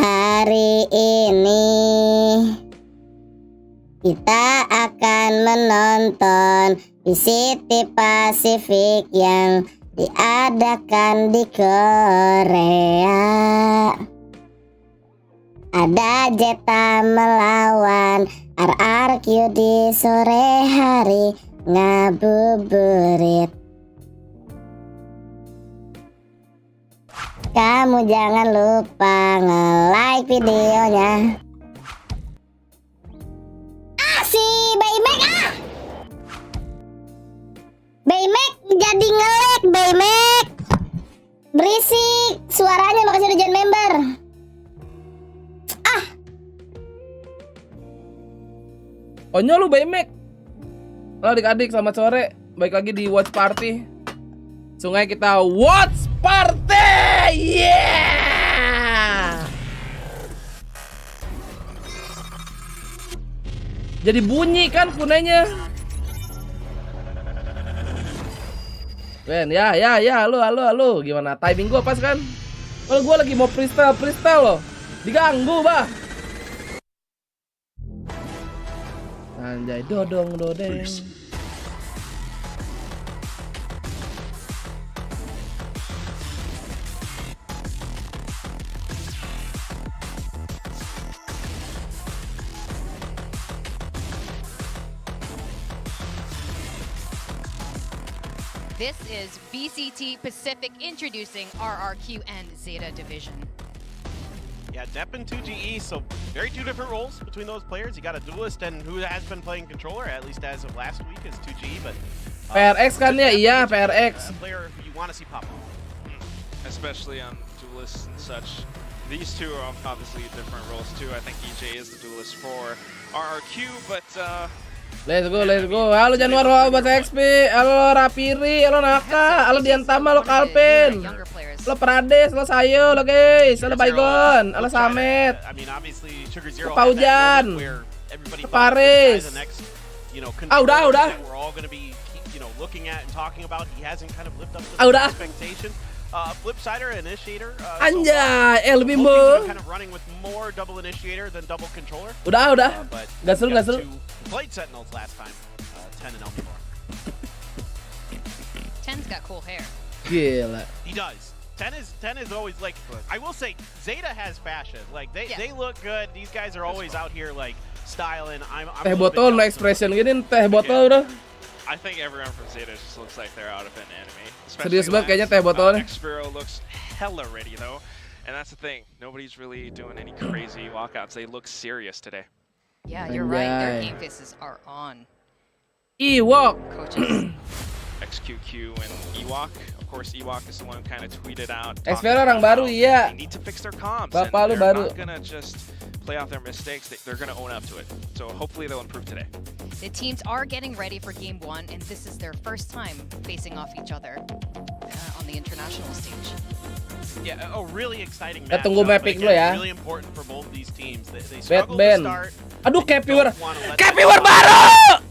Hari ini kita akan menonton VCT Pasifik yang diadakan di Korea. Ada Zeta melawan RRQ di sore hari ngabuburit. Kamu jangan lupa nge-like videonya. Si Baymek Baymek jadi nge-lag. Baymek berisik suaranya, makanya udah join member. Konyol lu Baymek. Halo adik-adik, selamat sore. Baik lagi di Watch Party. Sungai kita Watch Party. Yeah. Jadi bunyi kan kunenya. Ben, ya, halo. Gimana? Timing gua pas kan? Kalau gua lagi mau freestyle loh. Diganggu, bah. Anjay, dodeng. This is VCT Pacific introducing RRQ and Zeta Division. Yeah, Depp and 2GE, so very two different roles between those players. You got a duelist and who has been playing controller, at least as of last week, is 2GE, but... PRX kan ya? Iya, PRX. A player who you want to see pop up. Especially on duelists and such. These two are obviously different roles too. I think EJ is the duelist for RRQ, but... Let's go. Halo Januar, halo Bahasa XP, halo Rapiri, halo Naka, halo Diantama, halo Kalpen, halo Prades, halo Sayo, halo guys, halo Baygon, halo Samet, halo Paujan, halo Paris. Udah. Udah. Flipsider initiator. Anjay, lebih kind of running with more double initiator than double controller. Udah. Gak seru. Played Sentinels last time. 10 and Elmore. 10's got cool hair. Gila. He does. 10 is always like, I will say Zeta has fashion. Like they look good. These guys are always out here like styling. I'm teh botol no expression gini, teh botol udah. I think everyone from Zeta just looks like they're out of an anime. Serius banget kayaknya teh botolnya. Xpero looks hella ready though. And that's the thing. Nobody's really doing any crazy walkouts. They look serious today. Yeah, you're right. Their game faces are on. Ewok. Coaches. XQQ and Ewok. Of course, Ewok is the one who kind of tweeted out. Xpero orang baru, iya. They need to fix their comms. Bapak lu they're baru. not gonna just play off their mistakes. They're gonna own up to it. So hopefully they'll improve today. The teams are getting ready for Game 1, and this is their first time facing off each other on the international stage. Yeah, a really exciting match. Tunggu mapping dulu ya. Really important for both these teams. They Bad struggle Ben. to start. Aduh, Capiwer baru.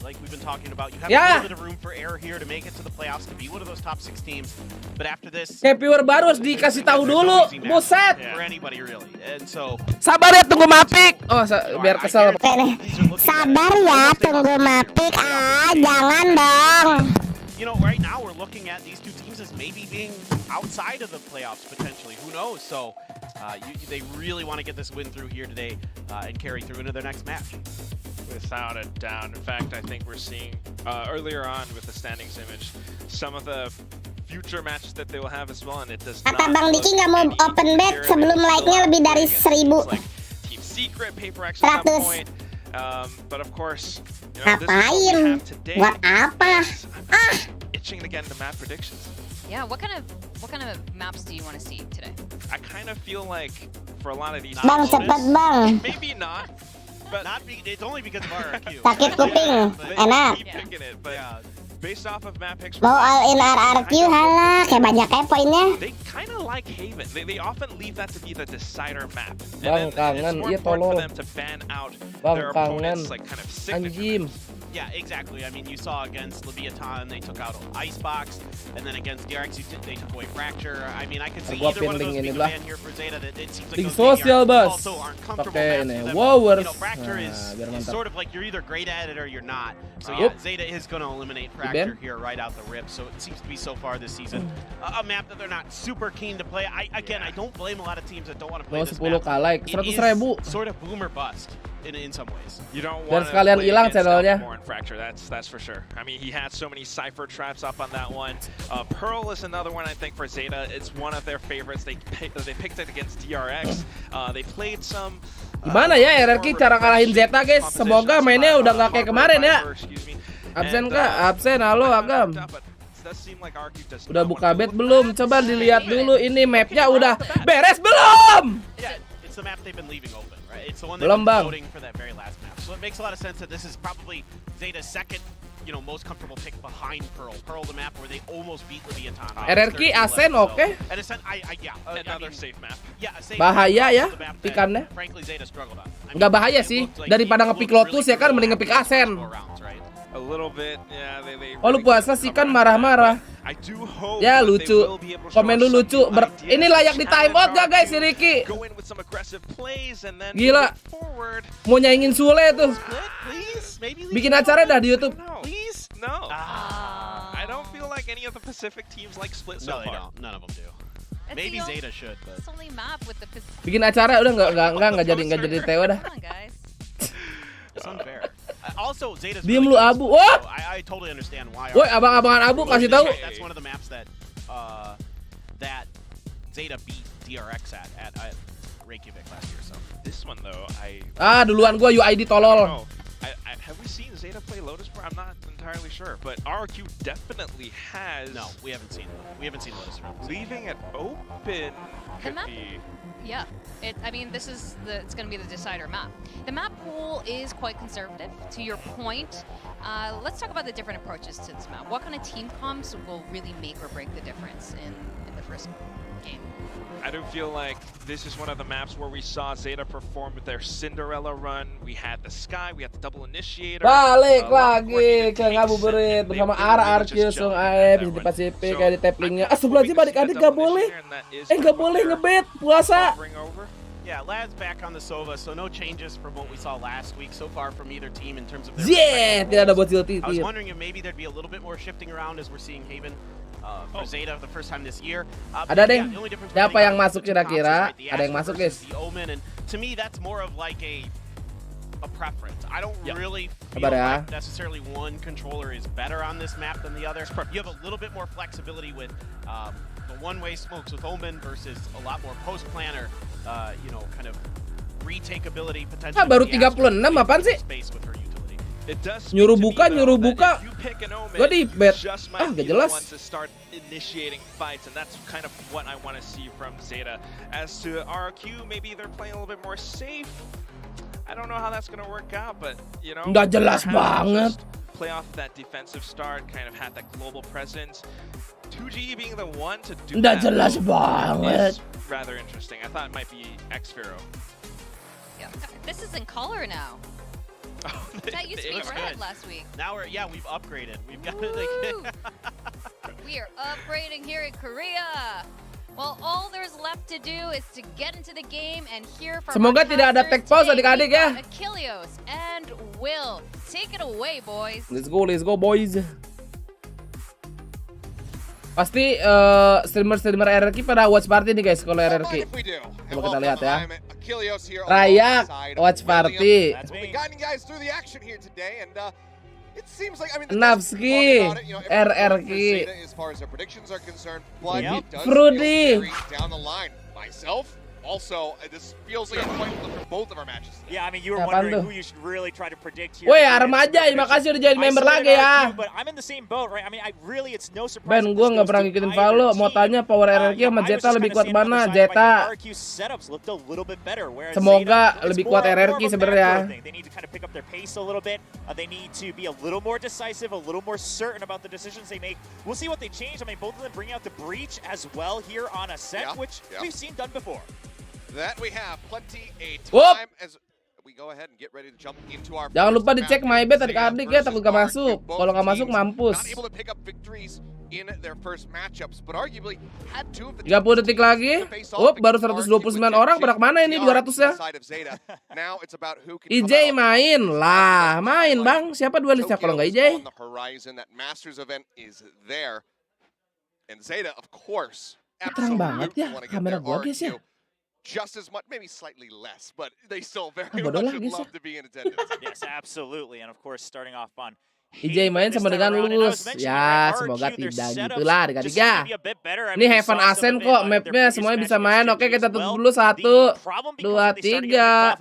Like we've been talking about, you have a little bit of room for error here to make it to the playoffs, to be one of those top 6 teams. But after this, Capiwer baru harus dikasih tahu dulu. Buset. For anybody really. And so sabar ya, tunggu mapik. Oh, biar kesel. Sabar ya, tunggu mapik. Jangan dong. You know, right now we're looking at these two teams as maybe being outside of the playoffs potentially. Who knows? So they really want to get this win through here today and carry through into their next match. Without a doubt. In fact, I think we're seeing earlier on with the standings image some of the future matches that they will have as well, and it does not. Kata Bang Diki nggak mau open bet sebelum like-nya lebih dari 1000. Like Team Secret, Paper X at that point. But of course, you know, this is what we have today. Buat apa? Itching to get into map predictions. Yeah, what kind of maps do you want to see today? I kind of feel like for a lot of these Bang, cepet bang. maybe not, but it's only because of RRQ. Sakit kuping, enak. Keep picking it, but based off of map picks, Mau all in RRQ halah, kayak banyak poinnya. they kind of like Haven. They often leave that to be the decider map. Bang, And kangen, it's more iya important for tolol. them to ban out Bang, their kangen. opponents like kind of signature. Anjim. Yeah, exactly. I mean, you saw against Leviathan, they took out Icebox, and then against DRX, they took away Fracture. I mean, I could see Gua either one of those pin link being ini a lah. ban here for Zeta. That it seems like Link those sosial, maybe bos. also aren't comfortable Pakai maps ini, for them. Wowers. You know, Fracture is biar mantap. sort of like you're either great at it or you're not. So Yup. yeah, Zeta is going to eliminate Fracture here right out the rip. So it seems to be so far this season a map that they're not super keen to play. I don't blame a lot of teams that don't want to play Mau this 10 map. like It 100.000. is sort of boom or bust in some ways. You don't Dan want to sekalian play hilang against channelnya. Alphamore and Fracture. That's for sure. I mean, he had so many Cypher traps up on that one. Pearl is another one I think for Zeta. It's one of their favorites. They picked it against DRX. They played some. Gimana ya RRQ cara ngalahin Zeta, guys? Semoga mainnya udah nggak kayak kemarin ya. Absen kah? Absen, halo Agam. Udah buka bet belum? Coba dilihat dulu ini mapnya udah beres belum? Yeah, it's the map they've been leaving open, right? It's the one Belum, they've Bang. been voting for that very last map. So it makes a lot of sense that this is probably Zeta's second, most comfortable pick behind Pearl. Pearl, the map where they almost beat Leviathan. RRQ Asen oke. And Asen, Another safe map. Yeah, a safe Bahaya map, ya the map that, pikannya. Frankly, Zeta struggled on. I mean, Nggak bahaya it sih. looked like Daripada it ngepick looked Lotus really ya kan, good mending ngepick Asen. rounds, right? A little bit, yeah. They Oh, lu really puasa couldn't sih cover kan that, marah-marah. but I do hope Ya that they lucu. will be able to show Komen lu us some lucu. new ideas, Ini layak di time out gak guys si challenge Ricky? RRQ, go in with some aggressive plays and then Gila. move forward. Mau nyaingin Sule tuh. Split, please? Maybe Bikin acara dah di YouTube. No, Please? no. Ah. I don't feel like any of the Pacific teams like split so No, they far. don't. None of them do. It's Maybe the Zeta should, but It's only map with the Bikin acara udah nggak jadi TO dah. Come on, guys. it's unfair. Also, Zeta's Diem really lu good, Abu. so Wah! I totally understand why. Woi, abang-abangan Abu kasih tahu. That's one of the maps that that Zeta beat DRX at Reykjavik last year. So This one though, Duluan gua UID tolol. No. Have we seen Zeta play Lotus before? I'm not entirely sure, but RRQ definitely has. no, we haven't seen Lotus from Zeta. Leaving it open could map- be. Yeah, it's going to be the decider map. The map pool is quite conservative. To your point, let's talk about the different approaches to this map. What kind of team comps will really make or break the difference in the first game? I do feel like this is one of the maps where we saw Zeta perform with their Cinderella run. We had the Sky, we had the double initiator. Balik a lot more lagi needed ke takes, ngabuburit and they bersama literally RRQ just Sung jumped AE that di one. Pasifik So, kayak di taplingnya. I'm Astagfirullahaladzim, hoping to see adik-adik that gak double boleh. initiator, and that is Gak what boleh they're ngebet puasa. hovering over. Yeah, Lad's back on the Sova, so no changes from what we saw last week so far from either team in terms of their Yeah, respective tidak ada roles. bocil I was titit. wondering if maybe there'd be a little bit more shifting around as we're seeing Haven for Oh. Zeta the first time this year. Ada deh. the only difference Siapa we're yang getting masuk out of the two comps is, kira-kira? right, the Ada yang Ashen masuk, versus guys. The Omen, and to me that's more of like a preference. I don't Yep. really feel Sabar ya. like necessarily one controller is better on this map than the other. You have a little bit more flexibility with the one-way smokes with Omen versus a lot more post-planner, kind of retake-ability potential. Baru 36 apaan sih? Space with her utility. It does speak Nyuruh to me, buka, though, nyuruh that buka. if you pick an Omen, Gua di bet. just might Gak be the jelas. one to start initiating fights, and that's kind of what I want to see from Zeta. As to RRQ, maybe they're playing a little bit more safe. I don't know how that's going to work out, but Nggak jelas perhaps banget. just play off that defensive start, kind of had that global presence. 2G being the one to do Nggak that jelas is banget. rather interesting. I thought it might be X-Pharaoh. Yeah. This is in color now. That used to be looks red good. last week. Now we've upgraded. We've got Woo! We are upgrading here in Korea. Well, all there's left to do is to get into the game and hear from Semoga our tidak ada casters tech pause today. adik-adik We've ya. got Qiuhh and Will. Take it away, boys. Let's go boys. Pasti streamer RRQ pada watch party nih guys kalau RRQ. Coba kita lihat ya. Rayak watch party. Nafski RRQ. Also, this feels like a coin flip for both of our matches. Yeah, I mean, you were Apaan wondering tuh? who you should really try to predict here. Woi, Armaja, makasih udah jadi member lagi ya. But I'm in the same boat, right? I mean, really it's no surprise. Ben, gue nggak pernah ngikutin Valo. Mau tanya power RRQ sama Zeta lebih kuat mana? Zeta. Semoga lebih kuat RRQ sebenarnya. They need to kind of pick up their pace a little bit. They need to be a little more decisive, a little more certain about the decisions they make. We'll see what they change. I mean, both of them bringing out the breach as well here on a set, which we've seen done before. That we have plenty a Whoop. time as we go ahead and get ready to jump into our. Jangan lupa dicek my bet adik-adik ya, takut gak masuk. Kalau gak masuk mampus. Not able to pick up victories in their first matchups, but arguably had 2 of the 30 detik lagi. Baru 129 orang. Pada kemana ini 200-nya? Now it's about who can IJ main lah, main bang. Siapa duelisnya kalau nggak IJ? on the horizon. That Masters event is there, and Zeta, of course, Terang banget ya want to get kamera their gua guys ya. RQ just as much, maybe slightly less, but they still very bodoh much lah, would guys, love to be in attendance. Yes, absolutely. And of course, starting off on IJ main sama dengan lulus. Ya, semoga tidak gitulah adik-adik ya. Ini Heaven Ascent kok, mapnya semuanya bisa main. Oke, kita tutup dulu 1, 2, 3. Dah.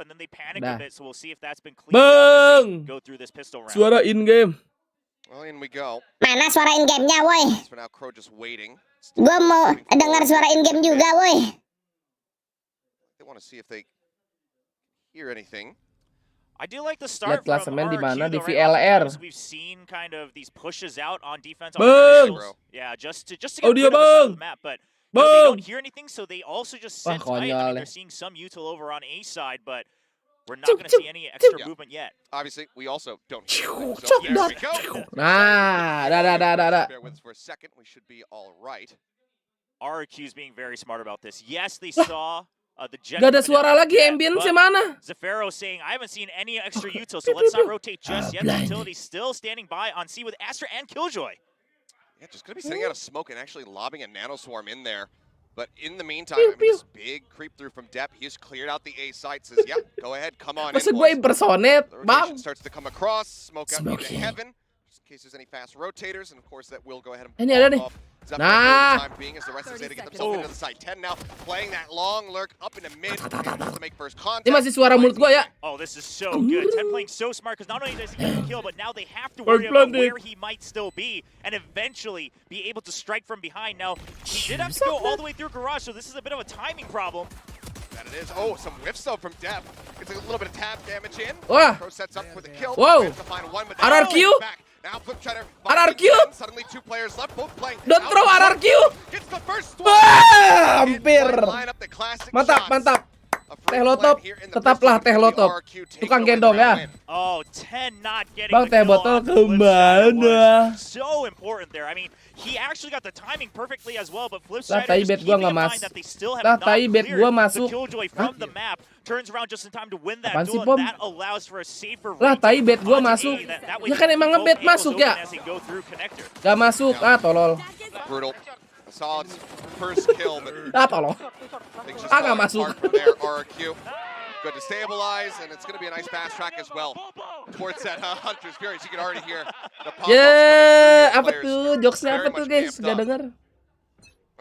Bang! Suara in game. Well, in we go. Mana suara in game-nya, woi? For now, Crow just waiting. Gua mau dengar suara in game juga, woi. They want to see if they hear anything. I do like the start Lihat klasemen from di mana RRQ, di though, right? VLR. We've seen kind of these pushes out on defense. On Bang! initials. Yeah, just to get Oh, rid dia of the side bang! of the map, but Bang! they don't hear anything, so they also just Wah, sit tight. I mean, konyol. they're seeing some util over on A side, but we're not going to see any extra movement yet. Obviously, we also don't hear anything. Cuk, So there we go. Nah, dah. Bear with us for a second. We should be all right. RRQ is being very smart about this. Yes, they saw the jet. Gak ada coming suara down lagi, jet, ambience but mana? Zafiro saying, I haven't seen any extra util, so let's not rotate just yet. The utility still standing by on C with Astra and Killjoy. Yeah, just going to be sitting out of smoke and actually lobbing a nanoswarm in there. But in the meantime, I mean, this big creep through from Depp, he's cleared out the A site, says, yeah, go ahead, come on Masa in, gue boys. impersonate, The bang? rotation starts to come across, smoke out into Smoky. heaven, just in case there's any fast rotators, and of course that will go ahead and Ini ada nih. off. Zephyr Nah. for the time being as the rest of Zeta get themselves into the side. 10 now, playing that long lurk up into mid, just to make first contact. Ini masih suara mulut gue ya. Oh, this is so good. 10 playing so smart because not only does he get the kill, but now they have to Hard worry about planted. where he might still be and eventually be able to strike from behind. Now, he did have to go all the way through Garage, so this is a bit of a timing problem. That it is. Oh, some whiffs though from Depp. Gets a little bit of tab damage in. Wah. Pro sets up for the kill. Whoa. Fails to find one, but RRQ. back. Now flip try to RRQ. again. Suddenly 2 players left, both playing. Don't throw RRQ. Gets the first one. Wah, hampir. Line up the classic Mantap, shots. mantap. A free Teh Lotop, plan here in the tetaplah first Teh game of the Lotop. RRQ takeover Tukang with gendong round ya. win. Oh, 10 not getting Bang, the teh kill botol on the flip side kemana? was so important there. I mean, he actually got the timing perfectly as well, but flip Lah, side tai is bet keeping gua nggak in mind mas- that they still have Lah, not tai bet cleared gua the masuk. Killjoy from the map. Turns around just in time to win that Apaan sih, duel, Pom? and that allows for a safer Lah, tai bet gua onto masuk. A. That way Ya kan they emang keep ngebet both masuk angles ya. open as they go through connector. Gak masuk, tolol. Brutal. A solid first kill, but Tolol. things just Nggak falling masuk. apart from there. RRQ. Good to stabilize, and it's going to be a nice fast track as well towards that Hunter's Fury. So you can already hear the pop-ups Ya, coming apa through. tuh? Players Jokesnya very apa tuh much guys? amped Gak up. denger.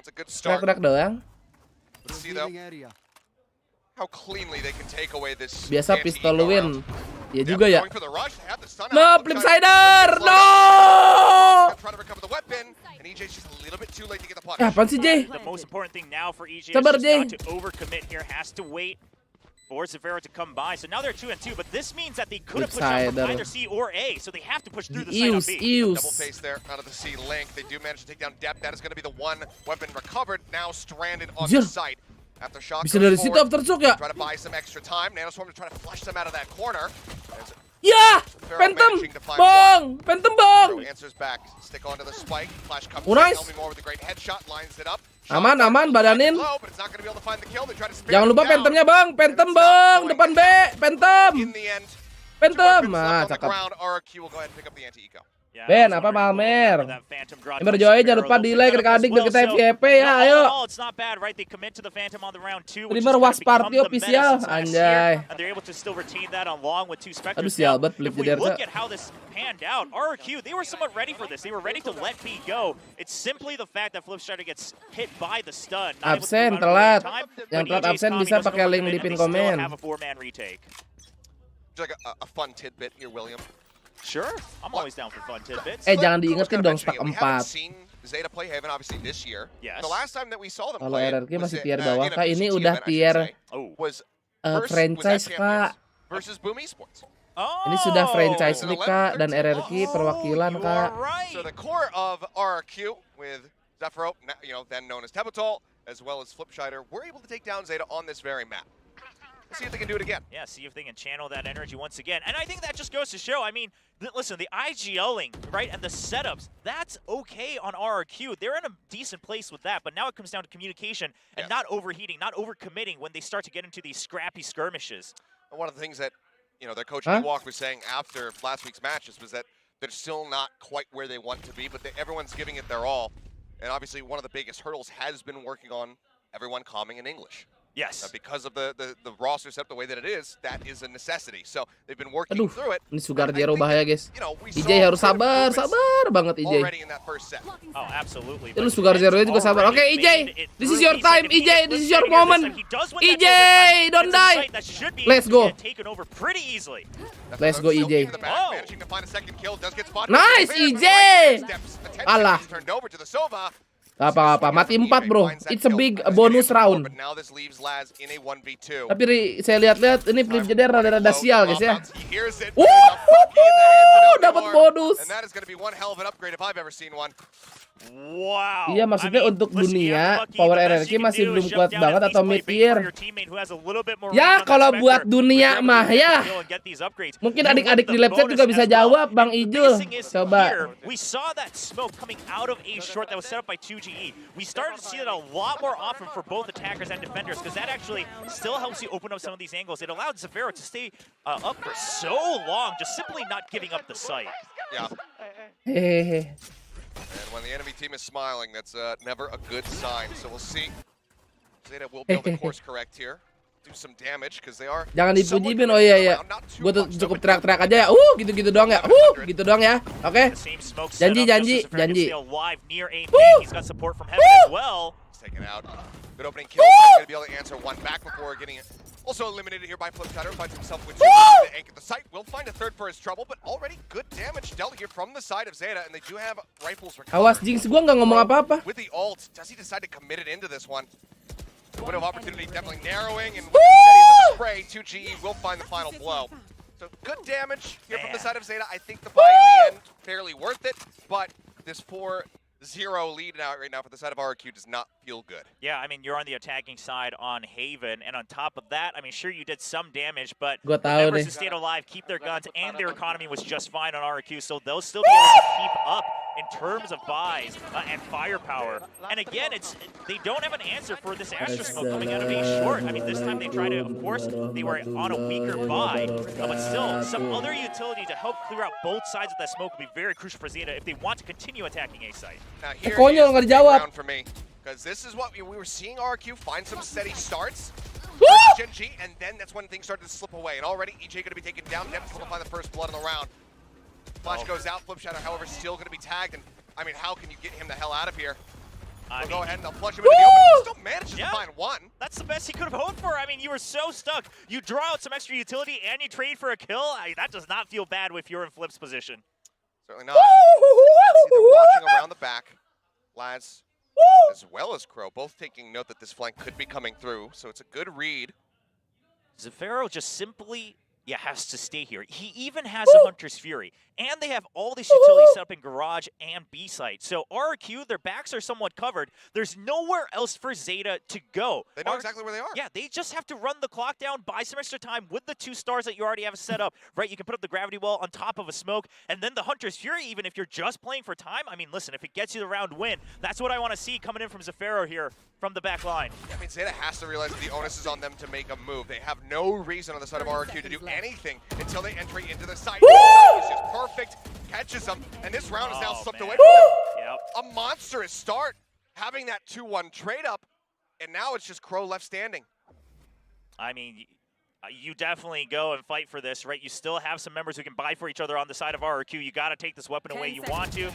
That's a good start. Teriak-teriak doang. Let's see though how cleanly they can take away this. Biasa anti-eco pistol round. win. Ya Yep, juga ya. going for the rush, they have the stun No, out. Flipsider! No! Trying to recover the weapon, and EJ's just a little bit too late to get the punish. Apaan sih, Jay? The most important thing now for EJ Sabar, is just Jay. not to overcommit here. Has to wait for Zafiro to come by. So now they're 2-2, but this means that they could have pushed out from Flipsider. either C or A. So they have to push through the side on B. Double Eus. face there out of the C link. They do manage to take down Depp. That is going to be the one weapon recovered, now stranded on the Anjir. site. After shot Bisa goes dari situ forward, after shock ya? try to buy some extra time. Nanoswarm to try to flush them out of that corner. As Ya! Phantom! Bang! Phantom bang! Pro answers back. Stick onto the spike. Flash comes Oh, nice. in. Elmore with a great headshot. Lines it up. Aman, aman, badanin. Low, but it's not going to be able to find the kill. They try to spare Jangan him lupa down. Phantomnya bang! Phantom And it's not bang! going Depan B! to Phantom! In the end, Phantom! two weapons Ah, left on the cakep. ground. RRQ will go ahead and pick up the anti-eco. Ben, apa Malmer? Malmer Joy, jangan lupa di like adik-adik biar kita FYP ya, ayo. Primer was party official, anjay. Aduh sial banget flip jadi harusnya. Look at how this panned out. RRQ, they were somewhat ready for this. They were ready to let P go. It's simply the fact that Flipstrider gets hit by the stun. Absen telat. Yang telat absen bisa pakai link di pin komen. Like a fun tidbit here, William. Sure, I'm always down for fun tidbits. Jangan diingetin dong stack 4. We haven't seen Zeta play Haven obviously this year. Yes. The last time that we saw them Kalau play RRQ masih tier in bawah, a Kak. Ini VCT udah event, I should tier say, was franchise, Kak. versus Boom Esports. Ini sudah franchise nih, Kak, dan RRQ perwakilan, Kak. So the core of RRQ with Zephyro, then known as Tebetol, as well as Flipstrider, were able to take down Zeta on this very map. Let's see if they can do it again. Yeah, see if they can channel that energy once again. And I think that just goes to show, I mean, listen, the IGLing, right, and the setups, that's okay on RRQ. They're in a decent place with that, but now it comes down to communication and not overheating, not overcommitting when they start to get into these scrappy skirmishes. And one of the things that, their coach Qiuhh was saying after last week's matches was that they're still not quite where they want to be, but everyone's giving it their all. And obviously one of the biggest hurdles has been working on everyone calming in English. Yes. Because of the roster setup the way that it is, that is a necessity. So they've been working through it. Ini Sugar Zero bahaya, guys. EJ harus sabar banget EJ. Oh, absolutely. Lu Sugar Zero juga sabar. Oke, EJ, this is your time, EJ, this is your moment. EJ, don't die. Let's go. Let's go, EJ. Nice, EJ. Alah. Apa-apa, mati 4 bro. It's a big bonus round. Tapi saya lihat-lihat ini flip jeder rada-rada sial guys ya. Dapat bonus. Wow. Iya, maksudnya untuk dunia power RRQ masih belum kuat banget atau mid tier. Ya kalau buat dunia mah ya. Mungkin adik-adik di lab set juga bisa jawab Bang Ijul. Coba. We saw that smoke coming out of A short that was set up by Qiuhh. We started to see that a lot more often for both attackers and defenders because that actually still helps you open up some of these angles. It allowed Zephyro to stay up for so long, just simply not giving up the site. Yeah. Hehehe. And when the enemy team is smiling, that's never a good sign. So we'll see. Zeta will be able to course correct here. Do some damage because they are. Jangan dipuji Ben. Oh iya. Gue tuh cukup teriak-teriak aja ya. Gitu-gitu doang ya. Gitu doang ya. Oke. Janji. Taken out. Good opening kill. Going to be able to answer one back before getting it. Also eliminated here by Flipstrider. Finds himself with 2 to anchor the site. Will find a third for his trouble, but already good damage dealt here from the side of Zeta, and they do have rifles recovered. Awas Jinx, gue nggak ngomong apa-apa. With the ult, does he decide to commit it into this one? The window of opportunity definitely narrowing, and with the steady of the spray, Qiuhh will find the final blow. So good damage here from the side of Zeta. I think the buy in the end fairly worth it, but this 4-0 lead right now for the side of RRQ does not feel good. Yeah, I mean, you're on the attacking side on Haven, and on top of that, I mean, sure, you did some damage, but the members who stayed alive keep their guns, and their economy was just fine on RRQ, so they'll still be able to keep up in terms of buys and firepower. And again, they don't have an answer for this Astra Smoke coming out of A short. I mean, this time they tried to, of course, they were on a weaker buy, but still, some other utility to help clear out both sides of that smoke will be very crucial for Zeta if they want to continue attacking A site. Now here is the ground for me, because this is what we were seeing RRQ find some steady starts. Genji, and then that's when things started to slip away. And already EJ going to be taken down. Never will find the first blood in the round. Flash goes out. Flipstrider, however, still going to be tagged. And I mean, how can you get him the hell out of here? They'll go ahead and they'll flush him into the open. He still manages to find one. That's the best he could have hoped for. I mean, you were so stuck. You draw out some extra utility and you trade for a kill. That does not feel bad if you're in Flip's position. Certainly not. See them watching around the back. Laz, as well as Crow, both taking note that this flank could be coming through, so it's a good read. Zephyro just simply has to stay here. He even has a Hunter's Fury, and they have all these utilities set up in Garage and B site. So RRQ, their backs are somewhat covered. There's nowhere else for Zeta to go. They know exactly where they are. Yeah, they just have to run the clock down, buy some extra time with the 2 stars that you already have set up, right? You can put up the gravity wall on top of a smoke, and then the Hunter's Fury, even if you're just playing for time. I mean, listen, if it gets you the round win, that's what I want to see coming in from Zephyro here from the back line. Yeah, I mean, Zeta has to realize that the onus is on them to make a move. They have no reason on the side of RRQ to do anything until they enter into the site. It's just perfect. Catch catches him, and this round is now slipped away man. from him. Yep. A monstrous start, having that 2-1 trade up, and now it's just Qiuhh left standing. I mean, you definitely go and fight for this, right? You still have some members who can buy for each other on the side of RRQ. You got to take this weapon away. You want to. Not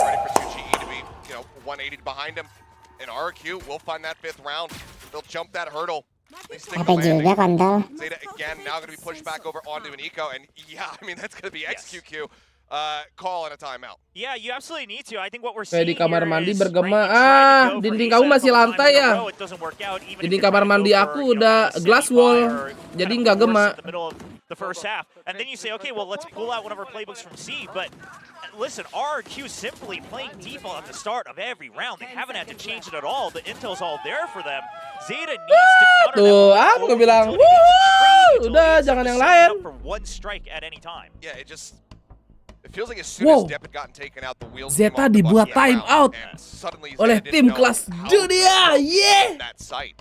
ready for Qiuhh to be, 180 behind him. And RRQ will find that 5th round. They'll jump that hurdle. They stick the Capek juga landing. kontol. Zeta again now going to be pushed back over onto an eco, and yeah, I mean that's going to be XQQ call and a timeout. Yeah, you absolutely need to. I think what we're Kayak seeing di kamar here mandi is, bergema. right, you try to go for Dinding ace kamu out masih a couple lantai times in a ya. row, it doesn't work out, even if Dinding you're kamar trying to mandi go aku for, udah a glass city wall, fire, jadi kind of nggak force gema. in the middle of the first half, and then you say, okay, well, let's pull out one of our playbooks from C, but listen, RRQ simply playing default at the start of every round. They haven't had to change it at all. The intel's all there for them. Zeta needs to counter Tuh, that. aku bilang, wuh, udah jangan yang lain. For one strike at any time. Yeah, it feels like as soon as Depp had gotten taken out, the wheels came Zeta off the dibuat bus time round, out and suddenly oleh Zeta tim didn't know kelas how dunia. to Yeah. that site.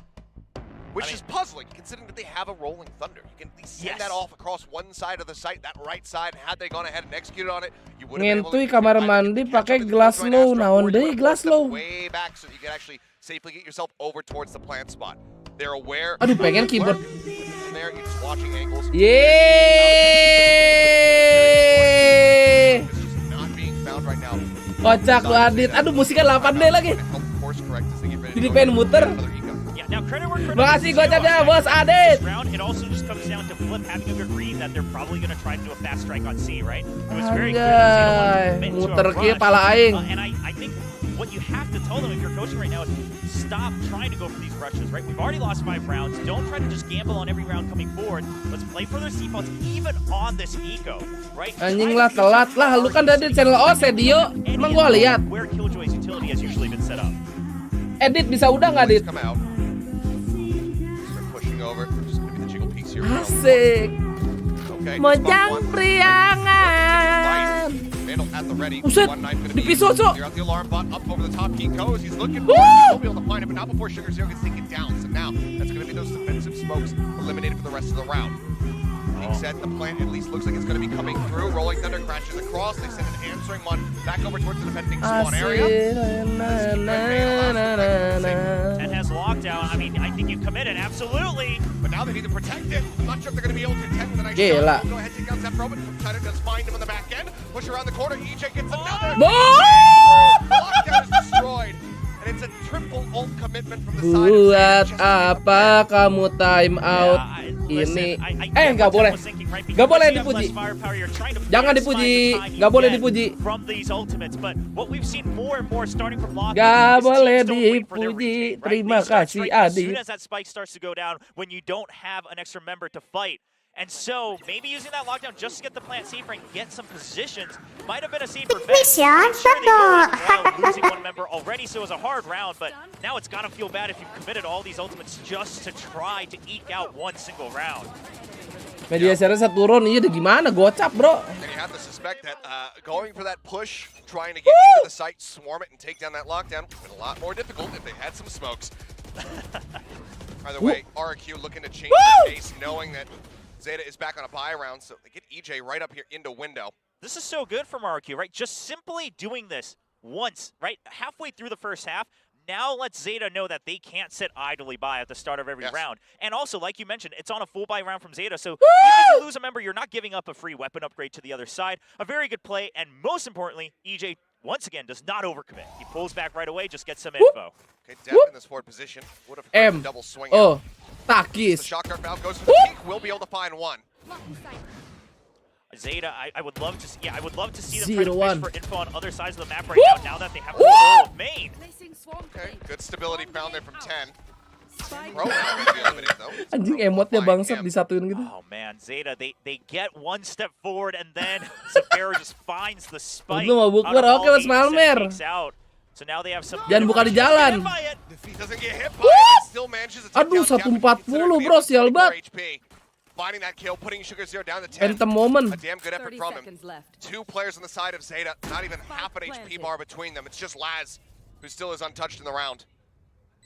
Which is puzzling, considering that they have a rolling thunder. You can at least send that off across one side of the site, that right side. Had they gone ahead and executed on it, you would have been able to Ngentui kamar mandi pakai glass low, naon deui glass low. way back so you can actually safely get yourself over towards the plant spot. They're aware. Aduh, pengen keyboard. From there, you're just watching angles. Yeay. It's just not being found right now. Kocak lu Adit. Aduh, musiknya 8D lagi. Jadi pengen muter. Now, credit where credit Makasih is due. gocapnya, Bos Adit. This round, it also just comes down to Flip having to agree that they're probably going to try to do a fast strike on C, right? It was very clear that Zeta wanted to commit to a muter kieu rush. pala aing. And I think what you have to tell them if you're coaching right now is stop trying to go for these rushes, right? We've already lost 5 rounds. Don't try to just gamble on every round coming forward. Let's play for their C-pods, even on this eco, right? Anjing lah, telat lah. Lu kan dari channel OC, Dio. Emang gua lihat. Where Killjoy's utility has usually been set up. Edit bisa udah nggak, Dit? Come out. Start pushing over. Just gonna be the jiggle piece here. Asik. Okay. Mojang priangan. Vandal at the ready. Buset, 1-9 gonna di be pisau, Cok. clear out the alarm bot up over the top. He goes. He's looking Woo! for it. He'll be able to find it, but not before Sugar Zero gets taken down. So now that's gonna be those defensive smokes eliminated for the rest of the round. Being said, the plant at least looks like it's going to be coming through. Rolling Thunder crashes across. They send an answering one back over towards the defending spawn area. Ten has lockdown. I mean, I think you committed, absolutely. But now they need to protect it. I'm not sure if they're going to be able to protect the nice Gila. shot. Go ahead, take down Zep Robin. Thunder does find him on the back end. Push around the corner. EJ gets another. Lockdown is destroyed. And it's a triple ult commitment from the side of Buat Zep. apa kamu time out ini? Nggak boleh. Nggak boleh dipuji. Jangan dipuji. Nggak boleh dipuji. Nggak boleh dipuji. Terima kasih, Adi. And so, maybe using that lockdown just to get the plant safer and get some positions might have been a safer bet. Mission Sure, they go betul. while losing one member already, so it was a hard round, but now it's gotta feel bad if you've committed all these ultimates just to try to eke out one single round. Media series turun, iya deh gimana? Gocap, bro. And you have to suspect that going for that push, trying to get into the site, swarm it, and take down that lockdown would have been a lot more difficult if they had some smokes. Either way, RQ looking to change the pace, knowing that Zeta is back on a buy round, so they get EJ right up here into window. This is so good from RQ, right? Just simply doing this once, right? Halfway through the first half, now lets Zeta know that they can't sit idly by at the start of every round. And also, like you mentioned, it's on a full buy round from Zeta, so even if you lose a member, you're not giving up a free weapon upgrade to the other side. A very good play, and most importantly, EJ, once again, does not overcommit. He pulls back right away, just gets some info. Okay, Depp in this forward position. Would have heard the double swing out. The Takis. shotgun valve goes for the peak. We'll be able to find one. Zeta, I would love to see, I would love to see them 0-1. try to fish for info on other sides of the map right now that they have control of main. Okay, good stability found there from 10. Pro now going to be eliminated, though. Anjing emotnya bangsat disatuin gitu. Oh man, Zeta, they get one step forward and then Zephyro just finds the spike. Lu mau bukber, oke Mas Malmer. So now they have some. Jangan buka di jalan. Defeat doesn't get hit by it. Still manages to take Aduh, down 140 bro, sial banget. HP. Finding that kill, putting Sugar Zero down to 10. Phantom moment. A damn good effort from him. 2 players on the side of Zeta, not even half an HP bar between them. It's just Laz, who still is untouched in the round.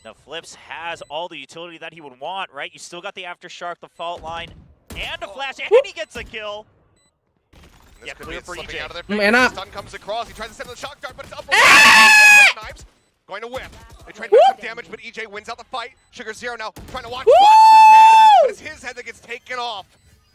Now Flips has all the utility that he would want, right? You still got the Aftershock, the fault line, and a flash, and he gets a kill. And This Yeah, could clear be for slipping EJ. out of their Enak. fingers. Stun comes across. He tries to send the shock dart, but it's up. Knives. Going to whip. They try to do some damage, but EJ wins out the fight. Sugar Zero now trying to watch his head, but it's his head that gets taken off.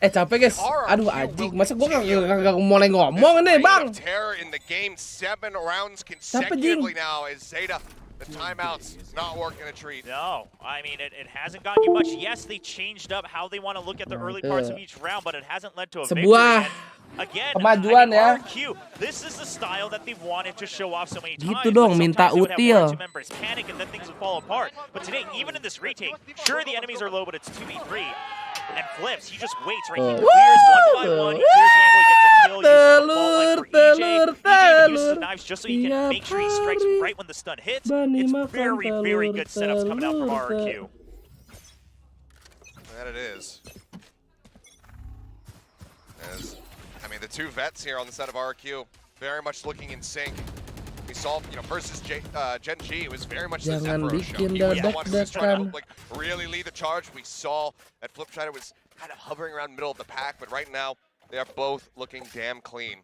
Capek guys. Aduh anjing, masa gua nggak mulai ngomong nih bang. Terror in the game, 7 rounds consecutively now as Zeta. The timeouts not working a treat. No, I mean, it hasn't gotten you much. Yes, they changed up how they want to look at the early parts of each round, but it hasn't led to a victory. Sebuah And again, kemajuan ya. RQ, this is the style that they wanted to show off so many times. Gitu dong, but minta sometimes they would have util. one or two members panic and then things would fall apart. But today, even in this retake, sure the enemies are low, but it's 2v3. And flips, he just waits, right? He clears one by one, he clears the angle, he gets a kill, uses the ball line for EJ. EJ uses the knives just so he can make sure he strikes right when the stun hits. It's very, very good setups coming out from RQ. That it is. I mean, the two vets here on the side of RQ, very much looking in sync. We saw, versus Gen G, it was very much the Jangan Zephyro show. bikin He was the one who was trying dadak-dadakan. to really lead the charge. We saw that Flipshider was kind of hovering around middle of the pack, but right now they are both looking damn clean.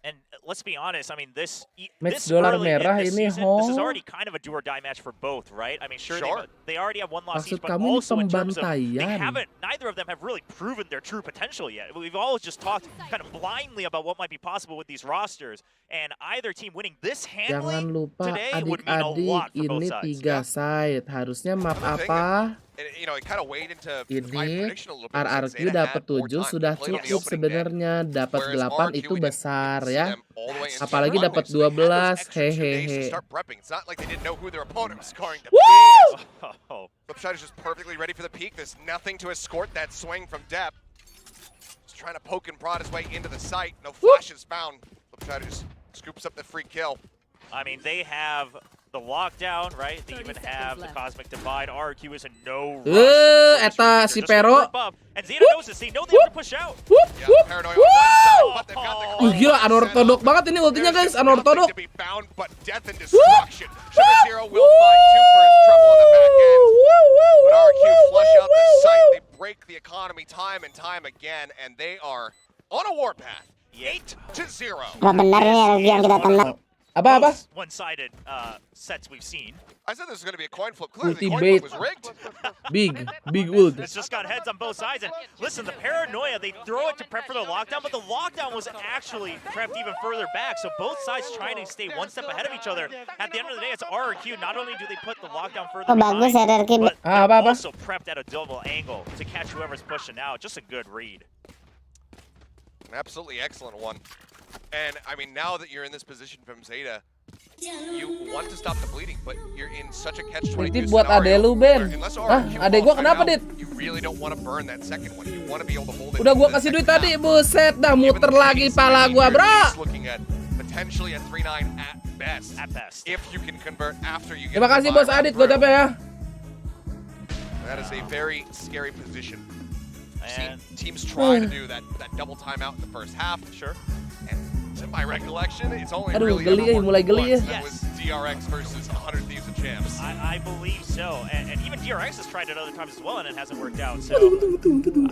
And let's be honest, I mean, this Match dolar early in merah this ini, season, this is ho. already kind of a do or die match for both, right? I mean, sure. They already have one loss Maksud each, but kamu ini also in terms of pembantaian. neither of them have really proven their true potential yet. We've always just talked kind of blindly about what might be possible with these rosters, and either team winning this handily Jangan lupa today would mean a lot adik-adik, for both ini sides. 3 side. Harusnya map The thing apa? It kind of weighed into my Ini prediction a little bit. RRQ Zeta dapat had more 7 time. sudah They played on the cukup opening day. sebenarnya. Dapat Whereas 8 RRQ, itu we didn't besar see ya. them all the way into Apalagi the dapat run. So they had those 12. extra 2 days to Hehehe. start prepping. It's not like they didn't know who their opponent was going to Woo! be. Oh, Flipshider's just perfectly ready for the peak. There's nothing to escort that swing from Depp. Just trying to poke and prod his way into the site. No flashes found. Flipshider just scoops up the free kill. I mean, they have the lockdown, right? They even have the Cosmic Divide. RQ is in no rush. Eta si Just Pero. group up. And Zeta knows this. They know they have to push out. Wup, Yeah, wup, Paranoia on one side, but they've got the Ih, gila, anortodok banget ini ultinya guys, There's just nothing anortodok. to be found but death and destruction. Sugar Zero will find 2 for his trouble on the back end. But RQ flush out the site. They break the economy time and time again, and they are on a warpath. 8-0. Gak benar nih LG yang kita tenang. Apa? Most one-sided sets we've seen. I said this was going to be a coin flip. Clearly, the coin Ultimate. flip was rigged. Big ult. It's just got heads on both sides. And listen, the Paranoia, they throw it to prep for the lockdown, but the lockdown was actually prepped even further back. So both sides trying to stay one step ahead of each other. At the end of the day, it's RQ. Not only do they put the lockdown further Bagus ya behind, RRQ. but Apa? they're also prepped at a double angle to catch whoever's pushing out. Just a good read. An absolutely excellent one. And, I mean, now that you're in this position from Zeta, you want to stop the bleeding, but you're in such a catch-22 Titip buat ade scenario lu, Ben. where unless Hah, RQ ade gua falls kenapa, out, Dit? You really don't want to burn that second one. You want to be able to hold it. Udah gua into the kasih duit second tadi, half. buset dah Given muter the lagi pace, pala I mean, gua, you're bro. at least looking at potentially a 3-9 at best. At best. If you can convert after you get Terima kasih Bos Adit, gua capek ya. That is a very scary position. I've seen And teams try to do that double timeout in the first half. sure. And to my recollection, it's only Aduh, really geli ever ya, mulai worked geli once. ya. That was DRX versus 100 Thieves and Champs. I believe so. And even DRX has tried it other times as well, and it hasn't worked out. So,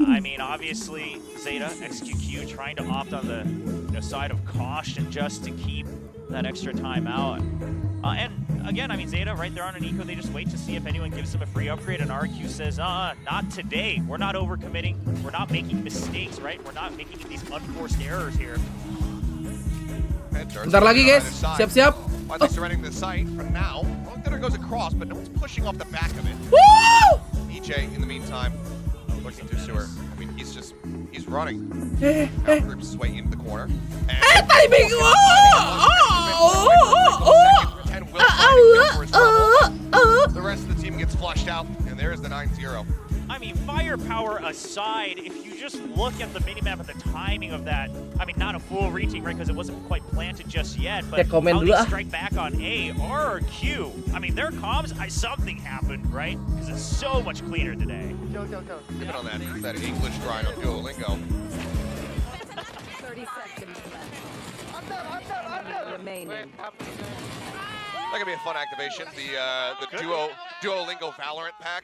I mean, obviously, Zeta, XQQ, trying to opt on the side of caution just to keep that extra time out. And again, I mean, Zeta, right there on an eco, they just wait to see if anyone gives them a free upgrade, and RQ says, not today. We're not overcommitting. We're not making mistakes, right? We're not making these unforced errors here. Bentar lagi guys, siap-siap. While they're surrendering the site for now, Thunder goes across, but no one's pushing off the back of it. Woo! EJ, in the meantime, looking through sewer. I mean, he's running. Eh, Now groups his way into the corner. And timing! Second, 10 will find him for his trouble. The rest of the team gets flushed out, and there's the 9-0. I mean, firepower aside, if you just look at the minimap and the timing of that, I mean, not a full retake, right, because it wasn't quite planted just yet, but komen how dulu they ah. strike back on A, R, or Q, I mean, their comms, something happened, right? Because it's so much cleaner today. Even on that English grind on Duolingo. 30 seconds left. Remaining. That could be a fun activation. The Duolingo Valorant pack.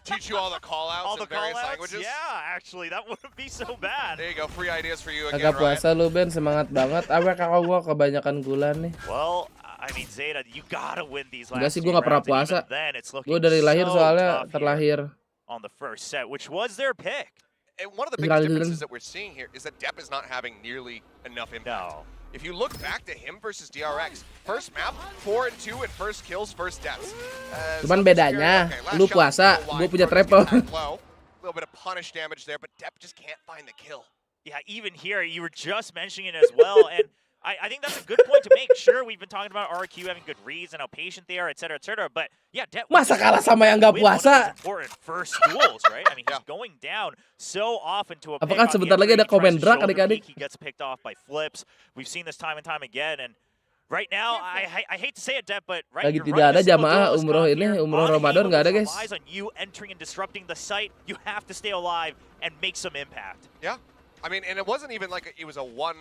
Teach you all the call-outs in various languages? Yeah, actually, that wouldn't be so bad. There you go, free ideas for you again, Agak Ryan. puasa lu Ben, semangat banget. Apa kakak gua kebanyakan gula nih. Well, I mean, Zeta, you gotta win these last Enggak sih, two gua nggak pernah rounds, and puasa. even then, it's looking Gua dari lahir so soalnya tough terlahir. here on the first set, which was their pick. And one of the biggest differences that we're seeing here is that Depp is not having nearly enough impact. No. If you look back to him versus DRX, first map, 4 and 2 and first kills, first deaths. Cuman bedanya, lu puasa, gue punya triple. A little bit of punish damage there, but Depp just can't find the kill. Yeah, even here, you were just mentioning it as well, and I think that's a good point to make. Sure, we've been talking about RQ having good reads and how patient they are, etc., but yeah, Depp Masa kalah sama yang nggak puasa? Important first duels, right? I mean, he's going down so often to a pick. Apakah sebentar lagi ada komen drag adik-adik? He gets picked off by flips. We've seen this time and time again, and right now, I hate to say it, Depp, but right, lagi tidak ada jamaah umroh ini, umroh Ramadan nggak ada, guys. Relies on you entering and disrupting the site. You have to stay alive and make some impact. Yeah, I mean, and it wasn't even like it was a one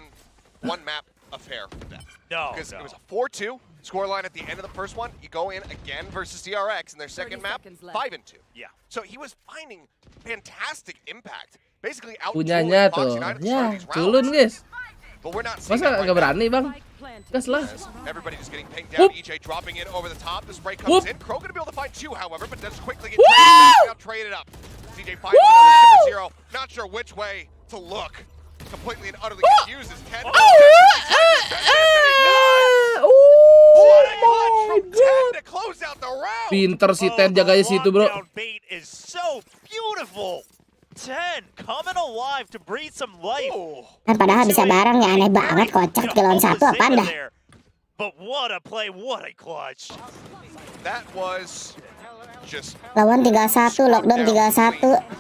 map affair with Depp. No, because it was a 4-2 scoreline at the end of the first one. You go in again versus DRX in their second map, 5 and 2. Yeah. So he was finding fantastic impact, basically out. Punyanya tuh, ya, culun guys. But we're not seeing Masa nggak berani bang? Gas lah. Everybody just getting pinged down. EJ dropping in over the top. The spray comes in. Crow gonna be able to find Qiuhh, however, but does quickly get traded up. CJ finds another 0. Not sure which way to look. Completely and utterly confused as 10. What a clutch from 10 to close out the round. Pinter si Ten jaganya situ, bro. Bait is so beautiful. 10 coming alive to breathe some life. Kan padahal bisa bareng ya, aneh banget, kocak di lawan satu apa anda? But what a play, what a clutch. That was just Lawan 3-1, lockdown 3-1.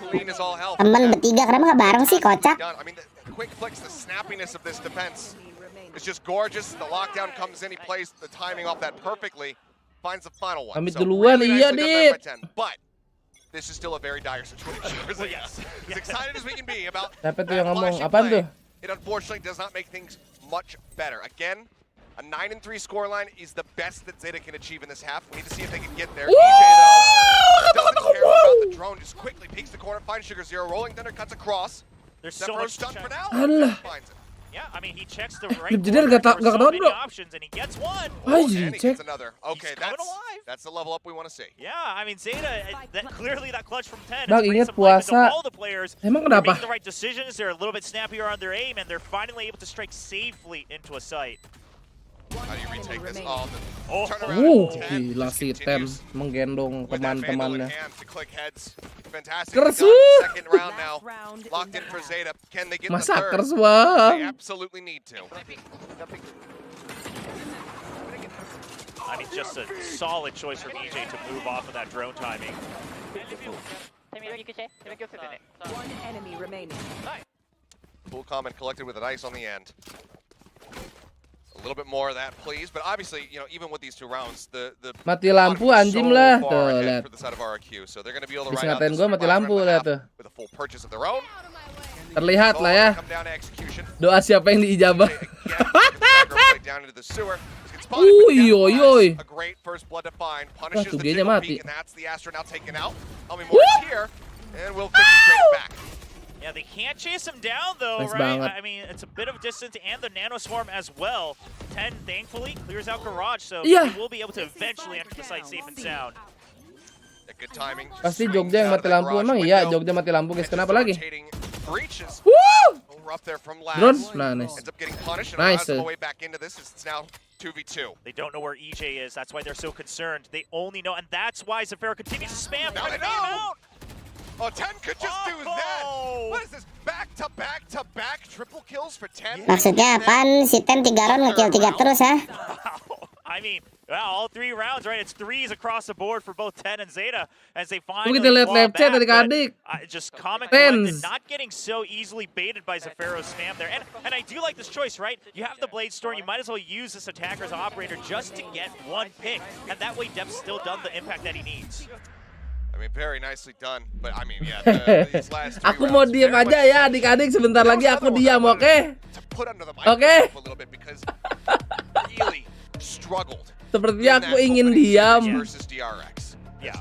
clean as all hell. Temen bertiga, kenapa nggak bareng sih, kocak? I mean, the quick flicks, the snappiness of this defense is just gorgeous. The lockdown comes in, he plays the timing off that perfectly, finds the final one. Amit So duluan, really iya, nicely done there by Dit. 10. But this is still a very dire situation. As excited as we can be about Siapa tuh yang ngomong? flashing Apaan play, tuh? it unfortunately does not make things much better. Again, a 9-3 scoreline is the best that Zeta can achieve in this half. We need to see if they can get there. EJ, though, doesn't care about the drone, just quickly peeks the corner, finds Sugar Zero, rolling thunder, cuts across. There's so much done for now. Alah. Finds it. Yeah, I mean, he checks the right Jadi corner. nggak There's so ketahuan, many bro. options, and he gets one. Anjir, And he cek. gets another. Okay, He's coming alive. that's the level up we want to see. Yeah, I mean, Zeta, clearly that clutch from 10 Bang, has ingat bring some life into puasa. all the players. Emang They're kenapa? making the right decisions, they're a little bit snappier on their aim, and they're finally able to strike safely into a site. How do you retake this? Oh, the Oh. turnaround at 10 Gila just si Ten continues menggendong with that Vandal in teman-temannya. hand to click heads. Fantastic. Kers, Done. wuh. Second round now. Locked in for Zeta. Can they get the third? Massacre They bang. absolutely need to. I mean, just a solid choice from EJ to move off of that drone timing. One enemy remaining. Cool comment collected with an ice on the end. A little bit more of that, please. But obviously, you know, even with these two rounds, the Mati lampu bottom is anjing so lah. far Tuh, ahead lihat. for the side of RQ, so they're going to be able to Bisa ride out ngatain this gua mati last lampu, round and a lihat half tuh. with a full purchase of their own. Terlihat lah ya. Come down to execution. Doa siapa yang diijabah. Down into the sewer. This gets spotted, but Uy, Death oy, finds oy. a great first blood to find. Punishes tuh the dianya jiggle mati. peek, and that's the Astra now taken out. Helmi Moore is here, and we'll quickly trade it back. Yeah, they can't chase him down, though, Nice right? banget. I mean, it's a bit of distance, and the Nano Swarm as well. 10, thankfully, clears out Garage, so Yeah. they will be able to eventually enter the site safe and sound. Good timing. Pasti Swings Jogja yang out of mati the lampu. garage Emang iya window. Jogja mati lampu guys. And Kenapa just lagi? rotating breaches. Woo! A little rough there from Laz. Drone? Nah, nice. Ends up getting punished and Nice. allows them a way back into this. It's now 2v2. They don't know where EJ is. That's why they're so concerned. They only know, and that's why Zafiro continues to spam. Now they They're gonna know. out. Oh, 10 could just do that. Oh. What is this? Back-to-back triple kills for 10? Maksudnya apaan? Si Ten 3 round nge-kill 3 terus, ha? I mean, well, all 3 rounds, right? It's 3s across the board for both 10 and Zeta as they finally kita lihat claw left chat back, adik-adik. but, just comment Tens. not getting so easily baited by Zafiro's spam there. And I do like this choice, right? You have the Blade Storm, you might as well use this attacker's operator just to get one pick. And that way Dev's still done the impact that he needs. I mean, very nicely done. But I mean, yeah, these last 3 Aku mau rounds, diem very aja much ya adik-adik. Sebentar There lagi was aku another one diam, I oke? wanted to put under the Oke. microscope a little bit because really struggled. Sepertinya in aku that ingin opening series diam. versus DRX. Yeah,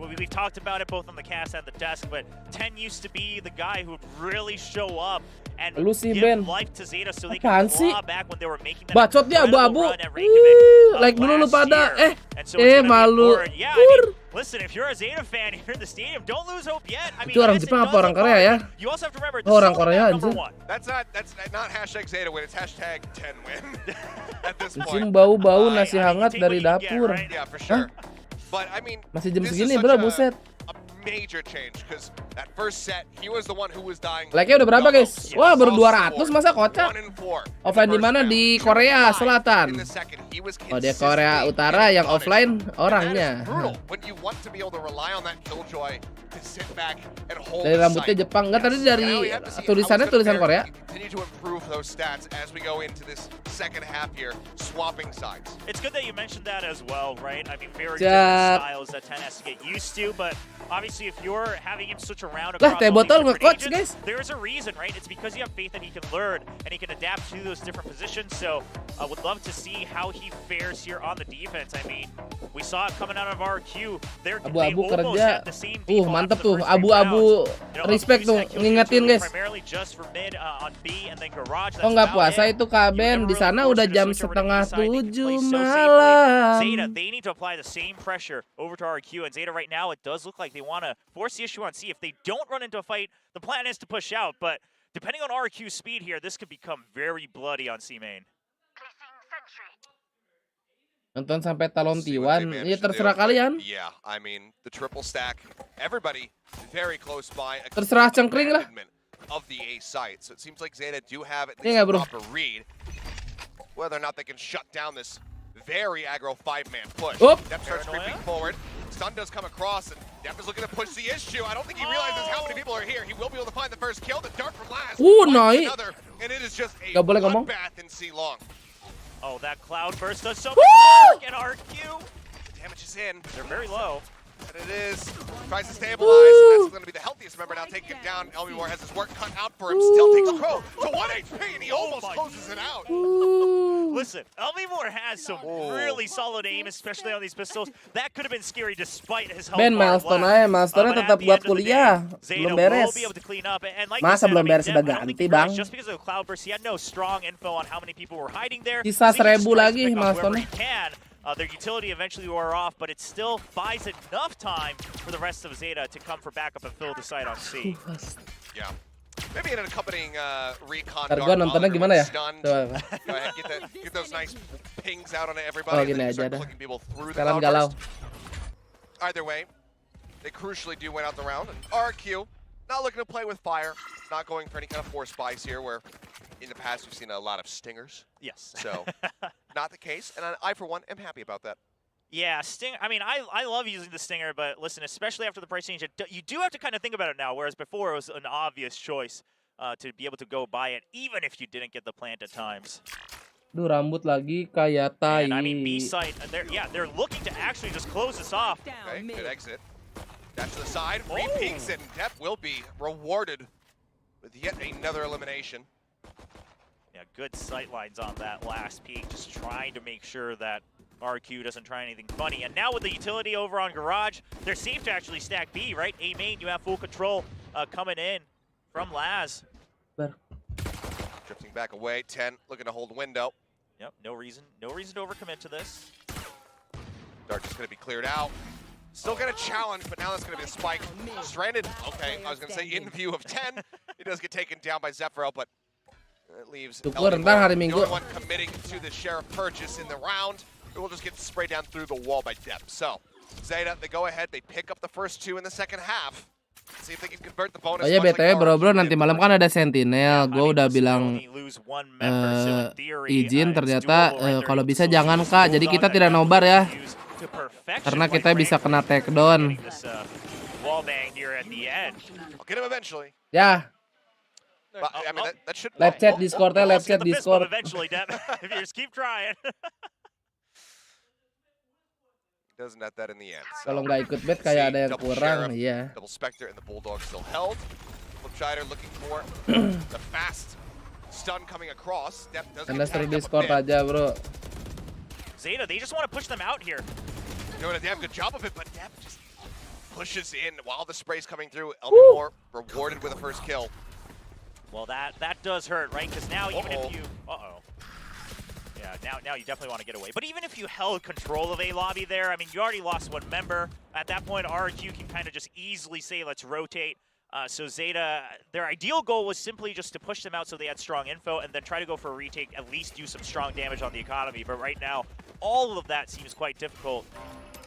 we've talked about it both on the cast and the desk, but 10 used to be the guy who would really show up and Lu sih, give Ben. life to Zeta so they Apaan can sih? claw back when they were making that Bacot dia incredible abu-abu. run at Reykjavik, Like dulu lu last pada. year. And so it's gonna be Malu. important. Yeah, I mean, listen, if you're a Zeta fan here in the stadium, don't lose hope yet. I mean, Itu orang yes, it Jepang does apa orang look Korea hard, ya? but you also have to remember, Oh, orang this is Korea, only map number anjir. 1. That's not hashtag Zeta win. It's hashtag 10 win at this Kucing point. bau-bau nasi hangat take dari what you get, dapur. right? Yeah, for sure. But I mean, Masih jam this segini, is bro, such buset. a major change because that first set he was the one who was dying. Like-nya udah berapa, guys? Wah, baru 200 masa kocak. 1-4. Offline di mana? Di Korea Selatan. In the second, he was Oh, dia Korea Utara, yang offline orangnya. When you want to be able to rely on that killjoy to sit back and hold Dari the rambutnya site. Jepang. Enggak, tadi dari tulisannya tulisan Korea. Continue to improve those stats as we go into this second half here, swapping sides. It's good that you mentioned that as well, right? I mean, very Jack. different styles that 10 has to get used to, but obviously if you're having him switch around Lah, across teh all these botol different nge-coach, agents, guys. there's a reason, right? It's because you have faith that he can learn and he can adapt to those different positions. So I would love to see how he fares here on the defense. I mean, we saw it coming out of RQ. They Abu-abu almost kerja. had the same default Mantep after tuh. the first three Abu-abu rounds. You know, respect tuh. Qiuhh Ngingetin, guys. primarily just for mid on B and then garage. Oh, nggak puasa itu Kaben. Di sana udah jam 6:30 malam. Zeta, they need to apply the same pressure over to RQ. And Zeta right now, it does look like they want to force the issue on C. If they don't run into a fight, the plan is to push out. But depending on RQ's speed here, this could become very bloody on C main. Nonton sampai talon See what they T1. managed Ya to terserah do. kalian. Yeah, I mean, the triple stack, everybody very close by. A Terserah complete cengkring lah. abandonment of the A site. So it seems like Zeta do have at Iya least nggak, bro? a proper read. Whether or not they can shut down this very aggro 5-man push. Oop. Depp starts creeping forward. Stun does come across, and Depp is looking to push the issue. I don't think he realizes how many people are here. He will be able to find the first kill. The dart from Laz. Naik. Another, and it is just a Nggak boleh ngomong. bloodbath in C long. Oh, that cloud burst does so much work at RQ. Damage is in. They're very low. And it is. Tries to stabilize, and that's going to be the healthiest member now taken down. Elmore has his work cut out for him. Still takes a crow to 1 HP, and he almost closes it out. Listen, Elmore has some really solid aim, especially on these pistols. That could have been scary despite his health Ben, bar milestone left. aja. Milestone-nya But tetap at the buat end of the kuliah. day, Zeta Belum beres. will be able to clean up. And like Masa you said, belum I mean, beres Depp, udah I don't think ganti, he realized Bang? just because of the cloudburst, he had no strong info on how many people were hiding there. Sisa So he just 1000 tries to lagi pick off whoever milestone-nya. he can. Their utility eventually wore off, but it still buys enough time for the rest of Zeta to come for backup and fill the site on C. Yeah. Maybe an accompanying recon Ntar dart gua nontonnya while gimana ya? everyone's stunned. Coba. Go ahead, get those nice pings out on everybody. Oh, and then gini you aja start dah. clicking people through the Sekarang cloudburst. galau. Either way, they crucially do win out the round. And RQ, not looking to play with fire, not going for any kind of force buys here, where in the past we've seen a lot of stingers. Yes. So, not the case. And I, for one, am happy about that. Yeah, Stinger. I mean, I love using the Stinger, but listen, especially after the price change, you do have to kind of think about it now, whereas before it was an obvious choice to be able to go buy it, even if you didn't get the plant at times. Duh, rambut lagi kayak tai. And I mean, B site, they're looking to actually just close this off. Okay, good exit. Dash to the side, free peeks, and Depp will be rewarded with yet another elimination. Yeah, good sight lines on that last peek, just trying to make sure that RQ doesn't try anything funny. And now with the utility over on Garage, they're safe to actually stack B, right? A main, you have full control coming in from Laz. Drifting back away, 10 looking to hold window. Yep, no reason to overcommit to this. Dart just going to be cleared out. Still going to challenge, but now that's going to be a spike. Stranded, okay, I was going to say in view of 10. He does get taken down by Zephyro, but it leaves Tukur, Elmore, ntar hari the Minggu. only one committing to the Sheriff purchase in the round. It will just get sprayed down through the wall by Depp. So, Zeta, they go ahead, they pick up the first two in the second half. See if they can convert the bonus. Oh ya, much BTW like bro, RQ nanti did. malam kan ada Sentinel. Gue udah bilang izin, ternyata kalau bisa jangan Kak. Jadi kita tidak nobar ya. Karena kita bisa kena takedown. I'll get him eventually. Ya, But, I mean, that should live chat Discord, live chat Discord. Eventually, Depp. If you just keep trying. doesn't net that in the end. So, Kalau nggak ikut bet kayak ada yang double kurang, Sheriff, iya. Double Spectre and the Bulldog still held. Flipshider looking for the fast stun coming across. Depp does Anda get seru tagged up a Discord bit. aja bro. Zeta, they just want to push them out here. Doing a damn good job of it, but Depp just pushes in while the spray's coming through. Elmore rewarded with a first kill. Well, that does hurt, right? Because now even if you... Yeah, now you definitely want to get away. But even if you held control of A lobby there, I mean, you already lost one member. At that point, RRQ can kind of just easily say, let's rotate. So Zeta, their ideal goal was simply just to push them out so they had strong info and then try to go for a retake, at least do some strong damage on the economy. But right now, all of that seems quite difficult.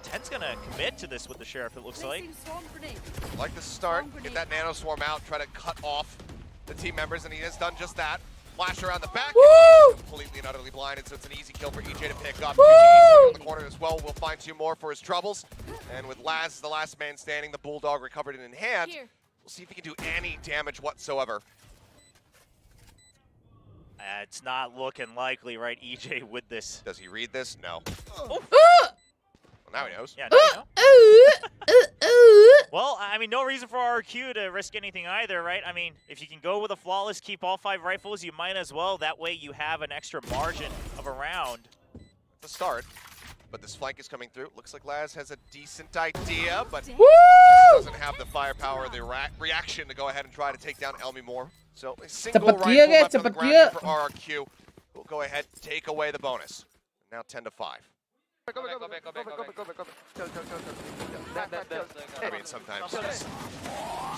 Ten's going to commit to this with the Sheriff, it looks like. Like the start, get that Nano Swarm out, try to cut off the team members, and he has done just that. Flash around the back, completely and utterly blinded, so it's an easy kill for EJ to pick up. EJ on the corner as well, will find 2 more for his troubles. And with Laz, the last man standing, the Bulldog recovered it in hand. We'll see if he can do any damage whatsoever. It's not looking likely, right, EJ, with this. Does he read this? No. Well, now he knows. Yeah, now you know. Well, I mean, no reason for RQ to risk anything either, right? I mean, if you can go with a flawless, keep all 5 rifles, you might as well. That way you have an extra margin of a round. It's a start, but this flank is coming through. Looks like Laz has a decent idea, but doesn't have the firepower, the reaction to go ahead and try to take down Elmi Moore. So a single rifle left on the ground for RRQ. We'll go ahead and take away the bonus. Now 10-5. I mean, sometimes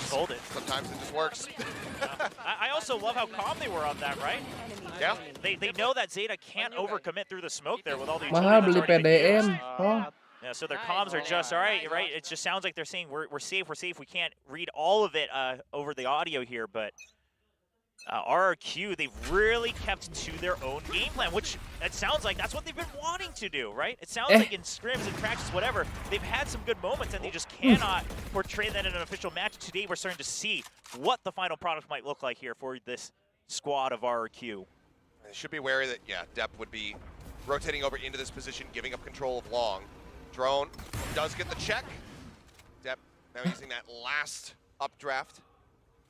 Hold it. Sometimes it just works. I also love how calm they were on that, right? Yeah. They know that Zeta can't overcommit through the smoke there with all the Mahal beli PDM. Yeah, so their comms are just all right, right? It just sounds like they're saying we're safe, we're safe. We can't read all of it over the audio here, but RRQ, they've really kept to their own game plan, which it sounds like that's what they've been wanting to do, right? It sounds like in scrims and practice, whatever, they've had some good moments and they just cannot portray that in an official match. Today, we're starting to see what the final product might look like here for this squad of RRQ. They should be wary that, yeah, Depp would be rotating over into this position, giving up control of long. Drone does get the check. Depp now using that last updraft.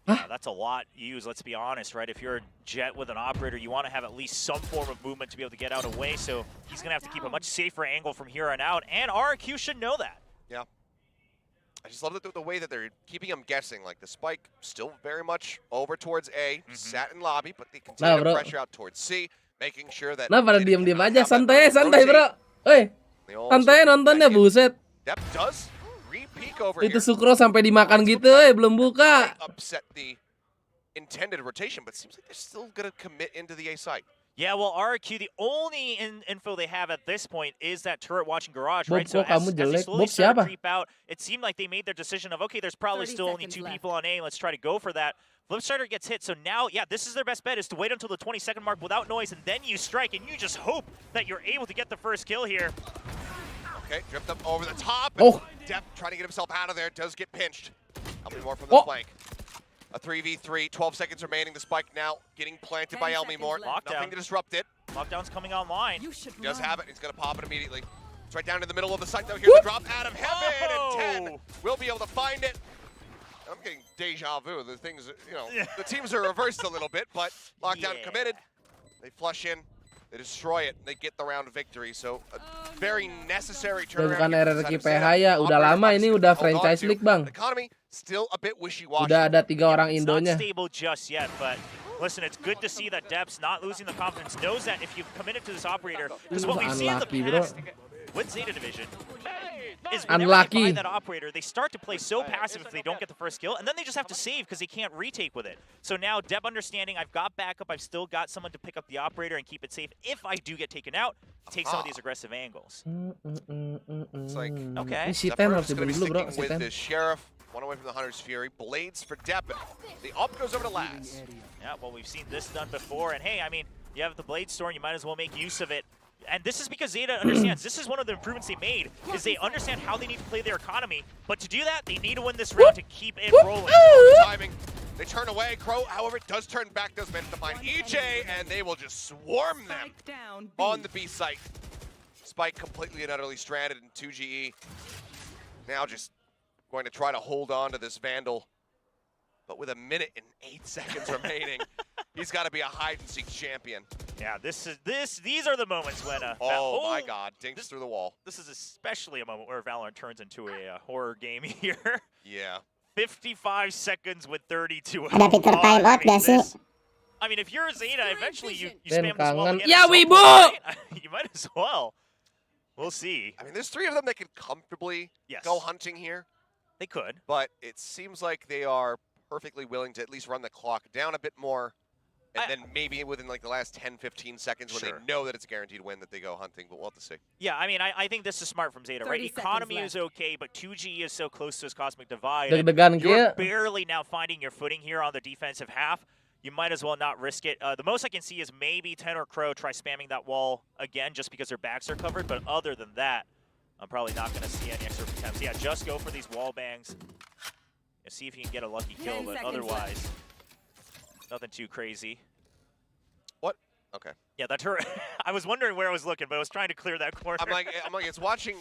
That's a lot used, let's be honest, right? If you're a Jet with an operator, you want to have at least some form of movement to be able to get out away, so he's going to have to keep a much safer angle from here on out, and RRQ should know that. Yeah. I just love the way that they're keeping him guessing. Like, the spike still very much over towards A, sat in lobby, but they continue to pressure out towards C, making sure that... Nah, pada diam-diam aja, santai bro. Oi, santai nontonnya, buset. Depp does re-peek over Itu here. Sukro sampai dimakan gitu, belum buka. Upset the intended rotation, but seems like they're still going to commit into the A site. Yeah, well, RRQ, the only info they have at this point is that turret watching garage, right? So as they slowly start to creep out, it seemed like they made their decision of, okay, there's probably still only 2 people on A, let's try to go for that. Flipstarter gets hit, so now, yeah, this is their best bet, is to wait until the 20-second mark without noise, and then you strike, and you just hope that you're able to get the first kill here. Okay, drift up over the top. Depp trying to get himself out of there, does get pinched. Elmi Moore from the flank. A 3v3, 12 seconds remaining. The spike now getting planted by Elmi Moore. Nothing to disrupt it. Lockdown's coming online. He does have it. He's going to pop it immediately. It's right down in the middle of the site, though. Here's the drop out of heaven, and 10 will be able to find it. I'm getting deja vu. The things, you know, the teams are reversed a little bit, but Lockdown committed. They flush in. They destroy it. They get the round victory. So a very necessary turnaround. Bukan RRQ PH ya, udah lama ini, udah franchise league, Bang. Economy still a bit wishy-washy. Udah ada 3 orang Indonya. It's not stable just yet, but listen, it's good to see that Depp's not losing the confidence. Knows that if you've committed to this operator, because what we've seen in the past with Zeta Division is whenever they find that operator, they start to play so passive if they don't get the first kill, and then they just have to save because they can't retake with it. So now Depp understanding, I've got backup, I've still got someone to pick up the operator and keep it safe. If I do get taken out, take some of these aggressive angles. It's like, okay. Depp is going to be sticking with the Sheriff. One away from the Hunter's Fury. Blades for Depp. The up goes over to Laz. Yeah, well, we've seen this done before. And hey, I mean, you have the Blade Storm, you might as well make use of it. And this is because Zeta understands, this is one of the improvements they made, is they understand how they need to play their economy. But to do that, they need to win this round to keep it rolling. Timing. They turn away. Crow, however, does turn back, does manage to find EJ, and they will just swarm them on the B site. Spike completely and utterly stranded in 2GE. Now just going to try to hold on to this Vandal. But with 1 minute and 8 seconds remaining, he's got to be a hide-and-seek champion. Yeah, these are the moments when oh my God, dinks through the wall. This is especially a moment where Valorant turns into a horror game here. Yeah. 55 seconds with 32. Ada fitur timeout gak sih? I mean, if you're Zeta, eventually you spam this wall again. Ya, Wibu! Right? You might as well. We'll see. I mean, there's 3 of them that can comfortably go hunting here. They could. But it seems like they are perfectly willing to at least run the clock down a bit more. And then maybe within like the last 10, 15 seconds when they know that it's a guaranteed win that they go hunting, but we'll have to see. Yeah, I mean, I think this is smart from Zeta, right? Economy is okay, but 2G is so close to his Cosmic Divide. You're barely now finding your footing here on the defensive half. You might as well not risk it. The most I can see is maybe 10 or Crow try spamming that wall again just because their backs are covered, but other than that, I'm probably not going to see any extra attempts. Yeah, just go for these wall bangs and see if you can get a lucky kill, but otherwise, nothing too crazy. What? Okay. Yeah, that turret. I was wondering where I was looking, but I was trying to clear that corner. I'm like it's watching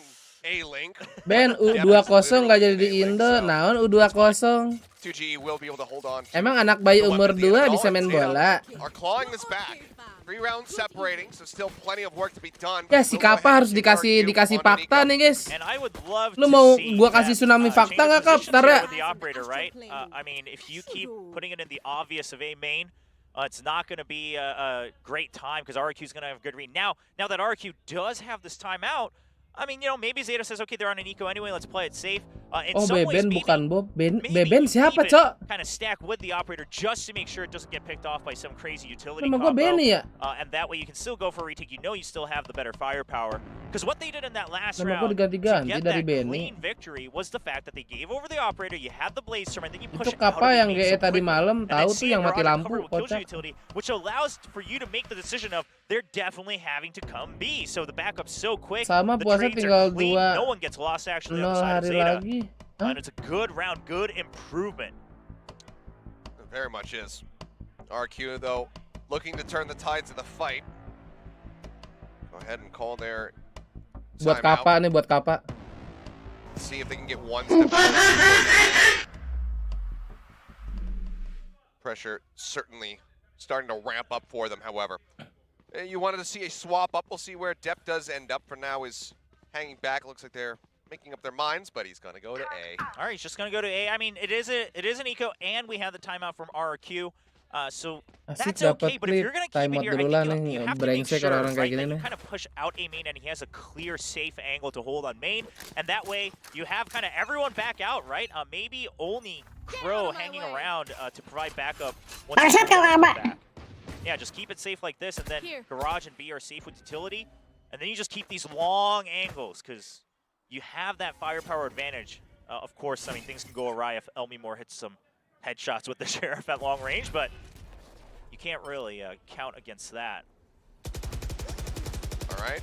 A-Link. Ben, U20 nggak jadi di Indo, naon U20. 2G will be able to hold on. Emang anak bayi umur 2 bisa main bola? Are clawing this back. 3 rounds separating, so still plenty of work to be done. Ya, si Kappa harus dikasih fakta nih, guys. Lu mau gua kasih tsunami fakta nggak, Kap? Ntar ya. I mean, if you keep putting it in the obvious of A main, it's not going to be a great time because RQ is going to have a good read. Now that RQ does have this timeout, I mean, you know, maybe Zeta says, okay, they're on an eco anyway, let's play it safe. In some ways, Beben bukan Bob. Beben siapa, Cok? Kind of stack with the operator just to make sure it doesn't get picked off by some crazy utility Nama combo. gua Benny ya? And that way you can still go for a retake. You know you still have the better firepower. Because what they did in that last Nama gua round to diganti-ganti get dari that Benny. clean victory was the fact that they gave over the operator, you had the blaze storm, and then you push Itu it out of Kappa the yang main GE so tadi quickly. malam And tahu then tuh yang mati Sandra lampu, covered with kocak. utility, which allows for you to make the decision of they're definitely having to come B. So the backup's so quick, Sama the puasa trades tinggal are clean, 2 no one gets lost actually on the 0 side of hari Zeta. lagi. And it's a good round, good improvement. It very much is. RQ, though, looking to turn the tides of the fight. Go ahead and call their Buat Kappa nih, buat Kappa. See if they can get one step forward. Pressure certainly starting to ramp up for them, however. You wanted to see a swap up. We'll see where Depp does end up. For now, is hanging back. Looks like they're making up their minds, but he's going to go to A. All right, he's just going to go to A. I mean, it is an eco, and we have the timeout from RQ. So that's okay, but if you're going to keep it here, I think you have to make sure, right, that you kind of push out A main, and he has a clear, safe angle to hold on main, and that way you have kind of everyone back out, right? Maybe only Crow hanging around to provide backup once you back. Yeah, just keep it safe like this, and then Garage and B are safe with utility, and then you just keep these long angles, because you have that firepower advantage. Of course, I mean, things can go awry if Elmimore hits some headshots with the Sheriff at long range, but you can't really count against that. All right,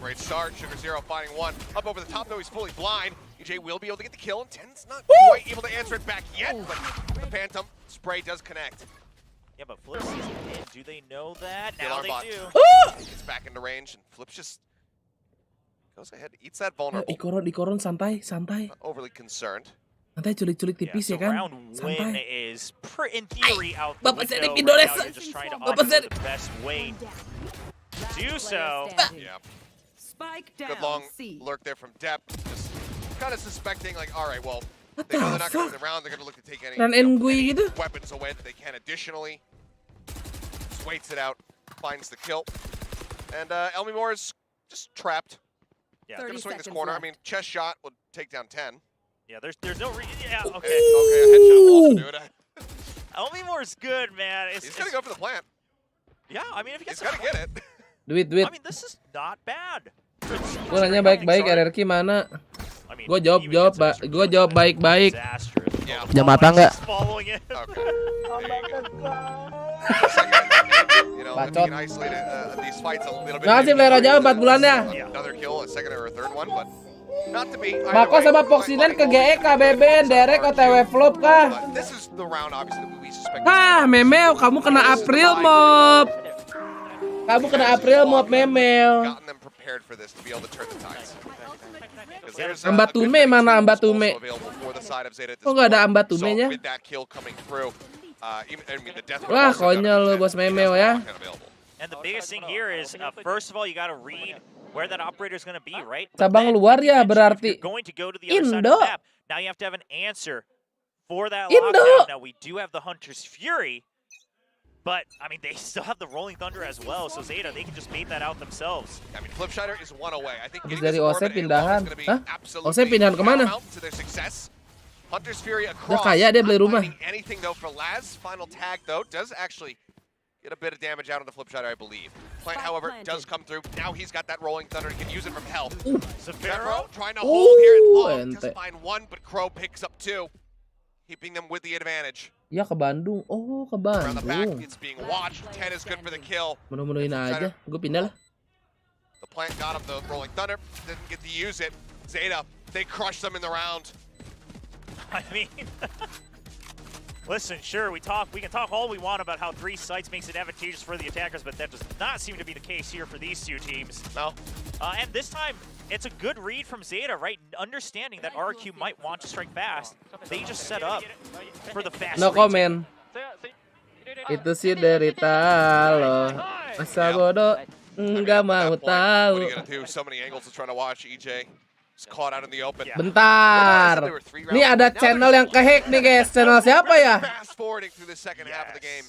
great start. Sugar Zero finding one. Up over the top, though, he's fully blind. EJ will be able to get the kill, and Ten's not quite able to answer it back yet, but the Phantom spray does connect. Yeah, but Flip sees it in. Do they know that? Now they do. Gets back into range, and Flip's just goes ahead, eats that vulnerable. Ikoron santai. Not overly concerned. Santai culik-culik tipis ya kan? Round win is in theory out the Bapak window. Sedek Indonesia. Right now, you're just trying to optimize the best way to do so. Yeah. Spike down. Good long lurk there from Depp. Just kind of suspecting, like, all right, well, they know they're not going to win the round. They're going to look to take any, any weapons away that they can additionally. Just waits it out, finds the kill. And Elmimore is just trapped. Yeah, going to swing this corner. I mean, chest shot would take down 10. Yeah, there's no reason. Yeah, okay. Okay, a headshot will also do it. Elmimore's good, man. He's going to go for the plant. Yeah, I mean, if he gets he's going to get it. Duit. I mean, this is not bad. Gue nanya baik-baik, RRQ mana? Gue jawab baik-baik. Jam mata nggak? Bacot. Terima kasih Lera jauh 4 bulannya. Bako sama Foxinen ke GE KBB, Derek OTW flop kah? Memel, kamu kena April mob. Kamu kena April mob Memel. Ambatume mana Ambatume? Kok nggak ada Ambatumenya? Wah konyol lo bos Memel ya. And the biggest thing here is, first of all, you got to read where that operator is going to be, right? Cabang luar ya berarti. You're going to go to the other side of Indo. the map. Now you have to have an answer for that Indo. lockdown. Now we do have the Hunter's Fury, but I mean they still have the Rolling Thunder as well. So Zeta, they can just bait that out themselves. I mean, Flipshider is one away. I think Habis getting dari this OC orbit in pindahan. is gonna be Hah? absolutely OC pindahan kemana? paramount to their success. Hunter's Fury Udah across. kaya dia beli Not rumah. finding anything though for Laz. Final tag though does actually get a bit of damage out of the Flipshider, I believe. Plant, however, does come through. Now he's got that Rolling Thunder. He can use it from hell. Zafiro trying to hold here at long. Just find one, but Crow picks up two, keeping them with the advantage. Ya ke Bandung. Oh, ke Around the back, Bandung. it's being watched. 10 is good for the kill. Menu-menuin aja. Gue pindah lah. The plant got him the Rolling Thunder. Didn't get to use it. Zeta, they crushed them in the round. I mean, listen, sure, we can talk all we want about how 3 sites makes it advantageous for the attackers, but that does not seem to be the case here for these two teams. No. And this time, it's a good read from Zeta, right? Understanding that RQ might want to strike fast, they just set up for the fast. No comment. Itu sih derita lo. Masa bodoh nggak mau What are you tahu. gonna do? So many angles to try to watch EJ. Just caught out in the open. Bentar. Ini ada channel yang kehack nih guys. Channel siapa ya? Fast forwarding through the second half of the game.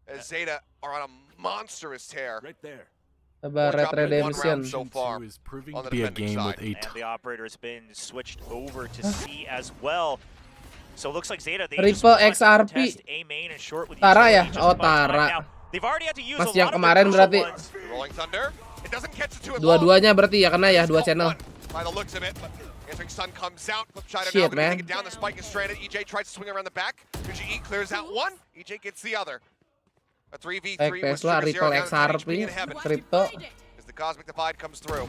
As Zeta are on a monstrous tear. Right there. Sabar Red Redemption. So far Is proving on to the be a defending game side. with And the operator has been switched over to C as well. So it looks like Zeta, they just Triple want to XRP. test A main and short with Tara ya? utility just Oh, about time. Tara. Now, they've already had to use Mas a yang lot of kemarin the berarti. crucial ones. Rolling Thunder. It doesn't catch it too long. Dua-duanya berarti ya kena ya, dua channel. By the looks of it, but Answering Sun comes out. Flipshider Shit, now gonna man. take it down. The spike is stranded. EJ tries to swing around the back. QGE clears out one. EJ gets the other. A 3v3 with Tesla, Sugar Zero Ripple down to XRP, HP in heaven. Crypto. As the Cosmic Divide comes through.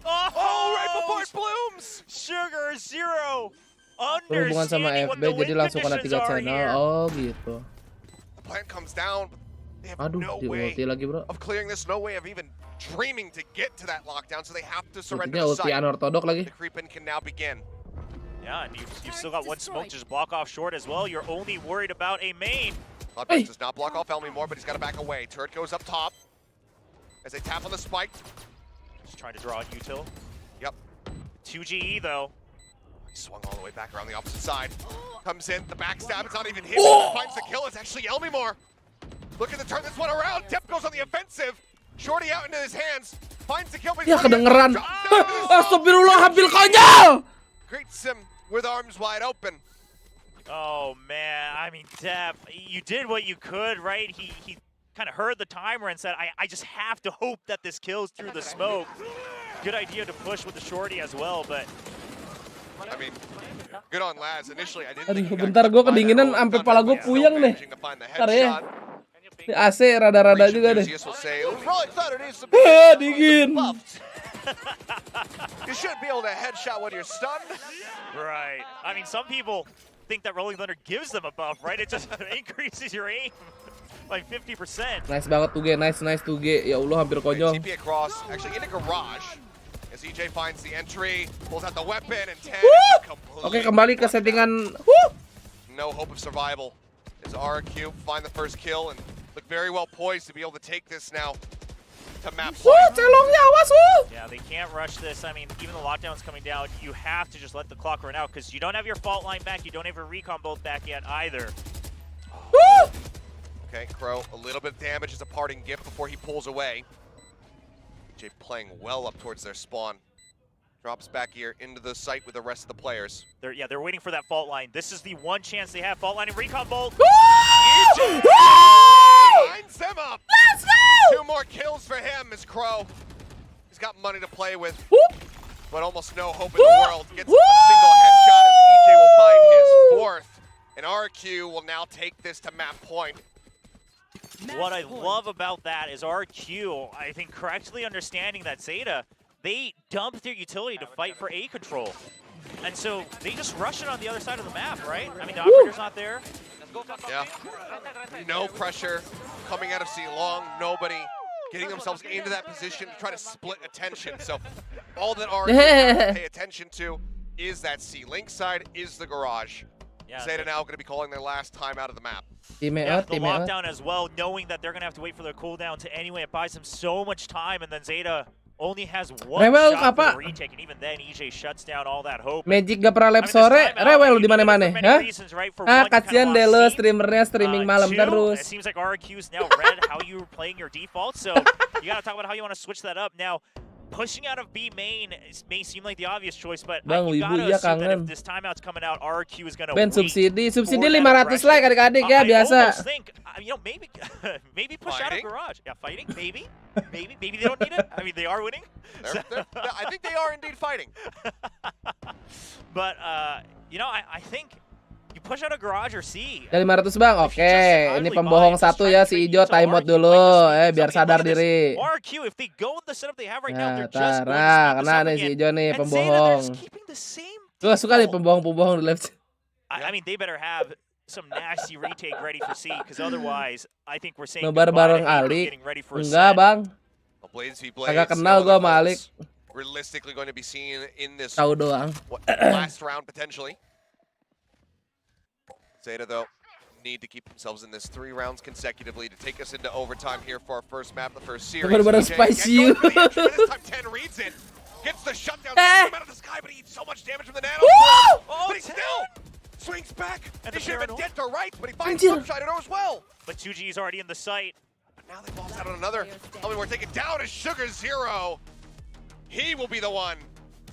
Oh, right before it blooms! Sugar Zero. Berhubungan sama Understanding what FB the jadi win langsung kena 3 conditions are channel. here. Oh gitu. The plant comes down. But they have Aduh, no di way ulti lagi bro. of clearing this. No way of even dreaming to get to that lockdown. So they have to surrender Ultinya the ulti site. unorthodox lagi. The creep-in can now begin. Yeah, and you've still got one smoke to just block off short as well. You're only worried about a main. Cloudburst does not block off Elm anymore, but he's got to back away. Turret goes up top as they tap on the spike. Just trying to draw on util. Yep. 2GE though. He swung all the way back around the opposite side. Comes in, the backstab, it's not even hit. Finds the kill, it's actually Elmimore. Looking to turn this one around. Dip goes on the offensive. Shorty out into his hands. Finds the kill. but he's Ya running kedengeran. out. Astagfirullah, hampir konyol. Greets him with arms wide open. Oh man, I mean, Depp, you did what you could, right? He kind of heard the timer and said, I just have to hope that this kills through the smoke. Good idea to push with the shorty as well, but I mean, good on Laz. Initially, I didn't Aduh, think he bentar gue kedinginan sampai kepala gue puyeng nih. Bentar ya. Di AC rada-rada juga deh. Dingin. You should be able to headshot when you're stunned. right. I mean, some people think that Rolling Thunder gives them a buff, right? It just increases your aim by 50%. Nice banget 2G, nice 2G. Ya Allah, hampir konyol. TP across, actually in a garage. As EJ finds the entry, pulls out the weapon, and 10 Oke, kembali ke settingan. No hope of survival. As RQ find the first kill and look very well poised to be able to take this now to map point. Celongnya awas, Yeah, they can't rush this. I mean, even the lockdown's coming down. You have to just let the clock run out because you don't have your fault line back. You don't have your recon bolt back yet either. Okay, Crow, a little bit of damage as a parting gift before he pulls away. EJ playing well up towards their spawn. Drops back here into the site with the rest of the players. They're waiting for that fault line. This is the one chance they have. Fault line and recon bolt. Lines them up. Let's go! 2 more kills for him as Crow. He's got money to play with, but almost no hope in the world. Gets a single headshot as EJ will find his 4th. And RQ will now take this to map point. What I love about that is RQ, I think, correctly understanding that Zeta, they dump their utility to fight for A control. And so they just rush it on the other side of the map, right? I mean, the operator's not there. Yeah. No pressure coming out of C long. Nobody getting themselves into that position to try to split attention. So all that RQ has to pay attention to is that C. Link side is the garage. Zeta now going to be calling their last time out of the map. The lockdown as well, knowing that they're going to have to wait for their cooldown to anyway. It buys them so much time, and then Zeta only has one shot for the retake, and even then EJ shuts down all that hope. Magic gak pernah live sore, rewel di mana-mana, hah? Kasihan deh lo streamernya streaming malam terus. It seems like RQ's now read how you were playing your default, so you got to talk about how you want to switch that up. Now, pushing out of B main may seem like the obvious choice, but you gotta assume that if this timeout's coming out, RQ is gonna wait. Subsidi 500 like adik-adik ya biasa. I think, maybe push out of garage. Yeah, fighting, maybe they don't need it. I mean, they are winning. I think they are indeed fighting. But I think you push out of garage or C. Dari 500 bang, oke. Ini pembohong satu ya, si Ijo timeout dulu, biar sadar diri. RQ, if they go with the setup they have right now, they're just kena nih si Ijo nih pembohong. Gue suka nih pembohong-pembohong di live. I mean, they better have some nasty retake ready for C, because otherwise, I think we're saying nobar bareng Ali. Enggak bang. Agak kenal gue sama Alik. Realistically going to be seen in this tahu doang. Last round potentially. Zeta, though, need to keep themselves in this 3 rounds consecutively to take us into overtime here for our first map, the first series. Spice you. This time 10 reads it, gets the shutdown, out of the sky, but he eats so much damage from the nano. But he still swings back. He should have been dead to right, but he finds Flipside as well. But 2G is already in the site. But now they balls out on another. We're taken down as Sugar Zero. He will be the one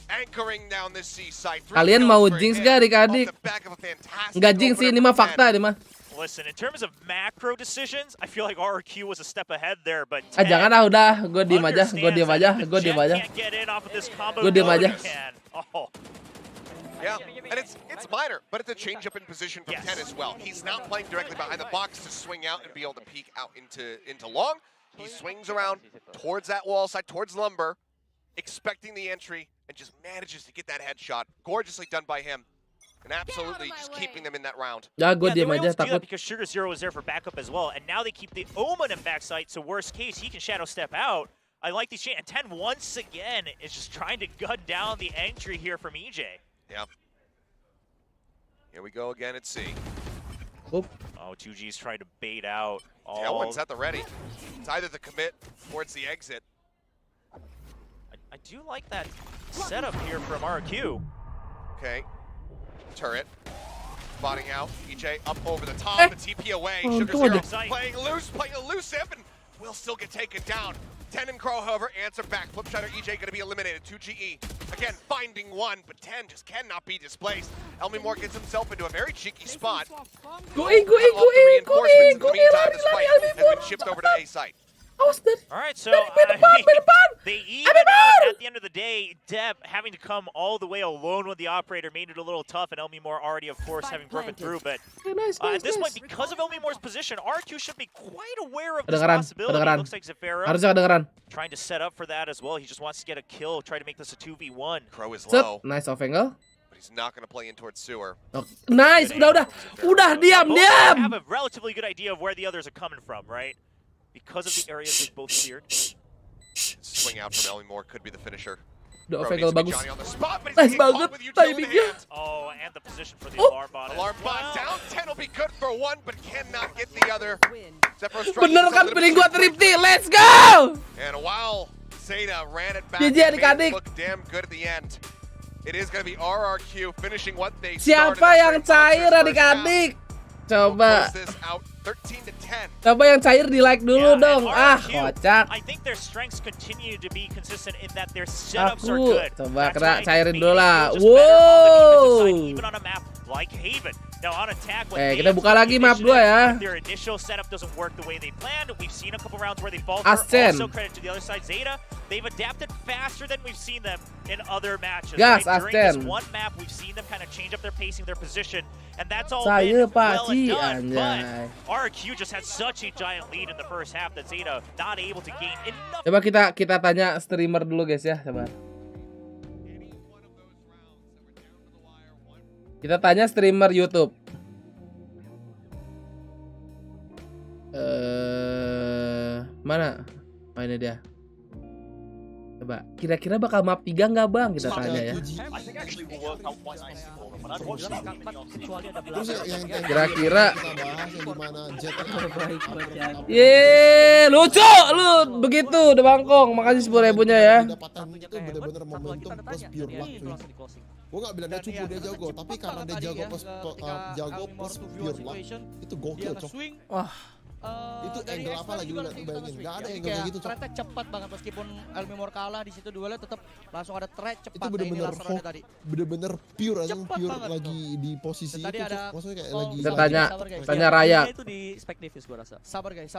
anchoring down this C site. Kalian mau jinx gak adik-adik? Nggak jinx sih, ini mah fakta ini mah. Listen, in terms of macro decisions, I feel like RQ was a step ahead there, but jangan udah, gue diem aja. Yeah, and it's minor, but it's a change up in position from 10 as well. He's not playing directly behind the box to swing out and be able to peek out into long. He swings around towards that wall side, towards Lumber, expecting the entry, and just manages to get that headshot. Gorgeously done by him. And absolutely just keeping them in that round. Gue diem aja takut. Because Sugar Zero was there for backup as well, and now they keep the Omen in backside, so worst case, he can shadow step out. I like these changes. And 10 once again is just trying to gun down the entry here from EJ. Yep. Here we go again at C. Oop. Oh, 2G's trying to bait out. Tailwind's at the ready. It's either the commit towards the exit. I do like that setup here from RQ. Okay. Turret. Spotting out. EJ up over the top. The TP away. Sugar Zero playing loose, playing elusive, and will still get taken down. 10 and Crow, however, answer back. Flipside EJ going to be eliminated. 2GE. Again, finding one, but 10 just cannot be displaced. Elmi Moore gets himself into a very cheeky spot. Go in. Has been shipped over to A site. Alright, so they even out at the end of the day. Deb having to come all the way alone with the operator made it a little tough, and Elmi Moore already, of course, having broken through. But at this point, because of Elmi Moore's position, RQ should be quite aware of this possibility. It looks like Zafiro trying to set up for that as well. He just wants to get a kill, try to make this a 2v1. Crow is low. Nice off angle. But he's not going to play in towards sewer. Nice, udah diam. Have a relatively good idea of where the others are coming from, right? Because of the areas they've both cleared. Swing out from Elmi Moore could be the finisher. Udah off angle bagus. Nice banget timingnya. Oh, and the position for the alarm bot. Alarm bot down. 10 will be good for one, but cannot get the other. Bener kan pilih gua tripti. Let's go! And while Zeta ran it back, adik-adik. looked damn good at the end. It is going to be RRQ finishing what they started. Siapa yang cair adik-adik? Coba. Coba yang cair di like dulu dong. Kocak. I think their strengths continue to be consistent in that their setups are good. Coba kena cairin dulu lah. Wow. Even on a map like Haven. Now on attack, kita buka lagi map 2 ya. Their initial setup doesn't work the way they planned. We've seen a couple rounds where they falter. Ascen. Also credit to the other side, Zeta. They've adapted faster than we've seen them in other matches. Gas, right? During Ascen. this one map, we've seen them kind of change up their pacing, their position, and that's all Saya been well and pasti done. But RQ just had such a giant lead in the first half that Zeta not able to gain enough. Coba kita tanya streamer dulu guys ya, sabar. Kita tanya streamer YouTube. Mana? Ini dia. Coba, kira-kira bakal map 3 nggak bang? Kita tanya ya. Kira-kira. Lucu lu begitu udah bangkong. Makasih 10.000-nya ya. Itu bener-bener momentum plus pure luck cuy. Gue gak bilang dia cupu, dia jago, tapi karena dia jago plus pure luck, itu gokil cok. Wah. Itu angle apa lagi lu lihat, bayangin, gak ada angle kayak gitu cok. Thread-nya cepat banget meskipun Elmimor kalah di situ duelnya tetap langsung ada thread cepat. Itu bener-bener pure aja, pure lagi di posisi itu cok. Maksudnya kayak lagi. Kita tanya Raya. Itu di spek Davis gua rasa. Sabar guys.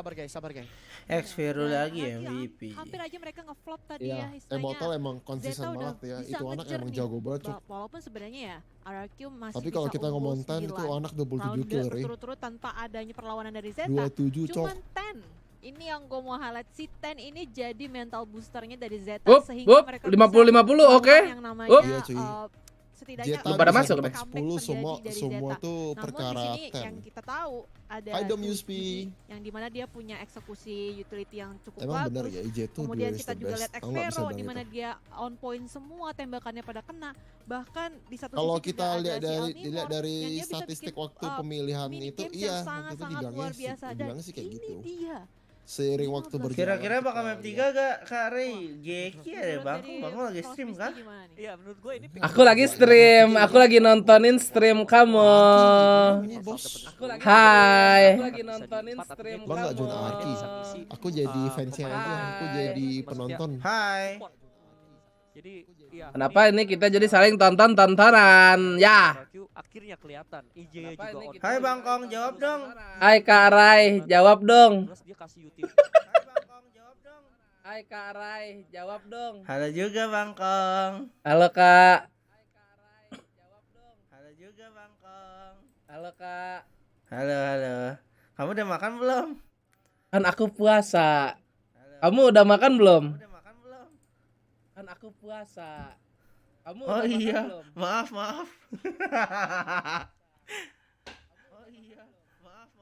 X-Vero lagi MVP. Hampir aja mereka ngeflop tadi Iya, ya. Immortal emang konsisten banget ya. Itu anak emang jago banget cok. Walaupun sebenarnya ya RRQ masih Tapi kalau kita ngomong Tan itu anak 27 kill Rey. Berturut-turut tanpa adanya perlawanan dari Zeta. 27 cok. Cuman Ten. Ini yang gue mau highlight, si Ten ini jadi mental boosternya dari Zeta sehingga mereka 50-50 oke. Yang namanya Iya, cuy. setidaknya Zeta pada masuk max 10 semua tuh perkara Namun di sini yang 10. kita tahu ada Idom Qiuhh USP. yang dimana dia punya eksekusi utility yang cukup Emang bagus. bener ya, IJ tuh Kemudian duelist kita the juga best. lihat Aku nggak bisa X-Vero bilang dimana itu. dia on point semua tembakannya pada kena. Bahkan di satu Kalau sisi kita juga lihat ada si dari Elmimor dilihat dari yang dia bisa statistik bikin, waktu pemilihan mini itu, games iya yang waktu itu sangat-sangat bilangnya luar biasa dan bilangnya sih kayak ini gitu. dia. Seiring waktu berjalan. Kira-kira bakal map 3 gak Kak Rey? Geki ada Bangkong lagi stream kan? Iya, menurut gue ini Aku lagi stream, aku lagi nontonin stream kamu. Ini bos. Hai. Aku lagi nontonin stream Bang nggak kamu. zona Arki. Aku jadi fansnya aja, aku jadi penonton. Hai. jadi iya. Kenapa ini kita jadi saling tontonan ya? Akhirnya kelihatan IJ Kenapa juga ini on. kita Hai jadi Bangkong, saling jawab dong. tontonan? Hai Kak Rai, jawab dong. Terus dia kasih YouTube. Hai Bangkong, jawab dong. Hai Kak Rai, jawab dong. Halo juga Bangkong. Halo Kak. Halo juga Bangkong. Halo Kak. Halo. Kamu udah makan belum? Kan aku puasa. Halo. Kamu udah makan belum? Kamu udah makan belum? Kan aku puasa. Kamu Oh udah makan iya, belum? maaf. Oh iya, maaf.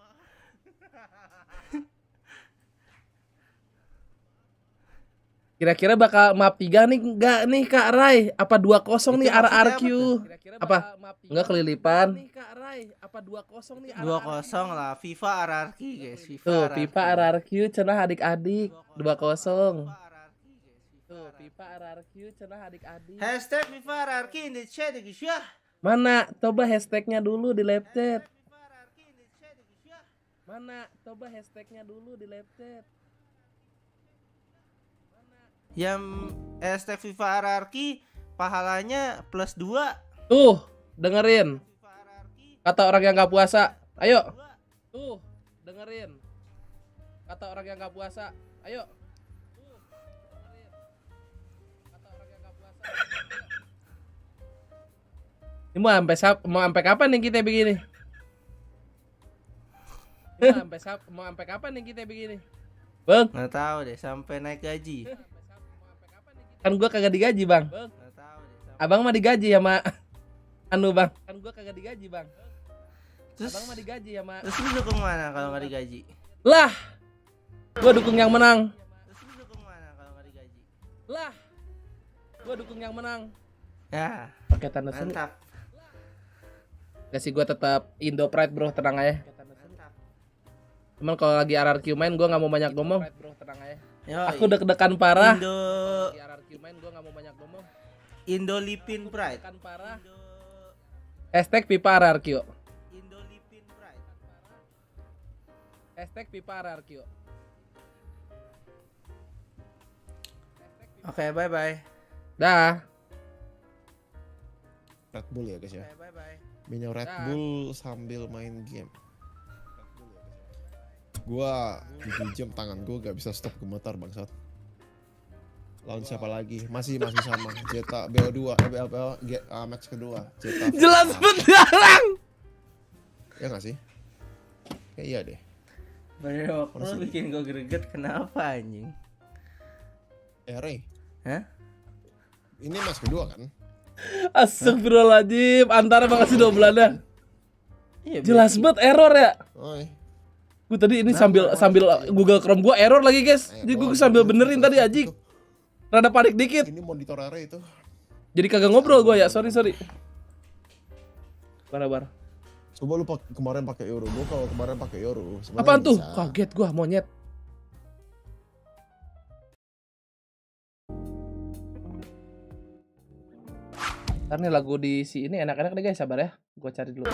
Kira-kira bakal map 3 nih enggak nih Kak Rai? Apa 2-0 nih Itu maksudnya RRQ? Apa? Enggak kelilipan. nih Kak Rai, apa 2-0 nih? 2-0 lah, FIFA RRQ guys, Tuh, FIFA RRQ cenah adik-adik 2-0. Tuh, FIFA RRQ cenah adik-adik. Hashtag FIFA RRQ in the chat guys ya. Mana? Coba hashtagnya dulu di live chat. Mana? Coba hashtagnya dulu di live chat. Yang hashtag FIFA RRQ pahalanya plus 2. Tuh, dengerin. Kata orang yang gak puasa. Ayo. Tuh, dengerin. Kata orang yang gak puasa. Ayo. Tuh, dengerin. Kata orang yang gak puasa. Ini mau sampai kapan nih kita begini? Mau sampai kapan nih kita begini? Bang, Nggak tahu deh sampai naik gaji. kan gua kagak digaji, Bang. Nggak tahu deh. Abang mah digaji sama anu, Bang. Kan gua kagak digaji, Bang. Terus Abang mah digaji sama. Terus lu dukung mana kalau nggak digaji? Lah. Gua dukung yang menang. Terus lu dukung mana kalau nggak digaji? Lah. Gua dukung yang menang. Ya, Pakai tanda seru. mantap. Gak sih, gua tetap Indo Pride, bro, tenang aja. Mantap. Cuman kalau lagi RRQ main gua nggak mau banyak ngomong. Yo, Aku deg-degan parah. Indo Di RRQ main gua nggak mau banyak ngomong. Indo Lipin Pride. Deg-degan parah. Indo Hashtag FIFA RRQ. Indo Lipin Pride. Hashtag FIFA RRQ. Oke, bye. Dah. Red Bull ya guys ya. Oke, bye. Minum Red Dah. Bull sambil main game. Gua 7 jam tangan gua gak bisa stop gemetar bangsat. Lawan siapa lagi? Masih sama. Zeta BO2, match kedua. Zeta. Jelas bendarang. Ya nggak sih? Kayak iya deh. Bener, Mana lu sih? bikin gua greget kenapa anjing? Ray. Hah? Ini match kedua kan? Astagfirullahaladzim. Antara makasih 2 Belanda. Iya, Jelas banget error ya. Oi. Gue tadi ini sambil Google Chrome gua error lagi, guys. Jadi gue sambil benerin tadi, Ajik. Rada panik dikit. Ini monitor array itu. Jadi kagak ngobrol gue ya, sorry. Bar. Coba lu kemarin pakai euro. Gua kalau kemarin pakai euro. Apaan tuh? Bisa. Kaget gua, monyet. Ntar nih lagu di si ini enak-enak nih guys, sabar ya. Gua cari dulu.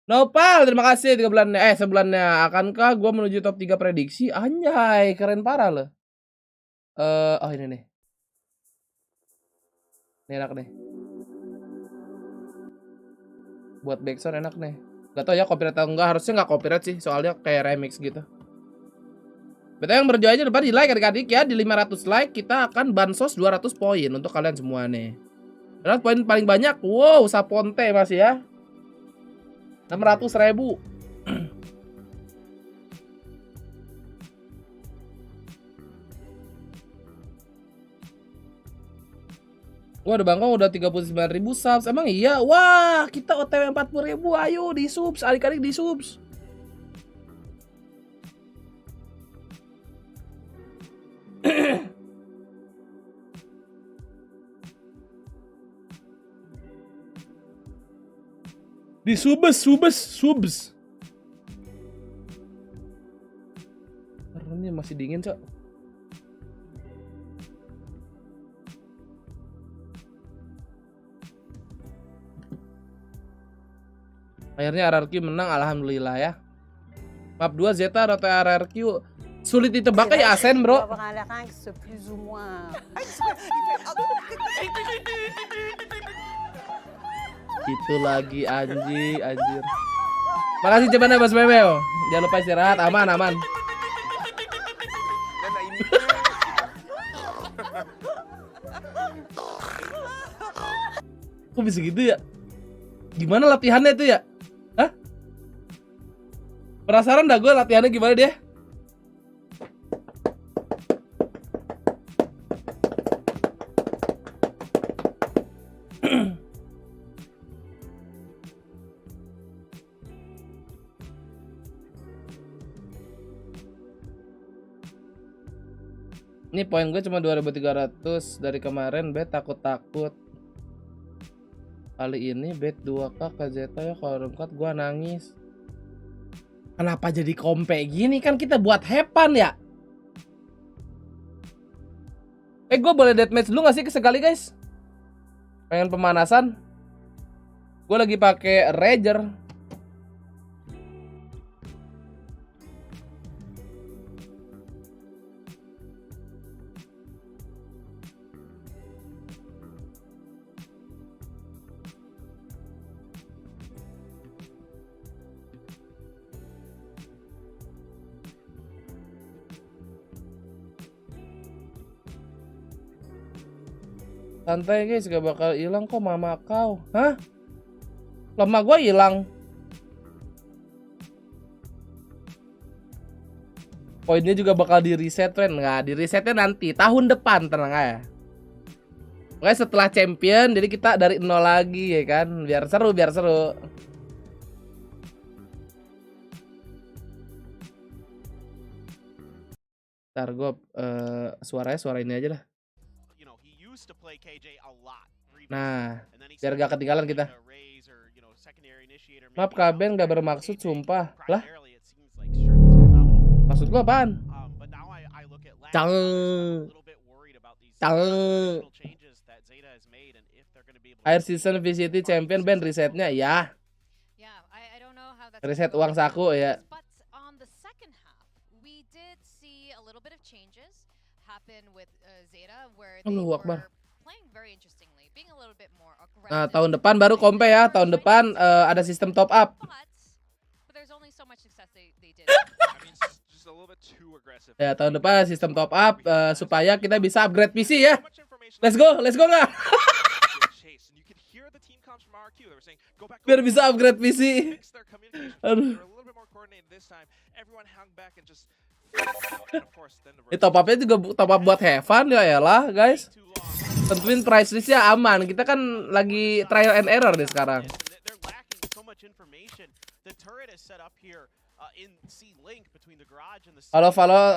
Nopal, terima kasih 3 bulannya. Sebulannya. Akankah gua menuju top 3 prediksi? Anjay, keren parah loh. Oh ini nih. Ini enak nih. Buat backsound enak nih. Gak tau ya copyright atau enggak. Harusnya nggak copyright sih. Soalnya kayak remix gitu. Betul yang berjuang aja depan di like adik-adik ya. Di 500 like kita akan bansos 200 poin untuk kalian semua nih. Dan poin paling banyak. Wow, Saponte masih ya. 600.000. Wah, udah Bangkong udah 39.000 subs. Emang iya? Wah, kita OTW 40.000. Ayo di subs, adik-adik di subs. Di subs. Karena ini masih dingin, Cok. Akhirnya RRQ menang, alhamdulillah ya. Map 2 Zeta rata RRQ sulit ditebak ya Asen, bro. Itu lagi anjir. Makasih Cebana Bos Memeo. Jangan lupa istirahat, aman. Kok bisa gitu ya? Gimana latihannya itu ya? Hah? Penasaran dah gue latihannya gimana dia? Ini poin gue cuma 2.300 dari kemarin, bet takut. Kali ini bet 2k ke Zeta ya, kalau rungkat gua nangis. Kenapa jadi kompe gini, kan kita buat hepan ya? Gua boleh deathmatch dulu gak sih sekali guys? Pengen pemanasan. Gua lagi pakai Rager. Santai guys, gak bakal hilang kok mama kau. Hah? Lama gua hilang. Poinnya juga bakal di reset, friend. Nggak, di resetnya nanti tahun depan, tenang aja. Pokoknya setelah champion, jadi kita dari nol lagi ya kan. Biar seru. Ntar gue suara ini aja lah. Nah, biar gak ketinggalan kita. Maaf Kaben gak bermaksud sumpah. Lah? Maksud gua apaan? Cang. Air season VCT champion band resetnya ya. Reset uang saku ya. Allahu Akbar. Nah, tahun depan baru kompe ya. Tahun depan ada sistem top up. Ya, tahun depan sistem top up supaya kita bisa upgrade PC ya. Let's go nggak? Biar bisa upgrade PC. Aduh. Ini top upnya juga top up buat have fun ya lah guys. Tentuin price listnya aman. Kita kan lagi trial and error deh sekarang. Kalau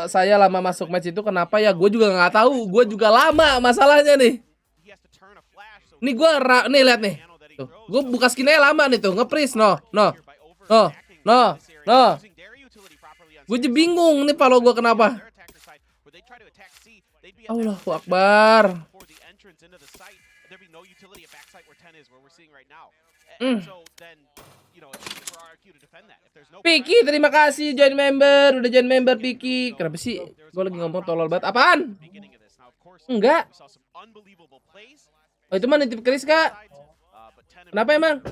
saya lama masuk match itu kenapa ya? Gue juga nggak tahu. Gue juga lama masalahnya nih. Nih gue nih lihat nih. Tuh, gue buka skinnya lama nih tuh. Nge-freeze no. Gue jadi bingung nih kalau gue kenapa. Allahu Akbar. Piki, terima kasih join member. Udah join member Piki. Kenapa sih? Gue lagi ngomong tolol banget. Apaan? Enggak. Oh itu mah nitip Chris kak. Kenapa emang?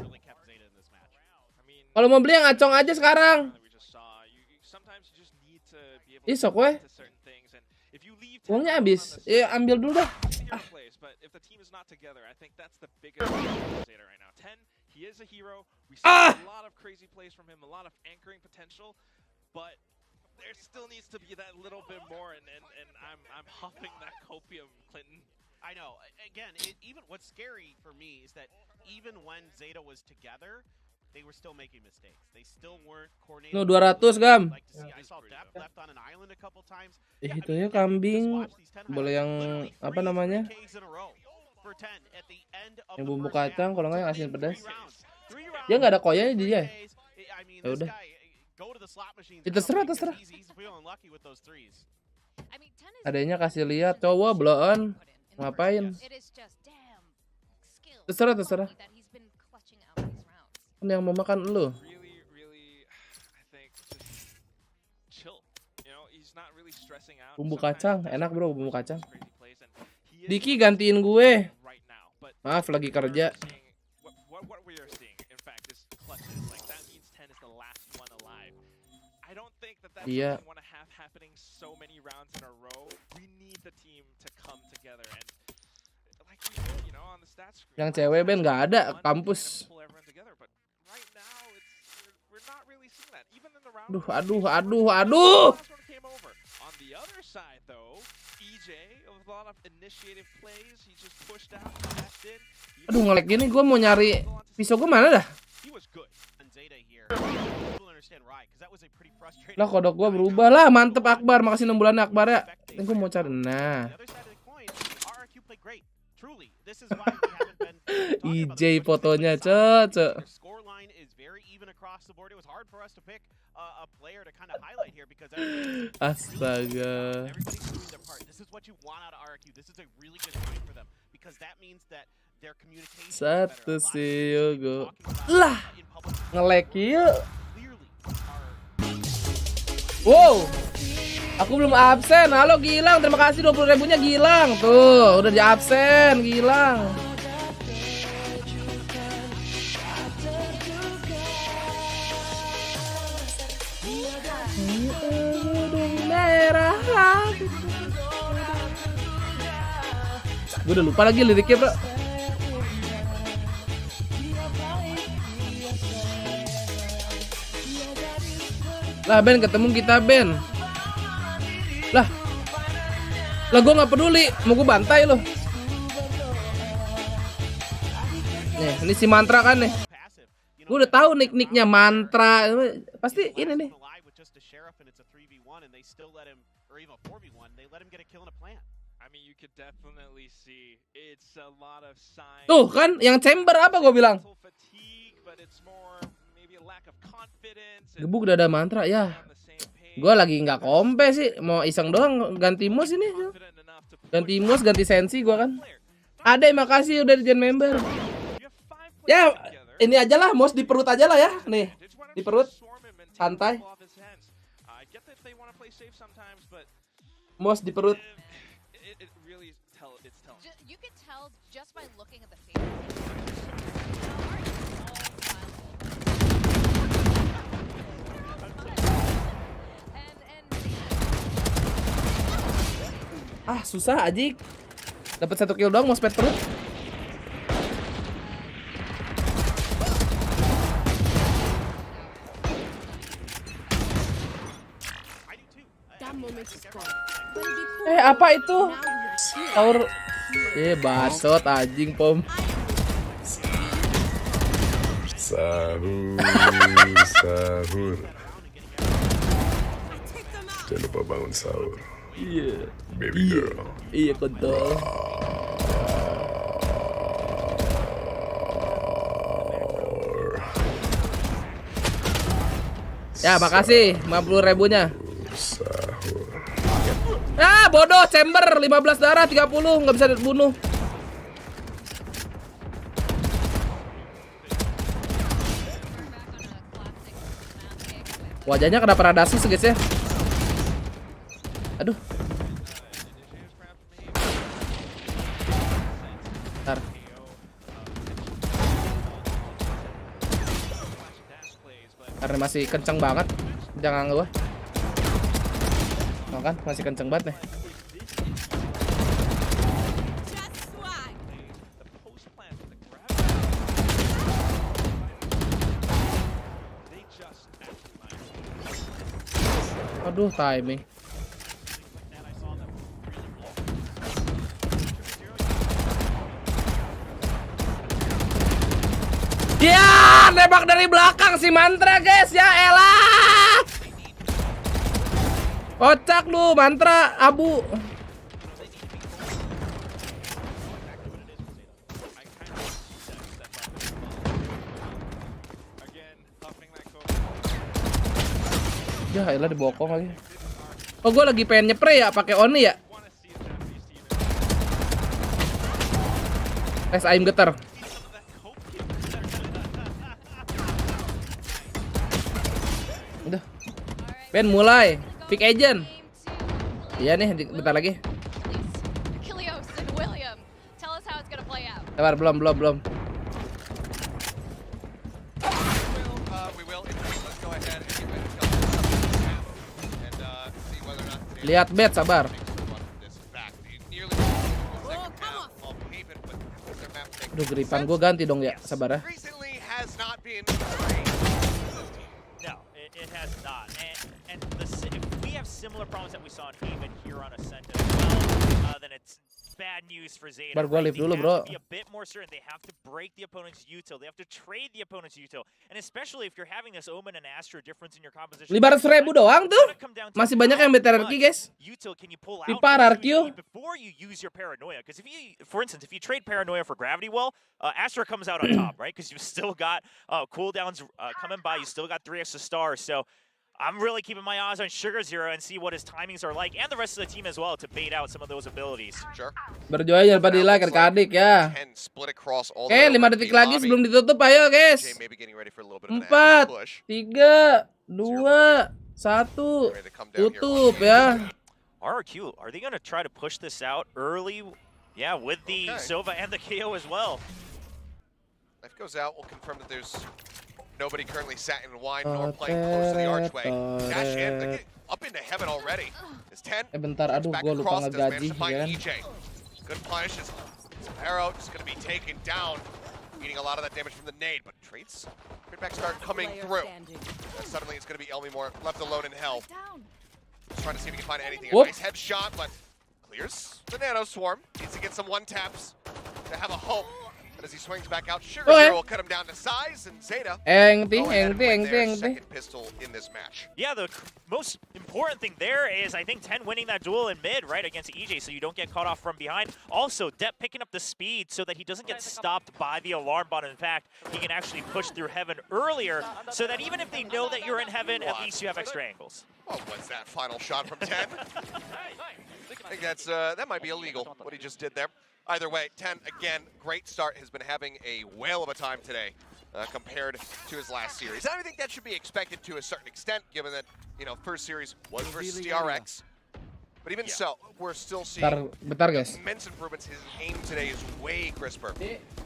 Kalau mau beli yang acong aja sekarang. Ih sok weh. Uangnya habis. Ya ambil dulu dah. There still needs to be that little bit more, and I'm huffing that copium, Clinton. I know. Again, even what's scary for me is that even when Zeta was together, they were still making mistakes. They still weren't coordinated. No 200 gam. I saw Dap left on an island a couple times. Itu ya kambing. Boleh yang apa namanya? Yang bumbu kacang, kalau nggak yang asin pedas. Dia nggak ada koyanya dia. Ya udah. Itu terserah. Adanya kasih lihat cowok bloon. Ngapain? Terserah. Kan yang mau makan lu. Bumbu kacang, enak bro bumbu kacang. Diki gantiin gue. Maaf lagi kerja. Iya. Yang cewek Ben nggak ada kampus. Aduh. Aduh nge-lag gini, gue mau nyari pisau gue mana dah? Lah kodok gue berubah lah, mantep Akbar, makasih 6 bulan Akbar ya. Ini gue mau cari, nah. IJ fotonya cocok. Astaga. Satu sih Yogo. Lah. Nge-lag yuk. Wow. Aku belum absen. Halo Gilang, terima kasih 20.000-nya Gilang. Tuh, udah di absen Gilang. Merah. Gue udah lupa lagi liriknya, bro. Lah Ben, ketemu kita Ben. Lah gue nggak peduli, mau gue bantai lo. Nih, ini si Mantra kan nih. Gue udah tahu nicknya Mantra. Pasti ini nih. Tuh kan, yang chamber apa gue bilang? Gebuk udah ada Mantra ya. Gue lagi nggak kompe sih, mau iseng doang ganti mouse ini. Ganti mouse, ganti sensi gue kan. Ada, makasih udah di join member. Ya, ini aja lah, mouse di perut aja lah ya. Nih, di perut. Santai. Mouse di perut. Ah, susah Ajik. Dapat 1 kill doang, mau sped perut. Apa itu? Tower. Bacot anjing pom. Sahur. Jangan lupa bangun sahur. Iya. Baby girl. Iya kontol. Ya makasih 50.000-nya. Sahur. Ah bodoh, chamber 15 darah 30 nggak bisa dibunuh. Wajahnya kenapa rada sus guys ya? Aduh. Bentar. Karena masih kenceng banget. Jangan gua. Nah, kan masih kenceng banget nih. Aduh, timing. Ya, nembak dari belakang si Mantra, guys. Ya elah. Kocak lu, Mantra abu. Ya elah dibokong lagi. Oh, gue lagi pengen nyepre ya pakai Oni ya. Tes aim getar. Udah. Ben mulai. Pick agent. Iya nih, bentar lagi. Qiuhh and William, tell us how it's gonna play out. Sabar, belum. Lihat bet, sabar. Aduh, geripan gue ganti dong ya, sabar ya. No, it has not. And if we have similar problems that we saw in Haven here on Ascent as well, then it's bad news for Zeta. Bar gua live dulu, bro. Be a bit more certain. They have to break the opponent's util. They have to trade the opponent's util. And especially if you're having this Omen and Astra difference in your composition. 500.000 doang tuh. Masih banyak yang better RQ, guys. Pipar RQ. Before you use your paranoia, because if you, for instance, if you trade paranoia for gravity well, Astra comes out on top, right? Because you've still got cooldowns coming by. You still got 3 extra stars. So I'm really keeping my eyes on Sugar Zero and see what his timings are like, and the rest of the team as well, to bait out some of those abilities. Sure. Berjuang jangan lupa di like adik ya. Oke, 5 detik lagi sebelum ditutup, ayo guys. 4, 3, 2, 1, tutup ya. RQ, are they going to try to push this out early? Yeah, with the Sova and the KO as well. Knife goes out, we'll confirm that there's nobody currently sat in wide nor playing close to the archway. Dash in, they get up into heaven already. It's 10. Bentar, aduh, gue lupa ngegaji kan. Good punish. Arrow just going to be taken down, eating a lot of that damage from the nade, but trades back start coming through. And suddenly it's going to be Elmimore left alone in hell. Just trying to see if he can find anything. A nice headshot, but clears the nano swarm. Needs to get some one taps to have a hope. As he swings back out, Sugar Zero will cut him down to size, and Zeta second pistol in this match. Yeah, the most important thing there is, I think, 10 winning that duel in mid, right, against EJ, so you don't get caught off from behind. Also, Depp picking up the speed so that he doesn't get stopped by the alarm bot. In fact, he can actually push through heaven earlier, so that even if they know that you're in heaven, at least you have extra angles. Oh, what's that final shot from 10? I think that's that might be illegal, what he just did there. Either way, 10, again, great start, has been having a whale of a time today compared to his last series. And I think that should be expected to a certain extent, given that, you know, first series was versus DRX. But even so, we're still seeing immense improvements. His aim today is way crisper.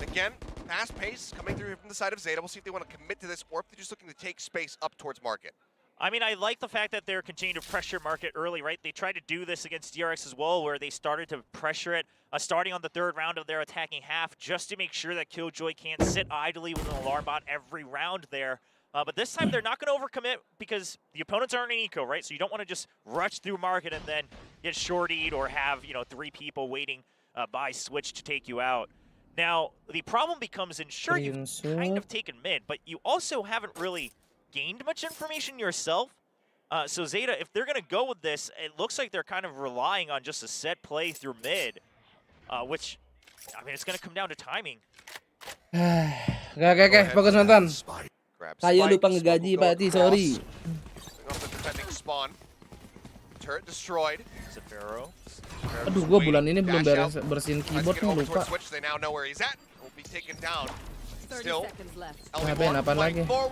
Again, fast pace coming through from the side of Zeta. We'll see if they want to commit to this or if they're just looking to take space up towards market. I mean, I like the fact that they're continuing to pressure market early, right? They tried to do this against DRX as well, where they started to pressure it, starting on the 3rd round of their attacking half, just to make sure that Killjoy can't sit idly with an alarm bot every round there. But this time, they're not going to overcommit because the opponents aren't in eco, right? So you don't want to just rush through market and then get shortied or have, you know, 3 people waiting by switch to take you out. Now, the problem becomes, sure, you've kind of taken mid, but you also haven't really gained much information yourself. So Zeta, if they're going to go with this, it looks like they're kind of relying on just a set play through mid, which, I mean, it's going to come down to timing. Oke, fokus nonton. Saya lupa ngegaji Pak Ti, sorry. Aduh, gue bulan ini belum bersihin keyboardnya, lupa. Apaan lagi? Kok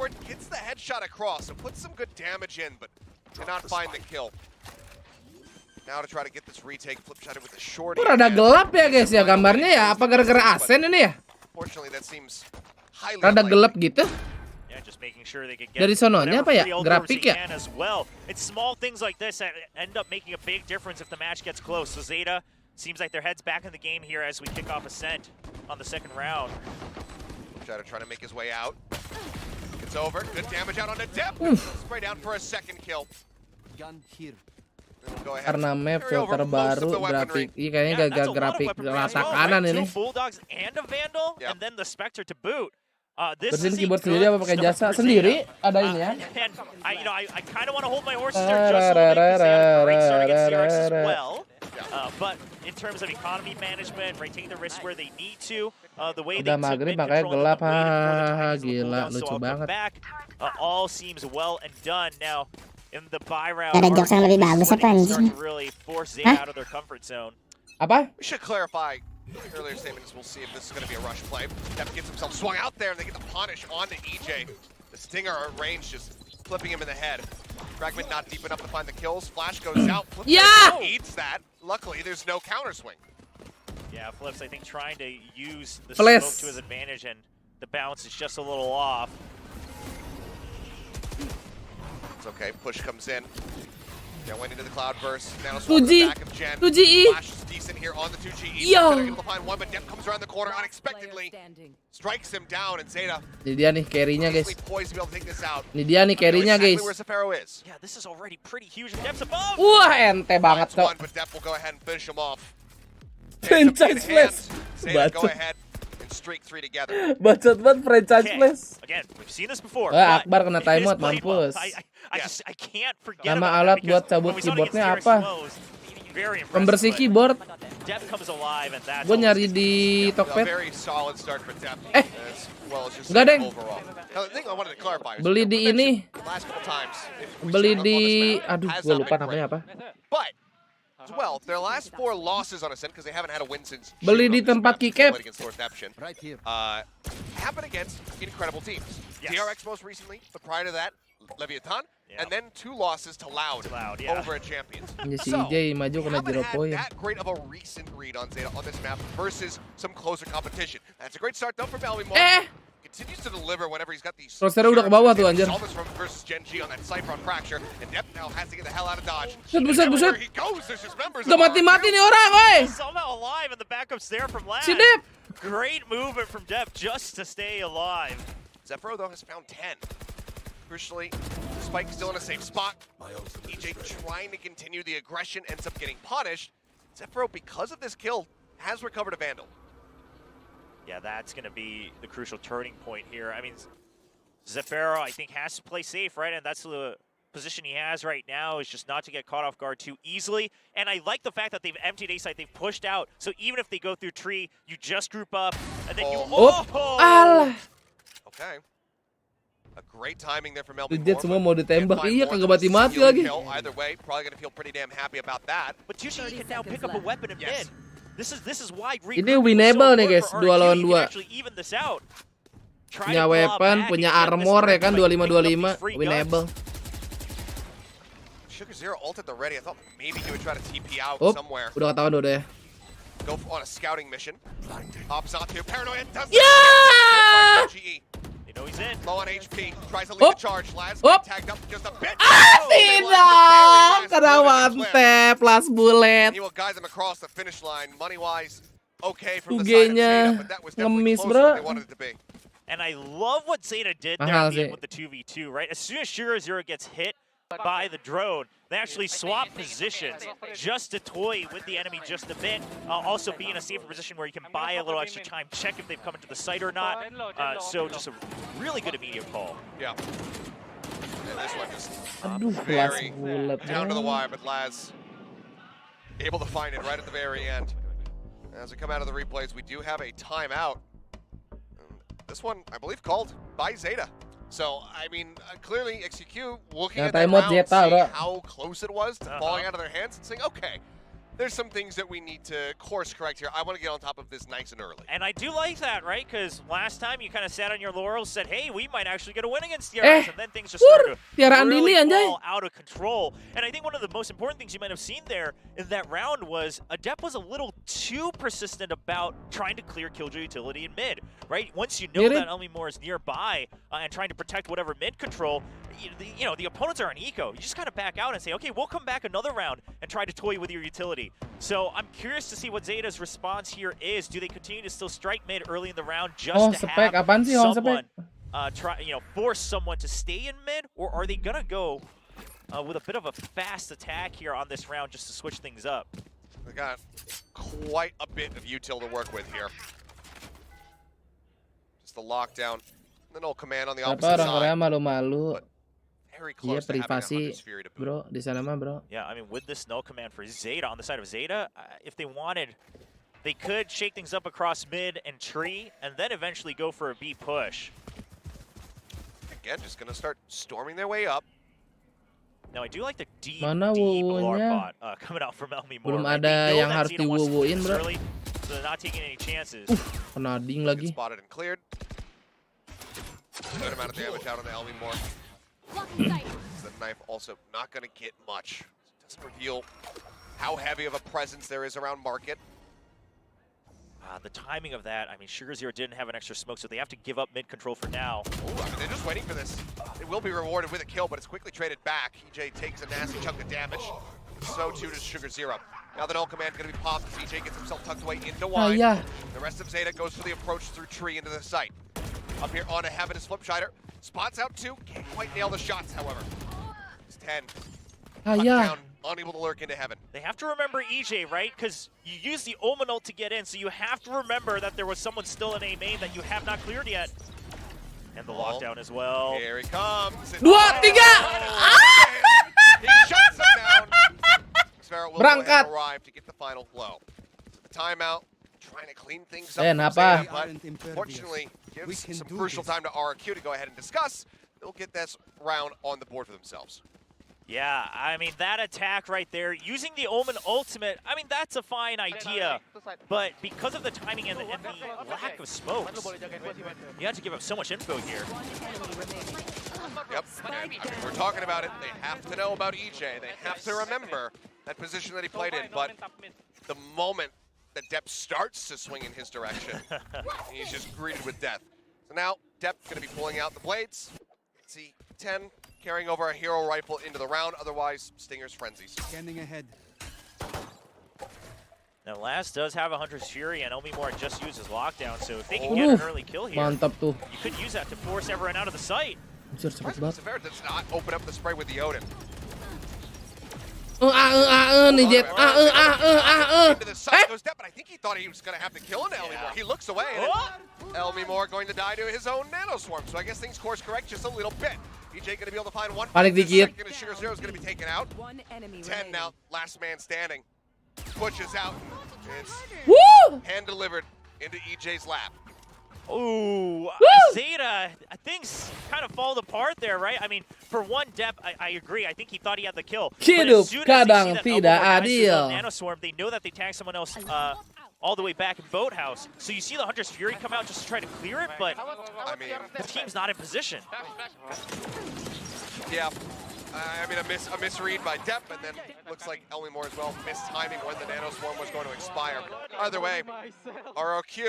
rada gelap ya guys ya gambarnya ya? Apa gara-gara Asen ini ya? Rada gelap gitu. Dari sononya apa ya? Grafik ya? It's small things like this that end up making a big difference if the match gets close. So Zeta seems like their head's back in the game here as we kick off Ascent on the second round. Shadow trying to make his way out. It's over. Good damage out on the depth. Spray down for a second kill. Gun here. Karena map filter baru, grafik, kayaknya gagal grafik rata kanan ini. Bersihin keyboard sendiri apa pakai jasa sendiri? Ada ini ya. Udah maghrib makanya gelap, gila lucu banget. Ada jokes yang lebih bagus apa anjing? Apa? We should clarify earlier statements. We'll see if this is going to be a rush play. Depp gets himself swung out there, and they get the punish onto EJ. The stinger at range just flipping him in the head. Fragment not deep enough to find the kills. Flash goes out. Yeah! Eats that. Luckily, there's no counter swing. Yeah, Flips, I think, trying to use the smoke to his advantage, and the bounce is just a little off. It's okay. Push comes in. Yeah, went into the cloud burst. Now swung the back of Jen. Flash is decent here on the 2GE. Zeta able to find one, but Depp comes around the corner unexpectedly. Strikes him down, and Zeta. Ini dia nih carry-nya guys. Poised to be able to take this out. Ini dia nih carry-nya guys. Where Zafiro is. Yeah, this is already pretty huge. Depp's above. Wah, ente banget kok. But Depp will go ahead and finish him off. Franchise flash. Zeta go ahead and streak 3 together. Bacot banget franchise flash. Again, we've seen this before. Akbar kena timeout, mampus. I can't forget Nama alat buat cabut keyboardnya apa? Pembersih keyboard. Gue nyari di Tokped. Enggak deng. Beli di ini. Beli di, aduh gue lupa namanya apa. Well, their last 4 losses on Ascent because they haven't had a win since beli di tempat Qiuhh. Happened against incredible teams. DRX most recently, but prior to that, Leviathan, and then 2 losses to Loud over at Champions. So, haven't had that great of a recent read on Zeta on this map versus some closer competition. That's a great start though for Belmore. Continues to deliver whenever he's got these. Rosternya udah ke bawah tuh anjir. Versus Gen G on that Cypher on Fracture, and Depp now has to get the hell out of Dodge. Buset. Udah mati-mati nih orang, woi. Somehow alive, and the backups there from Laz. Si Depp. Great movement from Depp just to stay alive. Zephyro though has found 10. Crucially, Spike still in a safe spot. EJ trying to continue the aggression, ends up getting punished. Zephyro, because of this kill, has recovered a Vandal. Yeah, that's going to be the crucial turning point here. I mean, Zephyro, I think, has to play safe, right? And that's the position he has right now, is just not to get caught off guard too easily. And I like the fact that they've emptied A site, they've pushed out. So even if they go through tree, you just group up, and then you... Okay. A great timing there from Melvin. Dia semua mau ditembak, iya kagak mati-mati lagi. Either way, probably going to feel pretty damn happy about that. But 2G can now pick up a weapon in mid. This is why ini winnable nih guys, 2 lawan 2. Punya weapon, punya armor ya kan, 25-25, winnable. Sugar Zero ult at the ready. I thought maybe he would try to TP out somewhere. Udah ketahuan udah ya. Go on a scouting mission. Hops onto Paranoid. Yeah! They know he's in. Low on HP. Tries to lead the charge. Laz tagged up just a bit. Tidak! Kena one tap, last bullet. He will guide them across the finish line. Money-wise, okay from the side of Zeta, but that was definitely closer than they wanted it to be. And I love what Zeta did there with the 2v2, right? As soon as Sugar Zero gets hit by the drone, they actually swap positions just to toy with the enemy just a bit. Also be in a safer position where you can buy a little extra time, check if they've come into the site or not. So just a really good immediate call. Yeah. And this one just Aduh, kelas very bulat. down to the wire, but Laz able to find it right at the very end. As we come out of the replays, we do have a timeout. This one, I believe, called by Zeta. So, I mean, clearly XQQ looking at that round, seeing how close it was to falling out of their hands and saying, okay, there's some things that we need to course correct here. I want to get on top of this nice and early. And I do like that, right? Because last time you kind of sat on your laurels, said, hey, we might actually get a win against DRX, and then things just started to really fall out of control. And I think one of the most important things you might have seen there in that round was Adept was a little too persistent about trying to clear Killjoy utility in mid, right? Once you know that Elmimore is nearby and trying to protect whatever mid control, you know, the opponents are on eco. You just kind of back out and say, okay, we'll come back another round and try to toy with your utility. So I'm curious to see what Zeta's response here is. Do they continue to still strike mid early in the round just to have someone try, you know, force someone to stay in mid, or are they gonna go with a bit of a fast attack here on this round just to switch things up? They got quite a bit of util to work with here. Just the lockdown, the null command on the opposite side. Malu-malu. Iya, privasi, bro, di sana mah, bro. Yeah, I mean, with this null command for Zeta on the side of Zeta, if they wanted, they could shake things up across mid and tree, and then eventually go for a B push. Again, just gonna start storming their way up. Now, I do like the deep wuwunya? bot coming out from Elmimore. Belum ada yang harus diwuwuin, bro. So they're not taking any chances. Kena ding lagi. Spotted and cleared. Good amount of damage out on the Elmimore. The knife also not going to get much. Doesn't reveal how heavy of a presence there is around market. The timing of that, I mean, Sugar Zero didn't have an extra smoke, so they have to give up mid control for now. Ooh, I mean, they're just waiting for this. It will be rewarded with a kill, but it's quickly traded back. EJ takes a nasty chunk of damage. So too does Sugar Zero. Now the null command going to be popped as EJ gets himself tucked away into wine. The rest of Zeta goes for the approach through tree into the site. Up here on a Heaven is Flipshider. Spots out two. Can't quite nail the shots, however. It's 10. Down, unable to lurk into Heaven. They have to remember EJ, right? Because you use the Omen ult to get in, so you have to remember that there was someone still in A main that you have not cleared yet. And the lockdown as well. Here he comes. Dua, tiga! He shuts him down. Xvero will arrive to get the final blow. The timeout, trying to clean things up. Zeta, but fortunately, gives some crucial time to RQ to go ahead and discuss. They'll get this round on the board for themselves. Yeah, I mean, that attack right there, using the Omen ultimate, I mean, that's a fine idea. But because of the timing and the lack of smokes, you have to give up so much info here. Yep, we're talking about it. They have to know about EJ. They have to remember that position that he played in. But the moment that Depp starts to swing in his direction, he's just greeted with death. So now, Depp going to be pulling out the blades. See, 10 carrying over a hero rifle into the round. Otherwise, Stinger's frenzies. Standing ahead. Now, Laz does have a Hunter's Fury, and Elmimore just used his lockdown. So if they can get an early kill here, you could use that to force everyone out of the site. Severa does not open up the spray with the Odin. Nih Jet. Into the site goes Depp, but I think he thought he was going to have to kill into Elmimore. He looks away, and Elmimore going to die to his own nano swarm. So I guess things course correct just a little bit. EJ going to be able to find one. Sugar Zero is going to be taken out. 10 now, last man standing. Pushes out. It's hand delivered into EJ's lap. Ooh, Zeta, things kind of fall apart there, right? I mean, for one, Depp, I agree. I think he thought he had the kill. But as soon as they see that Nanoswarm, they know that they tagged someone else all the way back in Boathouse. So you see the Hunter's Fury come out just to try to clear it, but I mean, the team's not in position. Yeah. I mean, a misread by Depp, and then looks like Elmimore as well missed timing when the Nano Swarm was going to expire. Either way, ROQ.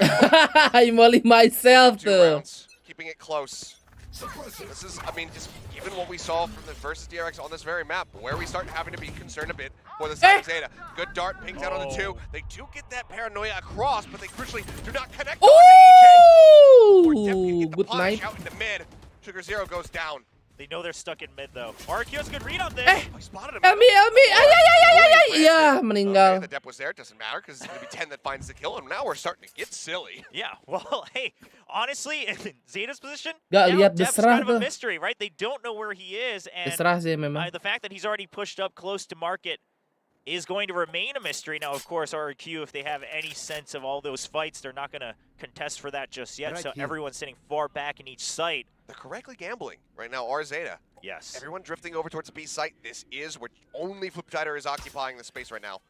I'm only myself, 2 rounds, keeping it close. This is, I mean, just given what we saw from the versus DRX on this very map, where we start having to be concerned a bit for the side of Zeta. Good dart, pings out on the 2. They do get that paranoia across, but they crucially do not connect on the EJ. Or Depp can get the punch out into mid. Sugar Zero goes down. They know they're stuck in mid though. RQ has a good read on this. Oh, he spotted him. Elmi, iya meninggal. Okay, the depth was there. It doesn't matter because it's going to be 10 that finds the kill, and now we're starting to get silly. Yeah, well, hey, honestly, in Zeta's position, Gak now lihat Dep's Desrah kind of a tuh. mystery, right? They don't know where he is, and Desrah sih memang. the fact that he's already pushed up close to market is going to remain a mystery. Now, of course, RQ, if they have any sense of all those fights, they're not going to contest for that just yet, so everyone's sitting far back in each site. They're correctly gambling right now, our Zeta. Yes. Everyone drifting over towards the B site. This is where only Fliptider is occupying the space right now.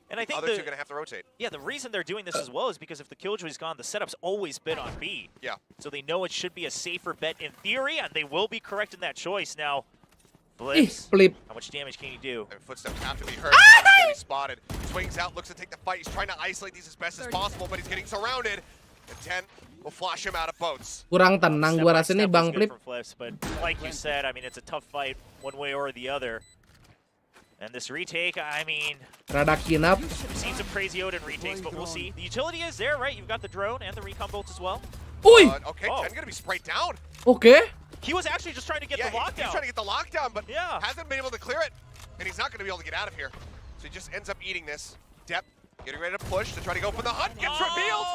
And I think Others are going to have to rotate. Yeah, the reason they're doing this as well is because if the Killjoy's gone, the setup's always been on B. Yeah. So they know it should be a safer bet in theory, and they will be correct in that choice. Now, Blips, Flip. how much damage can he do? And footsteps have to be heard. He's going to be spotted. Swings out, looks to take the fight. He's trying to isolate these as best as possible, but he's getting surrounded. The 10 will flash him out of boats. Kurang tenang gua rasa nih Bang Flip. Flips, but like you said, I mean, it's a tough fight one way or the other. And this retake, I mean, Rada kinap. we've seen some crazy Odin retakes, but we'll see. The utility is there, right? You've got the drone and the recon bolts as well. Uy! Okay, 10 going to be sprayed down. Okay. He was actually just trying to get the lockdown. He's trying to get the lockdown, but yeah, hasn't been able to clear it. And he's not going to be able to get out of here. So he just ends up eating this. Dep getting ready to push to try to go for the hunt. Gets revealed.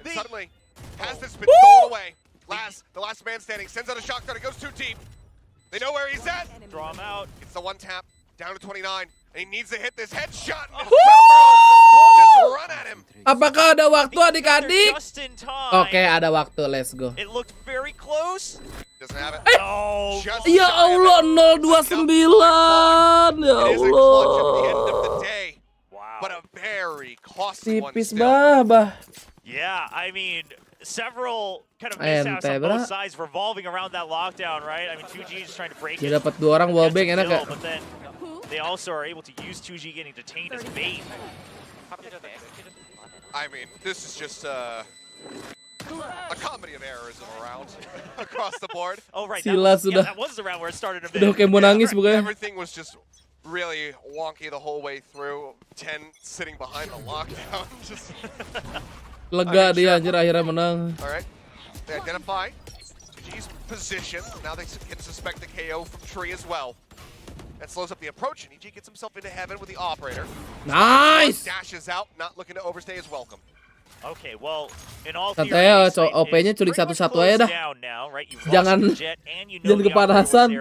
And suddenly, has this been stolen away? The last man standing sends out a shotgun. It goes too deep. They know where he's at. Draw him out. It's the one tap down to 29. And he needs to hit this headshot. And we'll just run at him. Apakah ada waktu adik-adik? Just in time. Oke, ada waktu. Let's go. It looked very close. Doesn't have it. No. Ya Allah, 029. Ya Allah. But a very costly one Tipis still. bah. Yeah, I mean, several kind of mishaps on both sides revolving around that lockdown, right? I mean, 2G is trying to break Dia dapat 2 orang wallbang enak gak? But then they also are able to use 2G getting detained as bait. I mean, this is just a comedy of errors around across the board. Oh, right. Sila sudah. That was the round where it started a bit. Udah kayak mau nangis pokoknya. Everything was just really wonky the whole way through. 10 sitting behind the lockdown. Just Lega dia anjir akhirnya menang. all right. They identify G's position. Now they can suspect the KO from Tree as well. That slows up the approach, and EG gets himself into heaven with the operator. Nice. Dashes out, not looking to overstay his welcome. Okay, well, in all Katanya OP-nya culik satu-satu aja dah. Jangan kepanasan.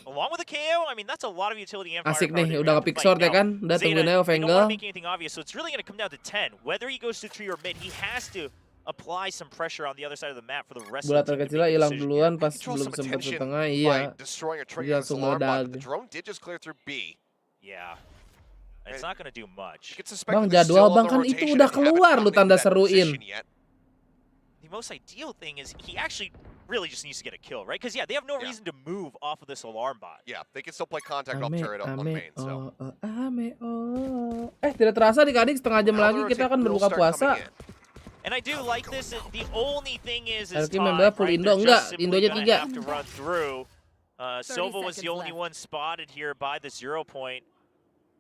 Along with the KO, I mean that's a lot of utility and Asik nih, udah nge-pick short ya kan? Udah tungguin aja Vangle. So it's really going to come down to 10. Whether he goes to 3 or mid, he has to apply some pressure on the other side of the map for the rest Bola of the team. terkecil hilang duluan pas belum sempat ke tengah, iya. Dia langsung meledak. The drone did just clear through B. Yeah. It's not going to do much. Bang, jadwal Bang kan itu udah keluar lu tanda seruin. The most ideal thing is he actually really just needs to get a kill, right? Because yeah, they have no reason to move off of this alarm bot. Yeah, they can still play contact off turret on main. So. Tidak terasa adik-adik setengah jam lagi kita akan berbuka puasa. And I do like this. The only thing is time, right? Full Indo enggak, Indonya 3. Have to run through. Silva was the only one spotted here by the 0 point.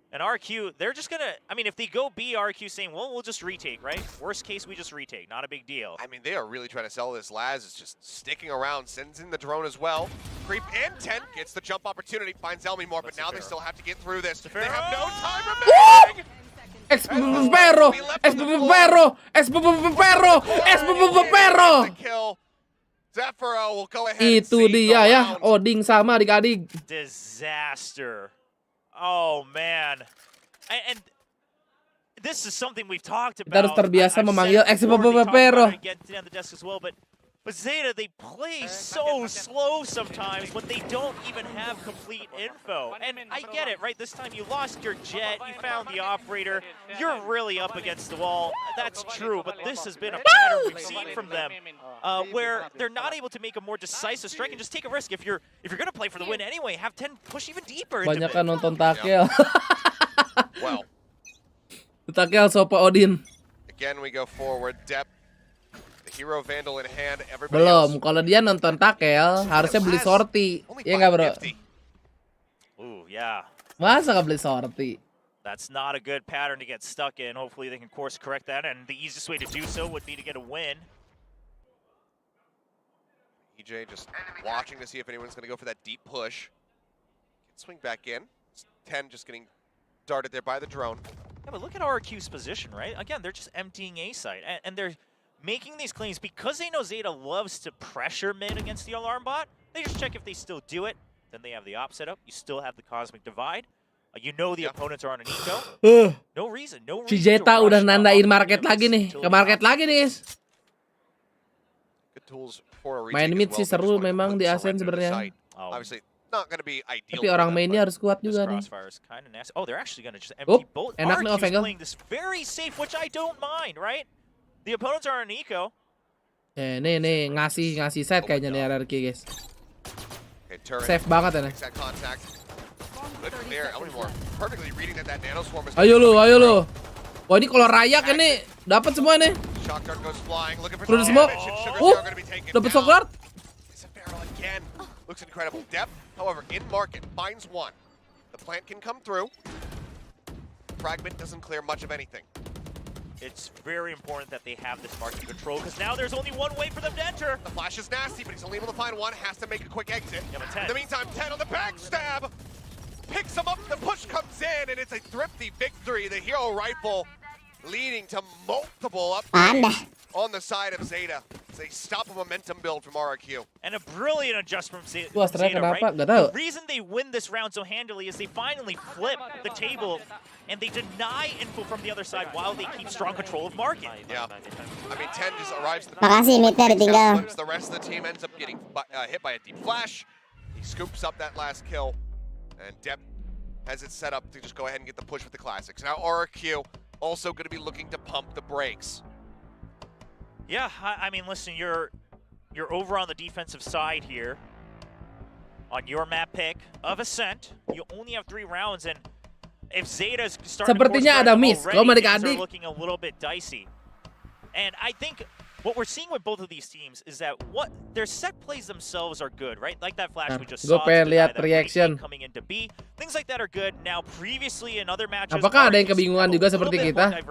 And RQ, they're just gonna, I mean, if they go B, RQ saying, well, we'll just retake, right? Worst case, we just retake, not a big deal. I mean, they are really trying to sell this. Laz is just sticking around, sends in the drone as well. Creep in, 10 gets the jump opportunity, finds Elmi more, but now they still have to get through this. They have no time remaining! Zephyro will go ahead and Itu dia ya, Oding sama adik-adik. Disaster. Oh man, and this is something we've talked about. Kita harus terbiasa memanggil Pero. But Zeta, they play so slow sometimes when they don't even have complete info. And I get it, right? This time you lost your jet, you found the operator, you're really up against the wall. That's true, but this has been a pattern we've seen from them, where they're not able to make a more decisive strike and just take a risk. If you're gonna play for the win anyway, have 10 push even deeper. Banyak kan nonton Takel. Well, Takel sopa Odin. Again, we go forward. Dep. Hero Vandal in hand, belum, kalau dia nonton Takel harusnya beli sorti. Iya nggak bro? Ooh, yeah. Masa nggak beli sorti? That's not a good pattern to get stuck in. Hopefully they can course correct that, and the easiest way to do so would be to get a win. EJ just watching to see if anyone's going to go for that deep push. Swing back in. 10 just getting darted there by the drone. Yeah, but look at RQ's position, right? Again, they're just emptying A site, and they're making these claims because they know Zeta loves to pressure mid against the alarm bot. They just check if they still do it. Then they have the op set up. You still have the Cosmic Divide. You know the opponents are on an eco. No reason. Si Zeta udah nandain market lagi nih. Ke market lagi nih. Main mid sih seru memang di Ascent sebenarnya. Obviously not going to be ideal. Tapi orang mainnya harus kuat juga nih. Oh, they're actually going to just empty both. Enak nih Ovengle. Playing this very safe, which I don't mind, right? The opponents are on eco. Nih ngasih set kayaknya nih RRQ guys. Safe banget ya nih. Ayo lu. Wah ini kalau rayak ini dapat semua nih. Udah smoke. Dapat Shockguard. Looks incredible depth. However, in market finds one. The plant can come through. Fragment doesn't clear much of anything. It's very important that they have this market control because now there's only one way for them to enter. The flash is nasty, but he's only able to find one. Has to make a quick exit. Yeah, in the meantime, 10 on the backstab. Picks him up, the push comes in, and it's a thrifty victory. The hero rifle leading to multiple upgrades on the side of Zeta. They stop a momentum build from RQ. And a brilliant adjustment from Zeta, right? The reason they win this round so handily is they finally flip the table and they deny info from the other side while they keep strong control of market. Yeah. I mean, 10 just arrives to the Makasih, the rest of the team ends up getting hit by a deep flash. He scoops up that last kill. And Depp has it set up to just go ahead and get the push with the classics. Now RQ also going to be looking to pump the brakes. Yeah, I mean, listen, you're over on the defensive side here. On your map pick of Ascent, you only have 3 rounds, and if Zeta's starting to they're looking a little bit dicey. And I think what we're seeing with both of these teams is that their set plays themselves are good, right? Like that flash we just saw. Lihat reaction coming into B. Things like that are good. Now, previously in other matches, apakah ada yang kebingungan juga seperti kita?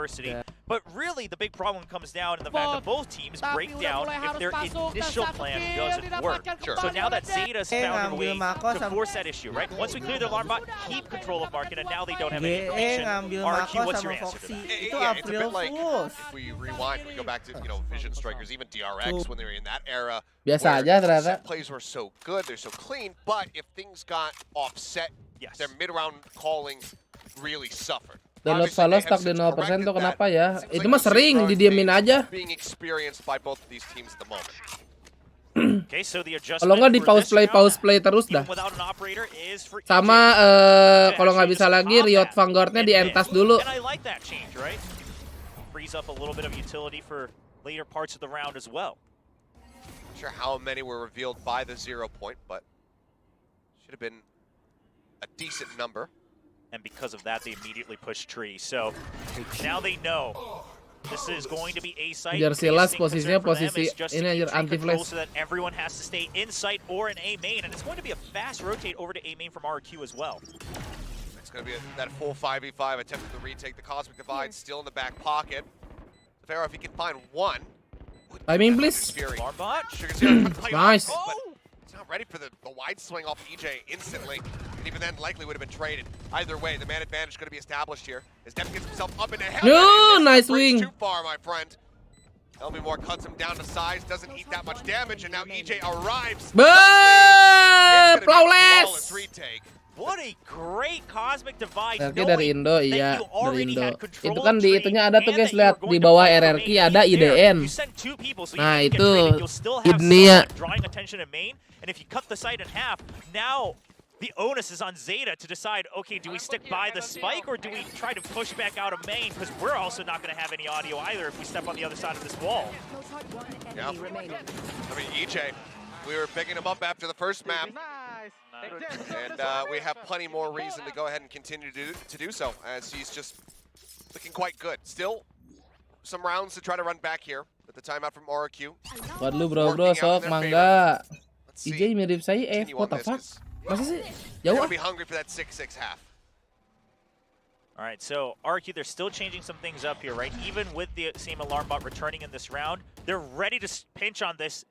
But really, the big problem comes down in the fact that both teams break down if their initial plan doesn't work. So now that Zeta's found a way to force that issue, right? Once we clear the alarm bot, keep control of market, and now they don't have any information. RQ, what's your answer to that? Yeah, it's a bit like if we rewind, we go back to Vision Strikers, even DRX when they were in that era. Biasa aja ternyata. Plays were so good, they're so clean, but if things got offset, their mid-round calling really suffered. Download follow stuck di 0% tuh kenapa ya? Itu mah sering didiemin aja. Kalau nggak di pause play terus dah. Sama kalau nggak bisa lagi Riot Vanguard-nya di entas dulu. Sure how many were revealed by the 0 point, but should have been a decent number. And because of that, they immediately push tree. So now they know this is going to be A site. Jelas posisinya posisi ini aja anti flash. So that everyone has to stay in site or in A main, and it's going to be a fast rotate over to A main from RQ as well. It's going to be that full 5v5 attempting to retake the Cosmic Divide, still in the back pocket. Pharaoh, if he can find one. Timing, please. Nice. Ready for the wide swing off EJ instantly, and even then likely would have been traded. Either way, the man advantage is going to be established here. As Depp gets himself up into heaven. Nice wing. Too far, my friend. Elmimore cuts him down to size, doesn't eat that much damage, and now EJ arrives. Flawless. What a great Cosmic Divide. RRQ dari Indo, iya dari Indo. Itu kan di itunya ada tuh guys, lihat di bawah RRQ ada IDN. Nah itu idenya. And if you cut the site in half, now the onus is on Zeta to decide, okay, do we stick by the spike or do we try to push back out of main? Because we're also not going to have any audio either if we step on the other side of this wall. Yeah. I mean, EJ, we were picking him up after the first map. And we have plenty more reason to go ahead and continue to do so, as he's just looking quite good. Still, some rounds to try to run back here at the timeout from RQ. Buat lu bro sok mangga. EJ mirip saya what the fuck? Masa sih? Jauh ah. All right, so RQ, they're still changing some things up here, right? Even with the same alarm bot returning in this round, they're ready to pinch on this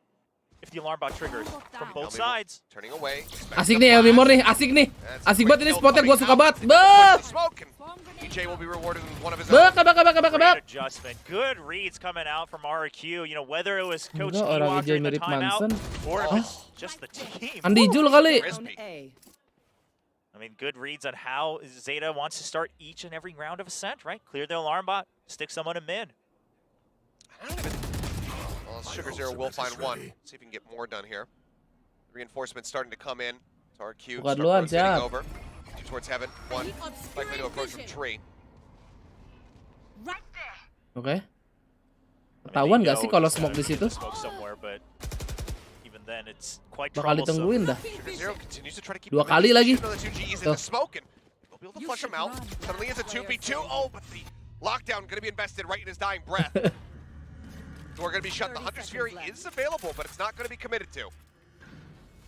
if the alarm bot triggers from both sides. Turning away. Asik nih Elmi Mor nih, asik nih. Asik banget ini spotnya, gue suka banget. EJ will be rewarded with one of his Bak. Great adjustment. Good reads coming out from RQ. You know, whether it was Coach Enggak, orang Qiuhh EJ during the mirip timeout Manson. or if it's just the team. Andi Jul kali. I mean, good reads on how Zeta wants to start each and every round of Ascent, right? Clear the alarm bot, stick someone in mid. Well, Sugar Zero will find one. See if we can get more done here. Reinforcements starting to come in. So our Q Buka duluan, siap. over. Two towards heaven. One likely to approach from tree. Oke. Ketahuan nggak sih kalau smoke di situ? Bakal ditungguin dah. Dua kali lagi. Tuh. Suddenly it's a 2v2. Oh, but the lockdown going to be invested right in his dying breath. Door going to be shut. The Hunter's Fury is available, but it's not going to be committed to.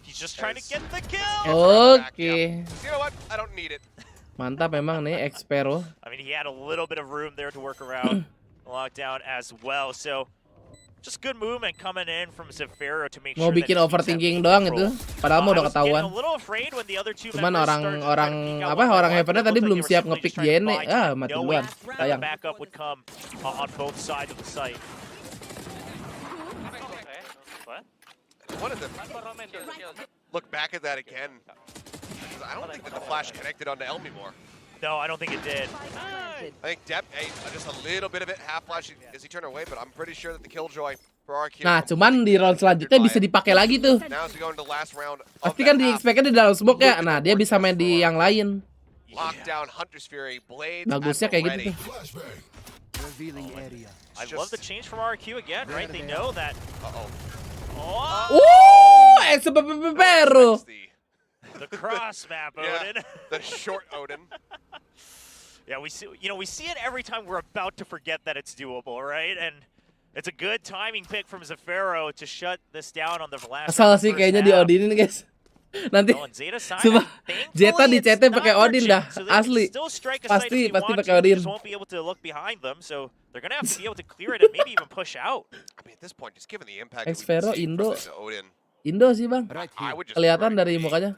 He's just trying to get the kill. Oke. You know what? I don't need it. Mantap memang nih Expero. I mean, he had a little bit of room there to work around lockdown as well. So just good movement coming in from Zafiro to make Mau sure bikin that overthinking doang itu. Padahal mau udah ketahuan. Cuman orang Heaven-nya tadi belum siap ngepick Yene. Ah, mati duluan. Sayang. Backup would come on both sides of the site. Wanted to look back at that again. I don't think that the flash connected onto Elmimore. No, I don't think it did. I think Depp, just a little bit of it, half flash as he turned away, but I'm pretty sure that the Killjoy for RQ. Nah, cuman di round selanjutnya bisa dipakai lagi tuh. Now as we go into the last round. Pasti kan di-expect-nya di dalam smoke ya. Nah, dia bisa main di yang lain. Lockdown, Hunter's Fury, Blades. Bagusnya kayak gitu tuh. I love the change from RQ again, right? They know that. Expero. The cross map, Odin. Yeah, the short Odin. Yeah, we see it every time we're about to forget that it's doable, right? And it's a good timing pick from Zafiro to shut this down on the last. Asal sih kayaknya di Odinin guys. Nanti coba Zeta di CT pakai Odin dah, asli. Pasti pakai Odin. Expero Indo sih bang, kelihatan dari mukanya.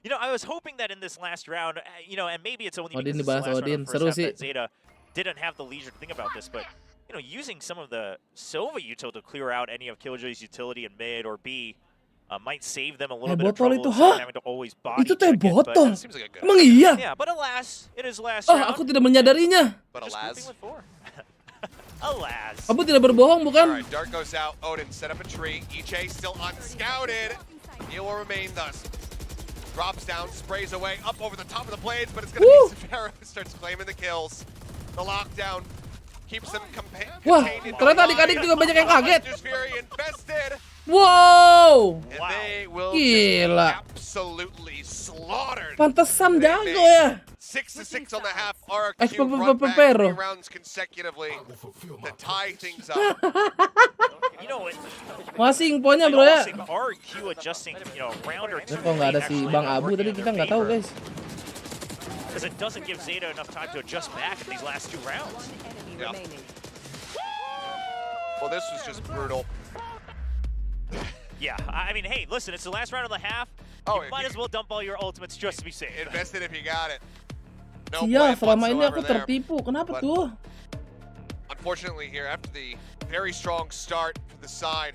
You know, I was hoping that in this last round, you know, and maybe it's only Odin because dibahas Odin, seru sih. Zeta didn't have the leisure to think about this, but you know, using some of the Sova util to clear out any of Killjoy's utility in mid or B might save them a little bit of trouble instead of having to always body itu teh check it, botol. like Emang iya? Yeah, but alas, it is last Oh, round. aku tidak menyadarinya. But alas. Alas. Kamu tidak berbohong bukan? Alright, Dart goes out. Odin set up a tree. EJ still unscouted. He will remain thus. Drops down, sprays away, up over the top of the blades, but it's going to be Zafiro who starts claiming the kills. The lockdown keeps them contained. Wah, ternyata adik-adik juga banyak yang kaget. Wow! Wow. Will Gila. absolutely slaughtered. Pantesan jago ya. 6-6 on the half. RQ run back 3 rounds consecutively to tie things up. You know, Masih infonya bro ya. RQ adjusting, you know, round or two. Kok nggak ada si Bang Abu tadi kita nggak tahu guys. Because it doesn't give Zeta enough time to adjust back in these last 2 rounds. Yeah. Well, this was just brutal. Yeah, I mean, hey, listen, it's the last round of the half. You might as well dump all your ultimates just to be safe. Invest it if you got it. No Iya, plan selama ini aku whatsoever there. tertipu. Kenapa tuh? Unfortunately here, after the very strong start for the side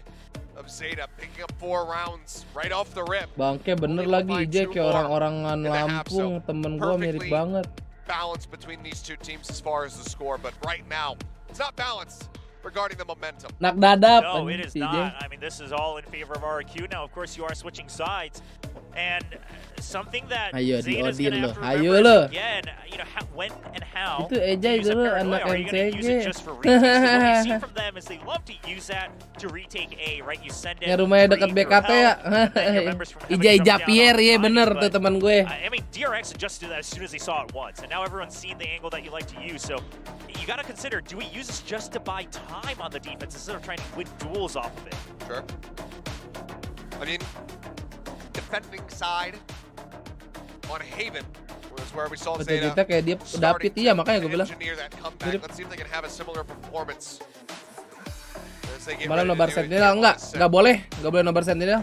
of Zeta, picking up 4 rounds right off the rip. Bangke bener lagi IJ kayak orang-orangan Lampung, temen gua mirip banget. Balance between these two teams as far as the score, but right now it's not balanced regarding the momentum. Nak dadap. No, it is not. I mean, this is all in favor of RQ. Now, of course, you are switching sides, and something that Zeta's gonna have to remember again, you know, when and how. Itu Ejay dulu anak are you gonna use it just for retakes? What we see from them is they love to use that to retake A, right? You send it. Yang rumahnya dekat BKT ya. Ijay Japier, iya bener tuh teman gue. I mean, DRX adjusted that as soon as they saw it once, and now everyone's seen the angle that you like to use. So you gotta consider: do we use this just to buy time on the defense instead of trying to win duels off of it? Sure. I mean, defending side on Haven was where we saw Zeta kayak dia David, iya makanya gue bilang. Let's see if they can have a similar performance as they get Malah ready to nobar do it. sentinel enggak boleh nobar sentinel.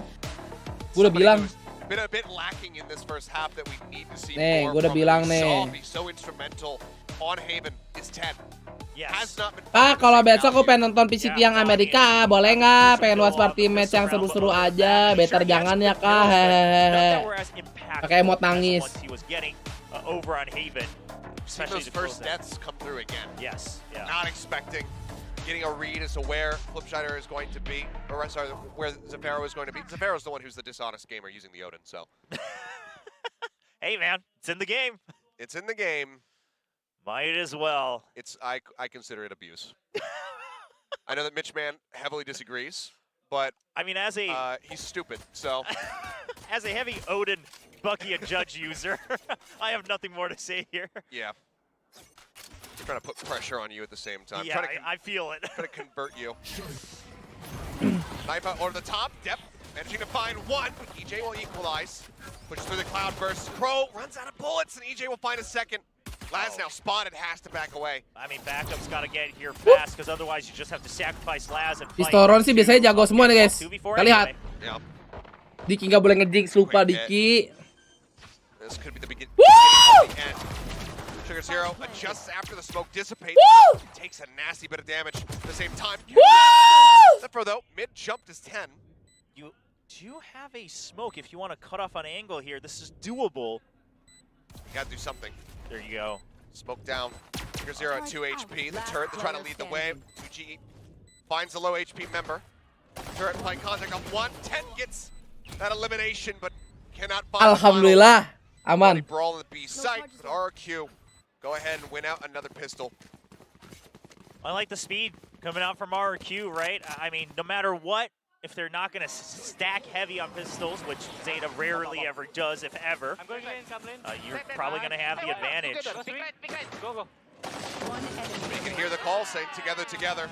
Gue udah bilang. Been a bit lacking in this first half that we need to see Nih, more gue udah from. bilang We saw nih. be so instrumental on Haven is 10. Yes. Has not been Pak, kalau besok aku pengen nonton VCT yang Amerika, boleh nggak? Pengen watch party match yang seru-seru aja. Better jangan ya kak. Hehehe. Pakai emot nangis. Over on Haven, Seen especially those to close first that. deaths come through again. Yes. Yeah. Not expecting, getting a read as to where Flipshider is going to be, or sorry, where Zafaro is going to be. Zafaro's the one who's the dishonest gamer using the Odin, so. Hey man, it's in the game. It's in the game. Might as well. It's I consider it abuse. I know that Mitch Man heavily disagrees, but I mean, as a he's stupid, so. as a heavy Odin, Bucky, and Judge user, I have nothing more to say here. Yeah. Trying to put pressure on you at the same time. Yeah, I feel it. Trying to convert you. Knife out over the top. Depth managing to find one. EJ will equalize. Pushes through the cloud burst. Crow runs out of bullets, and EJ will find a second. Laz now spotted, has to back away. I mean, backup's got to get here fast, because otherwise you just have to sacrifice Laz and fight. Pistoron sih biasanya jago semua nih guys. 2v4 Kita lihat. Yeah. Diki nggak boleh ngejinx, lupa Diki. This could be the beginning of the end. Sugar Zero adjusts after the smoke dissipates. Takes a nasty bit of damage at the same time. Zephyr though, mid jumped is 10. You do have a smoke if you want to cut off an angle here. This is doable. You gotta do something. There you go. Smoke down. Sugar Zero at 2 HP. The turret, they're trying to lead the way. 2G finds a low HP member. Turret playing contact on 1. 10 gets that elimination, but cannot find Alhamdulillah, aman. brawl in the B site, but RQ go ahead and win out another pistol. I like the speed coming out from RQ, right? I mean, no matter what, if they're not going to stack heavy on pistols, which Zeta rarely ever does, if ever, you're probably going to have the advantage. You can hear the call saying together, together.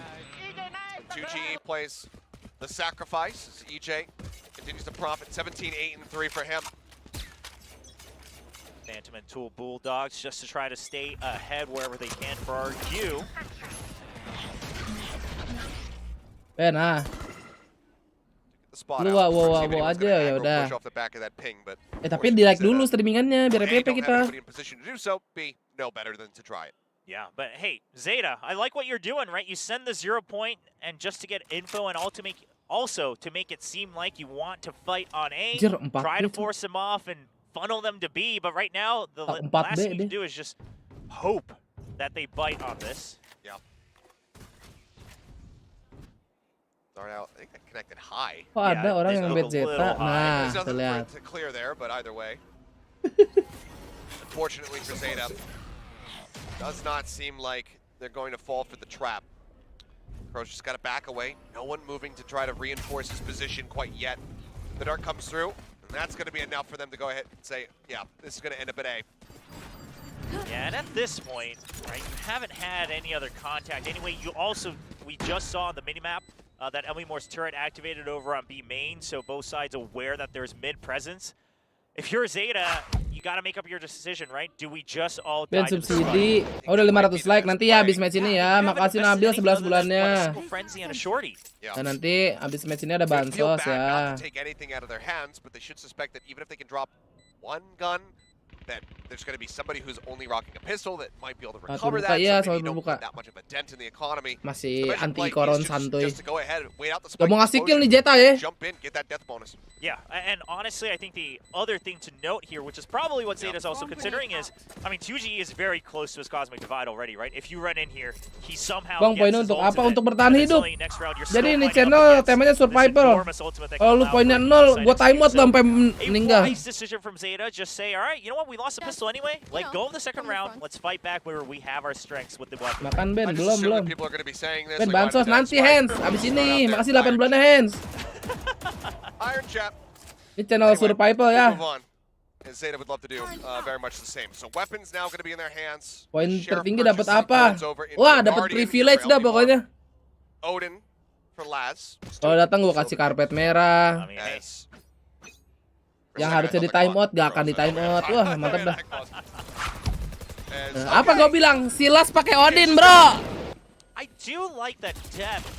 2G plays the sacrifice as EJ continues to profit. 17, 8, and 3 for him. Phantom and Tool Bulldogs just to try to stay ahead wherever they can for RQ. Nah. Lu wow aja ya udah. Tapi di like dulu streamingannya biar FPP kita. Yeah, but hey, Zeta, I like what you're doing, right? You send the 0 point and just to get info and also to make it seem like you want to fight on A, try to force them off and funnel them to B, but right now the last thing you can do is just hope that they bite on this. Yeah. Start out, I think that connected high. Oh, ada orang yang bet Zeta. Nah, there's lihat. nothing to clear there, but either way. Unfortunately for Zeta, does not seem like they're going to fall for the trap. Crow's just got to back away. No one moving to try to reinforce his position quite yet. The dart comes through, and that's going to be enough for them to go ahead and say, yeah, this is going to end up at A. Yeah, and at this point, right, you haven't had any other contact. Anyway, we just saw on the minimap that Elmimore's turret activated over on B main, so both sides aware that there's mid presence. If you're Zeta, you gotta make up your decision, right? Do we just all die to the subsidi. Oh, udah 500 like nanti ya habis match ini ya. Makasih Nabil 11 bulannya. Dan nanti habis match ini ada bansos ya. That there's going to be somebody who's only rocking a pistol that might be able to recover that. So maybe you don't put that much of a dent in the economy. Masih anti koron santuy. Just to go ahead and wait out the spike. Gak mau ngasih kill nih Zeta ya. Jump in, get that death bonus. Yeah, and honestly, I think the other thing to note here, which is probably what Zeta's also considering, is, I mean, 2G is very close to his Cosmic Divide already, right? If you run in here, he somehow poinnya untuk apa? Untuk bertahan hidup. Jadi ini channel temanya survival. Kalau lu poinnya 0, gua timeout lu sampai meninggal. A wise decision from Zeta, just say, all right, you know what, we lost a pistol anyway. Let go of the second round. Let's fight back where we have our strengths with the weapon. Makan Ben, belum. Ben bansos nanti hands. Abis ini, makasih 8 bulannya hands. Iron Chap. Ini channel survival ya. Zeta would love to do very much the same. So weapons now going to be in their hands. Poin tertinggi dapat apa? Wah, dapat privilege dah pokoknya. Odin for Laz. Kalau datang gua kasih karpet merah. Yang harusnya di timeout gak akan di timeout. Wah, mantap dah. Apa gue bilang? Silas pakai Odin, bro. do like that depth.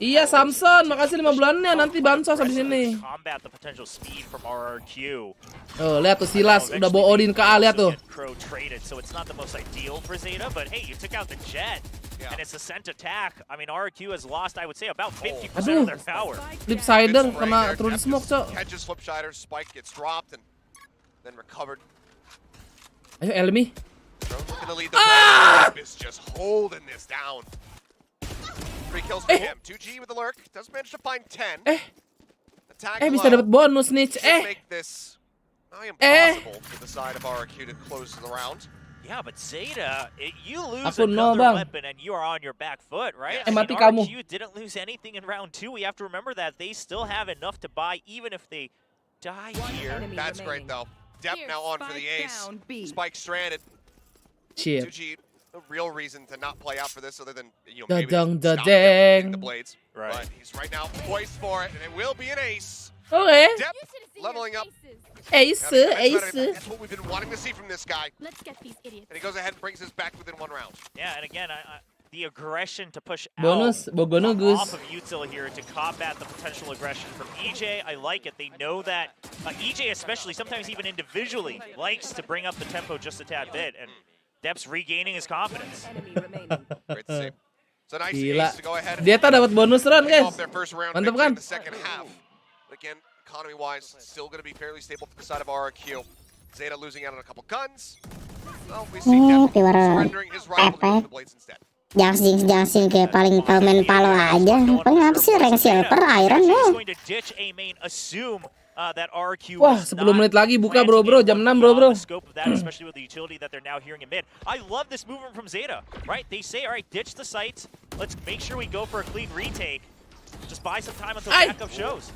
Iya Samson, makasih 5 bulannya, nanti bansos habis ini. Combat the potential speed from RRQ. Oh, lihat tuh Silas udah bawa Odin ke A, lihat tuh. Crow traded, so it's not the most ideal for Zeta, but hey, you took out the jet. And it's a sent attack. I mean, RRQ has lost, I would say, about 50% of their power. Flipsider kena through the smoke, cok. Catches Flipsider, Spike gets dropped and then recovered. Ayo, Elmi. Looking to lead the way. Is just holding this down. 3 kills for him. 2G with the lurk. Does manage to find 10. Attack bisa dapat bonus nih. Make this impossible for the side of RRQ to close the round. Yeah, but Zeta, you lose another weapon and you are on your back foot, right? I mean, RRQ didn't lose anything in round 2. We have to remember that they still have enough to buy even if they die here. That's great though. Depth now on for the ace. Spike stranded. 2G, no real reason to not play out for this other than, you know, maybe stop the blades. Right. But he's right now poised for it, and it will be an ace. Okay. Depth leveling up. Ace. That's what we've been wanting to see from this guy. Let's get these idiots. And he goes ahead and brings us back within 1 round. Yeah, and again, the aggression to push bonus, out off of Util here to combat the potential aggression from EJ. I like it. They know that EJ especially, sometimes even individually, likes to bring up the tempo just a tad bit. And Dep's regaining his confidence. Great to see. It's a nice ace to go ahead and dia tak dapat bonus run, guys. Mantap kan? Again, economy-wise, still going to be fairly stable for the side of RRQ. Zeta losing out on a couple guns. Well, we see Dep surrendering his rival to the blades instead. Jangsin kayak paling tahu main palo aja. Paling apa sih rank silver iron loh. Wah, 10 menit lagi buka bro, jam 6 bro. Especially with the utility that they're now hearing in mid. I love this movement from Zeta, right? They say, all right, ditch the sites. Let's make sure we go for a clean retake. Just buy some time until backup shows.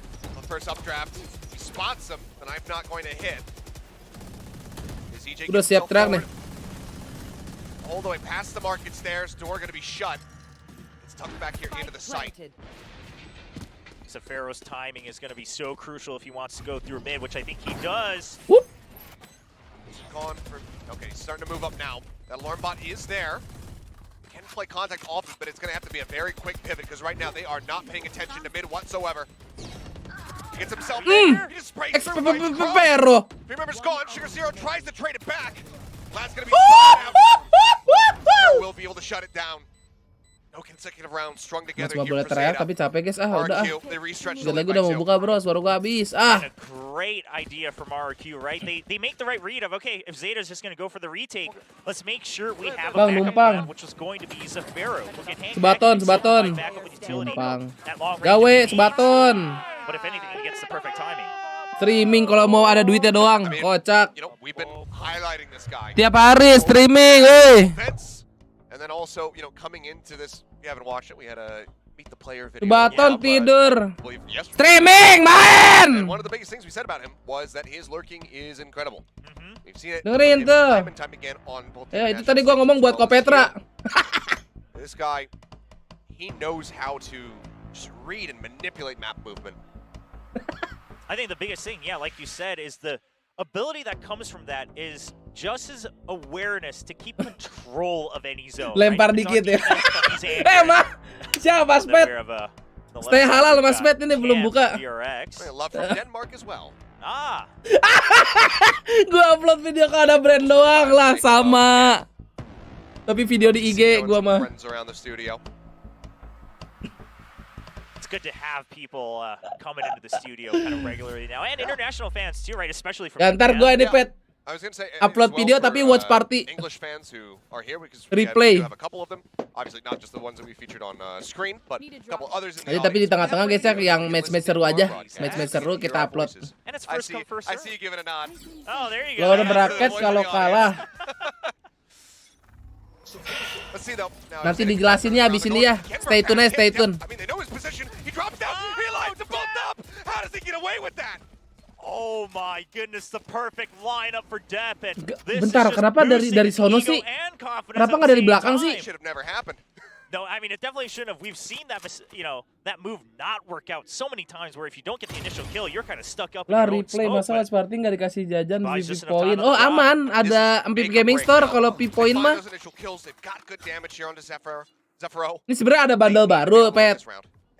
First updraft, he spots him, and I'm not going to hit. Is EJ udah siap track nih. All the way past the market stairs, door going to be shut. It's tucked back here into the site. So Pharaoh's timing is going to be so crucial if he wants to go through mid, which I think he does. Whoop. Gone for, okay, he's starting to move up now. That alarm bot is there. Can play contact off it, but it's going to have to be a very quick pivot because right now they are not paying attention to mid whatsoever. He gets himself there. He just sprays through. 3 members gone. Sugar Zero tries to trade it back. Lad's going to be will be able to shut it down. No consecutive rounds strung together here boleh for teriak Zeta. tapi capek guys. Udah. Udah lagi udah mau buka bro, suara gua habis. A great idea from RRQ, right? They make the right read of, okay, if Zeta's just going to go for the retake, let's make sure we have a backup plan, which was going to be Zafiro. Sebaton. Numpang. Gawe, sebaton. But if anything, he gets the perfect timing. Streaming kalau mau ada duitnya doang, kocak. You know, we've been highlighting this guy. Tiap hari streaming, And then also, you know, coming into this, if you haven't watched it, we had a meet the player video. Sebaton tidur. Streaming, main. And one of the biggest things we said about him was that his lurking is incredible. We've seen it dengerin tuh. time and time again on both. Ya, itu tadi gua ngomong buat Kopetra. This guy, he knows how to just read and manipulate map movement. I think the biggest thing, yeah, like you said, is the ability that comes from that is just his awareness to keep control of any zone. Lempar dikit ya. Mah, siapa Spet? Stay halal Mas Spet ini belum buka. Love from Denmark as well. Gua upload video ke ada brand doang lah sama. Tapi video di IG gua mah. Good to have people coming into the studio kind of regularly now, and international fans too, right? Especially from. Ya, ntar gue ini Pet. I was going to say, upload video tapi watch party. English fans who are here because replay. We have a couple of them. Obviously not just the ones that we featured on screen, but a couple others in the audience. Tapi di tengah-tengah guys ya yang match-match seru aja. Match-match seru kita upload. And it's first come first serve. I see you giving a nod. Oh, there you go. Lo udah bracket kalau kalah. Let's see though. Nanti dijelasinnya abis ini ya. Stay tune ya, stay tune. I mean, they know his position. He drops down. He lines them both up. How does he get away with that? Oh my goodness, the perfect lineup for Dep. Bentar, kenapa dari sono sih? Kenapa nggak dari belakang sih? Should have never happened. No, I mean, it definitely shouldn't have. We've seen that, you know, that move not work out so many times where if you don't get the initial kill, you're kind of stuck up in your own replay smoke. Masalah seperti nggak dikasih jajan di P-Point. Oh, aman. Ada Empip Gaming Store kalau P-Point mah. Zephyro. Ini sebenarnya ada bandel baru, Pet.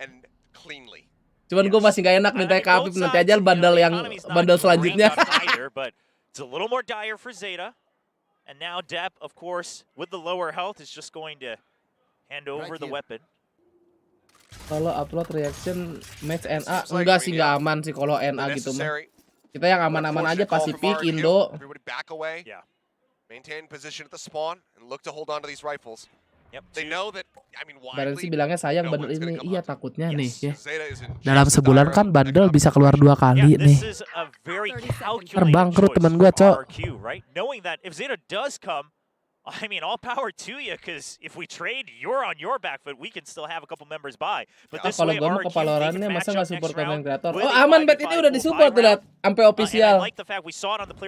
And cleanly. Cuman gue masih gak enak minta ke Afif, nanti aja bandel selanjutnya. But it's a little more dire for Zeta. And now Depp, of course, with the lower health, is just going to hand over the weapon. Kalau upload reaction match NA, enggak sih, nggak aman sih kalau NA gitu mah. Kita yang aman-aman aja Pasifik, Indo. Maintain position at the spawn and look to hold on to these rifles. They know that, I mean, Barang sih bilangnya sayang bandel ini. Iya takutnya nih ya. Dalam sebulan kan bandel bisa keluar 2 kali nih. Terbangkrut teman gua, Cok. Knowing that if Zeta does come, I mean, all power to you, because if we trade, you're on your back foot. We can still have a couple members by. But this kalau way, gua mau ke Valorant-nya masa nggak support konten kreator? Oh aman, Bet, ini udah disupport tuh, lihat, sampai official.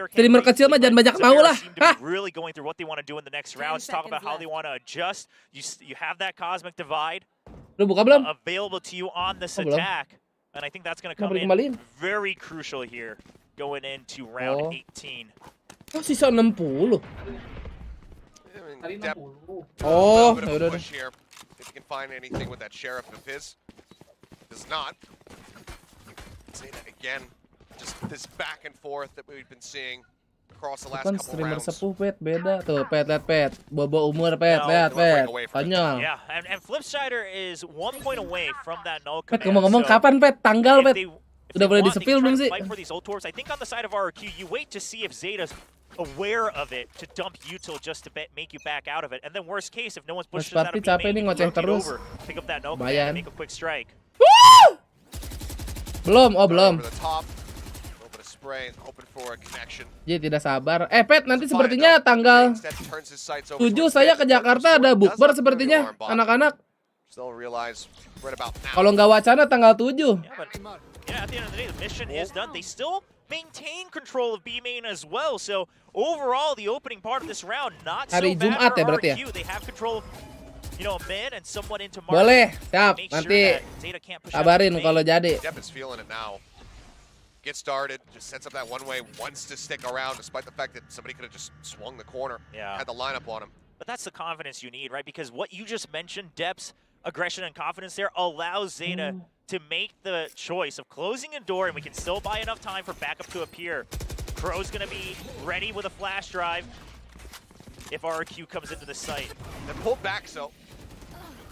Streamer kecil mah jangan banyak mau lah. Hah? Really going through what they want to do in the next rounds. Talk about how they want to adjust. You have that cosmic divide. Lu buka belum? Available to you on this attack, and I think that's going to come in very crucial here, going into round 18. Oh, sisa 60. Oh, push here. If you can find anything with that sheriff of his. Does not. Zeta again. Just this back and forth that we've been seeing across the last couple streamer rounds. sepuh, Pet, beda tuh. Pet, lihat, Pet. Bobo umur, Pet, lihat, Pet. Konyol. Yeah, and Flipsider is 1 point away from that null Pet, command. ngomong-ngomong kapan, Pet? Tanggal, Pet. Udah boleh di-spill belum sih? I think on the side of RQ, you wait to see if Zeta's aware of it to dump util just to make you back out of it, and then worst case if no one's pushed that up, capek nih ngoceh terus. Pick up that no command and make a quick strike. Belum, oh belum. Jadi tidak sabar. Pet, nanti sepertinya tanggal 7 saya ke Jakarta ada bukber sepertinya anak-anak. Kalau nggak wacana tanggal 7. Yeah, at the end of the day, the mission is done. They still maintain control of B main as well. So overall, the opening part of this round not so Hari bad Jumat for ya berarti ya? RQ. They have control of, you know, mid and somewhat into market. Boleh, siap. Nanti kabarin kalau jadi. Depp is feeling it now. Get started, just sets up that one way, wants to stick around despite the fact that somebody could have just swung the corner. Yeah. Had the lineup on him. But that's the confidence you need, right? Because what you just mentioned, Depp's aggression and confidence there allows Zeta to make the choice of closing a door, and we can still buy enough time for backup to appear. Crow's going to be ready with a flash drive if RQ comes into the site. Then pulled back, so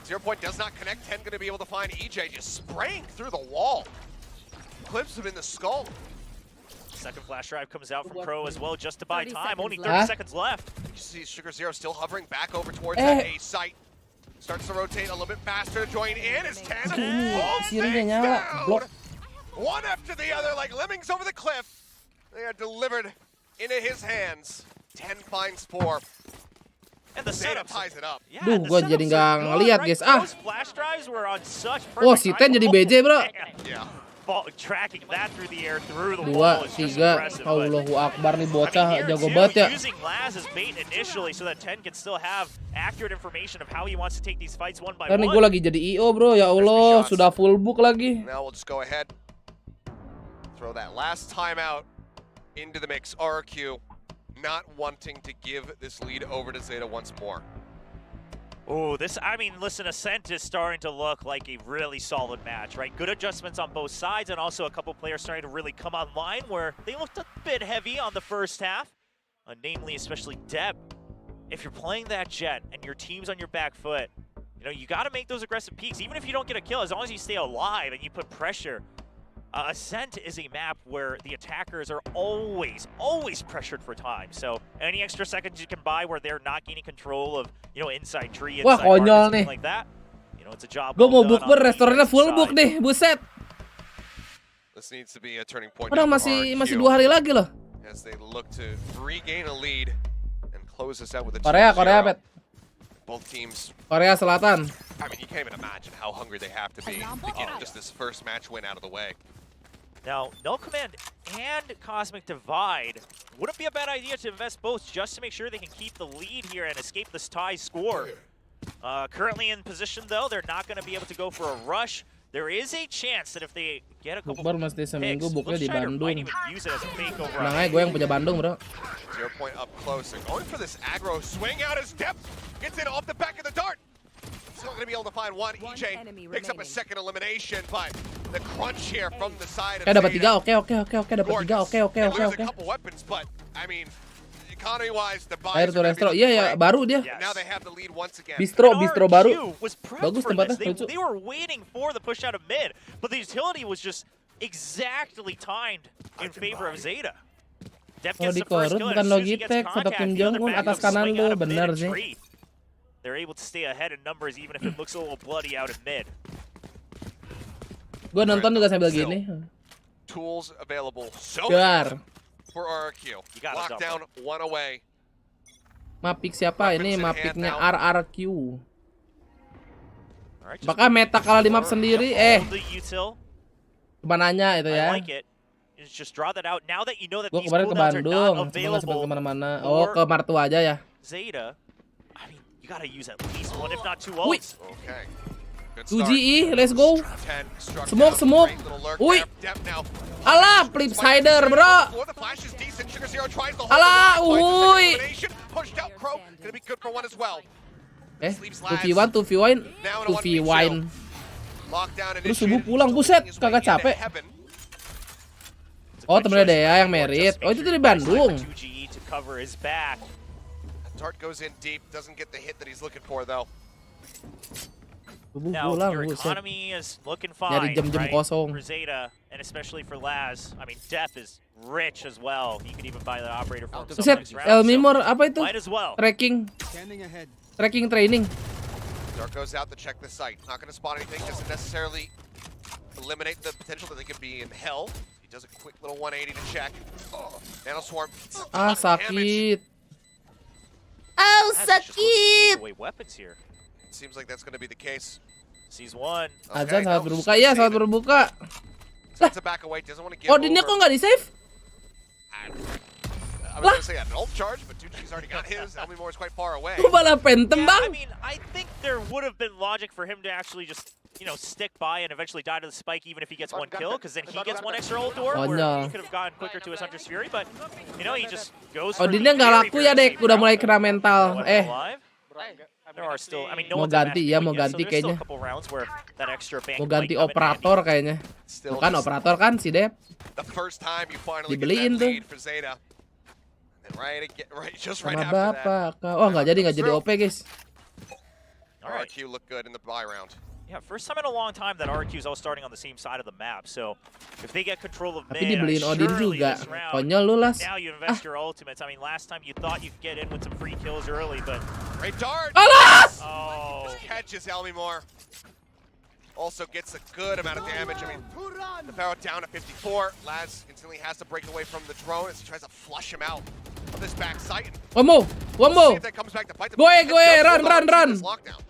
0 point does not connect. 10 going to be able to find EJ just spraying through the wall. Clips him in the skull. Second flash drive comes out from Crow as well, just to buy time. Only 30 seconds left. You see Sugar Zero still hovering back over towards that A site. Starts to rotate a little bit faster to join in as 10 down. One after the other, like lemmings over the cliff. They are delivered into his hands. 10 finds 4. And the setup ties it up. Duh, gua jadi nggak ngeliat, guys. Those flash drives were on such oh, si Ten jadi BJ, bro. Yeah. Tracking that through the air, through the 2, wall is just 3. Allahu Akbar nih bocah jago banget ya. Using Laz as bait initially so that 10 can still have accurate information of how he wants to take these fights one by one. Kan gue lagi jadi IO, bro. Ya Allah, sudah full book lagi. Now we'll just go ahead. Throw that last timeout into the mix. RQ not wanting to give this lead over to Zeta once more. Oh, I mean, listen, Ascent is starting to look like a really solid match, right? Good adjustments on both sides, and also a couple players starting to really come online where they looked a bit heavy on the first half, namely, especially Depp. If you're playing that Jet and your team's on your back foot, you know, you got to make those aggressive peaks, even if you don't get a kill, as long as you stay alive and you put pressure. Ascent is a map where the attackers are always pressured for time. So any extra seconds you can buy where they're not gaining control of, you know, inside tree, inside market, something like that. You know, it's a job. Gue mau book restorannya full book nih, buset. This needs to be a turning point. Orang masih 2 hari lagi loh. As they look to regain a lead and close this out with a Korea, Pet. Both teams. Korea Selatan. I mean, you can't even imagine how hungry they have to be to get just this first match win out of the way. Now, No Command and Cosmic Divide wouldn't be a bad idea to invest both just to make sure they can keep the lead here and escape this tie score. Currently in position, though, they're not going to be able to go for a rush. There is a chance that if they get a couple picks, seminggu buknya di Bandung. Nah, gue yang punya Bandung, bro. 0 point up close and going for this aggro swing out as Depp gets it off the back of the dart. still going to be able to find one. EJ picks up a second elimination, but the crunch here from the side of dapat Zeta. 3, oke. Dapat 3, oke. They lose a couple weapons, but I mean, economy-wise, the buys Air are gonna be Restro. looking Iya ya, great. baru dia. Now they have the lead once again. Bistro baru. Was prepped Bagus for tempatnya, this. lucu. They were waiting for the push out of mid, but the utility was just exactly timed in favor of Zeta. Def Oh, gets di the first korut kill, and bukan as soon as he gets Logitech, tetap contact, Kim the other Jong-un backup atas kanan swing lu, out of mid bener and sih. tree. They're able to stay ahead in numbers even if it looks a little bloody out of mid. Gue nonton juga sambil gini. Tools available so Gar. for RRQ. You gotta Lockdown one away. Mapik siapa? Ini mapiknya RRQ. Alright, just Apakah meta kalah di map sendiri? hold the util. Cuma nanya itu I ya. like it. Just draw that out. Now that you know that Gue these kemarin ke cooldowns are Bandung, not cuma nggak sempat available kemana-mana. Oh, ke Martua aja ya. Zeta, I mean, you gotta use at least one, if not two Wih. ults. Okay. Good 2GE, let's go. 10 struck Smoke. down. Great little lurk Wih. there. Def now. Alah, Flipsider, bro. Before the flash is decent. Sugar Zero tries to hold Alah, the line, finds the second uy. elimination. Pushed out Crow. Gonna be good for one as well. 2v1, 2v1, 2v1. Lockdown Terus subuh pulang, buset, kagak capek. Oh, temennya Dea yang merit. Oh, itu dari Bandung. 2GE to cover his back. Dart goes in deep. Doesn't get the hit that he's looking for though. Subuh Now, pulang, your buset. economy is looking Nyari fine, jam-jam right? kosong. For Zeta, and especially for Laz. I mean, Def is rich as well. He could even buy the operator for himself Buset, next round. Elmimor, apa itu? Might as well. Tracking training. Dart goes out to check the site. Not going to spot anything. Doesn't necessarily eliminate the potential that they could be in hell. He does a quick little 180 to check. Nano Swarm. Ah, sakit. Laz is just looking to take away weapons here. Seems like that's going to be the case. Sees one. Azan saat berbuka, iya saat berbuka. Sets it back away. Doesn't want to give Oh, dinnya kok nggak di save? I was going to say an ult charge, but 2G's already got his. Elmimore is quite far away. Kok malah Phantom, Yeah, I bang? mean, I think there would have been logic for him to actually just, you know, stick by and eventually die to the spike even if he gets one kill, because then he gets one extra ult door where he could have gone quicker to his Hunter's Fury, but, you know, he just goes Oh, for the dinnya nggak very, laku very ya, Dek. safe Udah route. mulai kena mental. No one alive. There are still, I mean, no Mau one's at ganti, match ya, point mau yet, so ganti there's still kayaknya. a couple rounds where that extra bank Mau might ganti come in operator handy. kayaknya. Bukan operator kan si Dep. The first time you finally get Dibeliin that tuh. lead for Zeta. And just right Sama after that. bapak. Oh, nggak jadi OP, guys. RRQ looked good in the buy round. Yeah, first time in a long time that RQ is all starting on the same side of the map. So if they get control of Tapi mid, dibeliin Odin surely juga. this round, Konyol lu, Las. now you invest your ultimates. I mean, last time you thought you could get in with some free kills early, but Great dart. Alas! oh, Catches Elmimore. Also gets a good amount of damage. I mean, the barrel down to 54. Laz instantly has to break away from the drone as he tries to flush him out of this back site. One more. See if that comes back to bite them. Go ahead, It go ahead. does Run, hold on run, to run. this lockdown.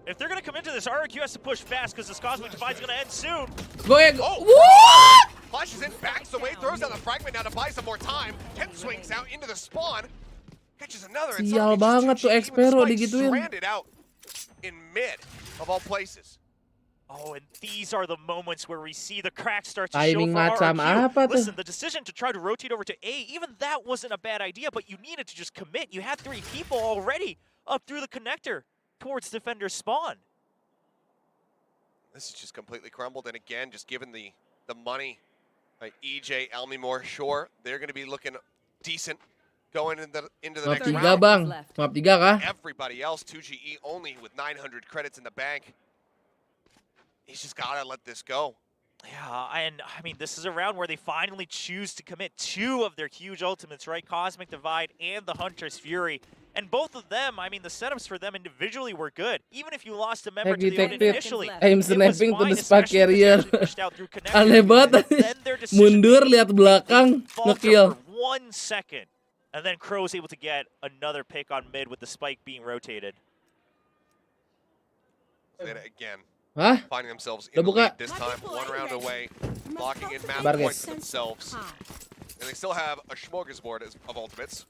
if they're going to come into this, RQ has to push fast because this Cosmic Divide's going to end soon. Go ahead. Oh. What? Flashes in, backs away, throws out the fragment now to buy some more time. 10 swings out into the spawn. Catches another. And Sial suddenly banget just tuh 2G Expero with the spike digituin. stranded out in mid of all places. Oh, and these are the moments where we see the cracks start to Timing show for macam RQ. apa tuh? Listen, the decision to try to rotate over to A, even that wasn't a bad idea, but you needed to just commit. You had 3 people already up through the connector towards defender spawn. This is just completely crumbled, and again, just given the money, like EJ, Elmimore, sure, they're going to be looking decent going into the Map next 3 round. bang. Map 3 kah? Everybody else, 2GE only with 900 credits in the bank. He's just got to let this go. Yeah, and I mean, this is a round where they finally choose to commit 2 of their huge ultimates, right? Cosmic Divide and the Hunter's Fury. And both of them, I mean, the setups for them individually were good. Even if you lost a member to the unit initially, Aim it was snapping to fine, the spark especially because they carrier. actually pushed out through connector. Aneh banget. Then their decision Mundur, lihat belakang, falter ngekill. for 1 second. And then Crow's able to get another pick on mid with the spike being rotated. Again, Hah? finding themselves Udah in the buka. lead this time, 1 round away, locking in map Sabar, points guys. for themselves. And they still have a smorgasbord of ultimates.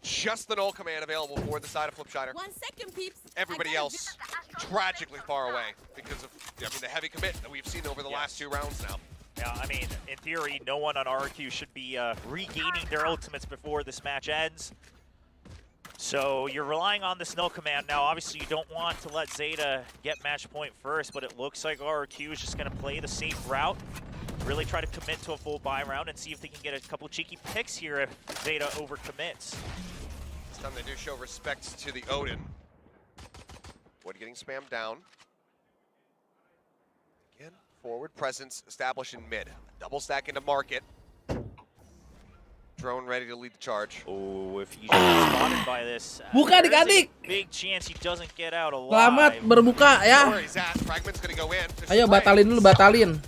Just the null command available for the side of Flipsider. 1 second, peeps. Everybody else tragically far away because of the heavy commit that we've seen over the last 2 rounds now. Yeah, I mean, in theory, no one on RQ should be regaining their ultimates before this match ends. So you're relying on this null command now. Obviously, you don't want to let Zeta get match point first, but it looks like RRQ is just going to play the safe route, really try to commit to a full buy round and see if they can get a couple cheeky picks here if Zeta overcommits. This time they do show respect to the Odin. Wood getting spammed down. Again, forward presence established in mid. Double stack into market. Drone ready to lead the charge. Oh, if he's spotted by this, Buka adik-adik. big chance he doesn't get out alive. Selamat berbuka ya. Where he's at, Fragment's gonna go in. Ayo batalin dulu, batalin.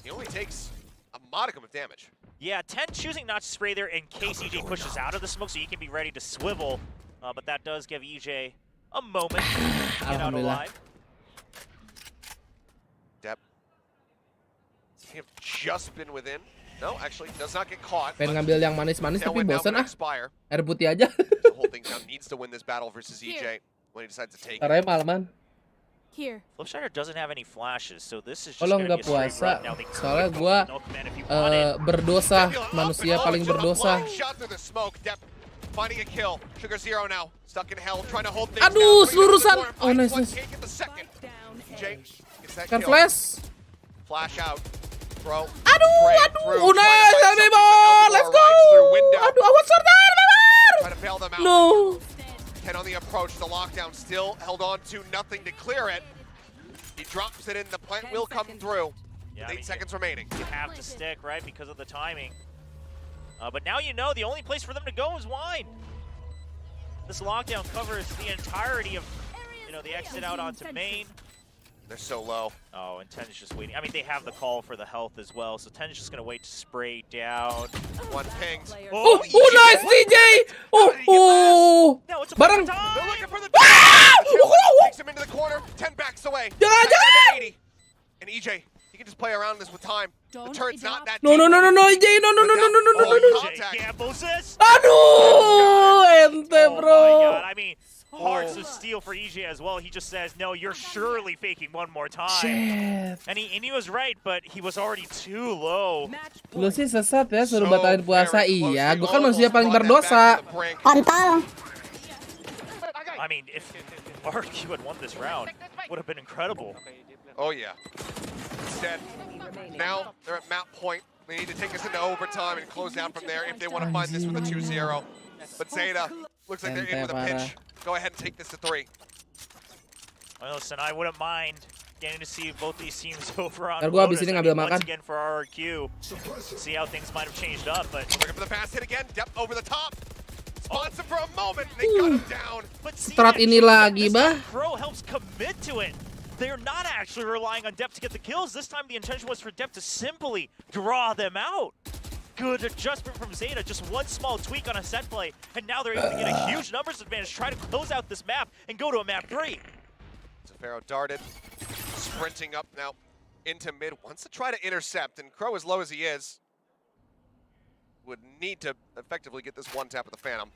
He only takes a modicum of damage. Yeah, 10 choosing not to spray there in case EJ pushes out of the smoke so he can be ready to swivel. But that does give EJ a moment to get out alive. Dep. He have just been within. No, actually, does not get caught. Pengen ngambil yang manis-manis tapi bosen ah. Expire. Air putih aja. The whole thing now needs to win this battle versus EJ when he decides to take it. Caranya malaman. Here. Flipshider doesn't have any flashes, so this is just Kalau going to nggak be a straight puasa, run. Now they soalnya could gua go for the no command if you want it. berdosa, manusia paling berdosa. Shot through the smoke. Dep finding a kill. Sugar Zero now stuck in hell, trying to hold things Aduh, down. selurusan. Oh, nice. Can't get the second. EJ gets that Kan kill. flash. Flash out. Bro. Aduh, nice, Neymar, let's go. Aduh, awas Jordan, Neymar. Try to bail them out. No. 10 on the approach. The lockdown still held on to nothing to clear it. He drops it in. The plant will come through. Yeah, 8 seconds remaining. You have to stick, right, because of the timing. But now you know the only place for them to go is wine. This lockdown covers the entirety of, the exit out onto main. They're so low. Oh, and 10 is just waiting. I mean, they have the call for the health as well, so 10 is just going to wait to spray down. One pings. Oh, nice DJ. Oh. Bareng. They're looking for the takes him into the corner. 10 backs away. Jangan. And EJ, he can just play around this with time. The turret's not that No, deep. EJ, no. EJ gambles this. Aduh, ente bro. Oh my God, I mean, hearts of steel for EJ as well. He just says, no, you're surely faking one more time. Shit. And he was right, but he was already too low. Lu sih sesat ya, suruh batalin puasa. Iya, gua kan manusia paling berdosa. Kontol. I mean, if RQ had won this round, would have been incredible. Oh, yeah. Instead, now they're at map point. They need to take us into overtime and close down from there if they want to find this with a 2-0. But Zeta, looks like they're in with a pinch. Go ahead and take this to 3. Well, listen, I wouldn't mind getting to see both these teams over on Ntar gua abis Lotus. ini I ngambil mean, makan. once again for RRQ, see how things might have changed up, but Looking for the fast hit again. Dep over the top. Spots him for a moment. They got him down. But see Strat that ini choice, lagi, this bah. time Pro helps commit to it. They're not actually relying on Dep to get the kills. This time the intention was for Dep to simply draw them out. Good adjustment from Zeta, just one small tweak on a set play, and now they're able to get a huge numbers advantage, try to close out this map and go to a map 3. Pharaoh darted, sprinting up now into mid, wants to try to intercept, and Crow, as low as he is, would need to effectively get this one tap of the Phantom.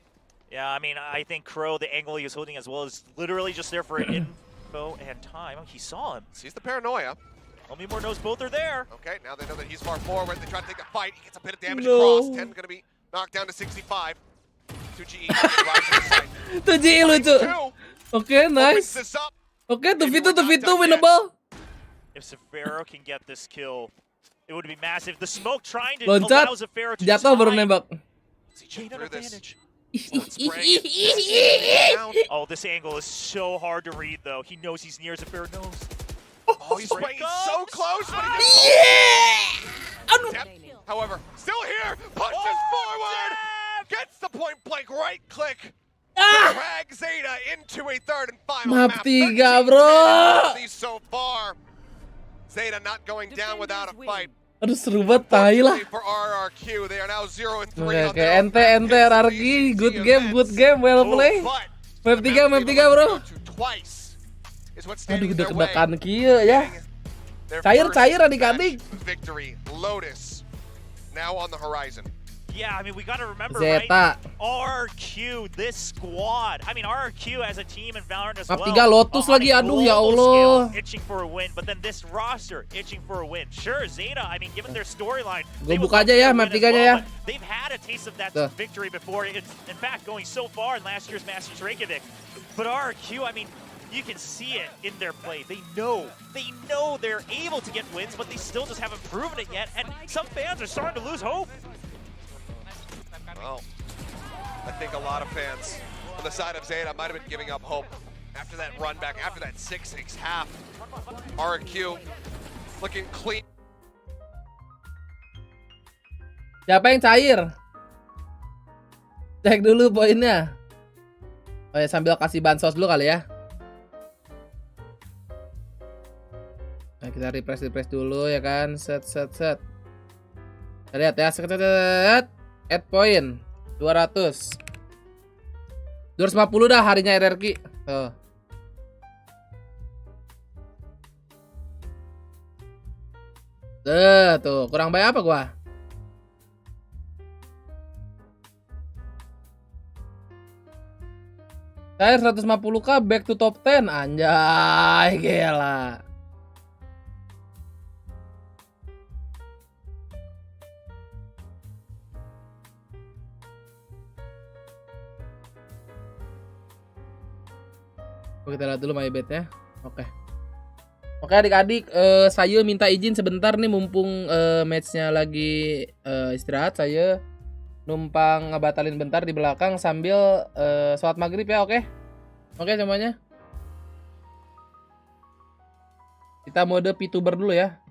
Yeah, I mean, I think Crow, the angle he was holding as well, is literally just there for info and time. Oh, he saw him. Sees the paranoia. Omimore knows both are there. Okay, now they know that he's far forward. They try to take the fight. He gets a bit of damage No. across. 10 going to be knocked down to 65. 2GE rising to sight. 2GE lucu. Oke, nice. This up. Oke, 2v2 winnable. If Zafiro can get this kill, it would be massive. The smoke trying to Loncat, allow Zafiro to jatuh baru nembak. Through this. Oh, this angle is so hard to read, though. He knows he's near Zafiro knows. Oh, he's spraying so close, but he Yeah! Dep, however, still here, punches forward, gets the point blank right click, drags Zeta into a third and final Map map. 3, 13 bro. penalties so far. Zeta not going down without a fight. Aduh, seru banget, tai lah. For RRQ, they are now 0-3 on Oke, their own ente RRQ, good game, well play. Map 3, bro. Twice is what's Aduh, standing in udah their way. kedakan Qiuhh ya. Their Cair first adik-adik. match victory. Lotus now on the horizon. Yeah, I mean, we got to remember, Zeta. right? RQ, this squad. I mean, RQ as a team in Valorant as Map well. 3 Lotus on lagi, a aduh ya global Allah. scale, itching for a win, but then this roster itching for a win. Sure, Zeta, I mean, given their storyline, Gue buka aja ya map 3-nya ya. they've had a taste of that Tuh. victory before. It's, in fact, going so far in last year's Masters Reykjavik. But RQ, I mean, you can see it in their play. They know they're able to get wins, but they still just haven't proven it yet. And some fans are starting to lose hope. Well, I think a lot of fans on the side of Zeta might have been giving up hope after that run back, after that 6-6 half. RQ looking clean. Siapa yang cair? Cek dulu poinnya. Oh ya, sambil kasih bansos dulu kali ya. Nah, kita refresh dulu ya kan. Set. Kita lihat ya, set. Add point 200. 250 dah harinya RRQ. Tuh. Tuh, kurang bayar apa gua? Saya 150k back to top 10. Anjay, gila. Kita lihat dulu my bet-nya. Oke. Oke adik-adik, saya minta izin sebentar nih mumpung match-nya lagi istirahat. Saya numpang ngebatalin bentar di belakang sambil sholat maghrib ya, oke? Oke semuanya. Kita mode VTuber dulu ya.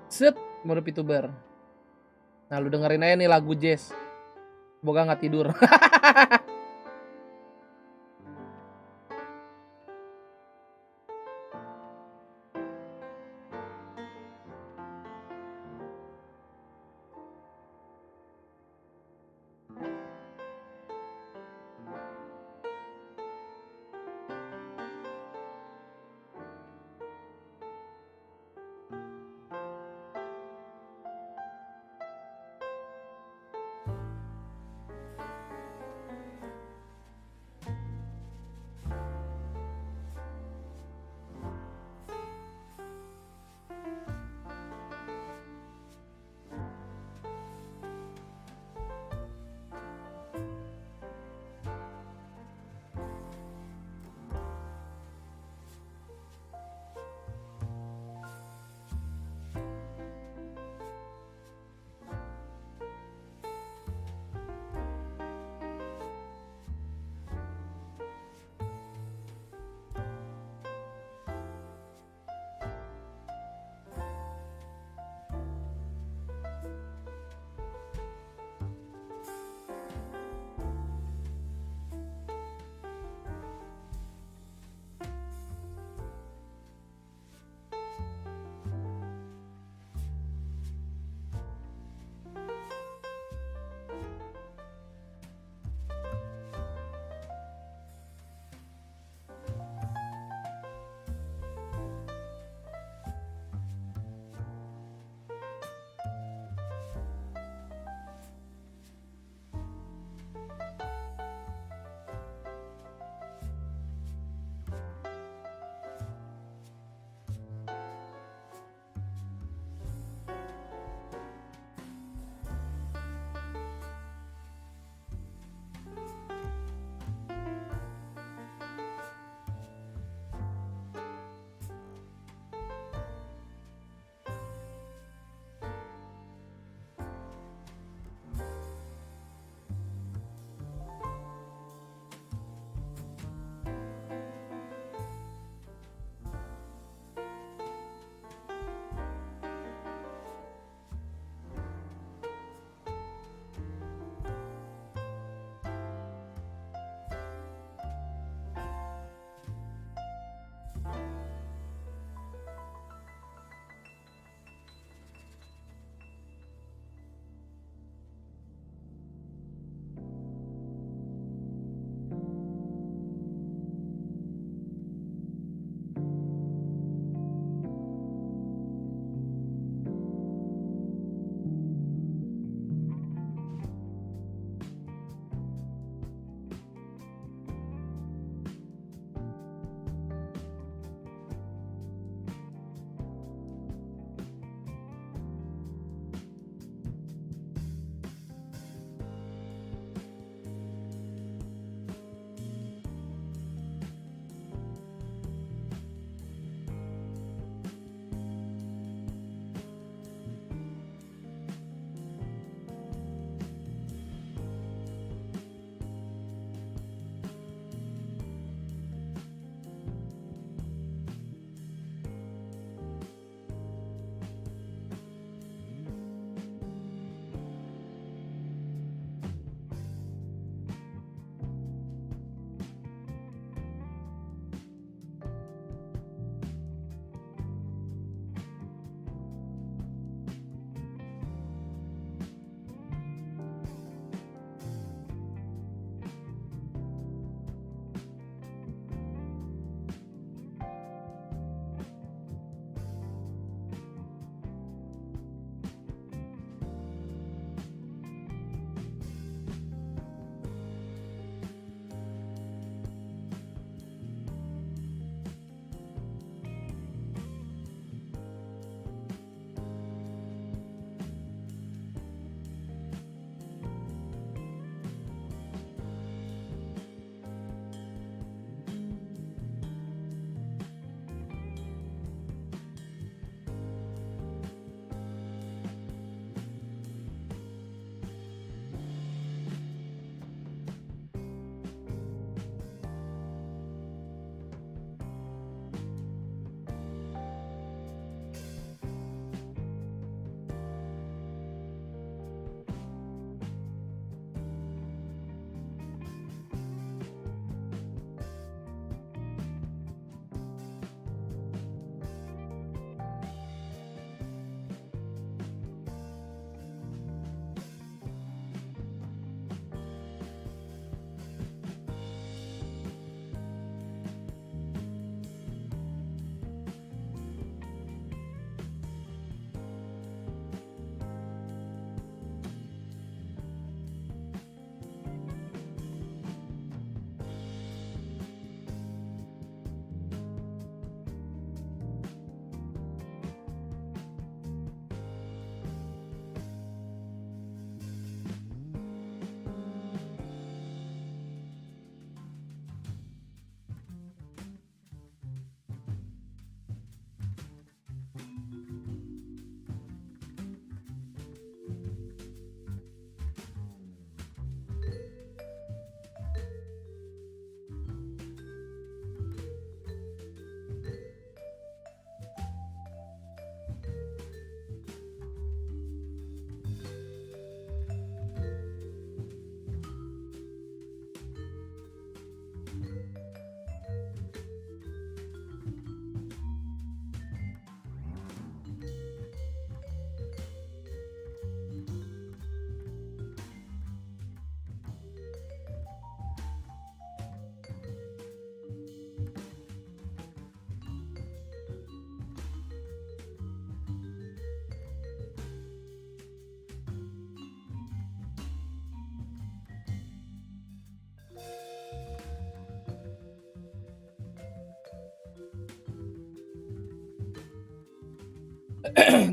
Set, mode VTuber. Nah lu dengerin aja nih lagu jazz. Semoga nggak tidur.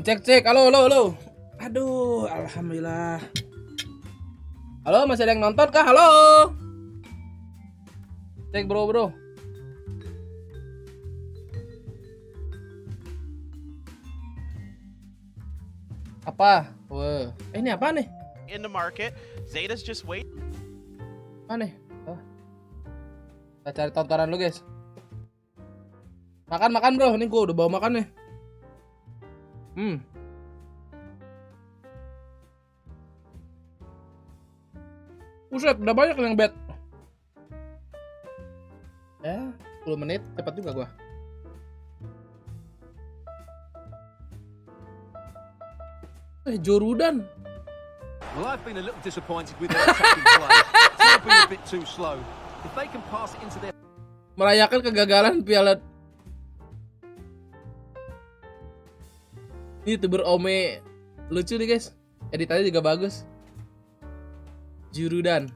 Cek. Halo. Aduh, alhamdulillah. Halo, masih ada yang nonton kah? Halo. Cek bro. Apa? Wah. Ini apa nih? In the market, Zeta's just wait. Apa nih? Oh. Kita cari tontonan lu guys. Makan bro, ini gua udah bawa makan nih. Buset, udah banyak yang bet. Ya, 10 menit, cepat juga gua. Jorudan. Well, I've been a little disappointed with their attacking play. It's been a bit too slow. If they can pass it into their Merayakan kegagalan piala. Ini YouTuber Ome lucu nih guys. Editannya juga bagus. Jurudan.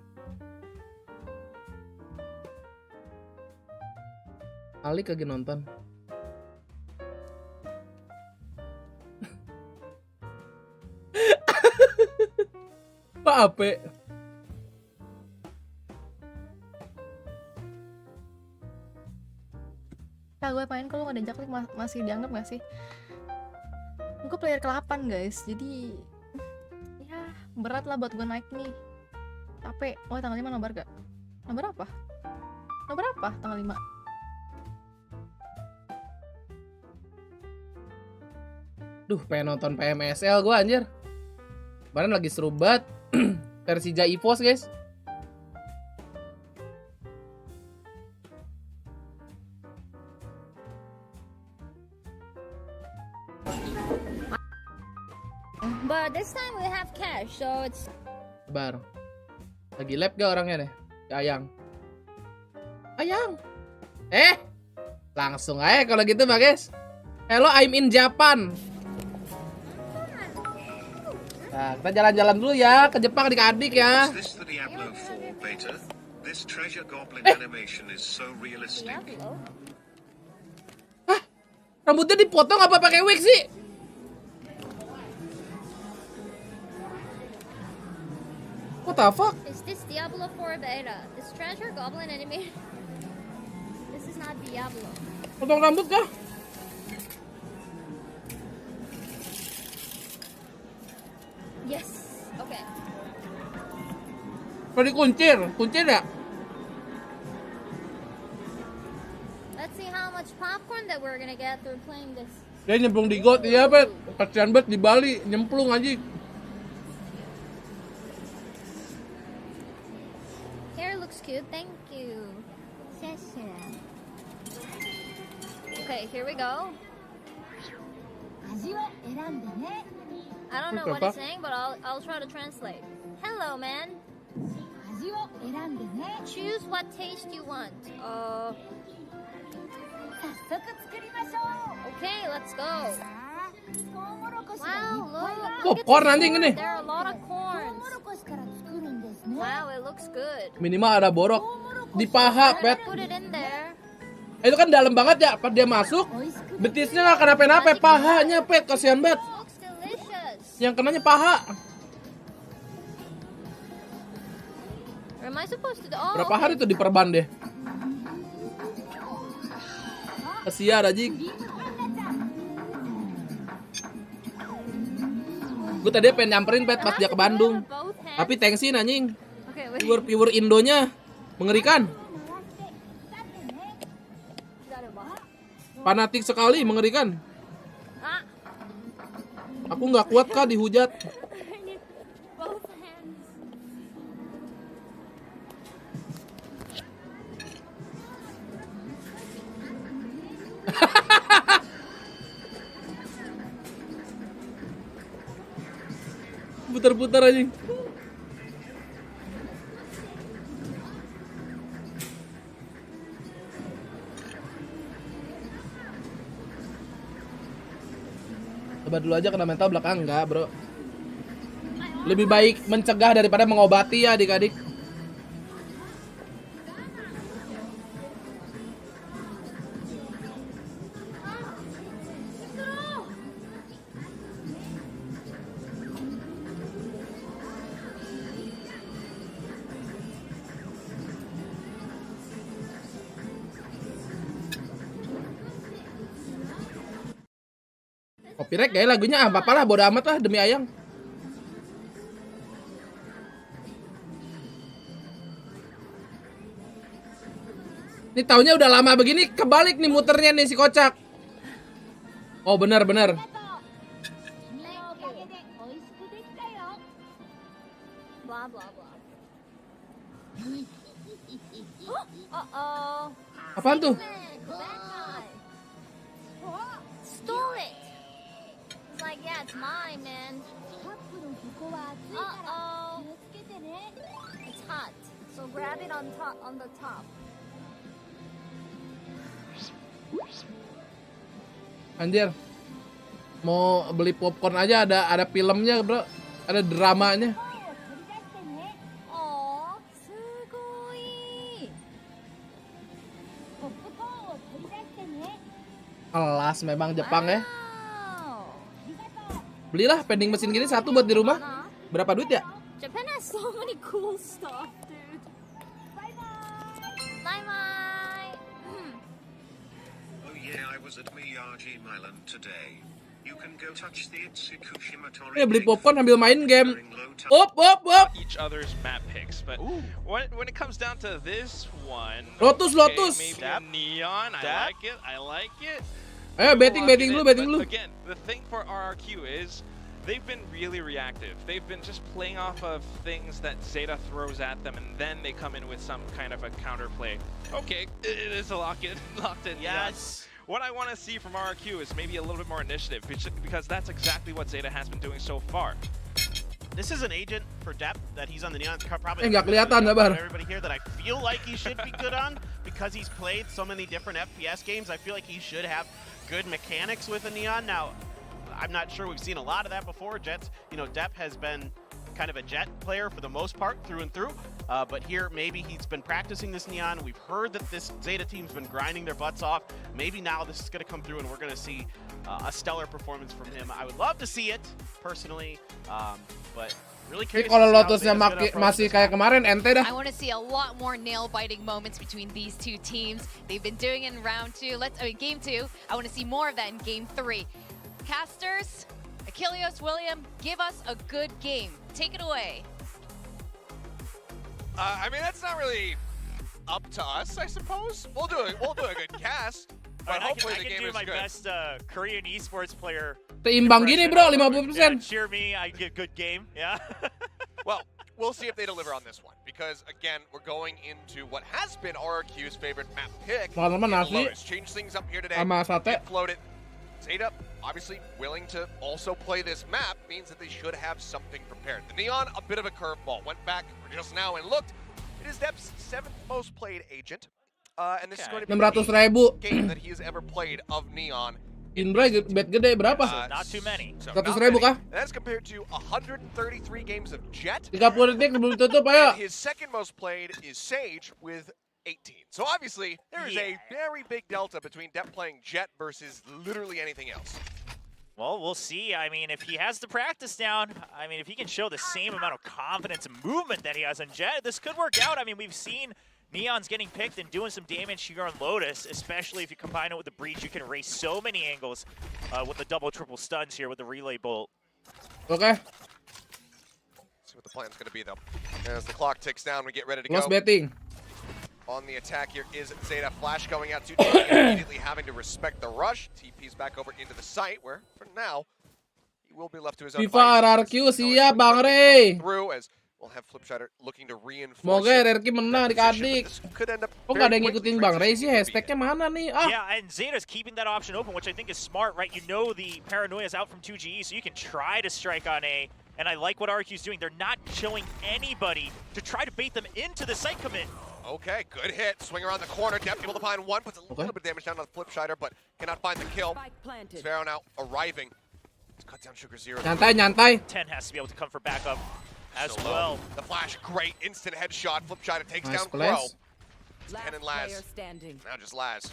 Ali kagak nonton. Pak Ape. Nah, gue main kalau nggak ada jaklik masih dianggap nggak sih? Gue player ke-8 guys, jadi ya berat lah buat gue naik nih. Capek. Oh, tanggal 5 nobar gak? Nobar apa? Nobar apa tanggal 5? Duh, pengen nonton PMSL gue anjir. Kemarin lagi seru banget. Persija EVOS guys. But this time we have cash, so it's... Bar. Lagi lab gak orangnya nih? Ayang. Langsung aja kalau gitu mah guys. Hello, I'm in Japan. Nah, kita jalan-jalan dulu ya ke Jepang adik-adik ya. Hah? Rambutnya dipotong apa pakai wig sih? What the fuck? Is this Diablo 4 beta? This treasure goblin anime? This is not Diablo. Potong rambut kah? Yes. Okay. Kalau kuncir ya? Let's see how much popcorn that we're gonna get through playing this. Dia nyemplung di got, iya bet. Kasihan bet di Bali, nyemplung aja. Hair looks cute, thank you. Okay, here we go. I don't know what he's saying, but I'll try to translate. Hello, man. Choose what taste you want. Okay, let's go. Wow, look. Popcorn anjing ini. There are a lot of corns. Wow, it looks good. Minimal ada borok di paha, Pet. Put it in there. Itu kan dalam banget ya, pas dia masuk, betisnya nggak kenapa-napa, pahanya, Pet, kasihan banget. Yang kenanya paha. Am I supposed to do? Oh, Berapa hari tuh diperban deh? Kasihan anjing. Gue tadi pengen nyamperin Pet pas dia ke Bandung. Tapi tensin anjing. Pure Indonya mengerikan. Fanatik sekali, mengerikan. Aku nggak kuat kah dihujat. Putar-putar aja. Coba dulu aja kena mental belakang enggak, bro. Lebih baik mencegah daripada mengobati ya adik-adik. copyright kayak lagunya apa-apalah bodo amat lah demi ayang. Ini taunya udah lama begini kebalik nih muternya nih si kocak. Oh benar. Apaan tuh? Stole it. It's like, yeah, it's mine, man. Uh-oh. It's hot. So grab it on the top. Anjir. Mau beli popcorn aja ada filmnya, Bro. Ada dramanya. Kelas memang Jepang ya. Belilah vending mesin gini satu buat di rumah. Berapa duit ya? Japan has so many cool stuff, dude. Bye bye. Oh yeah, I was at Miyagi Island today. You can go touch the Ya beli popcorn sambil main game. Up. Each other's map picks, but when it comes down to this one, Lotus. Maybe a neon. I like it. Ayo betting dulu. Again, the thing for RRQ is they've been really reactive. They've been just playing off of things that Zeta throws at them, and then they come in with some kind of a counterplay. Okay, it is a locked in. Yes. What I want to see from RRQ is maybe a little bit more initiative, because that's exactly what Zeta has been doing so far. This is an agent for depth that he's on the Neon's probably nggak kelihatan Bar. Everybody here that I feel like he should be good on because he's played so many different FPS games. I feel like he should have good mechanics with a Neon. Now, I'm not sure we've seen a lot of that before. Jets, Depp has been kind of a Jet player for the most part through and through. But here, maybe he's been practicing this Neon. We've heard that this Zeta team's been grinding their butts off. Maybe now this is going to come through and we're going to see a stellar performance from him. I would love to see it, personally. But really curious. Kalau Lotusnya masih kayak kemarin, ente dah. I want to see a lot more nail-biting moments between these two teams. They've been doing it in round 2. Game 2. I want to see more of that in game 3. Casters, Achilles, William, give us a good game. Take it away. I mean, that's not really up to us, I suppose. We'll do a good cast, but hopefully the game is good. I can do my best Korean esports player. Seimbang gini bro, 50%. Yeah, cheer me, I get good game. Yeah. Well, we'll see if they deliver on this one, because again, we're going into what has been RRQ's favorite map pick. Change things up here today. Get floated. Zeta, obviously willing to also play this map, means that they should have something prepared. The Neon, a bit of a curveball. Went back just now and looked. It is Depp's 7th most played agent. And this is going to be the 600.000 game that he has ever played of Neon. Indra bet gede berapa? Not too many. 100.000 kah? That's compared to 133 games of Jet. 30 detik sebelum tutup ayo. And his second most played is Sage with 18. So obviously, there is a very big delta between Depp playing Jet versus literally anything else. Well, we'll see. I mean, if he has the practice down, I mean, if he can show the same amount of confidence and movement that he has on Jet, this could work out. I mean, we've seen Neon's getting picked and doing some damage here on Lotus, especially if you combine it with the Breach. You can erase so many angles with the double, triple stuns here with the Relay Bolt. Okay. See what the plan's going to be, though. As the clock ticks down, we get ready to go. Lost betting. On the attack here is Zeta. Flash going out to TP, immediately having to respect the rush. TP's back over into the site, where for now he will be left to his own. FIFA RRQ siap Bang Rey. Through as we'll have Flipshider looking to reinforce. Semoga RRQ menang adik-adik. Kok gak ada yang ngikutin Bang Rey sih? Hashtagnya mana nih? Yeah, and Zeta's keeping that option open, which I think is smart, right? You know the paranoia is out from 2GE, so you can try to strike on A. And I like what RQ's doing. They're not showing anybody to try to bait them into the site commit. Okay, good hit. Swing around the corner. Depp able to find one. Puts a little bit of damage down on the Flipshider, but cannot find the kill. Sphero now arriving. Let's cut down Sugar Zero. Nyantai. 10 has to be able to come for backup as well. The flash, great. Instant headshot. Flipshider takes down Crow. 10 and Laz. Now just Laz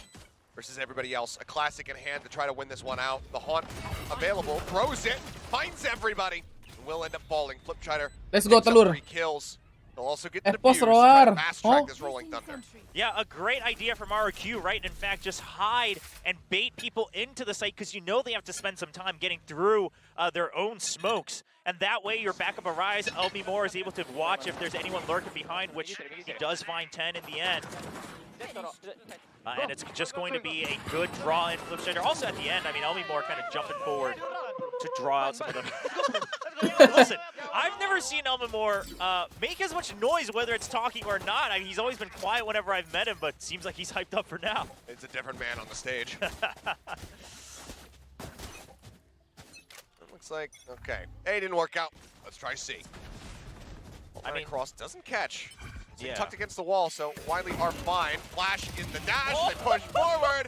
versus everybody else. A classic in hand to try to win this one out. The Haunt available. Throws it. Finds everybody. Will end up falling. Flipshider. Let's go, Telur. 3 kills. They'll also get the Post defuse to try to roar. fast track this Rolling Thunder. Yeah, a great idea from RQ, right? In fact, just hide and bait people into the site because you know they have to spend some time getting through their own smokes. And that way your backup arrives. LB Moore is able to watch if there's anyone lurking behind, which he does find 10 in the end. And it's just going to be a good draw in flip shader. Also at the end, I mean, LB Moore kind of jumping forward to draw out some of them. Listen, I've never seen Elman Moore make as much noise, whether it's talking or not. I mean, he's always been quiet whenever I've met him, but seems like he's hyped up for now. It's a different man on the stage. Looks like, okay. A didn't work out. Let's try C. I mean, cross doesn't catch. It's tucked against the wall, so Wiley are fine. Flash in the dash, they push forward,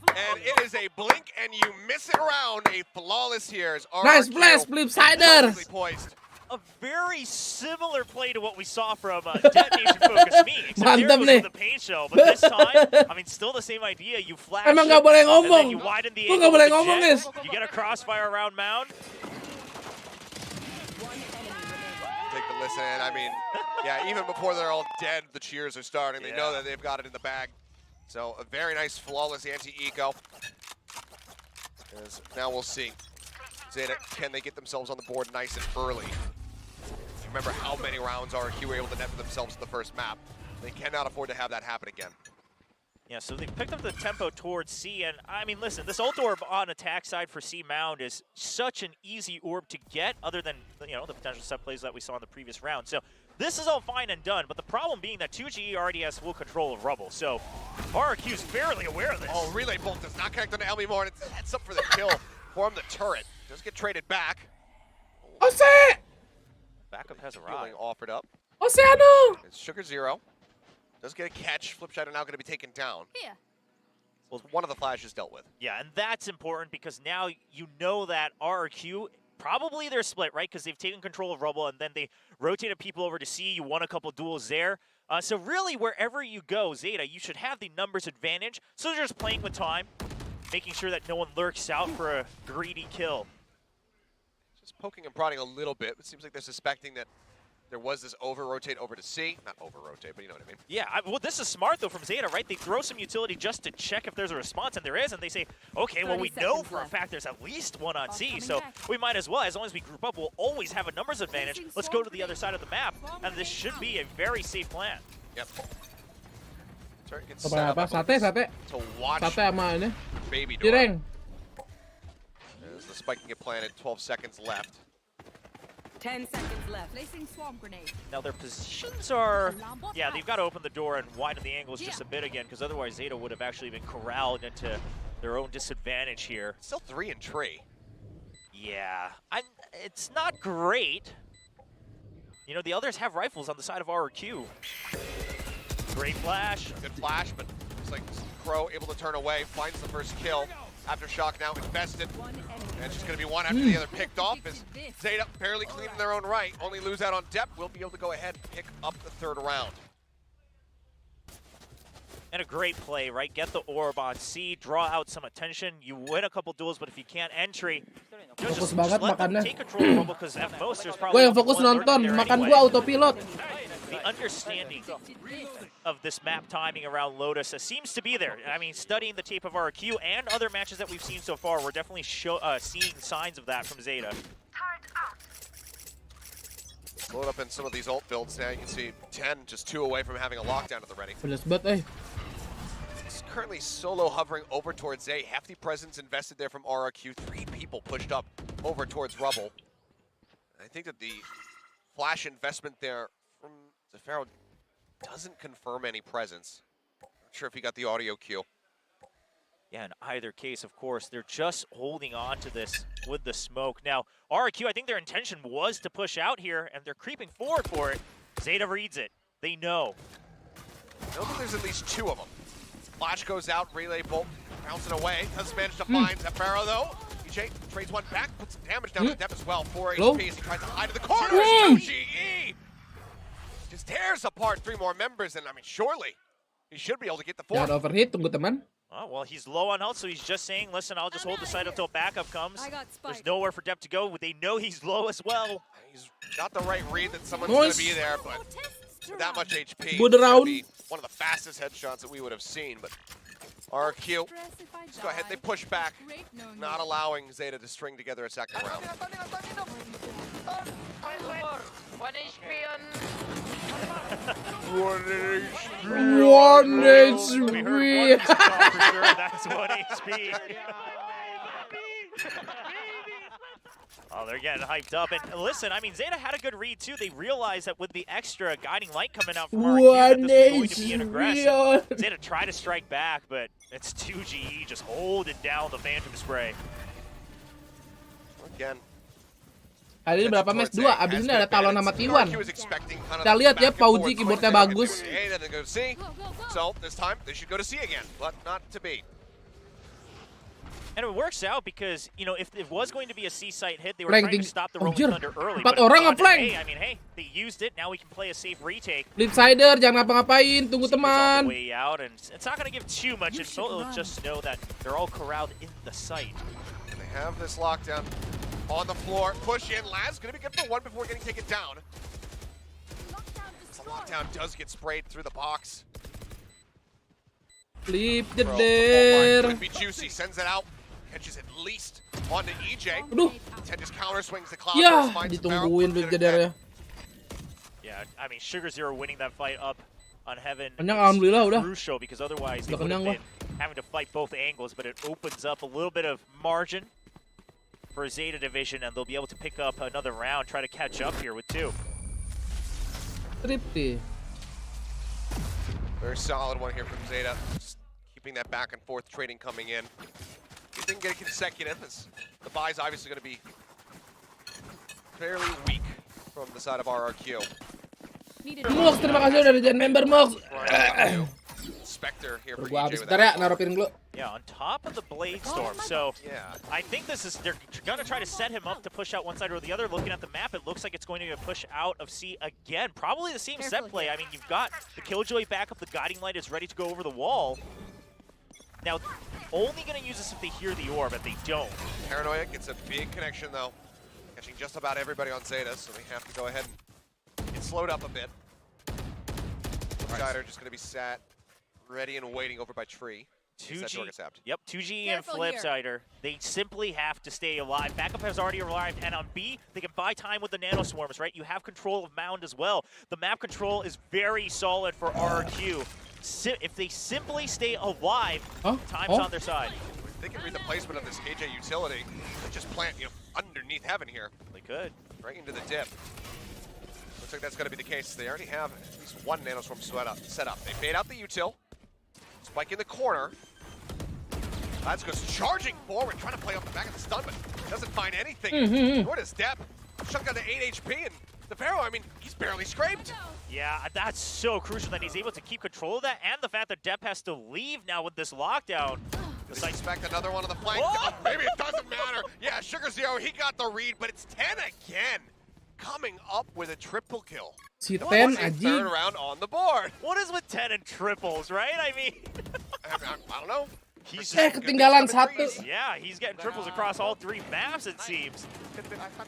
and it is a blink and you miss it around. A flawless here as RQ Nice blast, Flipsider. poised. A very similar play to what we saw from Detonation Focus Me, except there it was with the paint shell. But this time, I mean, still the same idea. You flash Emang it, nggak boleh and then ngomong. you widen the Lu angle nggak boleh with the ngomong, jet. guys. You get a crossfire around mound. Take the listen in. I mean, yeah, even before they're all dead, the cheers are starting. They know that they've got it in the bag. So a very nice, flawless anti-eco. Now we'll see. Zeta, can they get themselves on the board nice and early? Remember how many rounds RQ were able to net for themselves in the first map. They cannot afford to have that happen again. Yeah, so they've picked up the tempo towards C, and I mean, listen, this ult orb on attack side for C Mound is such an easy orb to get, other than, you know, the potential set plays that we saw in the previous round. So this is all fine and done, but the problem being that 2GE already has full control of Rubble, so RQ is fairly aware of this. Oh, Relay Bolt does not connect on Elmi Moore, and it sets up for the kill from the turret. Does get traded back. Ose! Backup has Feeling arrived. offered up. Oceano! It's Sugar Zero. Does get a catch. Flip Shadow now going to be taken down. Yeah. Well, one of the flashes dealt with. Yeah, and that's important because now you know that RQ, probably they're split, right? Because they've taken control of Rubble and then they rotated people over to C. You won a couple duels there. So really, wherever you go, Zeta, you should have the numbers advantage. So they're just playing with time, making sure that no one lurks out for a greedy kill. Just poking and prodding a little bit. It seems like they're suspecting that there was this over-rotate over to C. Not over-rotate, but you know what I mean. Yeah, well, this is smart, though, from Zeta, right? They throw some utility just to check if there's a response, and there is, and they say, okay, well, we know for a fact there's at least one on C, so we might as well. As long as we group up, we'll always have a numbers advantage. Let's go to the other side of the map, and this should be a very safe plan. Yep. Turret gets Apa set up sate to watch sate sama ini Baby Door. Cireng. As the spike can get planted, 12 seconds left. 10 seconds left. Placing swarm grenade. Now their positions are, yeah, they've got to open the door and widen the angles just a bit again, because otherwise Zeta would have actually been corralled into their own disadvantage here. Still 3 and tree. Yeah, it's not great. You know, the others have rifles on the side of RQ. Great flash. Good flash, but looks like Crow able to turn away, finds the first kill. Aftershock now invested. And it's just going to be one after the other picked off as Zeta barely clean in their own right. Only lose out on depth. Will be able to go ahead and pick up the third round. And a great play, right? Get the orb on C, draw out some attention. You win a couple duels, but if you can't entry, Fokus banget let them makannya. take control of because at most there's Gue probably yang fokus one lurking nonton, there makan anyway. gue autopilot. The understanding of this map timing around Lotus seems to be there. I mean, studying the tape of RQ and other matches that we've seen so far, we're definitely seeing signs of that from Zeta. Load up in some of these ult builds now. You can see 10 just 2 away from having a lockdown at the ready. Pedes banget, It's currently solo hovering over towards A. Hefty presence invested there from RRQ. 3 people pushed up over towards Rubble. I think that the flash investment there from Zafaro doesn't confirm any presence. Not sure if he got the audio cue. Yeah, in either case, of course, they're just holding on to this with the smoke. Now, RQ, I think their intention was to push out here, and they're creeping forward for it. Zeta reads it. They know. I know that there's at least 2 of them. Flash goes out, Relay Bolt bouncing away. Doesn't manage to find Zafaro, though. EJ trades one back, puts some damage down to depth as well. 4 HP as he tries to hide in the corner. 2GE just tears apart 3 more members, and I mean, surely he should be able to get the 4th. Jangan overheat, tunggu teman. Oh, well, he's low on health, so he's just saying, listen, I'll just hold the site until backup comes. There's nowhere for depth to go. They know he's low as well. He's got the right read that someone's going to be there, but with that much HP. Good It's gonna round. be one of the fastest headshots that we would have seen, but RQ, let's go ahead, they push back, not allowing Zeta to string together a second round. 1 HP. That's 1 HP. Oh, they're getting hyped up. And listen, I mean, Zeta had a good read, too. They realized that with the extra guiding light coming out from RQ, that this was going to be an aggression. Zeta tried to strike back, but it's 2GE just holding down the Phantom Spray. Again. Hari ini berapa match? 2, abis ini ada Talon sama T1. Kita lihat ya, Pauji keyboardnya bagus. So this time they should go to C again, but not to B. And it works out because, you know, if it was going to be a C site hit, they were trying to stop the Rolling Thunder early. 4 orang nge-flank. Hey, I mean, hey, they used it. Now we can play a safe retake. Flipsider, jangan ngapa-ngapain, tunggu teman. Way out, and it's not going to give too much. It'll just know that they're all corralled in the site. And they have this lockdown on the floor. Push in. Laz going to be good for 1 before getting taken down. The lockdown does get sprayed through the box. Flip the there. Could be juicy. Sends it out. Catches at least onto EJ. Ted just counter swings the cloud. Ya, ditungguin Flip the there. Yeah, I mean, Sugar Zero winning that fight up on Heaven Alhamdulillah, is crucial because otherwise they would have been having to fight both angles, but it opens up a little bit of margin for Zeta Division, and they'll be able to pick up another round, try to catch up here with 2. Trippy. Very solid one here from Zeta. Just keeping that back and forth trading coming in. If they can get a consecutive, the buy's obviously going to be fairly weak from the side of RRQ. Mox, terima kasih udah jadi member Mox. Spectre here for Gua EJ habis ya, naruh piring dulu. Yeah, on top of the Blade Storm. So I think this is, they're going to try to set him up to push out one side or the other. Looking at the map, it looks like it's going to be a push out of C again. Probably the same set play. I mean, you've got the Killjoy back up. The Guiding Light is ready to go over the wall. Now, only going to use this if they hear the orb, and they don't. Paranoia gets a big connection, though. Catching just about everybody on Zeta, so they have to go ahead and get slowed up a bit. Flipsider just going to be sat, ready and waiting over by Tree. 2G, yep, 2G and Flipsider. They simply have to stay alive. Backup has already arrived, and on B, they can buy time with the Nano Swarms, right? You have control of Mound as well. The map control is very solid for RQ. If they simply stay alive, time's on their side. If they can read the placement of this KJ utility, they just plant, you know, underneath Heaven here. They could. Right into the dip. Looks like that's going to be the case. They already have at least 1 Nanoswarm set up. They fade out the util. Spike in the corner. Lads goes charging forward, trying to play off the back of the stun, but doesn't find anything. Nor does Depp. Shut down to 8 HP, and the Pharaoh, I mean, he's barely scraped. Yeah, that's so crucial that he's able to keep control of that, and the fact that Depp has to leave now with this lockdown. Does he expect another one on the flank? Oh, maybe it doesn't matter. Yeah, Sugar Zero, he got the read, but it's 10 again. Coming up with a triple kill. Si 10 third round on the board. What is with 10 and triples, right? I mean, I don't know. He's ketinggalan 1. Yeah, he's getting triples across all 3 maps, it seems.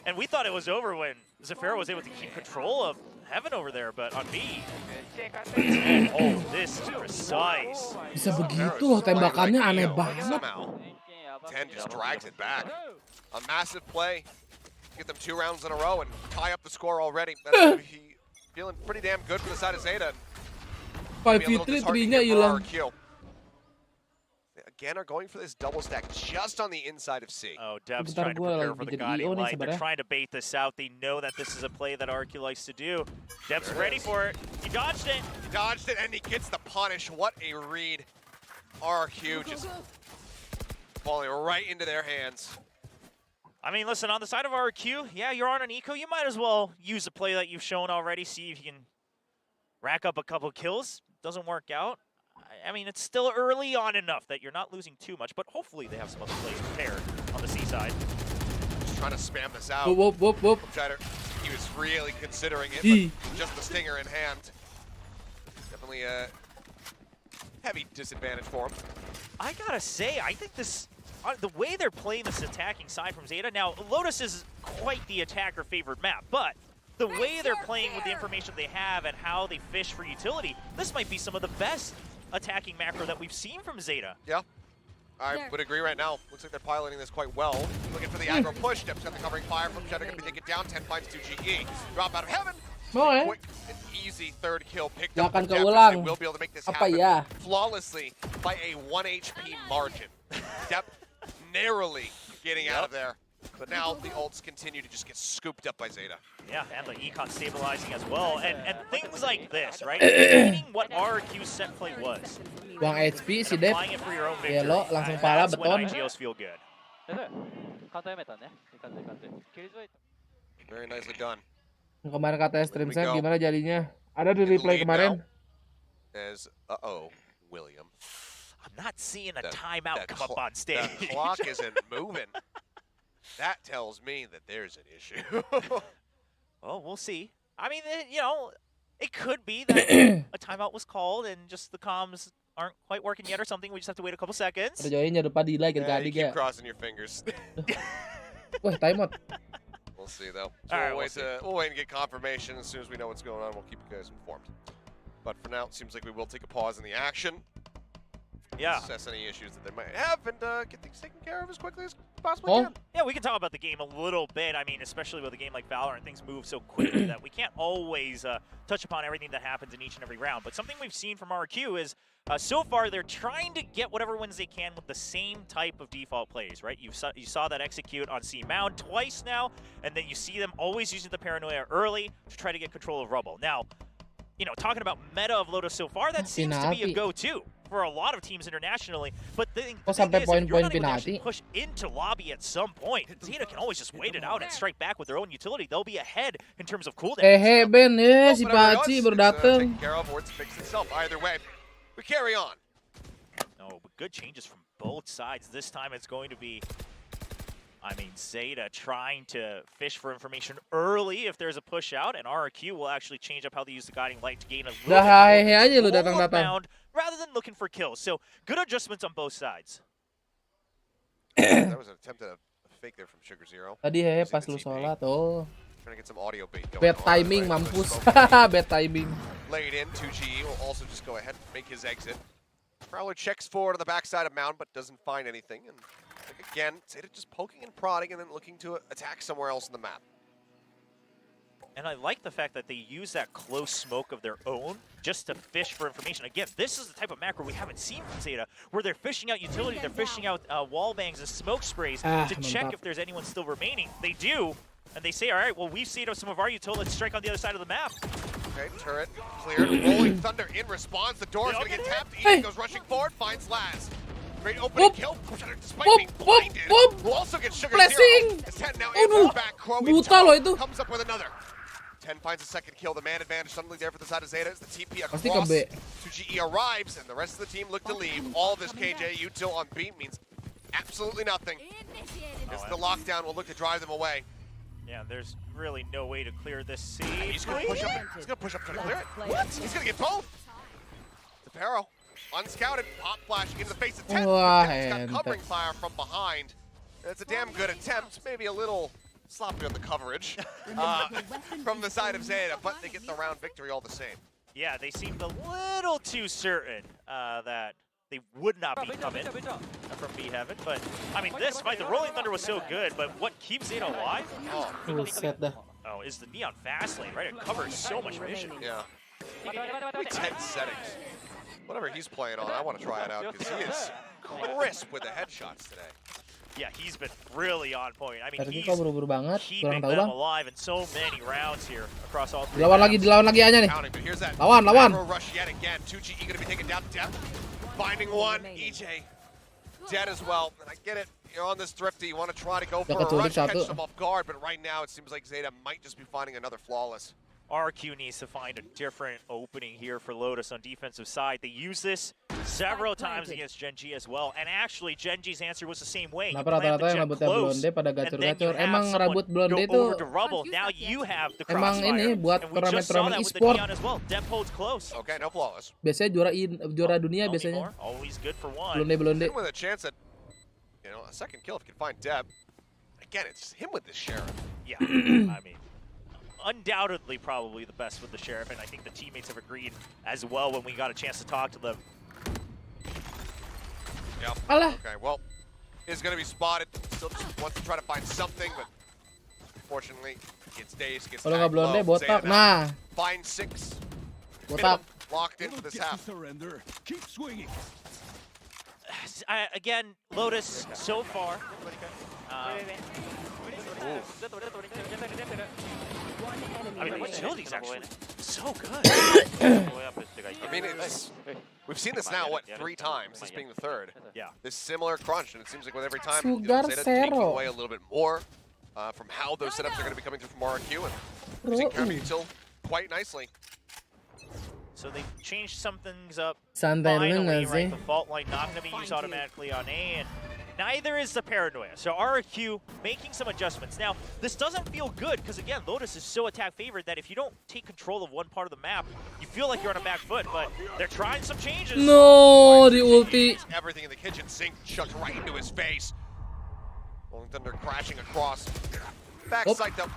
And we thought it was over when Zafiro was able to keep control of Heaven over there, but on B. Oh, this is precise. Bisa begitu loh, tembakannya aneh banget. 10 just drags it back. A massive play. Get them 2 rounds in a row and tie up the score already. That's feeling pretty damn good for the side of Zeta. 5v3-nya hilang. Again, are going for this double stack just on the inside of C. Oh, Deb's trying to prepare for the Guiding Light. They're trying to bait this out. They know that this is a play that RQ likes to do. Deb's ready for it. He dodged it. He dodged it, and he gets the punish. What a read. RQ just falling right into their hands. I mean, listen, on the side of RQ, yeah, you're on an eco. You might as well use a play that you've shown already. See if you can rack up a couple kills. Doesn't work out. I mean, it's still early on enough that you're not losing too much, but hopefully they have some other plays prepared on the C side. Just trying to spam this out. Whoop. He was really considering it, but just the stinger in hand. Definitely a heavy disadvantage for him. I gotta say, I think this, the way they're playing this attacking side from Zeta, now Lotus is quite the attacker-favored map, but the way they're playing with the information they have and how they fish for utility, this might be some of the best attacking macro that we've seen from Zeta. Yeah, I would agree right now. Looks like they're piloting this quite well. Looking for the aggro push. Dep's got the covering fire from Cheddar, gonna be taken down. 10 finds 2 GE. Drop out of heaven. Quick and easy third kill picked up. They will be able to make this happen flawlessly by a 1 HP margin. Dep narrowly getting out of there. But now the ults continue to just get scooped up by Zeta. Yeah, and the econ stabilizing as well. And things like this, right? Meaning what RQ's set play was. Buang HP si Dep. Yellow langsung pala beton. Feel good. Very nicely done. Kemarin katanya stream set gimana jadinya? Ada di replay kemarin. As William. I'm not seeing a timeout come up on stage. The clock isn't moving. That tells me that there's an issue. Well, we'll see. I mean, you know, it could be that a timeout was called and just the comms aren't quite working yet or something. We just have to wait a couple seconds. You keep crossing your fingers. Wah, timeout. We'll see though. So we'll wait and get confirmation. As soon as we know what's going on, we'll keep you guys informed. But for now, it seems like we will take a pause in the action. Yeah. Assess any issues that they might have and get things taken care of as quickly as possibly can. Yeah, we can talk about the game a little bit. I mean, especially with a game like Valorant, things move so quickly that we can't always touch upon everything that happens in each and every round. But something we've seen from RQ is so far they're trying to get whatever wins they can with the same type of default plays, right? You saw that execute on C Mound twice now, and then you see them always using the paranoia early to try to get control of Rubble. Now, you know, talking about meta of Lotus so far, that seems to be a go-to for a lot of teams internationally. But the thing is, if you're not able to actually push into lobby at some point, Zeta can always just wait it out and strike back with their own utility. They'll be ahead in terms of cooldown. Ben, si Paci baru dateng. Either way, we carry on. No, but good changes from both sides. This time it's going to be, I mean, Zeta trying to fish for information early if there's a push out, and RQ will actually change up how they use the guiding light to gain a little bit more round rather than looking for kills. So good adjustments on both sides. That was an attempt at a fake there from Sugar Zero. Tadi pas lu sholat tuh. Trying to get some audio bait going. Bad timing, mampus. Bad timing. Laid in, 2G will also just go ahead and make his exit. Prowler checks forward on the backside of Mound, but doesn't find anything. And again, Zeta just poking and prodding and then looking to attack somewhere else on the map. And I like the fact that they use that close smoke of their own just to fish for information. Again, this is the type of macro we haven't seen from Zeta, where they're fishing out utility, they're fishing out wall bangs and smoke sprays to check if there's anyone still remaining. They do, and they say, all right, well, we've seen some of our utility, let's strike on the other side of the map. Okay, turret cleared. Rolling Thunder in response. The door is going to get tapped. Ian goes rushing forward, finds Laz. Great opening kill. Despite being blinded, will also get Sugar Zero. It's 10 now in back. Crow comes up with another. 10 finds a second kill. The man advantage suddenly there for the side of Zeta as the TP across. 2GE arrives, and the rest of the team look to leave. All this KJ util on B means absolutely nothing. As the lockdown will look to drive them away. Yeah, there's really no way to clear this seed. He's going to push up. He's going to push up trying to clear it. What? He's going to get both. The Paro, unscouted, pop flashing into the face of 10. He's got covering fire from behind. It's a damn good attempt. Maybe a little sloppy on the coverage from the side of Zeta, but they get the round victory all the same. Yeah, they seemed a little too certain that they would not be coming from B Heaven, but I mean, this fight, the Rolling Thunder was so good, but what keeps Zeta alive? Is the Neon fast lane, right? It covers so much vision. Yeah. 10 settings. Whatever he's playing on, I want to try it out because he is crisp with the headshots today. Yeah, he's been really on point. I mean, he's buru-buru banget. keeping them alive in so many rounds here across all three. Dilawan lagi aja nih. Lawan. Rush yet again. 2GE going to be taken down to death. Finding one. EJ dead as well. And I get it. You're on this thrifty. You want to try to go for a rush, catch them off guard. But right now, it seems like Zeta might just be finding another flawless. RQ needs to find a different opening here for Lotus on defensive side. They use this several times against Gen G as well. And actually, Gen G's answer was the same way. Kenapa rata-rata yang rambutnya blonde pada gacor-gacor? Emang rambut blonde itu emang ini buat turnamen e-sport. Okay, no flawless. Biasanya juara dunia biasanya. Blonde. With a chance at, a second kill if you can find Deb. Again, it's him with this Sheriff. Yeah, I mean, undoubtedly probably the best with the Sheriff, and I think the teammates have agreed as well when we got a chance to talk to them. Yep. Okay, well, is going to be spotted. Still just wants to try to find something, but unfortunately, gets dazed, gets Kalau nggak tagged blonde low. botak. Zeta Nah, find 6. botak. Locked in for this half. Surrender. Keep swinging. Again, Lotus so far. I mean, utility's actually so good. I mean, we've seen this now, what, 3 times, this being the 3rd. Yeah. This similar crunch, and it seems like with every time, Sugar Zeta taking zero. away a little bit more from how those setups are going to be coming through from RQ, and using counter util quite nicely. So they changed some things up. Santai dulu Finally, nggak right? sih? The fault line not going to be used automatically on A, and neither is the Paranoia. So RQ making some adjustments. Now, this doesn't feel good because, again, Lotus is so attack-favored that if you don't take control of one part of the map, you feel like you're on a back foot, but they're trying some changes. No, di ulti. Everything in the kitchen sink chucked right into his face. Rolling Thunder crashing across. Backside though.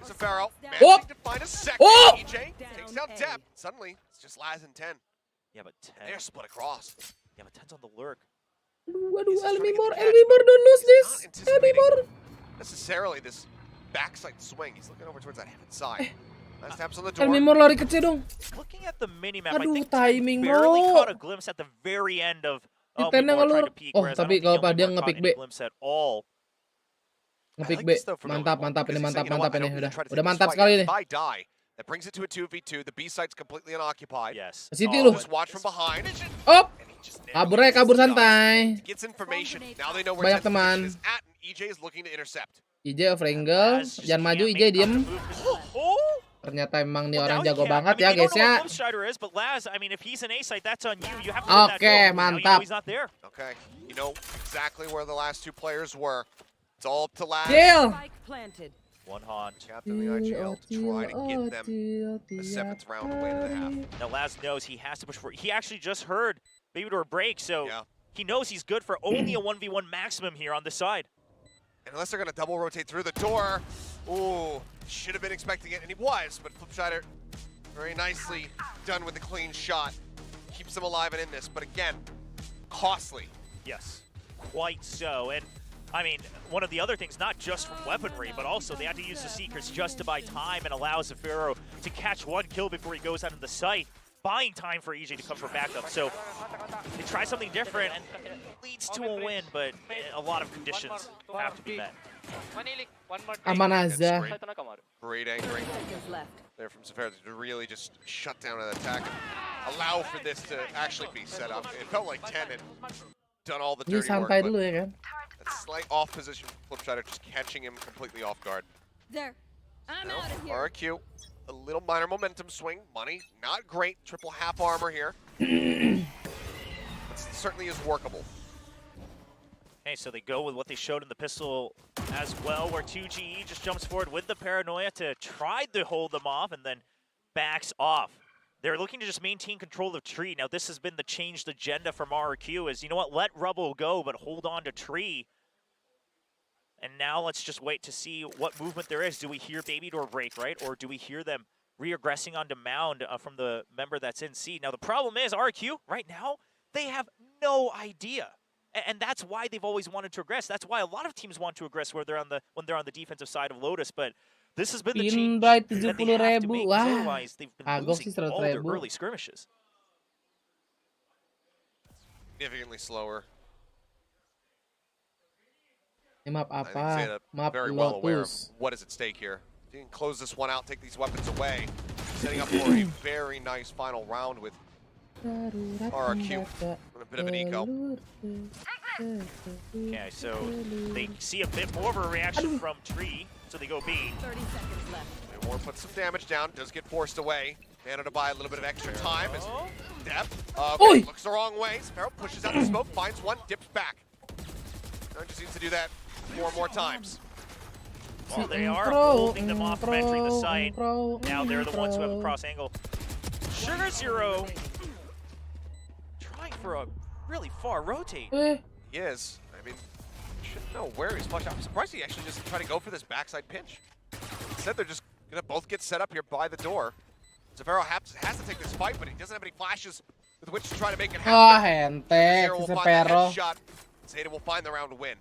It's a Pharaoh. Managing to find a second. EJ takes down Depp. Suddenly, it's just Laz and 10. Yeah, but 10. They're split across. Yeah, but 10's on the lurk. Waduh, Elmimor don't lose this. Elmimor. Necessarily this backside swing. He's looking over towards that heaven side. Last taps on the door. Elmimor lari kecil dong. Looking at the minimap, I Aduh, think timing, barely bro. caught a glimpse at the very end of Titennya Elmimor trying ngelur. to peek, Oh, whereas I tapi don't kalau think pas dia Elmimor nge-pick caught any B. glimpse at all. Nge-pick B. Mantap, mantap ini, mantap ini. Udah mantap sekali nih. That brings it to a 2v2. The B site's completely unoccupied. Yes. City lu. Just watch from behind. Op. Kabur aja, kabur santai. Gets information. Now they know where Banyak that teman. is at, and EJ is looking to intercept. IJ off angle. Jangan maju IJ, diem. Oh! Ternyata emang nih Well, orang now he jago can't. banget I mean, ya they don't guys know ya. what Strider is, but Laz, I mean, if he's an A site, that's on you. You have to win that Oke, duel. Now you know mantap. he's not there. Okay, you know exactly where the last 2 players were. It's all up to Laz. Kill. One haunt. Captain the IGL to try to get them the 7th round away to the half. Now Laz knows he has to push for it. He actually just heard Baby Door break, so Yeah. he knows he's good for only a 1v1 maximum here on this side. And unless they're going to double rotate through the door, ooh, should have been expecting it, and he was, but Flipshider very nicely done with a clean shot. Keeps them alive and in this, but again, costly. Yes, quite so. And I mean, one of the other things, not just from weaponry, but also they had to use the Seekers just to buy time and allow Zafiro to catch 1 kill before he goes out of the site, buying time for EJ to come for backup. So they try something different and it leads to a win, but a lot of conditions have to be met. Aman aja. Great anchoring there from Zafiro to really just shut down an attack and allow for this to actually be set up. It felt like 10 had done all the Ini dirty work, santai but dulu ya kan. that slight off position from Flipshider just catching him completely off guard. There. I'm Now, out of here. RQ, a little minor momentum swing. Money, not great. Triple half armor here. But certainly is workable. Okay, so they go with what they showed in the pistol as well, where 2GE just jumps forward with the Paranoia to try to hold them off and then backs off. They're looking to just maintain control of Tree. Now, this has been the changed agenda from RQ is, you know what, let Rubble go, but hold on to Tree. And now let's just wait to see what movement there is. Do we hear Baby Door break, right? Or do we hear them re-aggressing onto Mound from the member that's in C? Now, the problem is RQ, right now, they have no idea. And that's why they've always wanted to aggress. That's why a lot of teams want to aggress when they're on the defensive side of Lotus. But this has been the change that they have to make. Otherwise, they've been losing all their early skirmishes. Significantly slower. Ini map I think apa? Zeta Map very well aware of Lotus. what is at stake here. If you can close this one out, take these weapons away, setting up for a very nice final round with RQ and a bit of an eco. Okay, so they see a bit more of a reaction from Tree, so they go B. 30 seconds left. Moore puts some damage down, does get forced away. Nano to buy a little bit of extra time as Depp looks the wrong way. Sparrow pushes out the smoke, finds one, dips back. Now just needs to do that 4 more times. Well, they are holding them off from entering the site. Now they're the ones who have a cross angle. Sugar Zero trying for a really far rotate. He is. I mean, should know where he's flushed out. I'm surprised he actually just tried to go for this backside pinch. Instead, they're just Gonna both get set up here by the door. Zavero has to take this fight, but he doesn't have any flashes with which to try to make it happen. Hente, si Zavero. Zeta will find the round to win.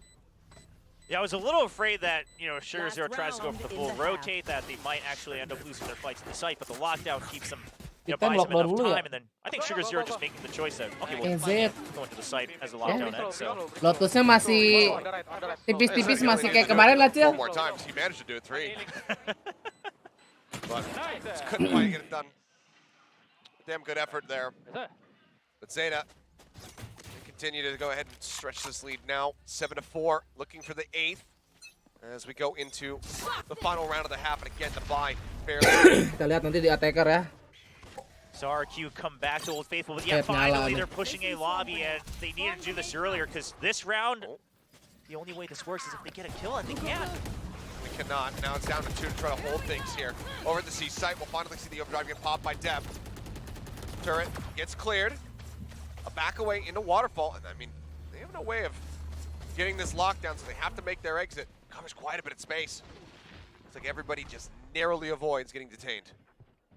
Yeah, I was a little afraid that, you know, Sugar Zero tries to go for the full rotate, that they might actually end up losing their fights in the site, but the lockdown keeps them, you know, buys them enough time, and then I think Sugar Zero just making the choice that, okay, we'll go into the site as the lockdown ends, so. Lotusnya masih tipis-tipis, masih kayak kemarin lah, Cil. 4 more times, he managed to do it 3. But just couldn't quite get it done. Damn good effort there. But Zeta continue to go ahead and stretch this lead now. 7-4, looking for the 8th as we go into the final round of the half. And again, the buy fairly. Kita lihat nanti di attacker ya. So RQ come back to Old Faithful, but yeah, finally they're pushing a lobby, and they needed to do this earlier because this round, the only way this works is if they get a kill, and they can. We cannot. Now it's down to 2 to try to hold things here. Over at the C site, we'll finally see the overdrive get popped by Deb. Turret gets cleared. A back away into Waterfall, and I mean, they have no way of getting this lockdown, so they have to make their exit. Covers quite a bit of space. It's like everybody just narrowly avoids getting detained.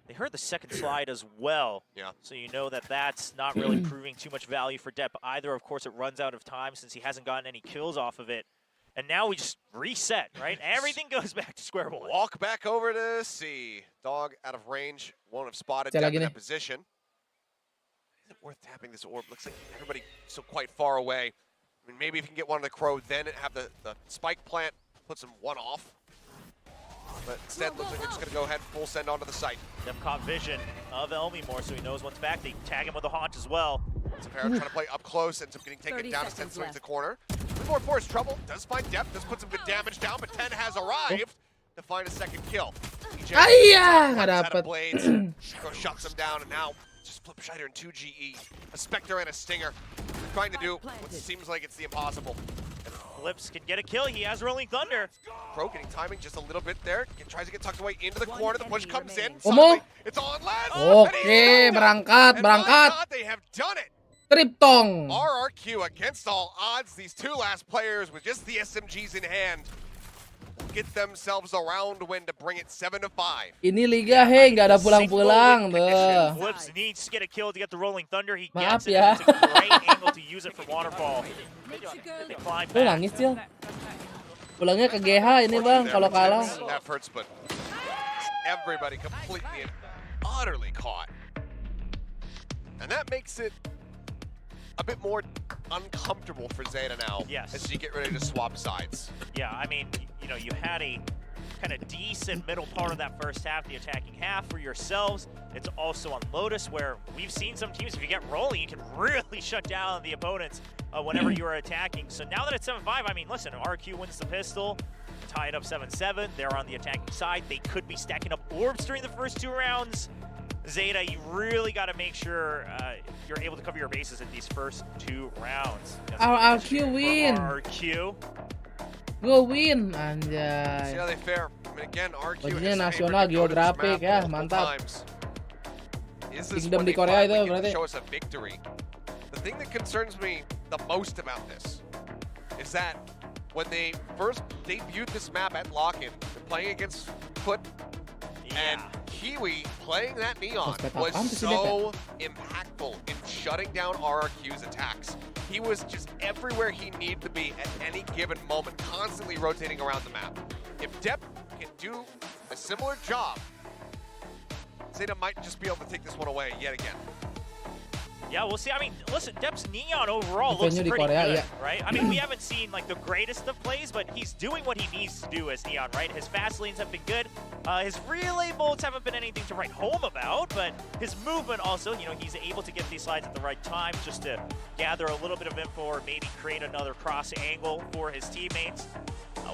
They heard the second slide as well, so you know that that's not really proving too much value for Depp either. Of course, it runs out of time since he hasn't gotten any kills off of it. And now we just reset, right? Everything goes back to square one. Walk back over to C. Dog out of range, won't have spotted Depp in that position. Is it worth tapping this orb? Looks like everybody so quite far away. I mean, maybe if you can get one on the Crow, then have the spike plant, puts him one off. But instead, looks like they're just going to go ahead and full send onto the site. Depp caught vision of Elmimore, so he knows what's back. They tag him with a haunt as well. Zavero trying to play up close, ends up getting taken down as 10 swings the corner. More force trouble, does find Depp, does put some good damage down, but 10 has arrived to find a second kill. Nggak dapet. Blades, shuts him down, and now just flip Shider and 2 GE. A Spectre and a Stinger. Trying to do what seems like it's the impossible. Flips can get a kill, he has Rolling Thunder. Crow getting timing just a little bit there. Tries to get tucked away into the corner, the push comes in. Omo. It's on Les. Oke, berangkat. They have done it. Triptong. RRQ against all odds. These 2 last players with just the SMGs in hand get themselves a round win to bring it 7-5. Ini liga nggak ada pulang-pulang tuh. Flips needs to get a kill to get the Rolling Thunder. He Maaf gets it. ya. It's a great angle to use it for Waterfall. They climb Tuh back. nangis Cil. Pulangnya ke GH ini bang kalau kalah. Efforts, but everybody completely and utterly caught. And that makes it a bit more uncomfortable for Zeta now as you get ready to swap sides. Yeah, I mean, you know, you had a kind of decent middle part of that first half, the attacking half for yourselves. It's also on Lotus, where we've seen some teams, if you get rolling, you can really shut down the opponents whenever you are attacking. So now that it's 7-5, I mean, listen, RQ wins the pistol, tie it up 7-7. They're on the attacking side. They could be stacking up orbs during the first 2 rounds. Zeta, you really got to make sure you're able to cover your bases in these first 2 rounds. RQ win. RQ. Go win, anjay. See how they fare. I mean, again, RQ Bajunya nasional geografik ya, mantap. Kingdom di Korea itu berarti. Show us a victory. The thing that concerns me the most about this is that when they first debuted this map at Lock-In, playing against Foot and Qiuhh playing that Neon was so impactful in shutting down RRQ's attacks. He was just everywhere he needed to be at any given moment, constantly rotating around the map. If Depp can do a similar job, Zeta might just be able to take this one away yet again. Yeah, we'll see. I mean, listen, Depp's Neon overall looks pretty good, right? I mean, we haven't seen like the greatest of plays, but he's doing what he needs to do as Neon, right? His fast lanes have been good. His relay bolts haven't been anything to write home about, but his movement also, you know, he's able to get these slides at the right time just to gather a little bit of info or maybe create another cross angle for his teammates.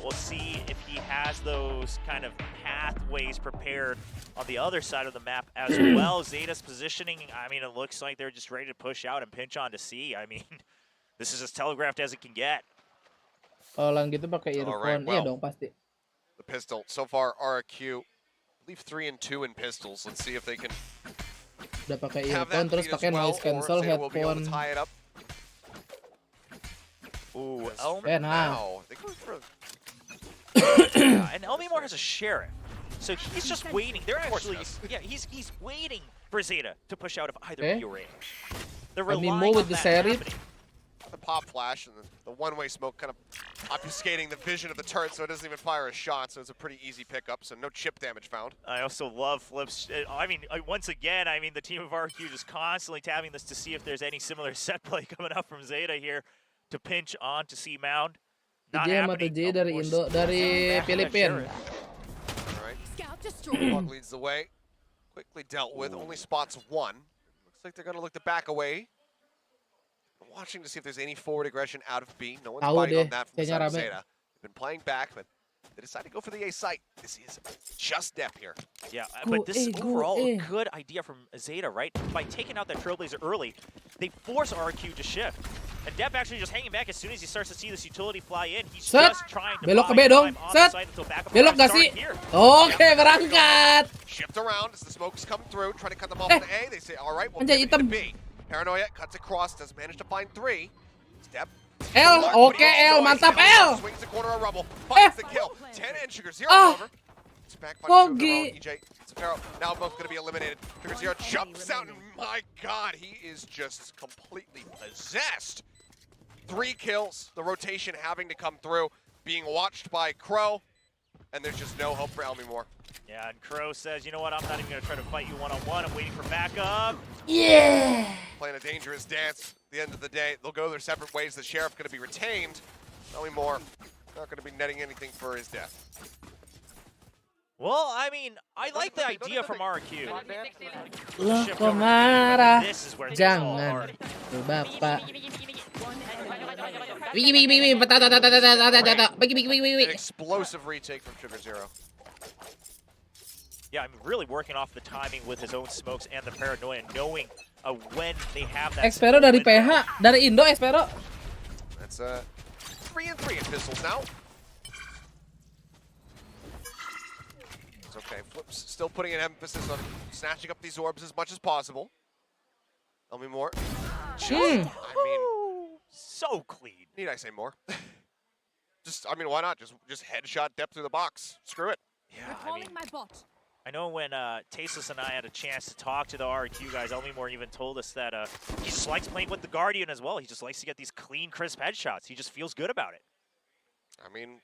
We'll see if he has those kind of pathways prepared on the other side of the map as well. Zeta's positioning, I mean, it looks like they're just ready to push out and pinch on to C. I mean, this is as telegraphed as it can get. Kalau gitu pakai earphone, iya dong pasti. The pistol, so far RQ, I believe 3 and 2 in pistols. Let's see if they can udah pakai earphone terus pakai noise cancel headphone. Ooh, now. They go for and Elmimore has a Sheriff. So he's just waiting. They're actually, yeah, he's waiting for Zeta to push out if either of you are in. They're relying on that happening. The pop flash and the one-way smoke kind of obfuscating the vision of the turret, so it doesn't even fire a shot. So it's a pretty easy pickup. So no chip damage found. I also love flips. I mean, once again, I mean the team of RQ just constantly tapping this to see if there's any similar set play coming up from Zeta here to pinch on to see Mound. Not happening. dari Indo, dari Filipina. Bug leads the way. Quickly dealt with. Only spots one. Looks like they're going to look to back away. Watching to see if there's any forward aggression out of B. No one's biting on that from the side of Zeta. They've been playing back, but they decided to go for the A site. This is just Depp here. Yeah, but this is overall a good idea from Zeta, right? By taking out that Trailblazer early, they force RQ to shift. And Depp actually just hanging back as soon as he starts to see this utility fly in. He's just trying to belok ke B dong. Set. Belok gak sih? Oke, berangkat. Shift around as the smokes come through, trying to cut them off to A. They say, all right, we'll get to B. Paranoia cuts across, does manage to find 3. Step. L, oke L, mantap L. Swings the corner of rubble, finds the kill. 10 and Sugar0 over. It's back by 2 EJ. Safaro now both going to be eliminated. Sugar0 jumps out, and my God, he is just completely possessed. 3 kills, the rotation having to come through, being watched by Qiuhh, and there's just no hope for Elmimore. Yeah, and Qiuhh says, you know what, I'm not even going to try to fight you one-on-one. I'm waiting for backup. Yeah! Playing a dangerous dance. At the end of the day, they'll go their separate ways. The Sheriff going to be retained. Elmimore not going to be netting anything for his death. Well, I mean, I like the idea from RQ. Lo kok marah? This is where Jangan, Bapak. An explosive retake from Sugar0. Yeah, I'm really working off the timing with his own smokes and the paranoia, knowing when they have that. Expero dari PH, dari Indo Expero. That's 3 and 3 in pistols now. It's okay. Flips still putting an emphasis on snatching up these orbs as much as possible. Elmimore. I mean, so clean. Need I say more? I mean, why not? Just headshot depth through the box. Screw it. Yeah, I know when Tasteless and I had a chance to talk to the RQ guys, Elmimore even told us that he just likes playing with the Guardian as well. He just likes to get these clean, crisp headshots. He just feels good about it. I mean,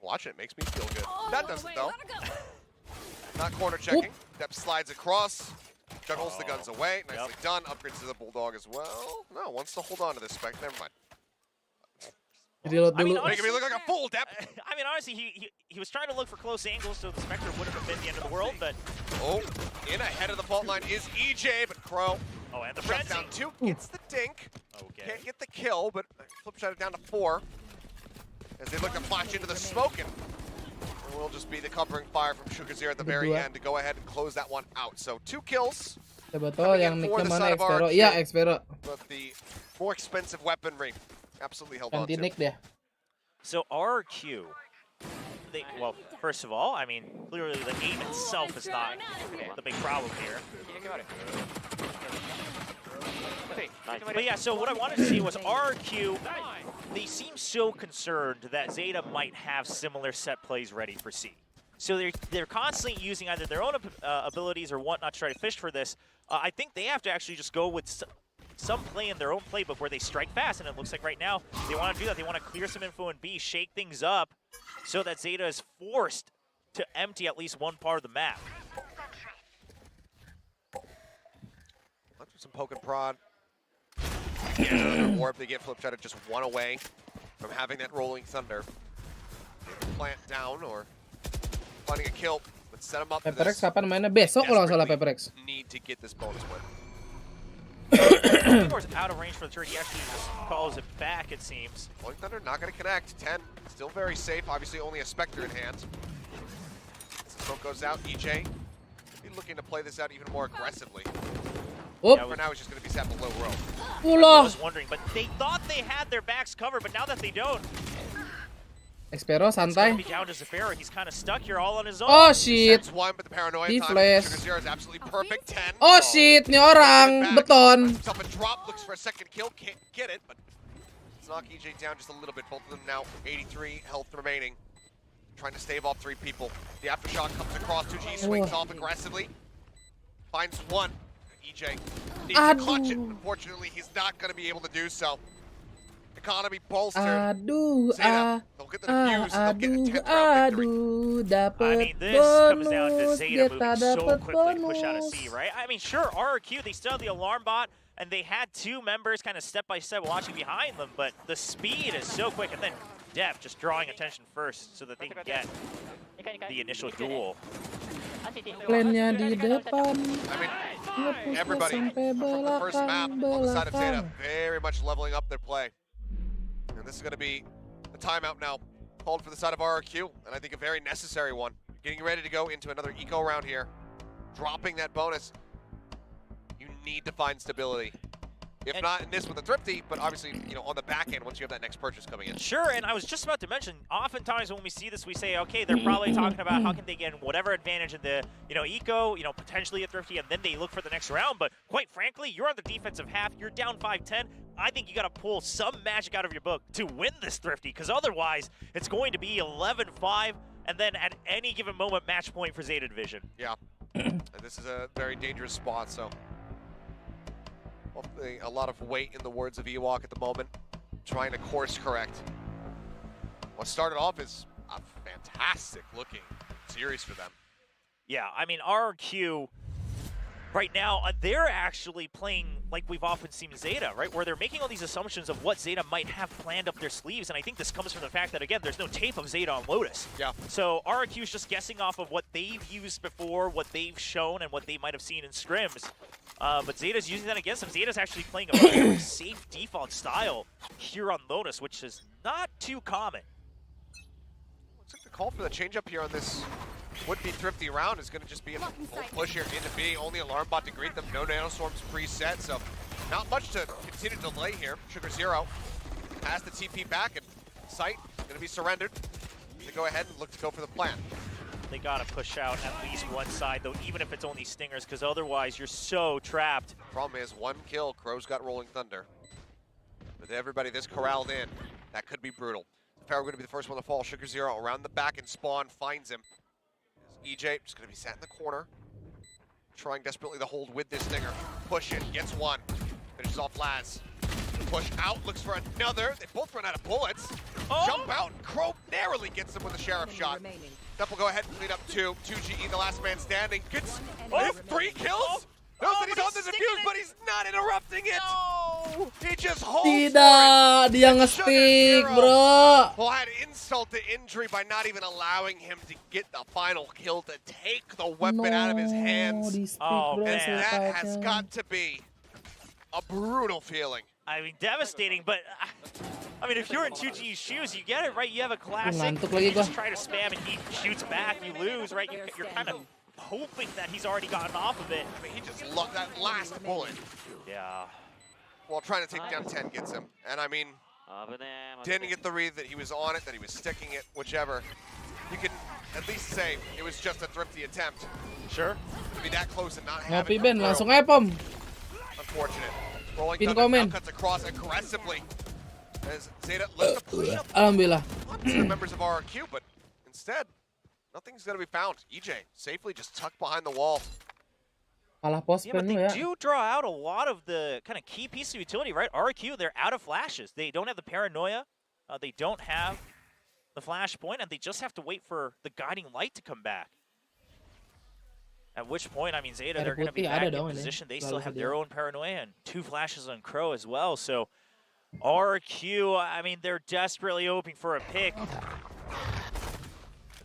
watching it makes me feel good. That doesn't, though. Not corner checking. Depp slides across. Juggles the guns away. Nicely done. Upgrades to the Bulldog as well. No, wants to hold on to this spec. Never mind. Reload dulu. Making me look like a fool, Depp. I mean, honestly, he was trying to look for close angles, so the Spectre wouldn't have been the end of the world, but... Oh, in ahead of the fault line is EJ, but Qiuhh. Oh, and the Frenzy. Down 2, gets the dink. Okay. Can't get the kill, but flip shot it down to 4. As they look to flash into the smoke, and it will just be the covering fire from Sugar0 at the very end to go ahead and close that one out. So 2 kills. Betul, yang nicknya mana Expero? Iya, Expero. But the more expensive weaponry absolutely held on to. Nick dia. So RQ, well, first of all, I mean, clearly the aim itself is not the big problem here. But yeah, so what I wanted to see was RQ, they seem so concerned that Zeta might have similar set plays ready for C. So they're constantly using either their own abilities or whatnot to try to fish for this. I think they have to actually just go with some play in their own playbook where they strike fast, and it looks like right now they want to do that. They want to clear some info in B, shake things up, so that Zeta is forced to empty at least one part of the map. Let's do some poke and prod. Get another warp. They get flip shot just 1 away from having that rolling thunder. Plant down or finding a kill, but set him up for PPRX this. kapan mainnya? Besok kalau nggak salah PPRX. Need to get this bonus win. Elmimore's out of range for the turret. He actually just calls it back, it seems. Rolling thunder not going to connect. 10, still very safe. Obviously, only a Spectre in hand. As the smoke goes out, EJ could be looking to play this out even more aggressively. Yeah, for now, he's just going to be sat below row. I was wondering, but they thought they had their backs covered, but now that they don't, Expero santai. it's down to Zafiro. He's kind of stuck here all on his own. Oh shit. That's one, but the paranoia Di time flash. Sugar0 is absolutely perfect. 10. Oh shit, nih orang beton. Himself a drop, looks for a second kill, can't get it, but let's knock EJ down just a little bit. Both of them now 83 health remaining. trying to stave off 3 people. The aftershock comes across, 2G swings off aggressively. Finds one. EJ needs to clutch it. Unfortunately, he's not going to be able to do so. Economy bolstered. Zeta, they'll get the defuse, they'll get a 10th round victory. I mean, this comes down to Zeta moving so quickly to push out a C, right? I mean, sure, RRQ, they still have the alarm bot, and they had 2 members kind of step-by-step watching behind them, but the speed is so quick, and then Def just drawing attention first so that they can get the initial duel. Plannya di depan. I mean, everybody from the first map on the side of Zeta very much leveling up their play. And this is going to be a timeout now called for the side of RRQ, and I think a very necessary one. Getting ready to go into another eco round here. Dropping that bonus. You need to find stability. If not in this with a Thrifty, but obviously, you know, on the back end once you have that next purchase coming in. Sure, and I was just about to mention, oftentimes when we see this, we say, okay, they're probably talking about how can they get whatever advantage in the, you know, eco, you know, potentially a Thrifty, and then they look for the next round. But quite frankly, you're on the defensive half, you're down 5-10. I think you got to pull some magic out of your book to win this Thrifty, because otherwise it's going to be 11-5, and then at any given moment, match point for Zeta Division. Yeah, and this is a very dangerous spot, so hopefully a lot of weight in the words of Ewok at the moment, trying to course correct. What started off as a fantastic looking series for them. Yeah, I mean, RRQ right now, they're actually playing like we've often seen Zeta, right? Where they're making all these assumptions of what Zeta might have planned up their sleeves, and I think this comes from the fact that, again, there's no tape of Zeta on Lotus. Yeah. So RRQ is just guessing off of what they've used before, what they've shown, and what they might have seen in scrims. But Zeta's using that against them. Zeta's actually playing a very safe default style here on Lotus, which is not too common. Looks like the call for the change-up here on this would-be Thrifty round is going to just be a full push here into B. Only alarm bot to greet them. No nanostorms preset, so not much to continue to delay here. Sugar Zero has the TP back, and Sight going to be surrendered. They go ahead and look to go for the plan. They got to push out at least one side, though, even if it's only Stingers, because otherwise you're so trapped. Problem is, 1 kill, Crow's got Rolling Thunder. With everybody this corralled in, that could be brutal. Pharaoh going to be the first one to fall. Sugar Zero around the back, and Spawn finds him. EJ just going to be sat in the corner, trying desperately to hold with this Stinger. Push it, gets one, finishes off Laz. Push out, looks for another. They both run out of bullets. Jump out, and Crow narrowly gets him with a sheriff shot. Def will go ahead and clean up 2. 2GE, the last man standing. Gets 3 kills. Knows that he's on the defuse, but he's not interrupting it. No. He just holds Tidak, dia nge-stick, bro. Well, had insult to injury by not even allowing him to get the final kill, to take the weapon out of his hands. Oh, man. And that has got to be a brutal feeling. I mean, devastating, but I mean, if you're in 2G's shoes, you get it, right? You have a classic, you just try to spam and he shoots back, you lose, right? You're kind of hoping that he's already gotten off of it. I mean, he just loved that last bullet. Yeah. Well, trying to take down 10 gets him. And I mean, didn't get the read that he was on it, that he was sticking it, whichever. You can at least say it was just a Thrifty attempt. Sure. To be that close and not have it Ngopi Ben, langsung aja Pom. Unfortunate. Rolling Pin Thunder komen. now cuts across aggressively. As Zeta looks to push up Alhamdulillah. the members of RRQ, but instead, nothing's going to be found. EJ safely just tucked behind the wall. Kalah pos Yeah, but pen they ya. do draw out a lot of the kind of key piece of utility, right? RQ, they're out of flashes. They don't have the paranoia. They don't have the flash point, and they just have to wait for the guiding light to come back. At which point, I mean, Zeta, they're going to be back in position. They still have their own paranoia and 2 flashes on Crow as well. So RQ, I mean, they're desperately hoping for a pick.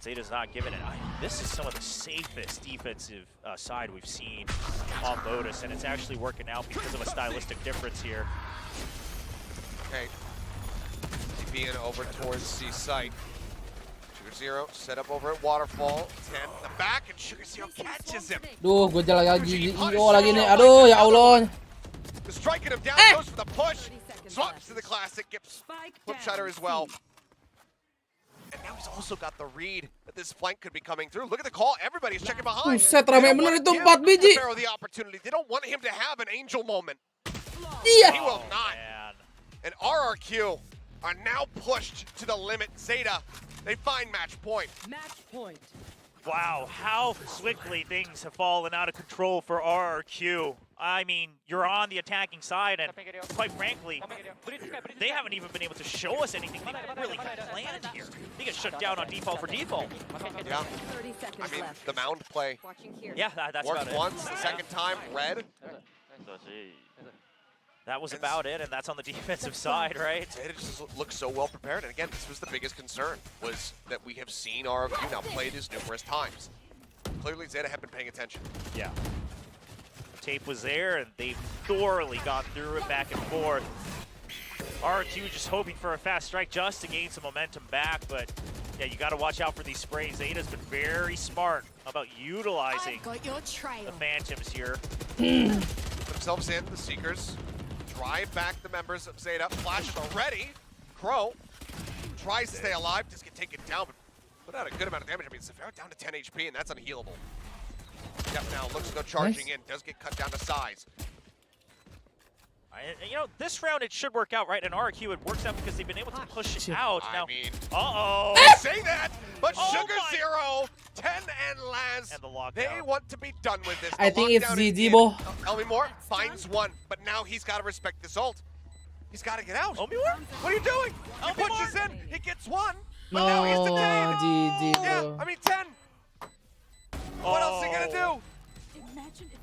Zeta's not giving it. This is some of the safest defensive side we've seen on Lotus, and it's actually working out because of a stylistic difference here. Okay. TPing over towards C site. Sugar Zero set up over at Waterfall. 10 in the back, and Sugar Zero catches him. Duh, gue lagi IO lagi nih. Aduh, ya Allah. Striking him down, goes for the push. Swaps to the classic, gets flip shutter as well. And now he's also got the read that this flank could be coming through. Look at the call. Everybody's checking behind. Buset, rame bener itu 4 biji. Pharaoh the opportunity. They don't want him to have an angel moment. Iya. He will not. And RRQ are now pushed to the limit. Zeta They find match point. Match point. Wow, how quickly things have fallen out of control for RRQ. I mean, you're on the attacking side, and quite frankly, they haven't even been able to show us anything they really had planned here. They get shut down on default for default. Yeah. 30 seconds I mean, left. the mound play Watching here. Yeah, that's worked about it. once, the second time, red. That was about it, and that's on the defensive side, right? It just looks so well prepared. And again, this was the biggest concern, was that we have seen RFQ now play this numerous times. Clearly, Zeta have been paying attention. Yeah. Tape was there, and they've thoroughly gone through it back and forth. RQ just hoping for a fast strike just to gain some momentum back, but yeah, you got to watch out for these sprays. Zeta's been very smart about utilizing the Phantoms here. Put themselves in, the Seekers. Drive back the members of Zeta. Flashes already. Crow tries to stay alive, just get taken down, but put out a good amount of damage. I mean, Zephyr down to 10 HP, and that's unhealable. Yep, now looks to go charging in. Does get cut down to size. You know, this round it should work out, right? And RQ, it works out because they've been able to push it out. I Now, mean, I say that, but Oh Sugar my. Zero, 10 and Laz, And the lockdown. they want to be done with this. I The think it's lockdown is GG, in. Bo. Elmi Moore finds one, but now he's got to respect this ult. He's got to get out. Elmi Moore? What are you doing? He Elmi pushes Moore? in, he gets one, but No, now he's detained. GG, Yeah, bro. I mean 10. What else are you gonna do? Imagine if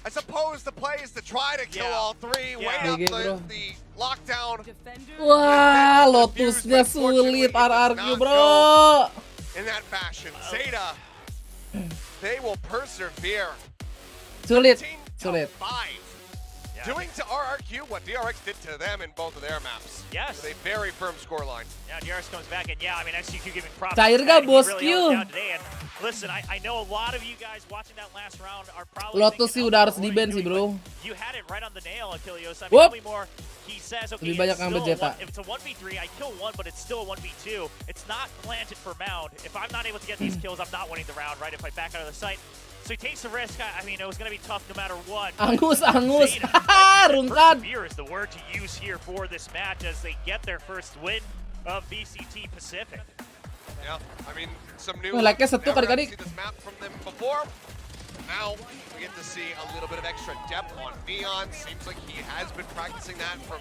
I suppose the play is to try to kill all three, wait Yeah. up GG, bro. the lockdown defender. Wah, Lotusnya sulit RRQ, bro. in that fashion. Zeta, they will persevere. Sulit, 15 to sulit. 5. Yeah. Doing to RRQ what DRX did to them in both of their maps. Yes. With a very firm scoreline. Yeah, DRX comes back, and yeah, I mean, XQQ giving props. Cair to gak, that. He bos, really held it Qiuhh? down today, and listen, I know a lot of you guys watching that last round are probably Lotus sih thinking, udah "Oh, harus what are di-ban you sih, doing?" bro. But you had it right on the nail, Achilles. I mean, Whoop. Elmi Moore, he says, okay, Lebih banyak it's yang still Vegeta. if it's a 1v3, I kill one, but it's still a 1v2. It's not planted for mound. If I'm not able to get these kills, I'm not winning the round, right? If I back out of the site. So he takes the risk. I mean, it was going to be tough no matter what. Angus, Angus. Zeta, Rungkat. persevere is the word to use here for this match as they get their first win of VCT Pacific. Yeah, I mean, some new. Wah, like-nya satu never had kali-kali. seen this map from them before. Now we get to see a little bit of extra depth on Neon. Seems like he has been practicing that from,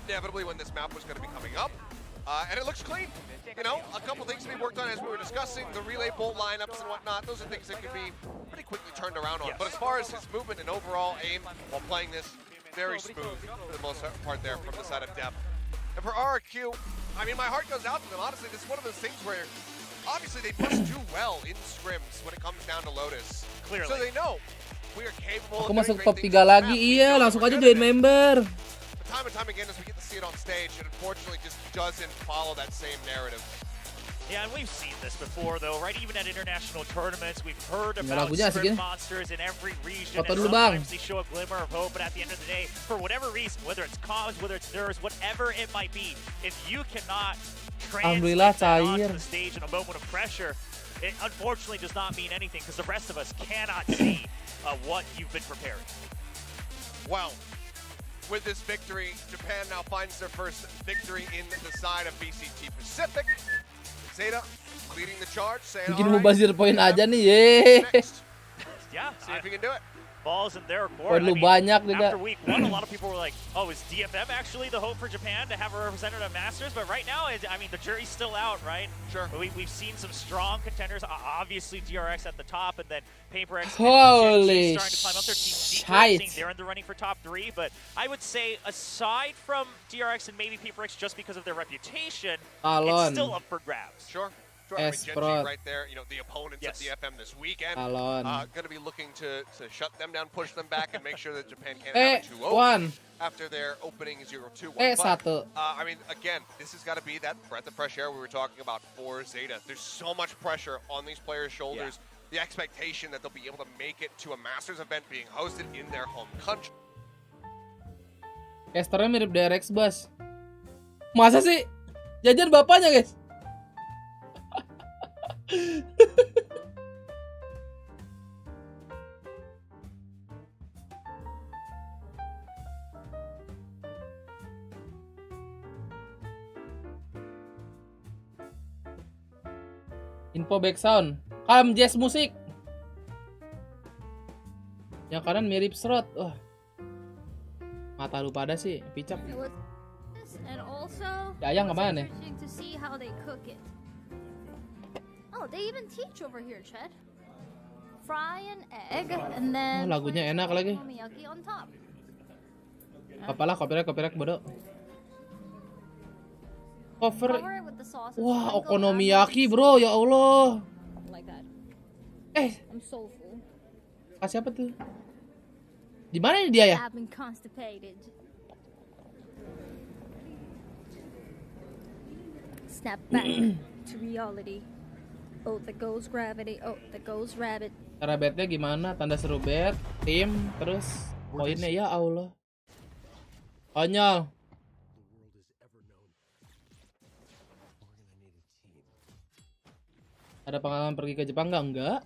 inevitably when this map was going to be coming up. And it looks clean. You know, a couple things to be worked on as we were discussing, the relay bolt lineups and whatnot. Those are things that can be pretty quickly turned around on. Yes. But as far as his movement and overall aim while playing this, very smooth for the most part there from the side of depth. And for RRQ, I mean, my heart goes out to them. Honestly, this is one of those things where obviously they must do well in scrims when it comes down to Lotus. Clearly. So they know we are capable Aku of masuk doing top great 3 things lagi, on this map. iya, We know langsung we're aja good join at it. member. But time and time again, as we get to see it on stage, it unfortunately just doesn't follow that same narrative. Yeah, and we've seen this before, though, right? Even at international tournaments, we've heard Nggak about lagunya asik sprint ya. monsters in every region, Foto and dulu, Bang. sometimes they show a glimmer of hope, but at the end of the day, for whatever reason, whether it's comms, whether it's nerves, whatever it might be, if you cannot Alhamdulillah, translate that onto cair. the stage in a moment of pressure, it unfortunately does not mean anything, because the rest of us cannot see what you've been preparing. Well, with this victory, Japan now finds their first victory in the side of VCT Pacific. Zeta leading the charge, saying, Bikin "All right, mubazir poin aja nih, ye. next. Yeah, See if we can do it." balls in their court. Poin lu banyak juga. After week one, a lot of people were like, oh, is DFM actually the hope for Japan to have a representative at Masters? But right now, I mean, the jury's still out, right? Sure. We've seen some strong contenders. Obviously, DRX at the top, and then PaperX Holy starting to climb up their team. shite. They're in the running for top 3. But I would say, aside from DRX and maybe PaperX, just because of their reputation, Alon. it's still up for grabs. Sure. I mean, Esprot. Genji right there, the opponents Yes. of DFM this weekend, Alon. going to be looking to shut them down, push them back, and make sure that Japan can't have a 2-0 one. after their opening 0-2. Satu. I mean, again, this has got to be that breath of fresh air we were talking about for Zeta. There's so much pressure on these players' shoulders. The expectation that they'll be able to make it to a Masters event being hosted in their home country. Casternya mirip DRX, Bas. Masa sih? Jajan bapaknya, guys. Info background. Calm jazz musik. Yang kanan mirip Srot. Wah. Mata lu pada sih, picak. And also, Ya, Ayang kemana? to see how they cook it. Oh, they even teach over here, Chad. Fry an egg and then Lagunya enak lagi. okonomiyaki on top. Apalah copyright bodoh. Cover. Cover it with the sauce. Wah, okonomiyaki, bro. Ya Allah. Like that. I'm so full. Kasih apa tuh? Di mana ini dia ya? I've been constipated. Snap back to reality. Oh, there goes gravity. Oh, there goes rabbit. Cara betnya gimana? Tanda seru bet, tim, terus poinnya ya Allah. Konyol. Ada pengalaman pergi ke Jepang nggak? Enggak.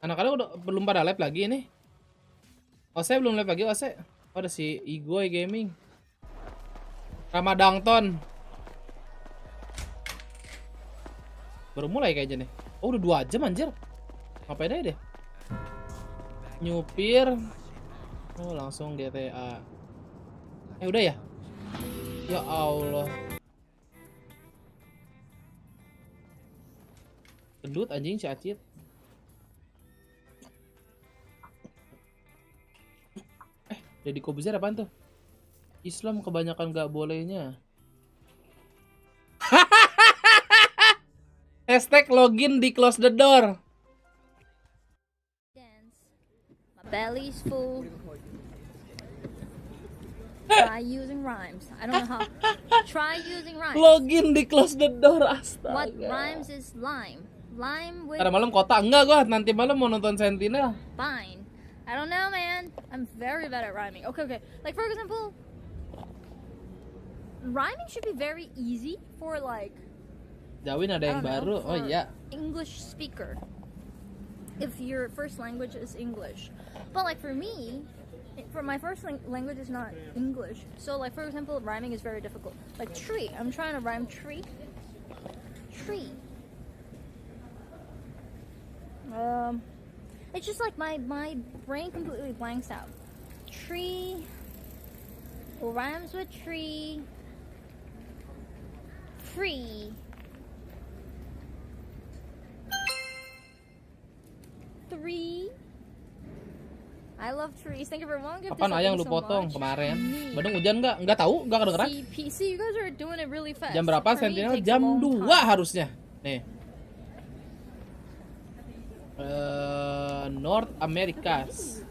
Anak-anak udah belum pada live lagi nih. Ose belum live lagi, Ose. Oh, ada si Igoy Gaming. Ramadangton. Baru mulai kayaknya nih. Oh, udah 2 jam anjir. Ngapain aja deh? Nyupir. Oh, langsung GTA. Udah ya? Ya Allah. Gendut anjing si Acit. Jadi Kobuzer apaan tuh? Islam kebanyakan gak bolehnya. Hashtag login di close the door. My belly's full. Try using rhymes. I don't know how. Try using rhymes. Login di close the door, astaga. What rhymes is lime? Lime with. Ada malam kota enggak gua, nanti malam mau nonton Sentinel. Fine. I don't know, man. I'm very bad at rhyming. Okay. Like for example, rhyming should be very easy for like. Jawin ada yang baru. Oh iya. English speaker. If your first language is English, but like for me, for my first language is not English. So like for example, rhyming is very difficult. Like tree. I'm trying to rhyme tree. Tree. It's just like my brain completely blanks out. Tree rhymes with tree. Free. Three. I love trees. Thank you for one gift. Kapan Ayang lu potong kemarin? Bandung hujan nggak? Nggak tahu, nggak kedengeran. See, you guys are doing it really fast. Jam berapa Sentinel? Jam 2 harusnya. Nih. North Americas.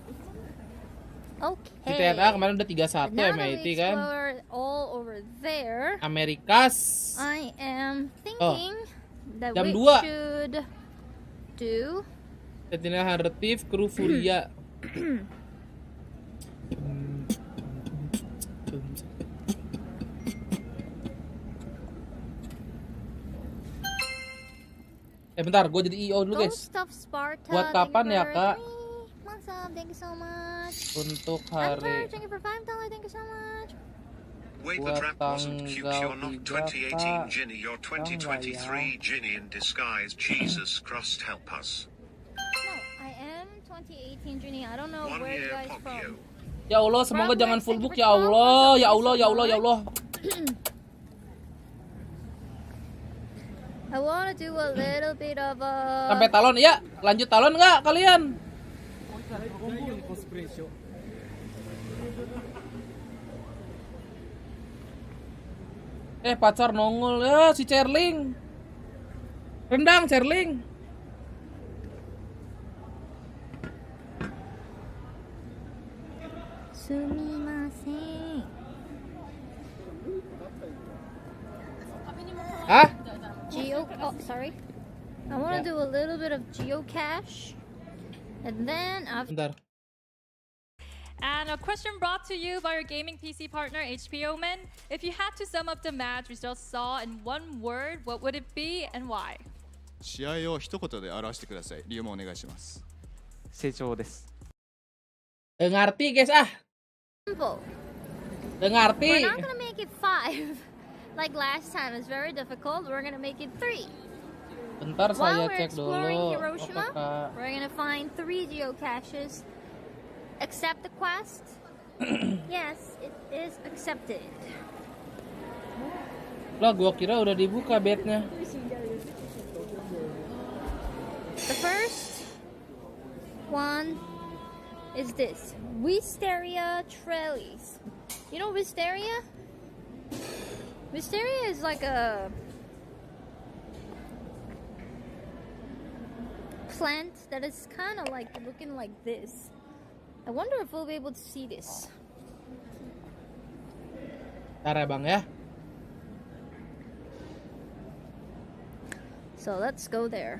Okay. GTA kemarin udah 31 MIT kan. All over there. Amerikas. I am thinking that jam we 2. should do Sentinel Hartif Kru Furia. Bentar, gue jadi EO dulu guys. Buat kapan ya kak? Thank you so much. Untuk hari. Thank you for $5. Thank you so much. Wait, the trap wasn't Qiuhh, you're not 2018 Ginny, you're 2023 Ginny in disguise. Jesus Christ, help us. No, I am 2018 Ginny. I don't know where you guys from. Ya Allah, semoga jangan full book ya Allah, ya Allah, ya Allah, ya Allah. I wanna do a little bit of a. Sampai talon ya, lanjut talon nggak kalian? Pacar nongol ya si Cerling. Rendang Cerling. Sumimasen. Hah? Oh, sorry. I want to do a little bit of geocache. And then after. Bentar. And a question brought to you by your gaming PC partner, HPO Men. If you had to sum up the match we just saw in one word, what would it be and why? 試合を一言で表してください。理由もお願いします。成長です。Ngerti guys ah. Simple. Ngerti. We're not gonna make it 5 like last time. It's very difficult. We're gonna make it 3. Bentar While saya we're cek exploring dulu. Hiroshima, Oke, Kak. we're gonna find 3 geocaches. Accept the quest? Yes, it is accepted. Lah gua kira udah dibuka bednya. The first one is this. Wisteria trellis. You know wisteria? Wisteria is like a plant that is kind of like looking like this. I wonder if we'll be able to see this. Ntar ya Bang ya. So let's go there.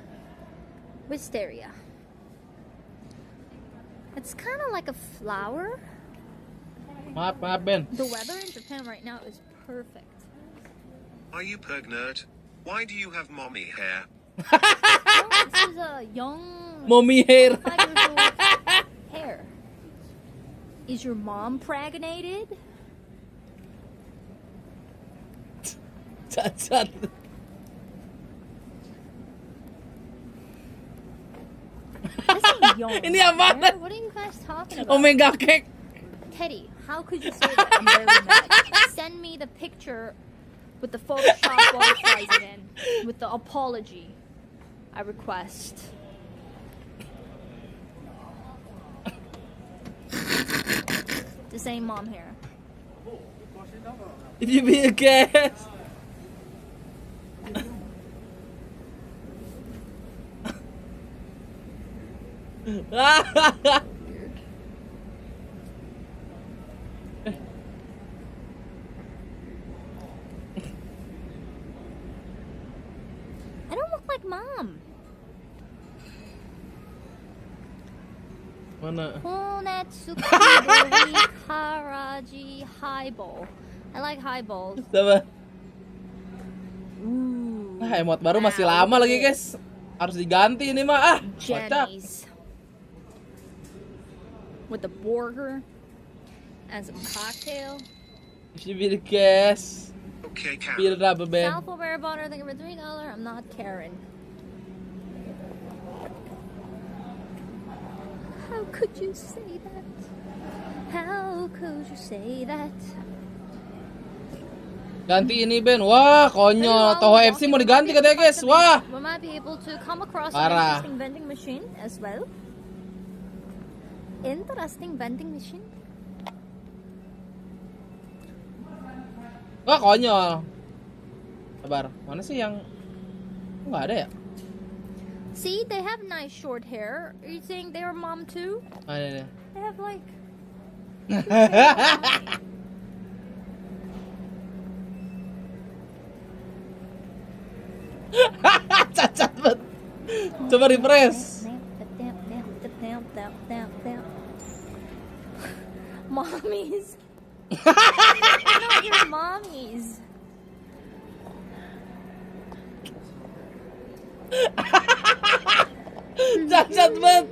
Wisteria. It's kind of like a flower. Maaf Ben. The weather in Japan right now is perfect. Are you pregnant? Why do you have mommy hair? This is a young Mommy hair. 5-year-old hair. Is your mom pregnated? Cacat. This is young. Ini apaan? hair. What are you guys talking about? Omega cake. Teddy, how could you say that? I'm very mad. Send me the picture with the Photoshop butterflies in, with the apology. I request. This ain't mom hair. If you be a guest. I don't look like mom. Mana? Honetsuki Dori Karaji highball. I like highballs. Coba. Emot baru masih lama lagi guys. Harus diganti ini mah. Kocak. Jenny's. With the burger and some cocktail. If you be the guest. Okay, Feel rubber band. South Bear Butter, thank you for $3. I'm not Karen. How could you say that? How could you say that? Ganti ini Ben. Wah, konyol. Toho FC mau diganti katanya guys. Wah. We might be able to come across an Parah. interesting vending machine as well. Interesting vending machine. Wah, konyol. Sabar. Mana sih yang nggak ada ya? See, they have nice short hair. Are you saying they were mom too? Ada. They have like. Cacat banget. Coba refresh. Mommies. Not your mommies. Cacat banget.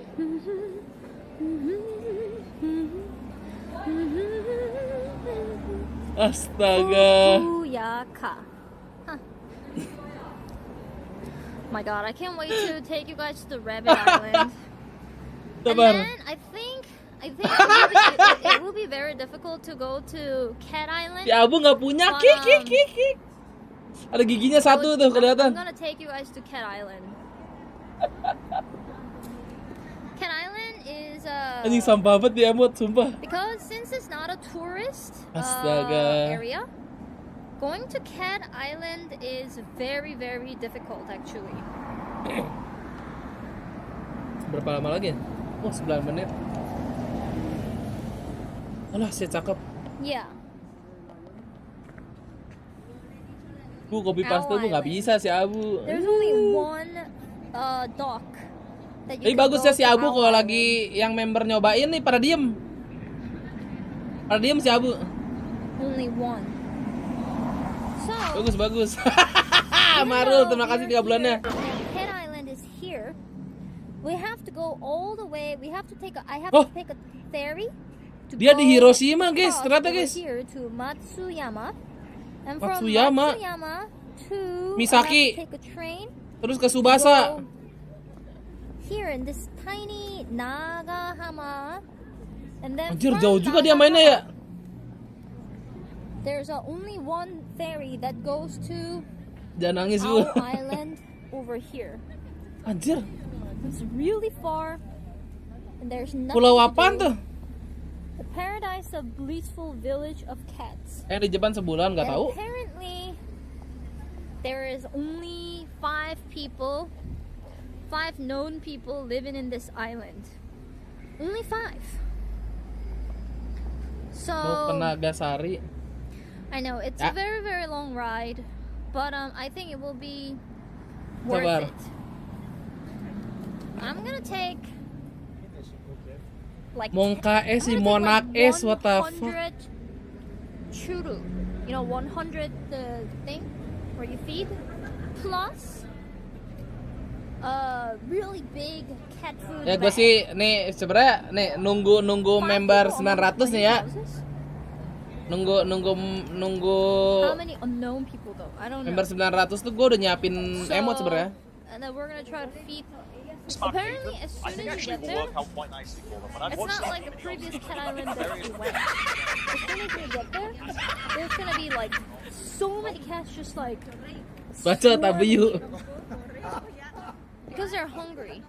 Astaga. Fukuyaka. Huh. My God, I can't wait to take you guys to the Rabbit Island. And then I think it will be very difficult to go to Cat Island. Ya Abu nggak punya. Kik. Ada giginya satu tuh kelihatan. I'm gonna take you guys to Cat Island. Cat Island is Anjing sampah banget dia Mut, sumpah. because since it's not a tourist Astaga. area, going to Cat Island is very very difficult actually. Berapa lama lagi? Oh, 9 menit. Alah, saya cakep. Yeah. Bu, copy paste bu nggak bisa si Abu. There's only one dock. Tapi bagus ya si Abu kalau lagi yang member nyobain nih pada diem. Pada diem si Abu. Only one. So, Bagus. Marul, terima kasih 3 bulannya. Cat Island is here. We have to go all the way. We have to take I have Oh. to take a ferry. Dia di Hiroshima, guys. Ternyata, guys. Here to Matsuyama. And from Matsuyama. Matsuyama to Misaki. I have to take a train Terus ke Subasa. Here in this tiny Nagahama. And then Anjir, jauh juga dia mainnya ya. There's only one ferry that goes to Jangan nangis our lu. island over here. Anjir. It's really far. And there's nothing Pulau to apaan do. tuh? The paradise of blissful village of cats. Di Jepang sebulan nggak And tahu. apparently there is only 5 known people living in this island. Only 5. So Mau ke Nagasari. I know it's a very, very long ride, but I think it will be worth Sabar. it. I'm gonna take like Mongka es si Monak es, what the fuck? 100 churu, you know, 100 the thing where you feed, plus really big cat food. Ya gue bag. sih nih sebenarnya nih nunggu member 900 nih ya. Nunggu How many unknown people though? I don't know. member 900 tuh gue udah nyiapin emot sebenarnya. And then we're gonna try to feed. Apparently, as soon as you get there, it's not like the previous cat island that we went. As soon as you get there, there's gonna be like so many cats just like Baca tabiyu. because they're hungry.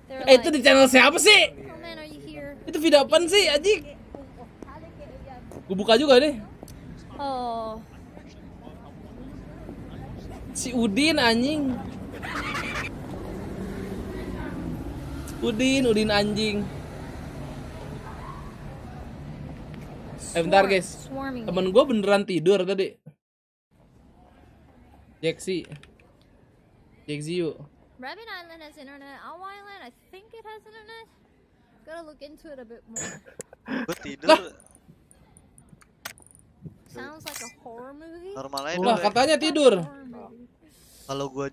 They're Itu di channel siapa sih? Oh man, are you here? Itu video apaan sih anjing? Gue buka juga nih. Oh, Si Udin anjing. Udin anjing. Bentar guys. swarming. Temen gue beneran tidur tadi. Jeksi yuk. Rabbit Island has internet. Our island, I think it has internet. Gotta look into it a bit more. Gue tidur. Sounds like a horror movie. Normal aja Lah dulu. katanya tidur. Kalau gue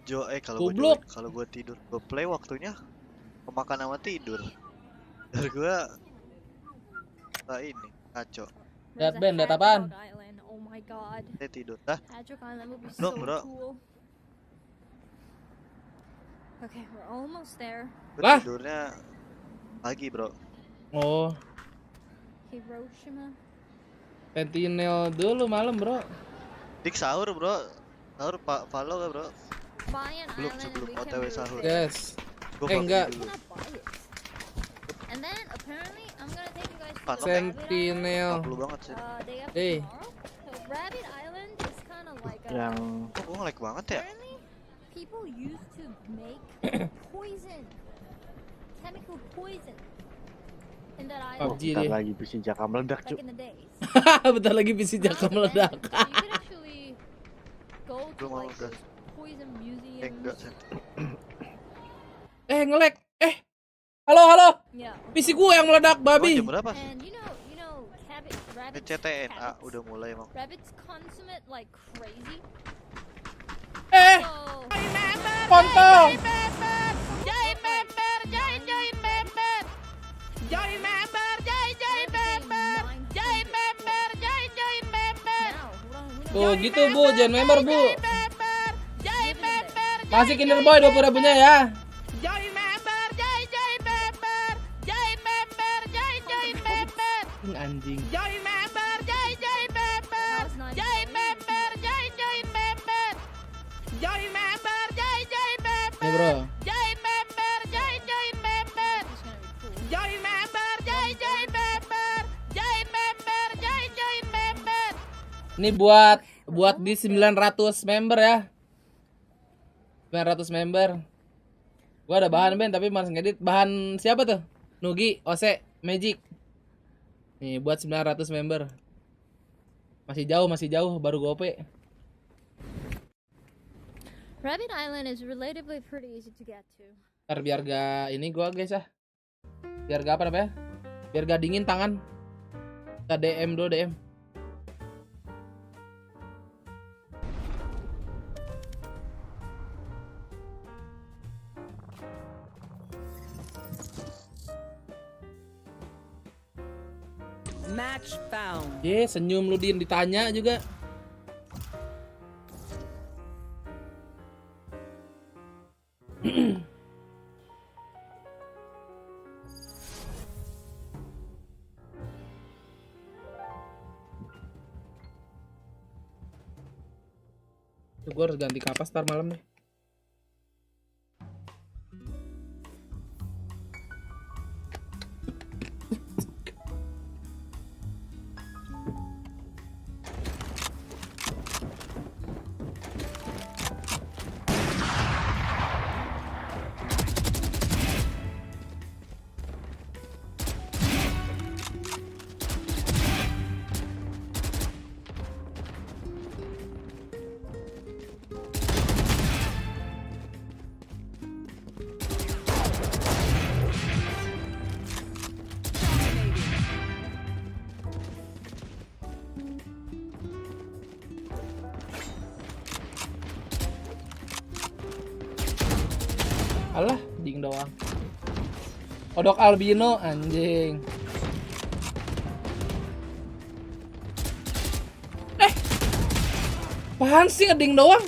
kalau gue tidur, gue play waktunya kemakan sama tidur. Dari gue ini kacau. Lihat band, lihat apaan? Oh my god. Saya tidur dah. Hedgehog Island would be Bro, so bro. cool. Okay, we're almost there. Gue tidurnya pagi bro. Oh, Hiroshima. Sentinel dulu malam bro. Dik sahur bro. Sahur follow gak bro? Buy an Belum island sebelum and we can OTW do sahur. it. Yes. Gua Enggak. dulu. And then apparently I'm gonna take you guys to Panas. the Rabbit Island. Sentinel. Perlu banget sih. Day after Eh. tomorrow. So Rabbit Island is kind of like a. Yang gue nge-lag banget ya. Apparently, people used to make poison, chemical poison, in that island. PUBG dia. lagi PC Jaka meledak Back in the days. Bentar lagi PC Jaka meledak. So you could actually go to Belum mau like gas. those poison museums. Enggak sih. Nge-lag. Halo. Yeah. PC gue yang meledak babi. Jam berapa? And you know, rabbits. CTNA udah mulai emang. Rabbits consummate like crazy. Kontol. Tuh gitu bu, jangan member bu. Masih Kinder Boy 20.000-nya ya. Anjing. Nih bro. Ini buat di 900 member ya. 900 member. Gua ada bahan Ben tapi males ngedit. Bahan siapa tuh? Nugi, Ose, Magic. Nih buat 900 member. Masih jauh baru gope. Rabbit Island is relatively pretty easy to get to. Ntar biar gak ini gua guys ya. Biar gak apa namanya? Biar gak dingin tangan. Kita DM dulu DM. Match found. Senyum lu Din ditanya juga. Gue harus ganti kapas ntar malam nih. Alah, ding doang. Kodok albino anjing. Apaan sih ngeding doang?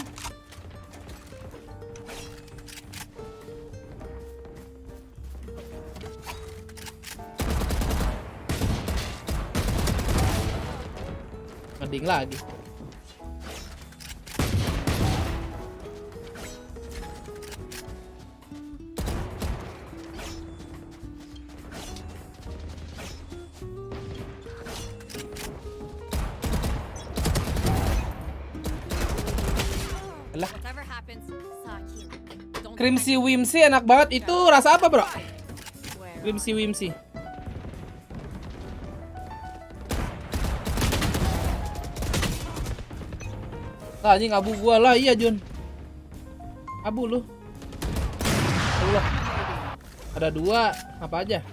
Ngeding lagi. Crimsy Whimsy enak banget. Itu rasa apa, bro? Crimsy Whimsy. Nah, anjing abu gua lah. Iya, Jun. Abu lu. Allah. Ada 2. Apa aja?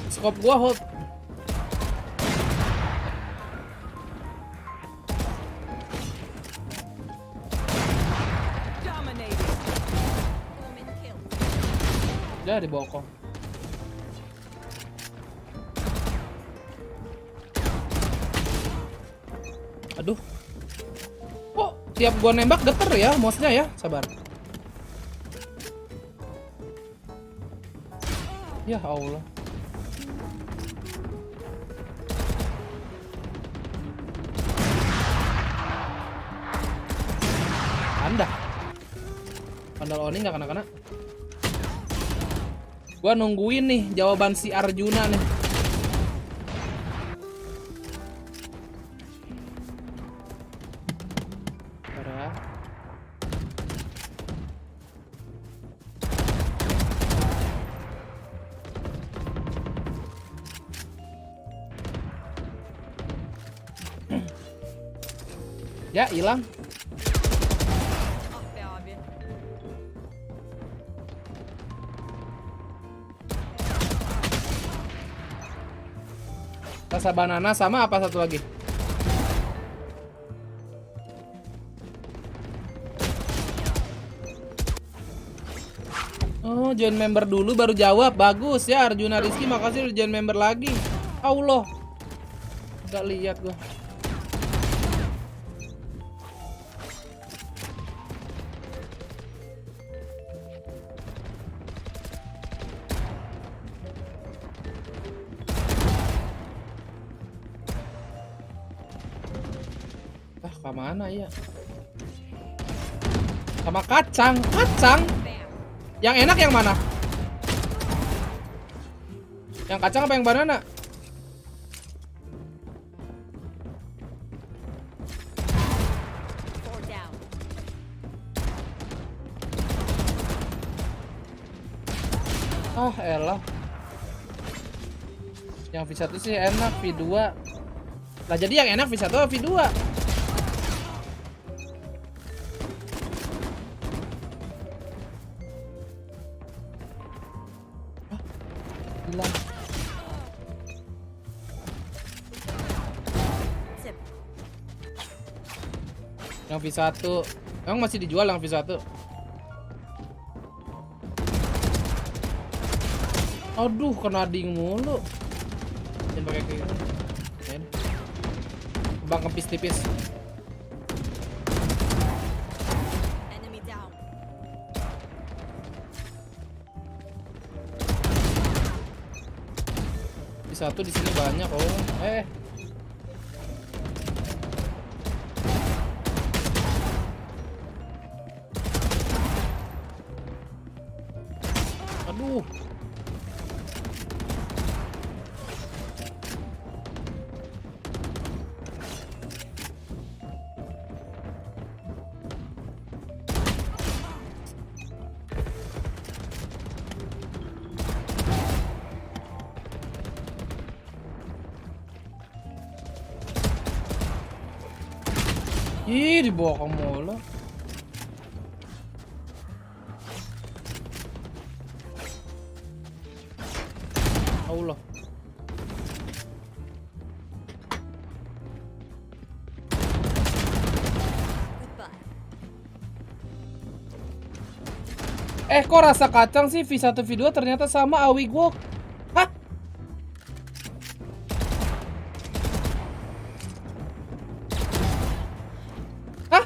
Scope gua hold. Udah dibokong. Aduh. Kok tiap gua nembak geter ya mouse-nya ya? Sabar. Ya Allah. Anda. Pandal Oni nggak kena-kena. Gua nungguin nih jawaban si Arjuna nih. Parah. Ya, hilang. Rasa banana sama apa satu lagi? Oh, join member dulu baru jawab. Bagus ya Arjuna Rizky, makasih udah join member lagi. Allah. Gak lihat gua. Mana ya? Sama kacang. Yang enak yang mana? Yang kacang apa yang banana? Ah, elah. Yang V1 sih enak, V2. Lah jadi yang enak V1 atau V2? Yang V1 emang masih dijual yang V1? Aduh, kena ding mulu. Jangan pakai kayak gini. Bang kempis tipis. Satu di sini banyak oh. Aduh. Ih, dibawa ke mall. Allah. Kok rasa kacang sih V1 V2 ternyata sama Awi Gok. Hah? Hah?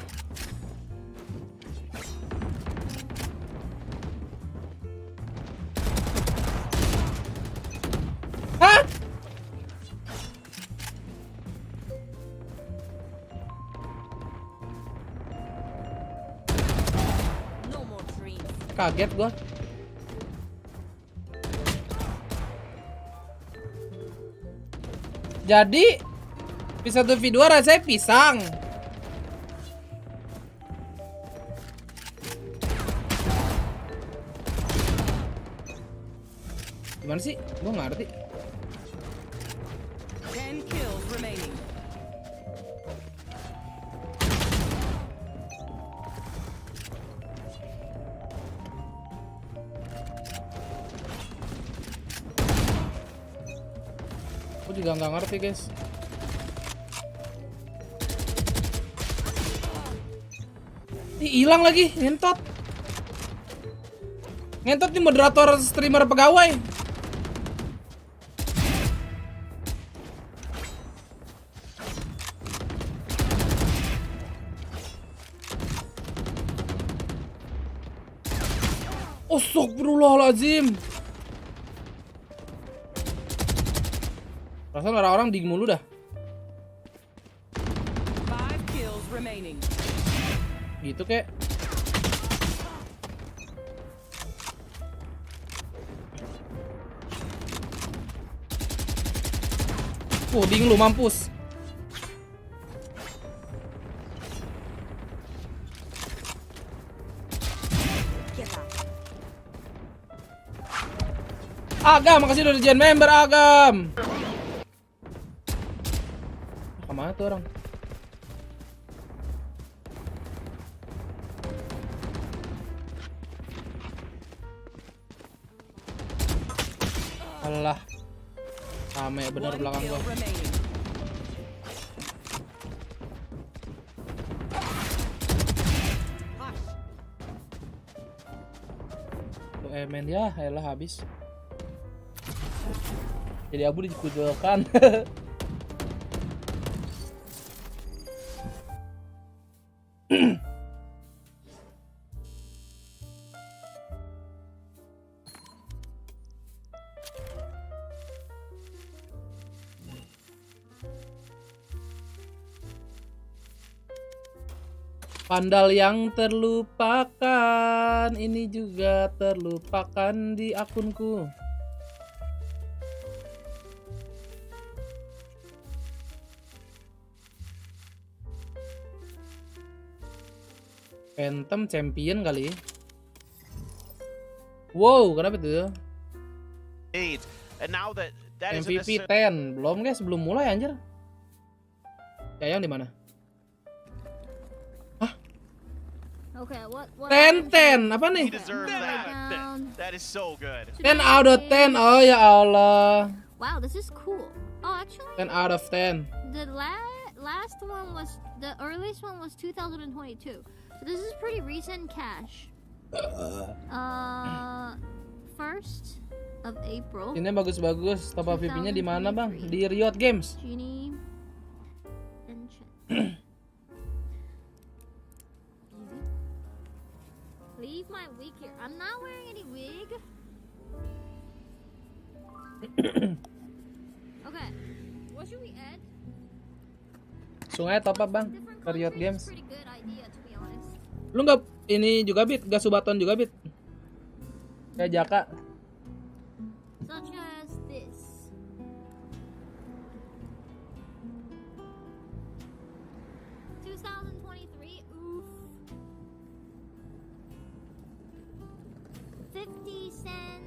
Hah? Kaget gua. Jadi V1 V2 rasanya pisang. Gimana sih? Gua nggak ngerti. 10 kills remaining. Aku juga nggak ngerti guys. Ih, hilang lagi, ngentot. Ngentot nih moderator streamer pegawai. Astagfirullahaladzim. Perasaan orang-orang ding mulu dah. 5 kills remaining. Gitu kek. Ding lu mampus. Agam, makasih udah join member Agam. Kemana tuh orang? Alah, rame bener belakang gua. Tuh emen ya, elah habis. Jadi abu dikucilkan. Pandal yang terlupakan, ini juga terlupakan di akunku. Phantom champion kali. Wow, kenapa tuh? MVP 10. Belum guys, belum mulai anjir. Yang di mana? Okay, what 10 apa nih? That is so good. 10 out of 10. Oh ya Allah. Wow, this is cool. Oh, actually 10 out of 10. the last one was, the earliest one was 2022. So this is pretty recent cash. 1st of April. Ini bagus-bagus. Top up VIP-nya di mana, Bang? Di Riot Games. Genie. Leave my wig here. I'm not wearing any wig. Langsung aja top up bang, Riot Games. Lu nggak ini juga Bit, gak Subaton juga Bit? Kayak Jaka. Such as this. Oof. 50 cent.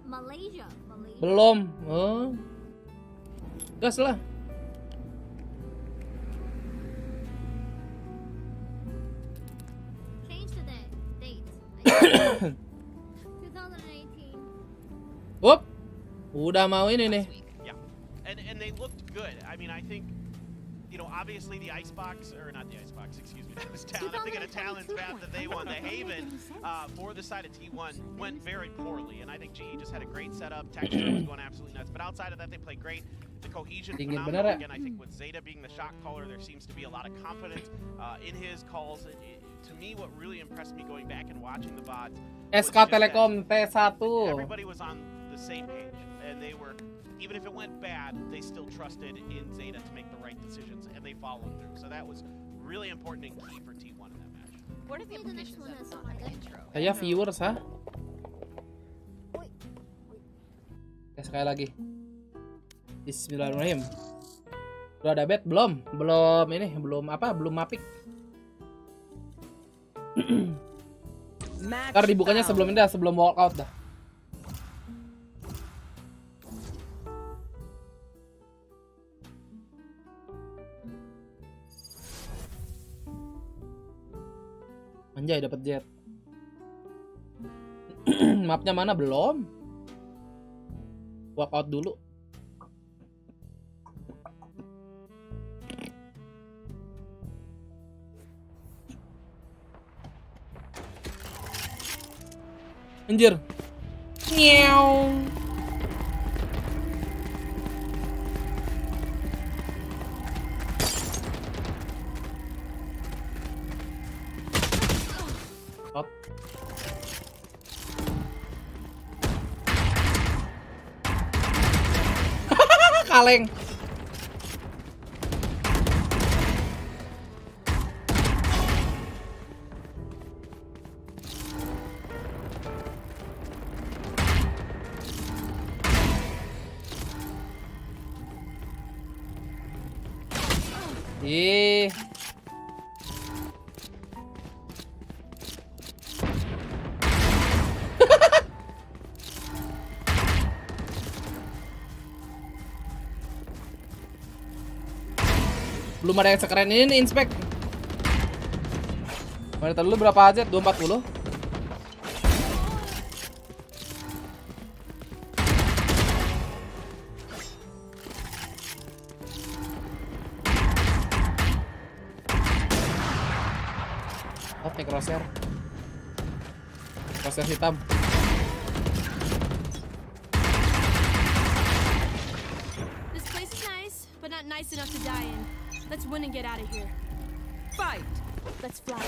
Malaysia. Belum. Oh. Gas lah. Change the date. 2018. Whoop. Udah mau ini nih. Yeah, and they looked good. I mean, I think, you know, obviously the Icebox, or not the Icebox, excuse me, that was Talon. I'm thinking of Talon's map that they won. The Haven for the side of T1 went very poorly, and I think GE just had a great setup. Texture was going absolutely nuts, but outside of that, they played great. The cohesion phenomenal. Again, I think with Zeta being the shot caller, there seems to be a lot of confidence in his calls. To me, what really impressed me going back and watching the VODs, SK Telekom T1. Everybody was on the same page, and they were, even if it went bad, they still trusted in Zeta to make the right decisions, and they followed through. So that was really important and key for T1 in that match. What are the implications of not having intro? Kayak viewers, ha? Sekali lagi. Bismillahirrahmanirrahim. Udah ada bet? Belum ini, belum mapik. Ntar dibukanya sebelum ini dah, sebelum walkout dah. Anjay, dapat jet. Mapnya mana? Belum. Walkout dulu. Anjir. Nyew. Stop. Kaleng. Ih. Belum ada yang sekeren ini nih, inspek. Monitor dulu berapa aja? 240. Oke, crosshair. Crosshair hitam. This place is nice, but not nice enough to die in. Let's win and get out of here. Fight! Let's fly.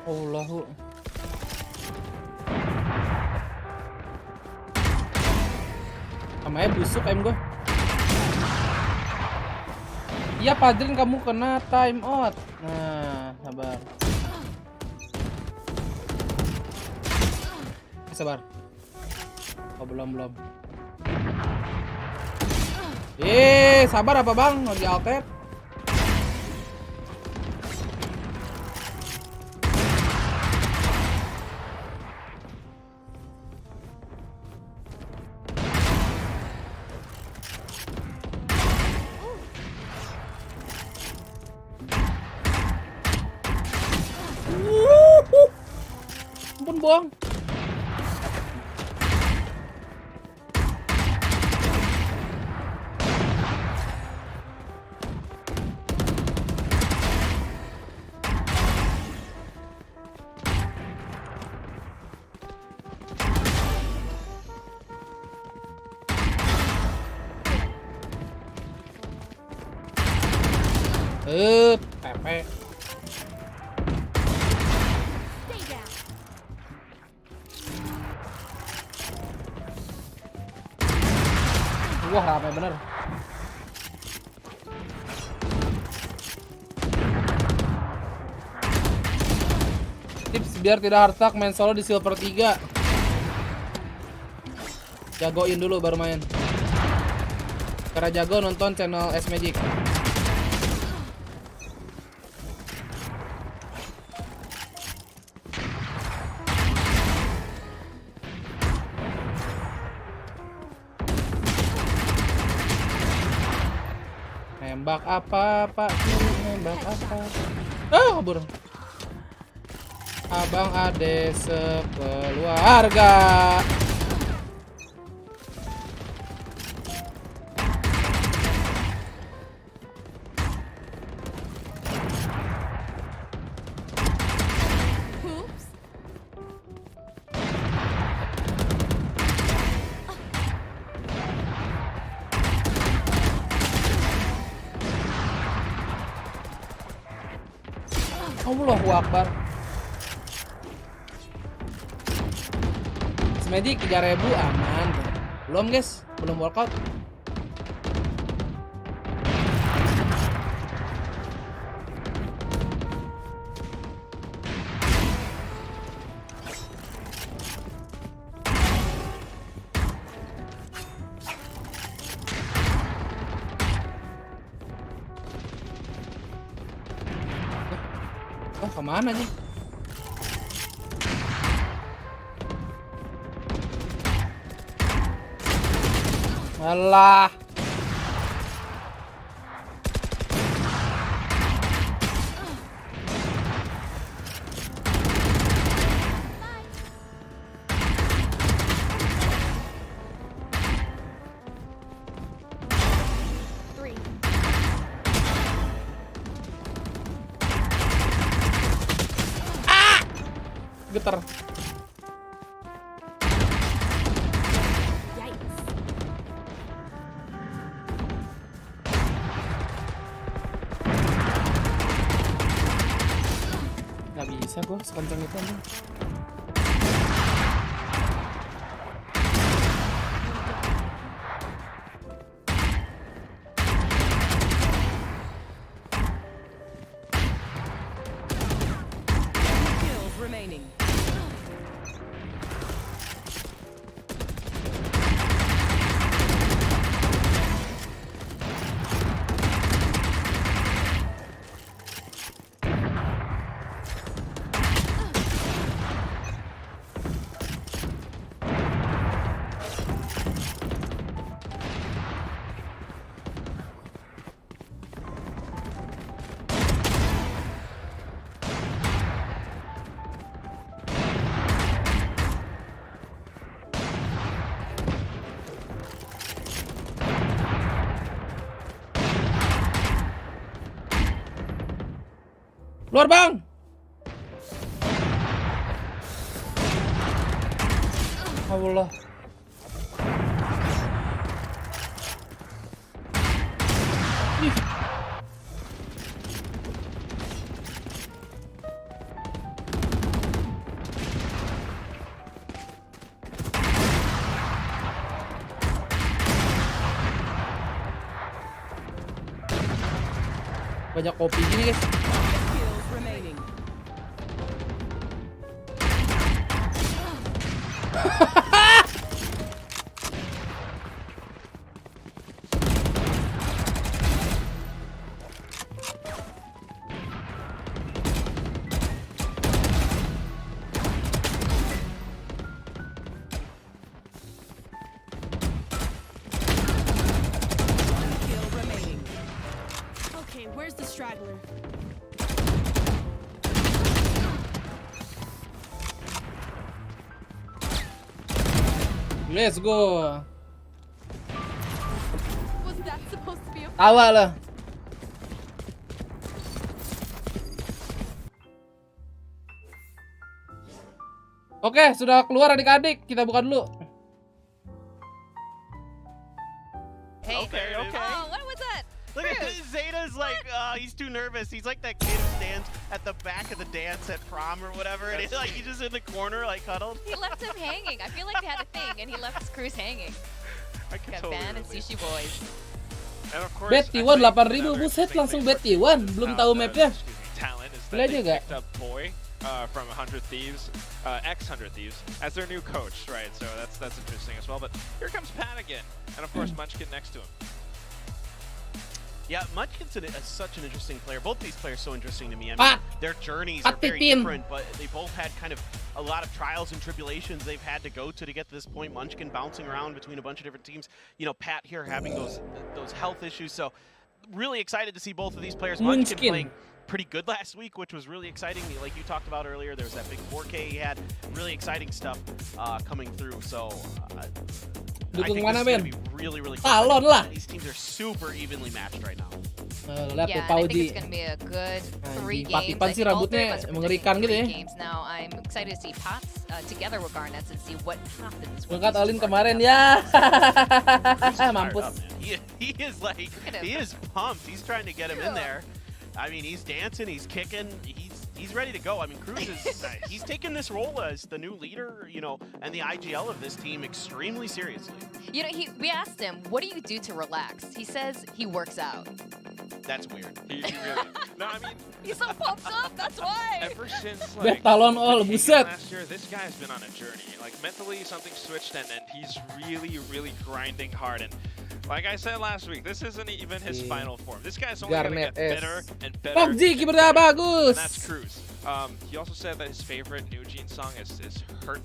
Allahu. Namanya busuk aim gua. Iya Padrin, kamu kena time out. Nah, sabar. Sabar. Oh, belum. Sabar apa bang? Lagi altet. Ampun bohong. Pepe. Wah, rame bener. Tips biar tidak hard stuck main solo di silver 3. Jagoin dulu baru main. Karena jago nonton channel S Magic. Nembak apa, Pak? Nembak apa? Ah, kabur. Abang ade sekeluarga. Oops. Allahu Akbar. Magic 3000 aman. Belum guys, belum workout. Oh, kemana nih? Alah. Getar. Gak bisa gua sekencang itu anjing. Kills remaining. Luar bang. Allah. Ih. Banyak kopi gini guys. Kills remaining. Kill remaining. Okay, where's the straggler? Let's go. Was that supposed to be a Tawa lah. Oke, sudah keluar adik-adik. Kita buka dulu. Hey. Okay. Oh, what was that? Look at this. Zeta's like, he's too nervous. He's like that kid who stands at the back of the dance at prom or whatever, and he's just in the corner, like cuddled. He left him hanging. I feel like they had a thing, and he left his crews hanging. I can Got totally Van and relate. Sushi Boys. And of course, Bet I T1 think 8.000 another buset thing langsung they bet T1 belum tahu mapnya. Talent is Boleh that they juga. picked up Boy from 100 Thieves, ex-100 Thieves, as their new coach, right? So that's interesting as well. But here comes Pat again, and of course Munchkin next to him. Yeah, Munchkin's such an interesting player. Both these players so interesting to me. I mean, their journeys are very different, but they both had kind of a lot of trials and tribulations they've had to go to get to this point. Munchkin bouncing around between a bunch of different teams. You know, Pat here having those health issues. So really excited to see both of these players. Munchkin playing pretty good last week, which was really exciting. Like you talked about earlier, there was that big 4K he had. Really exciting stuff coming through. So I think this is going to be really Talon lah. These teams are super evenly matched right now. Lihat tuh Yeah, and I think Pauji. it's going to be a good 3 games. Patipan sih rambutnya mengerikan gitu ya. Games. Now I'm excited to see Pats together with Garnets and see what happens. Ngangkat Alin kemarin ya. Mampus. He is pumped. He's trying to get him in there. I mean, he's dancing, he's kicking, he's ready to go. I mean, Qiuhh is he's taking this role as the new leader, you know, and the IGL of this team extremely seriously. You know, we asked him, what do you do to relax? He says he works out. That's weird. He really, no, I mean, he's so pumped up. That's why. Ever since Bet Talon all buset. last year, this guy's been on a journey. Like mentally, something switched, and he's really grinding hard. And like I said last week, this isn't even his final form. This guy's only going to get better and better. PUBG kipernya bagus. And that's Qiuhh. He also said that his favorite New Jeans song is Hurt.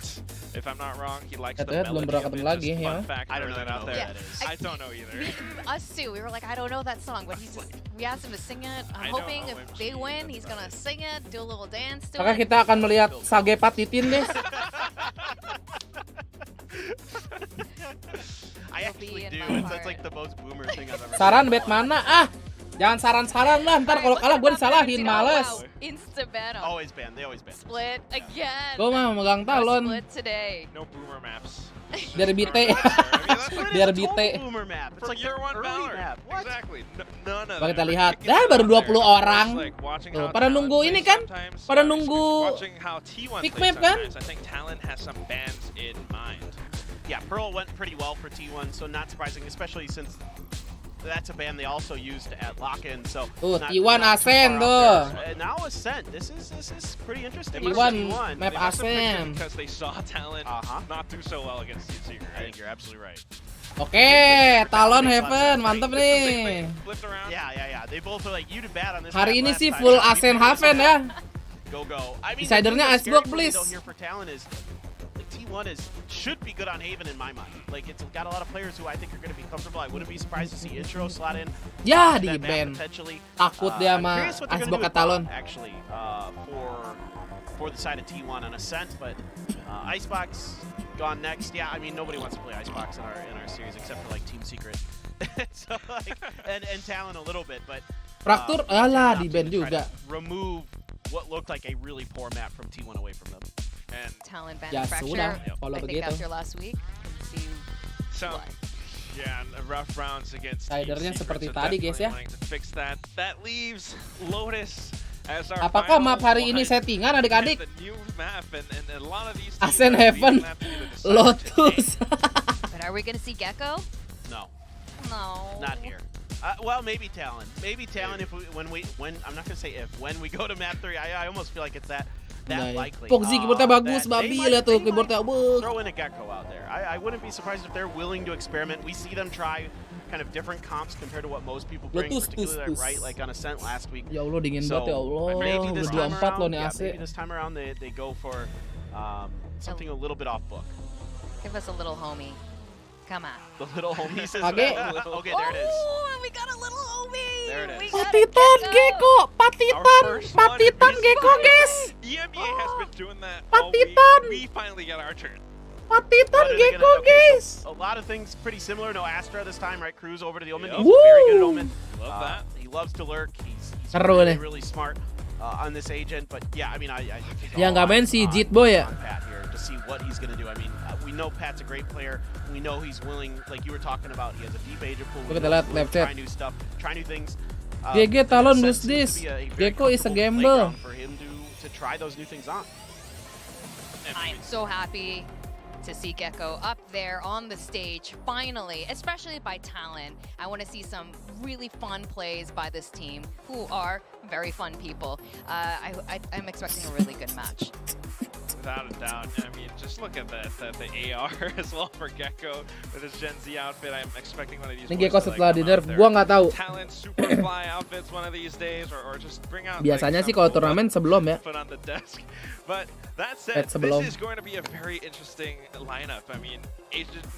If I'm not wrong, he likes the belum melody pernah of ketemu it. lagi Just ya. fun fact, I don't know out there. what that is. I don't know either. Us too. We were like, I don't know that song, but we asked him to sing it. I'm hoping if they win, he's gonna sing it, do a little dance to Maka it. kita akan melihat Sage Patitin guys. I actually do. That's like the most boomer thing I've ever Saran bet mana? Ah, jangan saran-saran lah. Ntar kalau kalah gue disalahin, males. Insta ban. Always ban. They always ban. Split again. Gue mah megang Talon. Split today. No boomer maps. Biar bite. Biar bite. Boomer map. It's like year one early Valor. map. What? Exactly. None of Coba kita them. lihat. Ridiculous Dah baru out 20 there. orang. Like watching Tuh, how pada Talon nunggu plays ini kan? sometimes, Pada or nunggu watching how T1 pick plays map kan? sometimes. I think Talon has some bans in mind. Yeah, Pearl went pretty well for T1, so not surprising, especially since that's a ban they also used at lock-in. So T1 Ascent tuh. Now Ascent. This is pretty interesting. T1 map They must have picked him Ascent. because they saw Talon not do so well against Seeker. I think you're absolutely right. Oke, Talon Heaven, mantep nih. Yeah. They both are like, you did bad on this. Hari map ini last sih time. full Ascent Heaven ya. Go. I mean, Decidernya the thing that's Icebox, scary for me, please. though, here for Talon is like, T1 should be good on Haven in my mind. Like, it's got a lot of players who I think are going to be comfortable. I wouldn't be surprised to see Intro slot in. Ya, that di map ban. potentially. Takut dia I'm sama curious what they're Icebox gonna do ke with Talon. Buff, actually, for the side of T1 on Ascent, but Icebox gone next. Yeah, I mean, nobody wants to play Icebox in our series except for like Team Secret. So like, and Talon a little bit, but Fraktur, alah di ban try to juga. remove what looked like a really poor map from T1 away from them. And Talon ban Ya Fracture. sudah, I kalau think begitu. after last week. See So, yeah, and rough rounds against Decidernya Team seperti Secret, so tadi guys ya. definitely wanting to fix that. That leaves Lotus as our Apakah final map hari ini one. settingan adik-adik? The new map and a lot of these Ascent teams are Heaven, using that to do the decider Lotus. But are we gonna see Gecko? No, No. not here. Well, maybe Talon. Maybe Talon if when I'm not gonna say if when we go to map 3. I almost feel like it's that likely. Pogzi keyboardnya bagus, that babi they lihat tuh might keyboardnya. Beuh. throw in a Gecko out there. I wouldn't be surprised if they're willing to experiment. We see them try kind of different comps compared to what most people bring, Lotus, particularly tus. right like on Ascent last week. Ya Allah dingin So, banget ya Allah. maybe this Udah time 24 loh around, nih AC. maybe this time around they go for something a little bit off book. Give us a little homie. Come on. The little homie says Okay. Okay, there it is. Oh, we got a little homie. There it is. Patitan Gecko, Patitan Gecko guys. EMEA has been doing that Patitan. all week. We finally got our turn. Patitan What are they Gecko gonna- okay, guys. so a lot of things pretty similar. No Astra this time, right? Qiuhh over to the Omen. Yep. He's very good at Woo! Omen. Love that. He loves to lurk. He's Seru really, nih. really smart on this agent. But yeah, I mean, I think Yang all nggak main eyes si on- Jit Boy ya. on Pat here to see what he's gonna do. I mean, we know Pat's a great player. We know he's willing, like you were talking about. He has a deep agent pool. We Kita know lihat he's willing left to chat. try new stuff, try new things. GG Talon Ascent lose seems this. to be a very Gecko is a comfortable gamble. playground for him to try those new things on. I am so happy to see Gecko up there on the stage, finally, especially by Talon. I want to see some really fun plays by this team, who are very fun people. I'm expecting a really good match. Without a doubt. I mean, just look at the AR as well for Gecko with his Gen Z outfit. I'm expecting one of these. Ini Gecko setelah di nerf, gua nggak tahu. Talent Superfly outfits one of these days, or just bring out. Biasanya sih kalau turnamen sebelum ya. Put on the desk. But that said, this is going to be a very interesting lineup. I mean,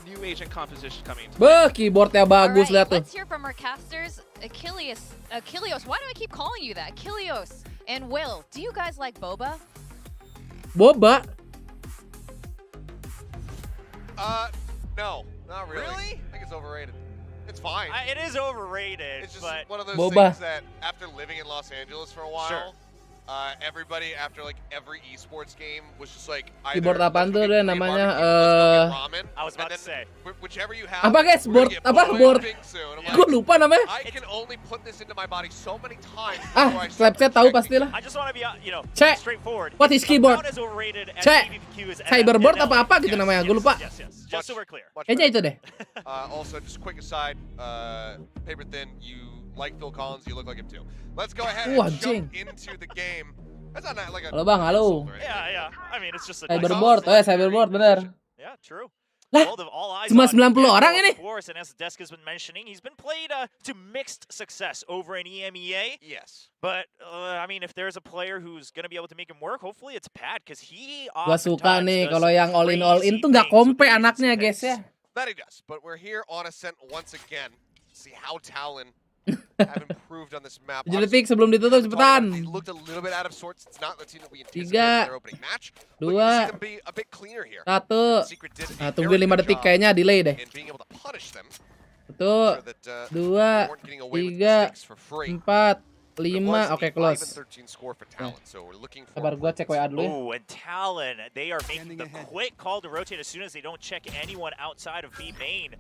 new agent composition coming. Beuh, keyboardnya bagus, lihat tuh. Let's hear from our casters. Achilles, why do I keep calling you that? Achilles and Will, do you guys like boba? Boba? No, not really. Really? I think it's overrated. It's fine. It is overrated. It's just but one of those boba. things that after living in Los Angeles for a while, everybody after like every esports game was just like Keyboard apaan tuh deh namanya? I was about to say. Whichever you have. Apa guys? Board apa board? Gue lupa namanya. I can only put this into my body so many times. Slapchat tahu pastilah. I just want to be, Cek. straightforward. What is keyboard? Cek. Cyberboard apa gitu namanya? Gue lupa. Just so we're clear. Kayaknya itu deh. Also, just quick aside, Paper Thin, you like Phil Collins, you look like him too. Let's go ahead and jump into the game. That's not like a. Halo bang, halo. Yeah. I mean, it's just a. Cyberboard, cyberboard bener. Yeah, true. Lah, cuma 90 orang ini. And as Desk has been mentioning, he's been played to mixed success over in EMEA. Yes. But I mean, if there's a player who's gonna be able to make him work, hopefully it's Pat, because he. Gua suka nih kalau yang all in tuh nggak kompe anaknya guys ya. That he does, but we're here on Ascent once again. See how Talon have improved on this map. 7 detik sebelum ditutup cepetan. They looked a little bit out of sorts. It's not the team that we 3, anticipated in their opening match. 2, 1. Nah, tunggu 5 detik kayaknya delay deh. 1, 2, 3, 4, 5. Oke, close. Sabar gua cek WA dulu ya. Oh, and Talon, they are making the quick call to rotate as soon as they don't check anyone outside of B main.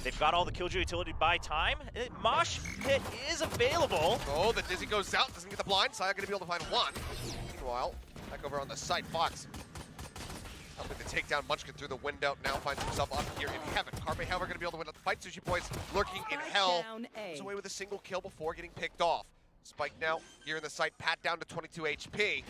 They've got all the Killjoy utility by time. Mosh Pit is available. Oh, the Dizzy goes out, doesn't get the blind. Saya going to be able to find one. Meanwhile, back over on the side, Fox helping to take down Munchkin through the window. Now finds himself up here in heaven. Carpe, however, going to be able to win out the fight. Sushi Boys lurking in hell. He's away with a single kill before getting picked off. Spike now here in the site. Pat down to 22 HP.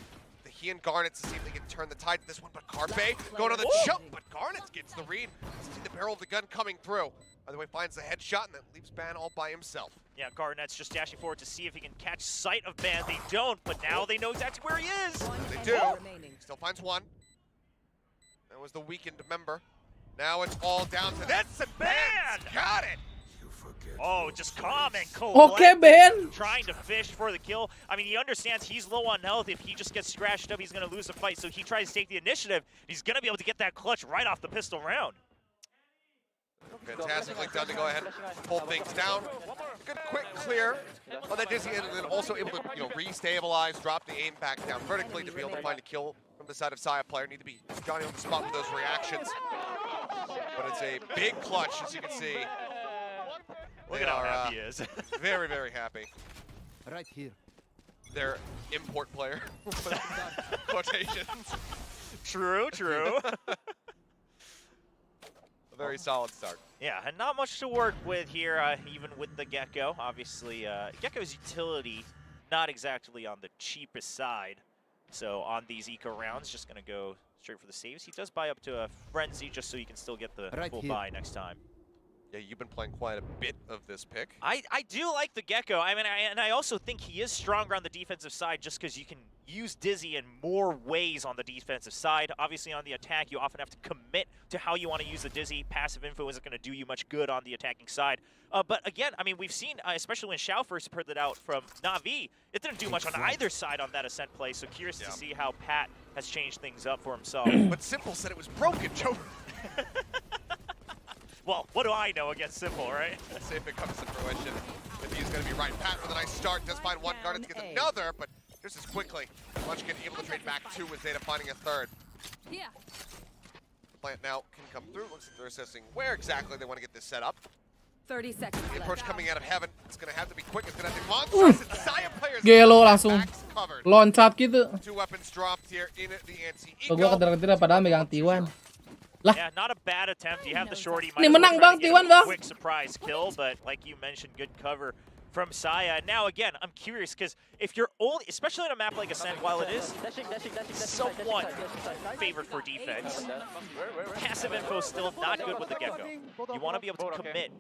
He and Garnet to see if they can turn the tide to this one, but Carpe going on the jump, but Garnet gets the read. See the barrel of the gun coming through. By the way, finds the headshot and then leaves Ban all by himself. Yeah, Garnet's just dashing forward to see if he can catch sight of Ban. They don't, but now they know exactly where he is. They do. Still finds one. That was the weakened member. Now it's all down to this, and Ban got it. Oh, just calm and cool. Okay, Ben. Trying to fish for the kill. I mean, he understands he's low on health. If he just gets scratched up, he's going to lose the fight. So he tries to take the initiative. He's going to be able to get that clutch right off the pistol round. Fantastically done to go ahead and pull things down. Good quick clear on that Dizzy, and then also able to re-stabilize, drop the aim back down vertically to be able to find a kill from the side of Saya. Player need to be Johnny on the spot with those reactions. But it's a big clutch, as you can see. Look at how happy he is. Very, very happy. Right here. Their import player. Quotations. True. A very solid start. Yeah, and not much to work with here, even with the Gecko. Obviously, Gecko's utility, not exactly on the cheapest side. So on these eco rounds, just going to go straight for the saves. He does buy up to a Frenzy just so he can still get the full buy next time. Yeah, you've been playing quite a bit of this pick. I do like the Gecko. I mean, I also think he is stronger on the defensive side just because you can use Dizzy in more ways on the defensive side. Obviously, on the attack, you often have to commit to how you want to use the Dizzy. Passive info isn't going to do you much good on the attacking side. But again, I mean, we've seen, especially when Qiuhh first put it out from Na'Vi, it didn't do much on either side on that Ascent play. So curious to see how Pat has changed things up for himself. But Simple said it was broken, Joe. Well, what do I know against Simple, right? Let's see if it comes to fruition. If he's going to be right. Pat with a nice start. Does find one. Garnet gets another, but just as quickly. Munchkin able to trade back two with Zeta finding a third. Yeah. Plant now can come through. Looks like they're assessing where exactly they want to get this set up. 30 seconds The approach left. coming out of heaven. It's going to have to be quick. It's going to have to be monstrous. And Saya players. Gelo langsung loncat gitu. 2 weapons dropped here in the anti-eco. Gua kejar-kejar padahal megang T1. Lah. Yeah, not a bad attempt. You have the shorty. Ini menang bang, T1 bang. Quick surprise kill, but like you mentioned, good cover from Saya. Now again, I'm curious because if you're only, especially on a map like Ascent, while it is somewhat favored for defense, passive info is still not good with the Gecko. You want to be able to commit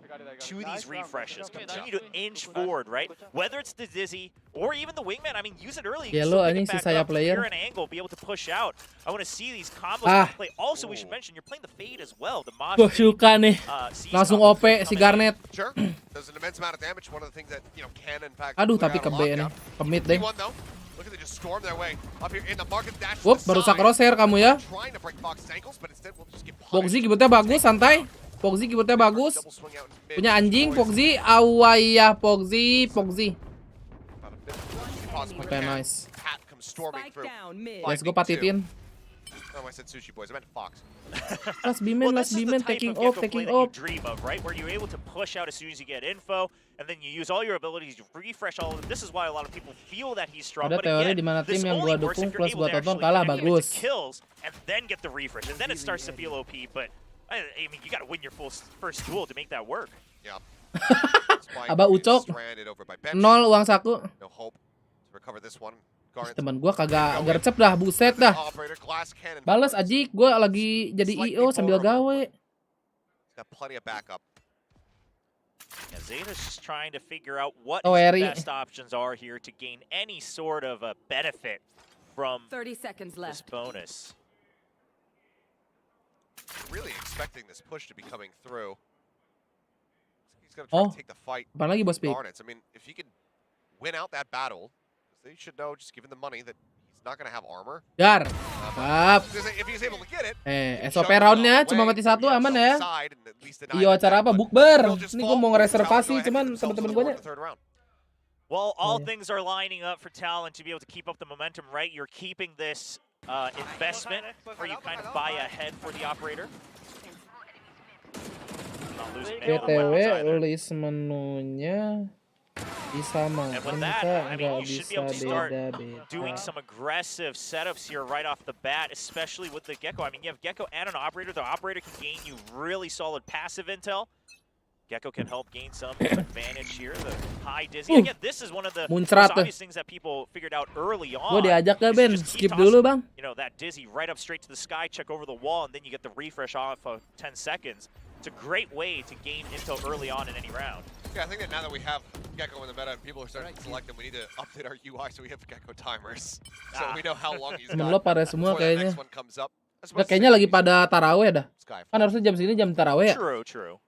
to these refreshes, continue to inch forward, right? Whether it's the Dizzy or even the Wingman, I mean, use it early. You Yellow, can ini si Saya player. clear an angle, be able to push out. I want to see these combos play. Also, we should mention you're playing the Fade as well. The Mosh. Gue suka nih. Langsung OP si Garnet. Sure. Does an immense amount of damage. One of the things that can impact. Aduh, tapi ke B nih. Ke mid deh. Look at they just storm their way up here in the market dash. Wup, barusan crosshair kamu ya. Pogzi keyboardnya bagus, santai. Pogzi keyboardnya bagus. Punya anjing, Pogzi. Awaya, Pogzi. Oke, nice. Let's go patitin. Oh, I said sushi boys. I meant fox. Last B-man, taking off. Dream of, right? Where you're able to push out as soon as you get info, and then you use all your abilities to refresh all of them. This is why a lot of people feel that he's strong. Ada teori di mana tim yang gua dukung plus gua tonton kalah bagus. Kills and then get the refresh, and then it starts to feel OP. But I mean, you got to win your first duel to make that work. Yeah. Aba Ucok 0 uang saku. No hope to recover this one. Temen gua kagak gercep dah, buset dah. Balas Ajik, gua lagi jadi IO sambil gawe. Got plenty of backup. Yeah, Zeta's just trying to figure out what Eri. his best options are here to gain any sort of a benefit from 30 seconds this bonus. Really expecting this push to be coming through. He's gonna try to take the fight. Apa lagi bos Pik? I mean, if he can win out that battle, they should know, just given the money, that he's not gonna have armor. Gar. Mantap. If he's able to get it. SOP roundnya cuma mati 1 aman ya. Iyo acara apa? Bukber. Ini gua mau ngereservasi cuman teman-teman gua nya. Well, all things are lining up for Talon to be able to keep up the momentum, right? You're keeping this investment where you kind of buy ahead for the operator. Not losing any of the weapons BTW either. list menunya bisa makan nggak bisa beda-beda. Doing some aggressive setups here right off the bat, especially with the Gecko. I mean, you have Gecko and an operator. The operator can gain you really solid passive intel. Gecko can help gain some advantage here. The high dizzy. Again, this is one of the most obvious things that people figured out early on. Gue diajak gak Ben? Skip dulu bang. You know, that dizzy right up straight to the sky, check over the wall, and then you get the refresh off of 10 seconds. It's a great way to gain intel early on in any round. Yeah, I think that now that we have Gecko in the meta and people are starting to select him, we need to update our UI so we have Gecko timers. So we know how long he's got. Lo pada semua before the kayaknya. next one comes up. Nggak, kayaknya lagi pada taraweh dah. Kan harusnya jam segini jam taraweh ya. True.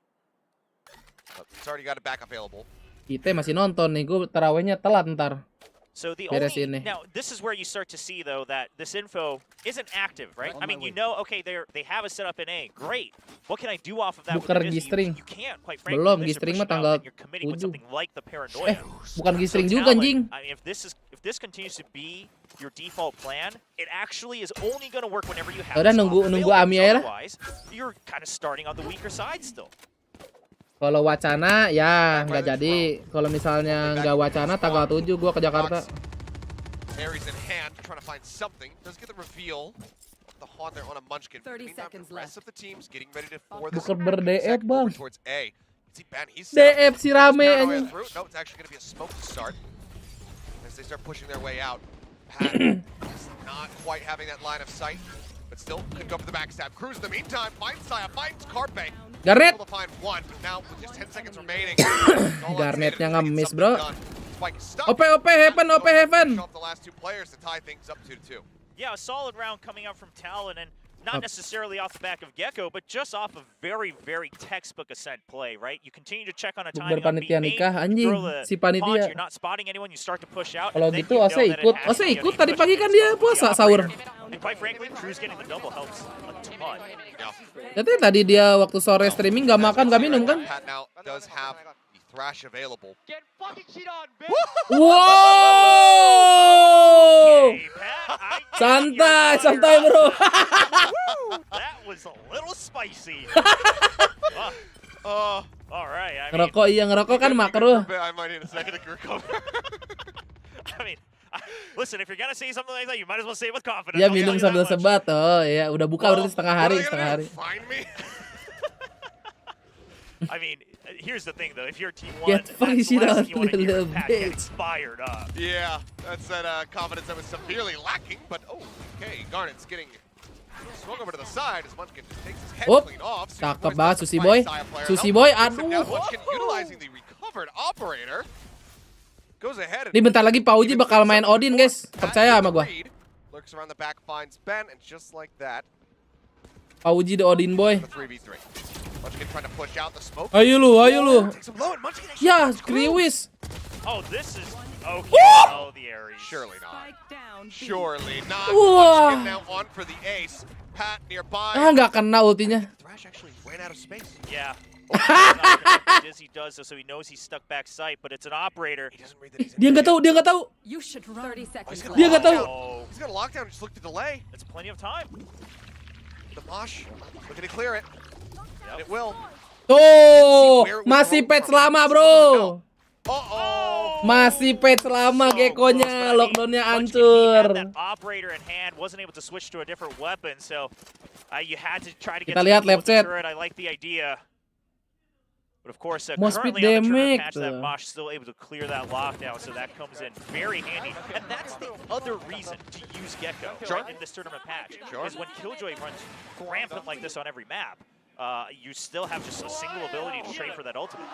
It's already got a back available. Kita masih nonton nih, gue tarawehnya telat ntar. So the Beres only, ini. now this is where you start to see though that this info isn't active, right? I mean, you know, okay, they have a setup in A, great. What can I do off of that? Bukan with the Dizzy? registering. You can't, quite frankly. Belum, unless you're registering mah pushing out tanggal and you're committing with 7. something like the paranoia. Bukan registering So juga Talon, anjing. I mean, if this continues to be your default plan, it actually is only going to work whenever you have. Udah this nunggu available. Ami aja lah. Otherwise, you're kind of starting on the weaker side still. Kalau wacana ya nggak jadi. Kalau misalnya nggak wacana tanggal 7 gua ke Jakarta. Aries in hand, trying to find something. Does get the reveal. The haunt there on a munchkin. 30 seconds the rest left. of the teams getting ready to pour this Bukan ber-DF bang. towards A. See Ben, he's DF si rame anjing. anjing. No, it's actually going to be a smoke to start. As they start pushing their way out. Pat is not quite having that line of sight, but still could go for the backstab. Cruz in the meantime finds Saya, finds Carpe. Garnet. Able to find one, but now with just 10 seconds remaining. Garnetnya nge-miss bro. Spike stuck. OP heaven. The last two players to tie things up 2-2. Yeah, a solid round coming out from Talon, and not necessarily off the back of Gecko, but just off of very, very textbook Ascent play, right? You continue to check on a timing on panitia B nikah main, anjing throw the si panitia. you're not spotting anyone, you start to push out. Kalau and then gitu you know Ose that it ikut. has to Ose be ikut a tadi pagi kan dia puasa sahur. And quite frankly, Cruz getting the double helps a ton. Jadi tadi dia waktu sore streaming nggak makan nggak minum kan? Pat now does have the Thrash available. Wow! Santai bro. That was a little spicy. All right. Ngerokok iya ngerokok kan makruh. I might need a second to recover. I mean, Listen, if you're gonna say something like that, you might as well say it with confidence. Ya minum sambil sebat. Oh ya, udah buka berarti setengah hari. Find me. I mean, here's the thing though. If you're team one, Get fucking shit out of you want to hear little Pat getting bitch. fired up. Yeah, that's that confidence that was severely lacking. But okay, Garnet's getting swung over to the side as Munchkin just takes his head clean off. Cakep banget Susi Boy. Susi Boy, aduh. Munchkin utilizing the recovered operator goes ahead. Ini bentar lagi Pauji bakal main Odin, guys. Percaya sama gua. Lurks around the back, finds Ben, and just like that, Pauji the Odin boy. 3v3. Munchkin trying to push out the smoke. Ayo lu. Ya, Qiuhh. Oh, this is okay. Oh, the Ares. Surely not. Surely not. Wah. Munchkin now on for the ace. Pat nearby. Nggak kena ultinya. Thrash actually ran out of space. Yeah. Dizzy does so he knows he's stuck back sight, but it's an operator. Dia nggak tahu. You should run. 30 seconds. Dia nggak tahu. He's got a lockdown. Just look at the delay. It's plenty of time. The Mosh looking to clear it. And it will. Tuh, masih patch lama, bro. Masih patch lama Gekkonya, lockdownnya hancur. That operator in hand wasn't able to switch to a different weapon, so you had to try to get. Kita lihat left set. I like the idea. But of course, More speed currently on the tournament damage. patch, that Mosh still able to clear that lockdown, so that comes in very handy. And that's the other reason to use Gekko in this tournament patch. Is when Killjoy runs rampant like this on every map, you still have just a single ability to trade for that ultimate.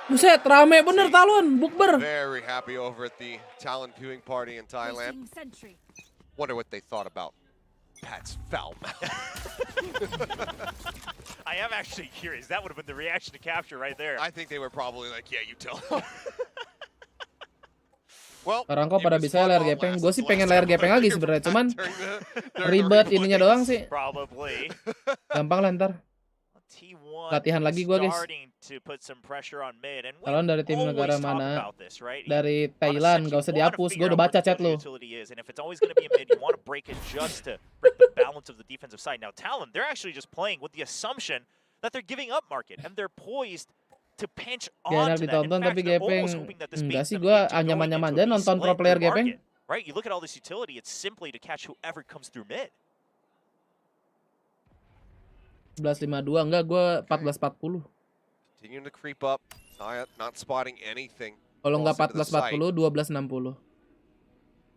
Buset, rame bener Talon, bukber. Very happy over at the Talon viewing party in Thailand. Wonder what they thought about Pat's foul mouth. I am actually curious. That would have been the reaction to capture right there. I think they were probably like, yeah, you tell them. Well, Sekarang kok pada bisa layar gepeng. Gue sih pengen layar gepeng lagi sebenarnya, cuman ribet ininya doang sih. Probably. Gampang lah ntar. Latihan lagi gue, guys. Kalian dari tim negara mana? Dari Thailand, gak usah dihapus. Gue udah baca chat lu. They're actually just playing with the assumption that they're giving up market and they're poised to pinch on to that. Ditonton tapi gepeng. Enggak sih, gue nyaman-nyaman aja nonton pro player gepeng. Right, you look at all this utility, it's simply to catch whoever comes through mid. 11.52, enggak, gue 14.40. Continuing to creep up, not spotting anything. Kalau enggak 14.40, 12.60.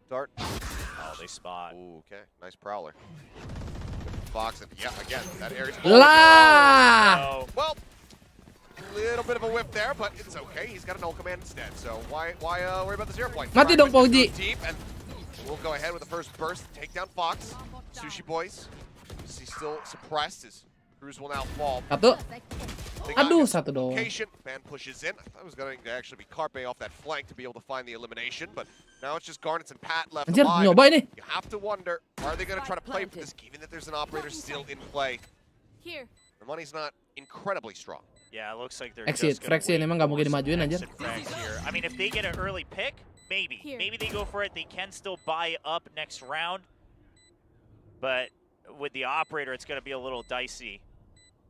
Start. Oh, they spot. Ooh, okay, nice prowler. Fox, and yeah, again, that area's lah. Well, a little bit of a whip there, but it's okay. He's got an ult command instead, so why worry about the 0 point? Mati dong, Pauji. Deep, and we'll go ahead with the first burst, take down Fox. Sushi boys, he's still suppressed. His Cruz will now fall. Satu. Aduh, satu doang. Ban pushes in. I thought it was going to actually be Carpe off that flank to be able to find the elimination, but now it's just Garnets and Pat left Anjir, alive. nyoba ini. You have to wonder, are they going to try to play for this, given that there's an operator still in play? Here. The money's not incredibly strong. Yeah, it looks like they're Exit, just gonna Fraxi emang gak mungkin dimajuin anjir. I mean, if they get an early pick, maybe. Maybe they go for it. They can still buy up next round. But with the operator, it's going to be a little dicey.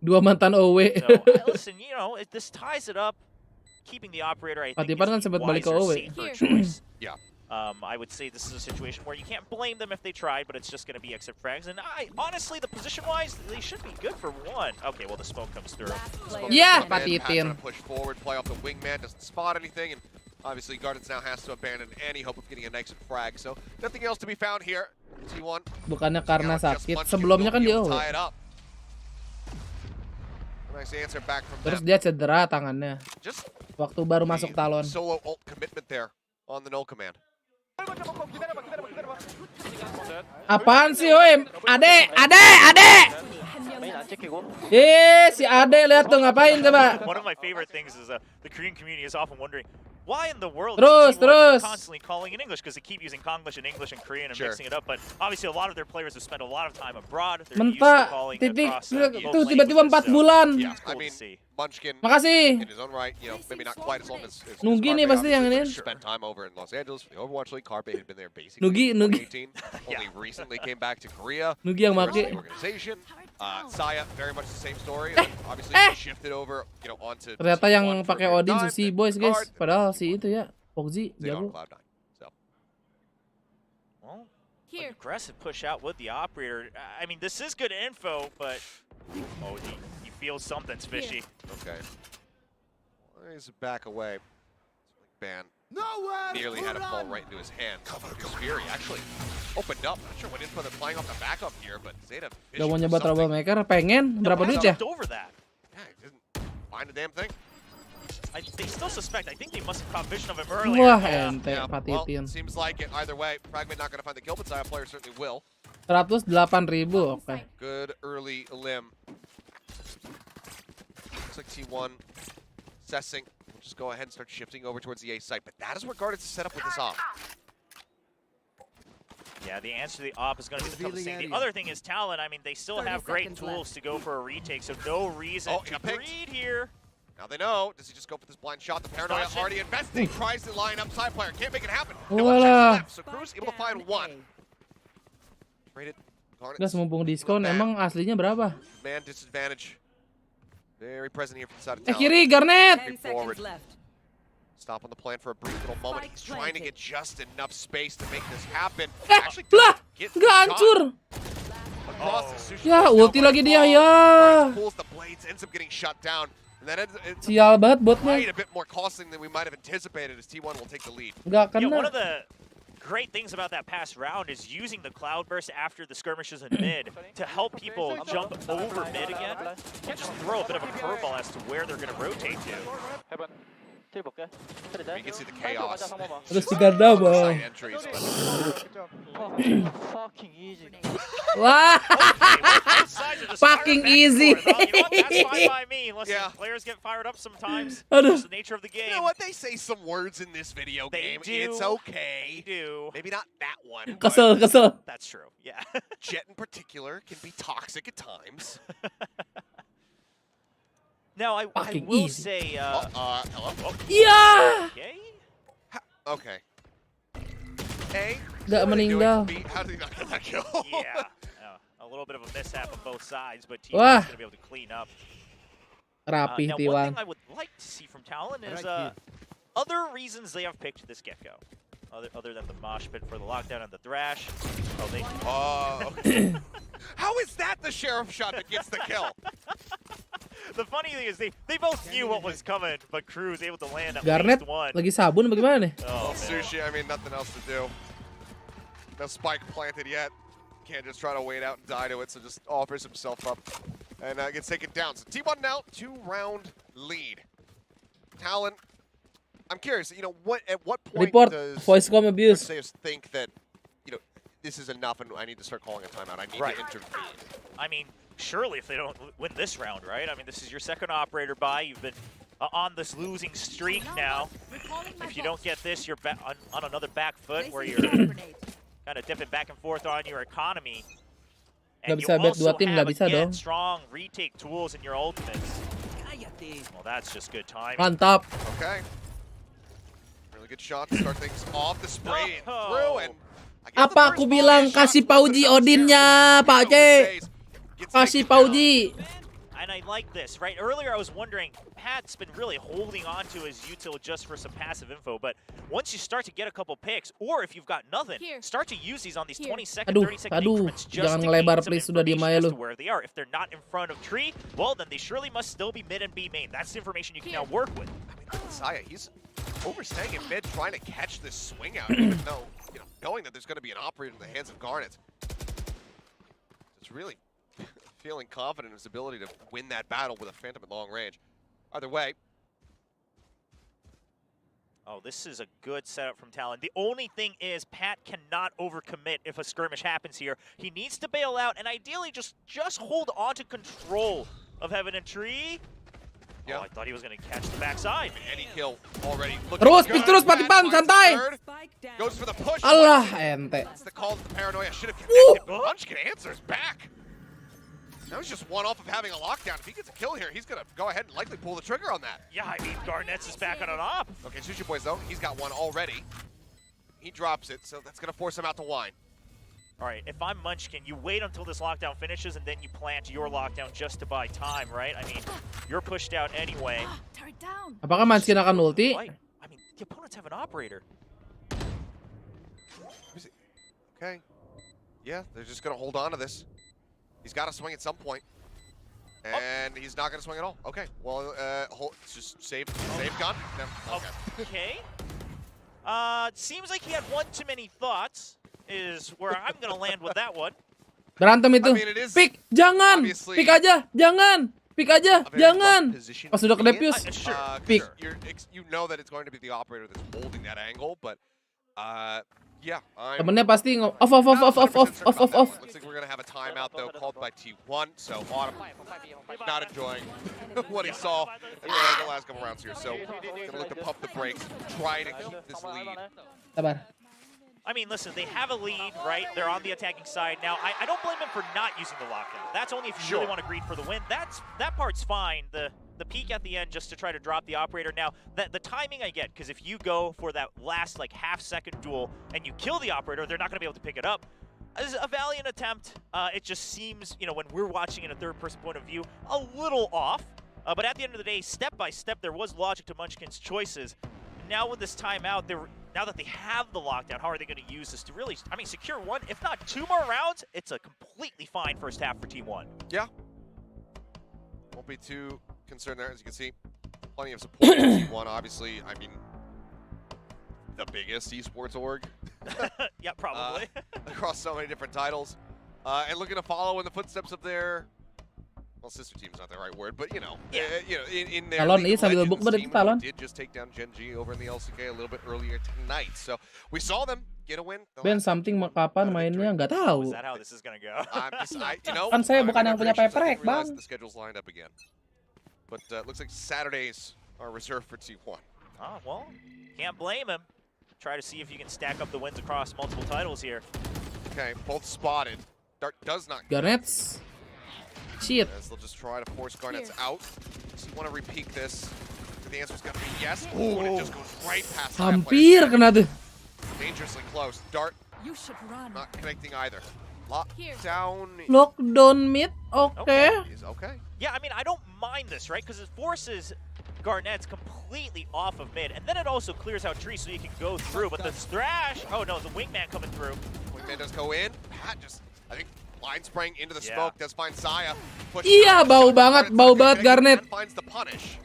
Dua mantan OW. So, listen, you know, this ties it up. Keeping the operator, I think, Patipan kan is the sempat balik ke wiser, OW. safer choice. Yeah. I would say this is a situation where you can't blame them if they tried, but it's just going to be exit frags. And honestly, the position-wise, they should be good for one. Okay, well, the smoke comes through. Yeah, Pat's patitin. trying to push forward, play off the wingman, doesn't spot anything, and obviously Gardens now has to abandon any hope of getting a exit frag. So nothing else to be found here. T1. Bukannya karena sakit, sebelumnya kan dia OW. Nice answer back from Terus them. dia cedera tangannya. Waktu baru masuk Talon. Solo ult commitment there on the null command. Apaan sih, woi? Ade! Si Ade lihat tuh ngapain coba? One of my favorite things is the Korean community is often wondering why in the world Terus. is constantly calling in English, because they keep using Konglish and English and Korean and Sure. mixing it up. But obviously, a lot of their players have spent a lot of time abroad. They're used to Mentah, calling titik, across tuh tiba-tiba 4 bulan. Yeah, I mean, Munchkin Makasih. in his own right, you know, maybe not quite as long as Nugi nih pasti yang ini. spent time over in Los Angeles for the Overwatch League. Carpe had been there basically Nugi. 2018. Only recently came back to Korea. Nugi yang First make. the organization. Saya, very much the same story. Obviously shifted over, you know, onto Ternyata yang T1 for pakai a period Odin of time, Susi then boys guys. Guard, Padahal si itu ya, Fogzi Zeta on jago. Cloud9. So Well, Here. aggressive push out with the operator. I mean, this is good info, but oh, he feels something's fishy. Okay. Well, he's back away. Ban nearly had a fall right into his hand. Fury actually opened up. Not sure what info they're playing off the backup here, but Zeta. Udah mau nyoba troublemaker, pengen berapa duit ya? Over that. Yeah, he didn't find a damn thing. They still suspect. I think they must have caught vision of him earlier. Wah, ente Well, patitin. seems like it either way. Fragment not going to find the kill, but Zaya player certainly will. 108.000, oke. Good early limb. Looks like T1 assessing. We'll just go ahead and start shifting over towards the A site, but that is where Guardians is set up with this op. Yeah, the answer to the op is going to be the toughest thing. The other thing is Talon. I mean, they still have great tools to go for a retake, so no reason to greed here. Now they know. Does he just go for this blind shot? The Paranoia already investing. Tries to line up side player. Can't make it happen. No one left. So Qiuhh able to find one. Traded. Gas mumpung diskon, emang aslinya berapa? Man disadvantage. Very present here from the side of Talon. Kiri, Garnet! Forward. Stop on the plan for a brief little moment. He's trying to get just enough space to make this happen. Actually, get hancur. Across the sushi. Ya, ulti lagi dia ya. Pulls the blades, ends up getting shut down. And then it's Sial banget botnya. a bit more costly than we might have anticipated as T1 will take the lead. Nggak kena. One of the great things about that past round is using the cloudburst after the skirmishes in mid to help people jump over mid again and just throw a bit of a curveball as to where they're going to rotate to. You can see the chaos. Terus diganda, Bang. Fucking easy. Wah. Fucking easy. That's fine by me. Listen, players get fired up sometimes. Aduh. It's the nature of the game. You know what? They say some words in this video game. It's okay. They do. Maybe not that one. Kesel. That's true. Yeah. Jet in particular can be toxic at times. Now, I will say... hello? Yeah! Okay. A. Nggak meninggal. How did he not get that kill? Yeah. A little bit of a mishap on both sides, but T1 is Wah. going to be able to clean up. Rapi, Now, T1. one thing I would like to see from Talon is other reasons they have picked this get-go. Other than the mosh pit for the lockdown and the thrash. Okay. How is that the sheriff shot that gets the kill? The funny thing is they both knew what was coming, but Qiuhh was able to land at Garnet least one. lagi sabun bagaimana nih? Oh, Sushi, I mean, nothing else to do. No spike planted yet. Can't just try to wait out and die to it, so just offers himself up and gets taken down. So T1 now, 2-round lead. Talon, I'm curious, you know, at what point Report does voice com abuse. Perseus think that, you know, this is enough and I need to start calling a timeout? I need to intervene. I mean, surely if they don't win this round, right? I mean, this is your second operator buy. You've been on this losing streak now. If you don't get this, you're on another back foot where you're kind of dipping back and forth on your economy. And you also have, again, strong retake tools in your ultimates. Well, that's just good timing. Mantap. Okay. Really good shot to start things off. The spray through and... Apa aku bilang kasih Pauji Odinnya, Pak C. Kasih Pauji. And I like this, right? Earlier I was wondering, Pat's been really holding on to his util just for some passive info, but once you start to get a couple picks, or if you've got nothing, start to use these on these 20-second, 30-second increments just jangan to ngelebar, gain some please, sudah diem information aja as lu. to where they are. If they're not in front of tree, well, then they surely must still be mid and B main. That's the information you can now work with. I mean, Saya, he's overstaying in mid, trying to catch this swing out, even though, you know, knowing that there's going to be an operator in the hands of Garnet. It's really feeling confident in his ability to win that battle with a Phantom at long range. Either way. Oh, this is a good setup from Talon. The only thing is Pat cannot overcommit if a skirmish happens here. He needs to bail out and ideally just hold on to control of Heaven and Tree. Yeah. Oh, I thought he was going to catch the backside. Any kill already. Terus Patipan, santai. Goes for the push. Allah, ente. That's the call to the Paranoia. Should have connected. Munchkin answers back. Now he's just one off of having a lockdown. If he gets a kill here, he's going to go ahead and likely pull the trigger on that. Yeah, I mean, Garnet's is back on an op. Okay, Sushi Boys, though, he's got one already. He drops it, so that's going to force him out to whine. All right, if I'm Munchkin, you wait until this lockdown finishes and then you plant your lockdown just to buy time, right? I mean, you're pushed out anyway. Apakah Munchkin akan ulti? I mean, the opponents have an operator. Okay. Yeah, they're just going to hold on to this. He's got to swing at some point. And he's not going to swing at all. Okay. Well, just save gun. No. Okay. Seems like he had one too many thoughts, is where I'm going to land with that one. Berantem itu. Pick, jangan. Pick aja, jangan. Pick aja, jangan. Pas sudah ke defuse, pick. You know that it's going to be the operator that's holding that angle, but yeah. Temennya pasti off. Looks like we're gonna have a timeout though called by T1. So Autumn not enjoying what he saw in the last couple rounds here. So gonna look to pump the brakes, try to keep this lead. Sabar. I mean, listen, they have a lead, right? They're on the attacking side. Now, I don't blame them for not using the lockdown. That's only if you really want to greed for the win. That part's fine. The peak at the end just to try to drop the operator. Now, the timing I get, because if you go for that last, like, half-second duel and you kill the operator, they're not going to be able to pick it up. It's a valiant attempt. It just seems, you know, when we're watching in a third-person point of view, a little off. But at the end of the day, step by step, there was logic to Munchkin's choices. Now with this timeout, now that they have the lockdown, how are they going to use this to really, I mean, secure one, if not 2 more rounds? It's a completely fine first half for T1. Yeah. Won't be too concerned there, as you can see. Plenty of support for T1, obviously. I mean, the biggest esports org. Yeah, probably. Across so many different titles. And looking to follow in the footsteps of their, well, sister team's not the right word, but you know, in their Talon League of sambil Legends bukber team, itu Talon. did just take down Gen G over in the LCK a little bit earlier tonight. So we saw them get a win. Ben something kapan mainnya nggak tahu. Is that how this is gonna go? You know, Kan saya bukan yang punya paperek, Bang. The schedule's lined up again. But looks like Saturdays are reserved for T1. Oh, well, can't blame him. Try to see if you can stack up the wins across multiple titles here. Okay, both spotted. Dart does not. Garnets. Shit. As they'll just try to force Garnets out. So you want to repeat this. The answer's going to be yes. Ooh, and it just goes right past. Hampir kena tuh. Dangerously close. Dart not connecting either. Lockdown. Lockdown mid. Okay. Is okay. Yeah, I mean, I don't mind this, right? Because it forces Garnets completely off of mid, and then it also clears out trees so you can go through. But the thrash, oh no, the wingman coming through. Wingman does go in. Pat just, I think, line spraying into the smoke. Does find Saya. Iya, bau banget Garnet. Finds the punish.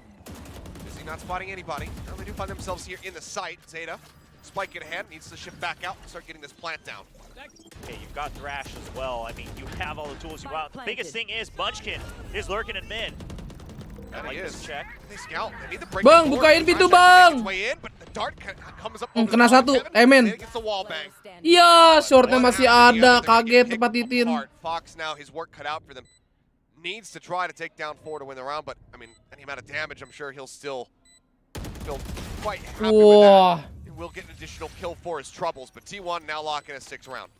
Is he not spotting anybody? No, they do find themselves here in the site. Zeta, spike it ahead, needs to shift back out and start getting this plant down. Okay, you've got Thrash as well. I mean, you have all the tools you want. The biggest thing is Munchkin is lurking in mid. That like he is. This check. They scout. They need the break. Bang, bukain pintu, Bang. Kena satu, Emen. Iya, shortnya masih ada. Kaget tempat titin. Fox now his work cut out for them. Needs to try to take down 4 to win the round, but I mean, any amount of damage, I'm sure he'll still feel quite happy with that. He will get an additional kill for his troubles, but T1 now locking a 6th round.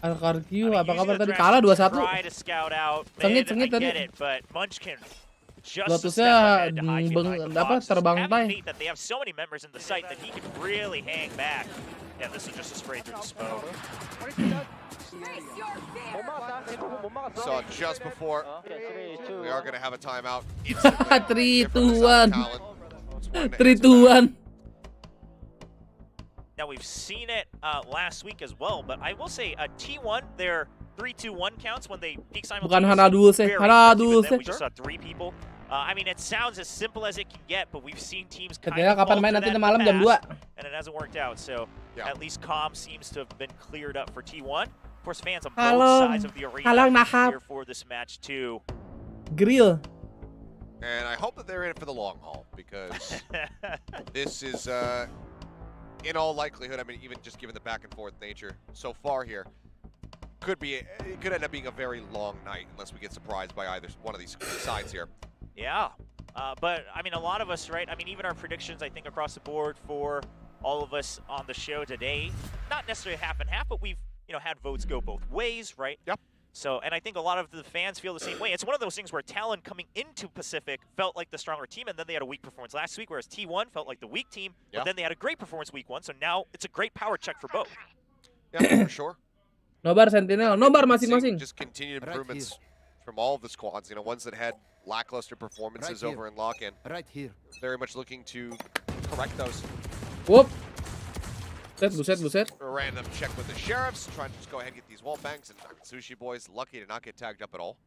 Qiuhh, apa kabar tadi? Kalah 2-1. Sengit tadi. Lotusnya terbangtai. That they have so many members in the site that he can really hang back. Yeah, this is just a spray through the smoke. Saw just before. We are going to have a timeout. 3-2-1. 3-2-1. Now we've seen it last week as well, but I will say T1, their 3-2-1 counts when they peak simultaneously. Bukan Hanadul sih, Hanadul sih. We just saw 3 people. I mean, it sounds as simple as it can get, but we've seen teams kind Katanya of kapan main nanti malam jam 2. And it hasn't worked out, so at least comm seems to have been cleared up for T1. Of course, fans on both sides of the arena here for this match too. Grill. And I hope that they're in it for the long haul, because this is, in all likelihood, I mean, even just given the back and forth nature so far here, it could end up being a very long night unless we get surprised by either one of these sides here. Yeah, but I mean, a lot of us, right? I mean, even our predictions, I think, across the board for all of us on the show today, not necessarily half and half, but we've, you know, had votes go both ways, right? Yep. So, and I think a lot of the fans feel the same way. It's one of those things where Talon coming into Pacific felt like the stronger team, and then they had a weak performance last week, whereas T1 felt like the weak team, but then they had a great performance week 1, so now it's a great power check for both. Yeah, for sure. Nobar Sentinel, nobar masing-masing. Just continued improvements from all of the squads, you know, ones that had lackluster performances over in lock-in. Right here. Very much looking to correct those. Whoop. Buset. A random check with the sheriffs, trying to just go ahead and get these wall banks, and Sushi Boys lucky to not get tagged up at all.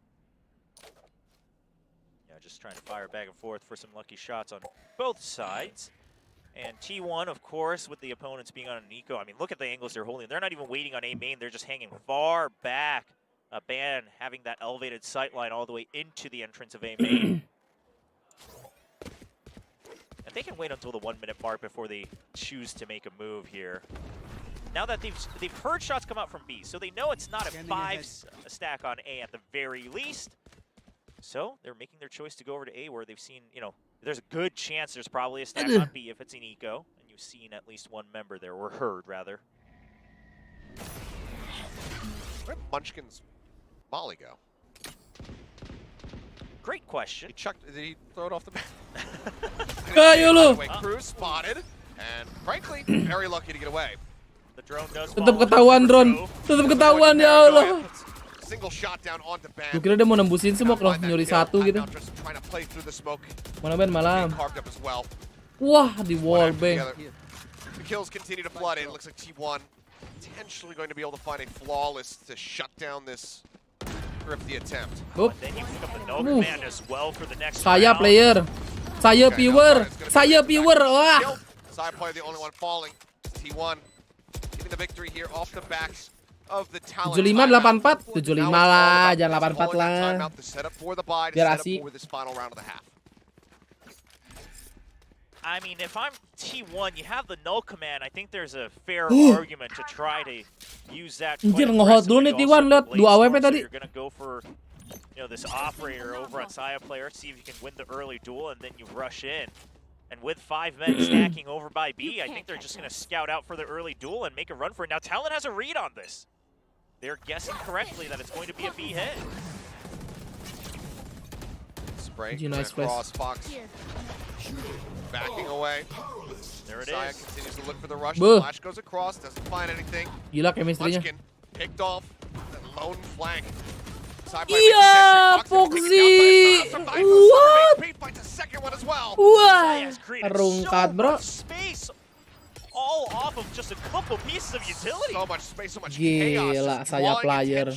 Yeah, just trying to fire back and forth for some lucky shots on both sides. And T1, of course, with the opponents being on an eco. I mean, look at the angles they're holding. They're not even waiting on A main. They're just hanging far back. Ban having that elevated sight line all the way into the entrance of A main. And they can wait until the 1 minute mark before they choose to make a move here. Now that they've heard shots come out from B, so they know it's not a 5 stack on A at the very least. So they're making their choice to go over to A, where they've seen, you know, there's a good chance there's probably a stack on B if it's an eco, and you've seen at least one member there, or heard rather. Where did Munchkin's Molly go? Great question. Did he throw it off the map? Cruz spotted, and frankly, very lucky to get away. The drone does Tetap ketahuan drone. Tetap ketahuan ya Allah. Single shot down onto Ban. Gue kira dia mau nembusin smoke loh, nyuri satu gitu. Mana Ben malam. Wah, di wall bang. The kills continue to flood in. Looks like T1 potentially going to be able to find a flawless to shut down this thrifty attempt. Then you pick up the no command as well for the next Saya round. player. Saya viewer. Saya viewer. Wah. Side player the only one falling. T1 getting the victory here off the backs of the talent. 75-84. 75 lah, jangan 84 lah. Biar asik. I mean, if I'm T1, you have the null command. I think there's a fair argument to try to use that. Anjir, nge-hold dulu nih T1, lihat 2 AWP tadi. You're gonna go for, you know, this operator over at Saya player, see if you can win the early duel, and then you rush in. And with 5 men stacking over by B, I think they're just gonna scout out for the early duel and make a run for it. Now, Talon has a read on this. They're guessing correctly that it's going to be a B hit. Spray nice across Fox. Backing away. There it Saya is. continues to look for the rush. The flash goes across, doesn't find anything. Gila chemistry-nya. Munchkin picked off the lone flank. Iya, Foxy. What? Wah, rungkat bro. All off of just a couple pieces of utility. So much space, so much Gila, chaos. saya player.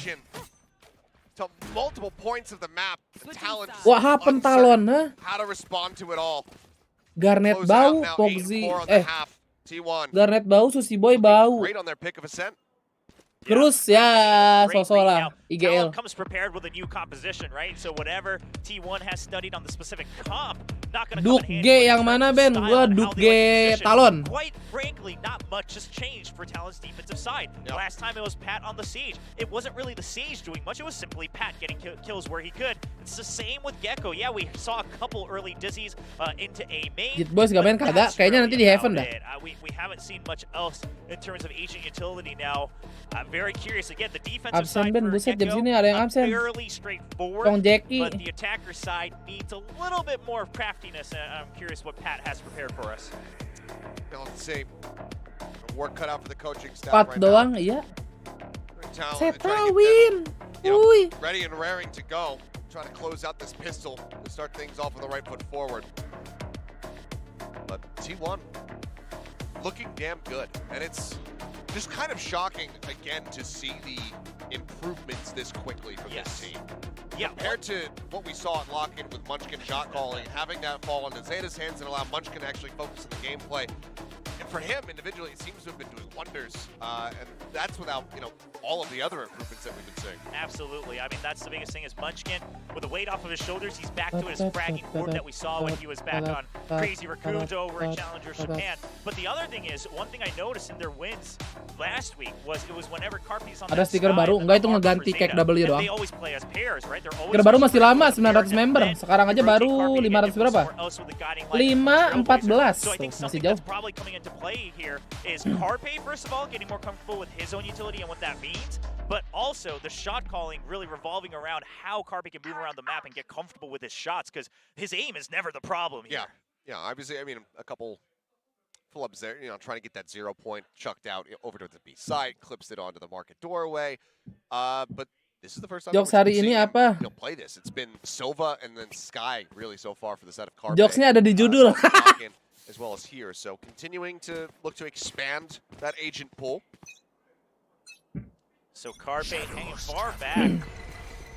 To multiple points of the map. The talent. What happened Talon, huh? How to respond to it all. Garnet bau, Foxy. T1. Garnet bau, Sushi Boy bau. Great on their pick of ascent. Terus ya, sosok lah, IGL. Comes prepared with a new composition, right? So whatever T1 has studied on the specific comp, not gonna Duk G yang mana Ben? Gua Duk G Talon. Quite frankly, not much has changed for Talon's defensive side. Last time it was Pat on the Sage. It wasn't really the Sage doing much. It was simply Pat getting kills where he could. It's the same with Gecko. Yeah, we saw a couple early dizzies into A main. Jit Boys gak main kagak? Kayaknya nanti di Heaven dah. We haven't seen much else in terms of agent utility now. Very curious again. The defensive Absen side Ben, for buset jam Gecko, sini ada yang absen. fairly straightforward. Tong Jackie. But the attacker side needs a little bit more craftiness. And I'm curious what Pat has prepared for us. Let's see. Work cut out for the coaching staff 4 right doang, now. iya. Seta win. Uy. Ready and raring to go. Trying to close out this pistol to start things off with the right foot forward. But T1 looking damn good. And it's just kind of shocking again to see the improvements this quickly from this team. Yeah. Compared to what we saw at Lock-In with Munchkin shot calling, having that fall into Zeta's hands and allow Munchkin to actually focus on the gameplay. And for him individually, it seems to have been doing wonders. And that's without, you know, all of the other improvements that we've been seeing. Absolutely. I mean, that's the biggest thing is Munchkin, with the weight off of his shoulders, he's back to his fragging form that we saw when he was back on Crazy Raccoons over in Challenger Japan. But the other thing is, one thing I noticed in their wins last week was it was whenever Carpi's on Ada stiker baru, enggak itu ngeganti Cake W doang. They always play as pairs, right? Stiker baru masih lama, 900 member. Sekarang aja baru 500 berapa? 514. So I think masih something jauh. that's probably coming into play here is Carpe, first of all, getting more comfortable with his own utility and what that means, but also the shot calling really revolving around how Carpe can move around the map and get comfortable with his shots, because his aim is never the problem here. Yeah, obviously, I mean, a couple pull-ups there, you know, trying to get that 0 point chucked out over to the B side, clips it onto the market doorway, but this is the first time Jokes hari ini apa? You'll play this. It's been Silva and then Sky really so far for the set of Carpe. Jokesnya ada di judul. as well as here. So continuing to look to expand that agent pool. So Carpe hanging far back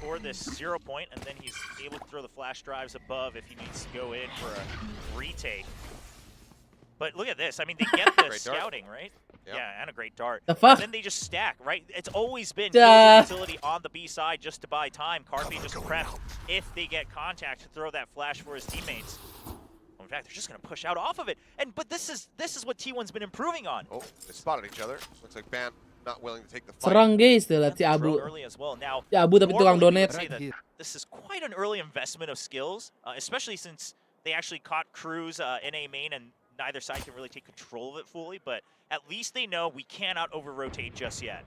for this 0 point, and then he's able to throw the flash drives above if he needs to go in for a retake. But look at this. I mean, they get the scouting, right? Yep. Yeah, and a great dart. The fuck? And then they just stack, right? It's always been utility on the B side just to buy time. Carpe just prepped if they get contact to throw that flash for his teammates. In fact, they're just going to push out off of it. But this is what T1's been improving on. Oh, they spotted each other. Looks like Ban not willing to take the fight. Serang guys, tuh lihat si Abu. Now, si Abu tapi tukang donate. This is quite an early investment of skills, especially since they actually caught Qiuh's in A main and neither side can really take control of it fully, but at least they know we cannot over-rotate just yet.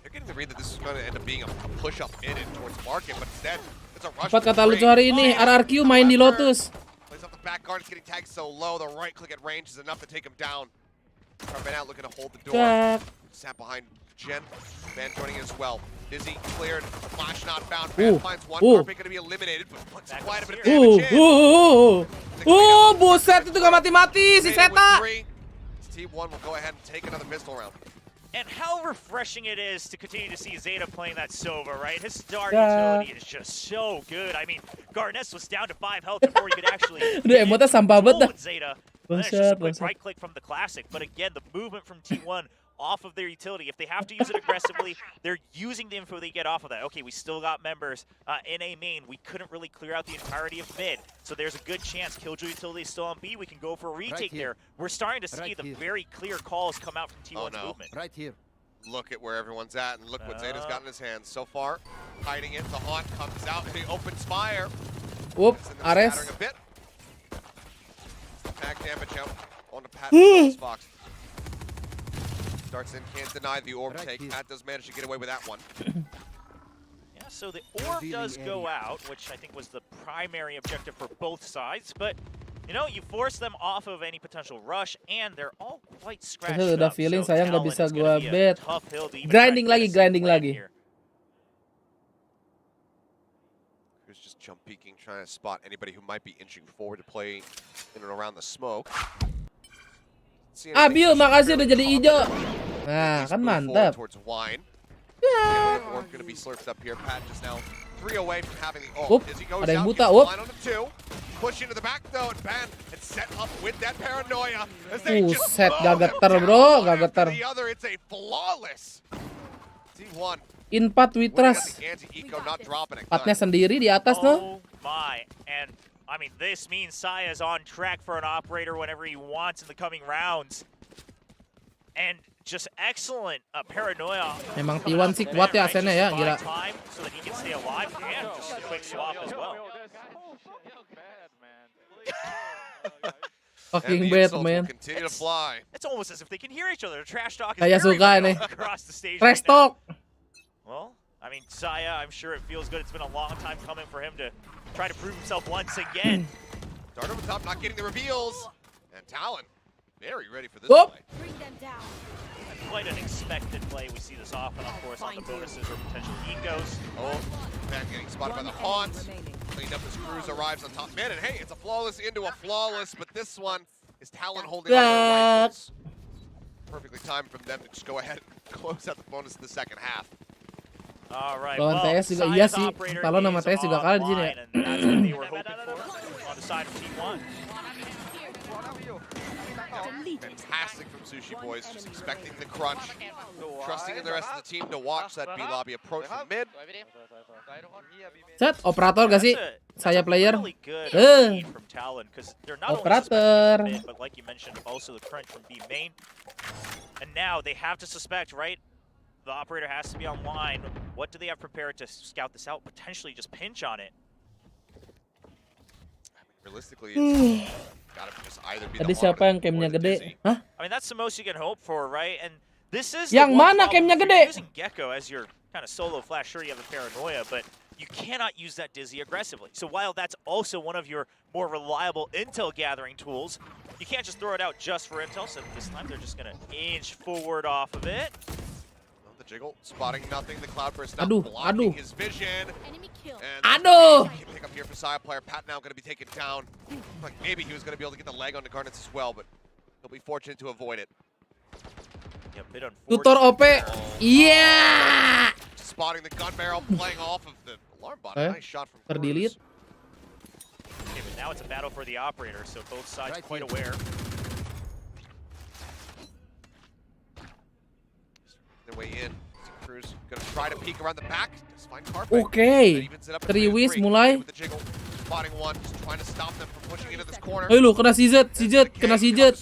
They're getting the read that this is going to end up being a push-up in and towards market, but instead, it's a rush. Cepat kata lucu hari ini, RRQ main di Lotus. Plays off the back guard, it's getting tagged so low, the right click at range is enough to take him down. Ban out looking to hold the door. Sat behind Jen. Ban joining as well. Dizzy cleared, flash not found. Ban finds one, Carpe going to be eliminated, but puts quite a bit of damage in. Buset, itu gak mati-mati si Seta. T1 will go ahead and take another pistol round. And how refreshing it is to continue to see Zeta playing that Sova, right? His start utility is just so good. I mean, Garness was down to 5 health before he could actually emotnya sampah banget dah. Zeta. That's just a quick right click from the classic. But again, the movement from T1 off of their utility. If they have to use it aggressively, they're using the info they get off of that. Okay, we still got members in A main. We couldn't really clear out the entirety of mid. So there's a good chance Killjoy utility is still on B. We can go for a retake there. We're starting to see the very clear calls come out from T1's movement. Right here. Look at where everyone's at, and look what Zeta's got in his hands so far. Hiding it, the haunt comes out, and he opens fire. Whoop, Ares. A bit. Tag damage out on the Pat Fox. Starts in, can't deny the orb take. Pat does manage to get away with that one. Yeah, so the orb does go out, which I think was the primary objective for both sides, but you know, you force them off of any potential rush, and they're all quite scratched up. Udah feeling so sayang nggak bisa gua bet. Grinding lagi. Who's just jump peeking, trying to spot anybody who might be inching forward to play in and around the smoke. Abil, makasih udah jadi hijau. Nah, kan mantap. Yeah. Going to be slurped up here. Pat just now 3 away from having the ult. As he goes ada yang down, buta. line on the 2. Push into the back though, and Ban and set up with that paranoia. As they just gak getar bro, gak getar. The other, it's a flawless T1. In pat we trust. Patnya sendiri di atas no. Oh my, and I mean this means Saya's on track for an operator whenever he wants in the coming rounds. And just excellent paranoia. Memang T1 sih kuat ya asennya ya, gila. So that he can stay alive and just a quick swap as well. Fucking bad, man. Continue to fly. It's almost as if they can hear each other. Trash talk is Kayak very suka real nih. across the stage. Trash right talk. Well, I mean, Saya, I'm sure it feels good. It's been a long time coming for him to try to prove himself once again. Start over top, not getting the reveals. And Talon, very ready for this play. Bring them down. Quite an expected play. We see this often, of course, on the bonuses or potential ecos. Oh, man getting spotted by the haunt. Cleaned up as Qiuhh arrives on top mid, and hey, it's a flawless into a flawless, but this one is Talon holding on to the rifles. Perfectly timed from them to just go ahead and close out the bonus in the second half. All right. Lawan well, TS juga iya sih. Talon sama TS juga kalah di sini ya. That's what they were hoping for on the side of T1. Fantastic from Sushi Boys, just expecting the crunch, trusting in the rest of the team to watch that B lobby approach from mid. Set, operator gak sih? Saya player. From Talon, because they're not operator. only mid, but like you mentioned, also the crunch from B main. And now they have to suspect, right? The operator has to be online. What do they have prepared to scout this out? Potentially just pinch on it. Realistically, it's gotta just either be Tadi siapa yang camnya gede? Hah? I mean, that's the most you can hope for, right? And this is yang mana camnya gede? Using Gecko as your kind of solo flash, sure you have a paranoia, but you cannot use that Dizzy aggressively. So while that's also one of your more reliable intel gathering tools, you can't just throw it out just for intel. So this time they're just gonna inch forward off of it. The Jiggle spotting nothing. The Cloudburst now Aduh, blocking aduh. his vision. Aduh. Pick up here for Saya player. Pat now going to be taken down. Like maybe he was going to be able to get the leg on the Garnets as well, but he'll be fortunate to avoid it. Yeah, bit Tutor OP. Iya. Spotting the gun barrel, playing off of the alarm bot. Nice shot from Terdelete. Okay, but now it's a battle for the operator, so both sides quite aware. Their way in. Cruz gonna try to peek around the back. Just find Carpe. Oke. Triwis mulai. Spotting one, just trying to stop them from pushing into this corner. Ayo lu kena CZ, kena CZ.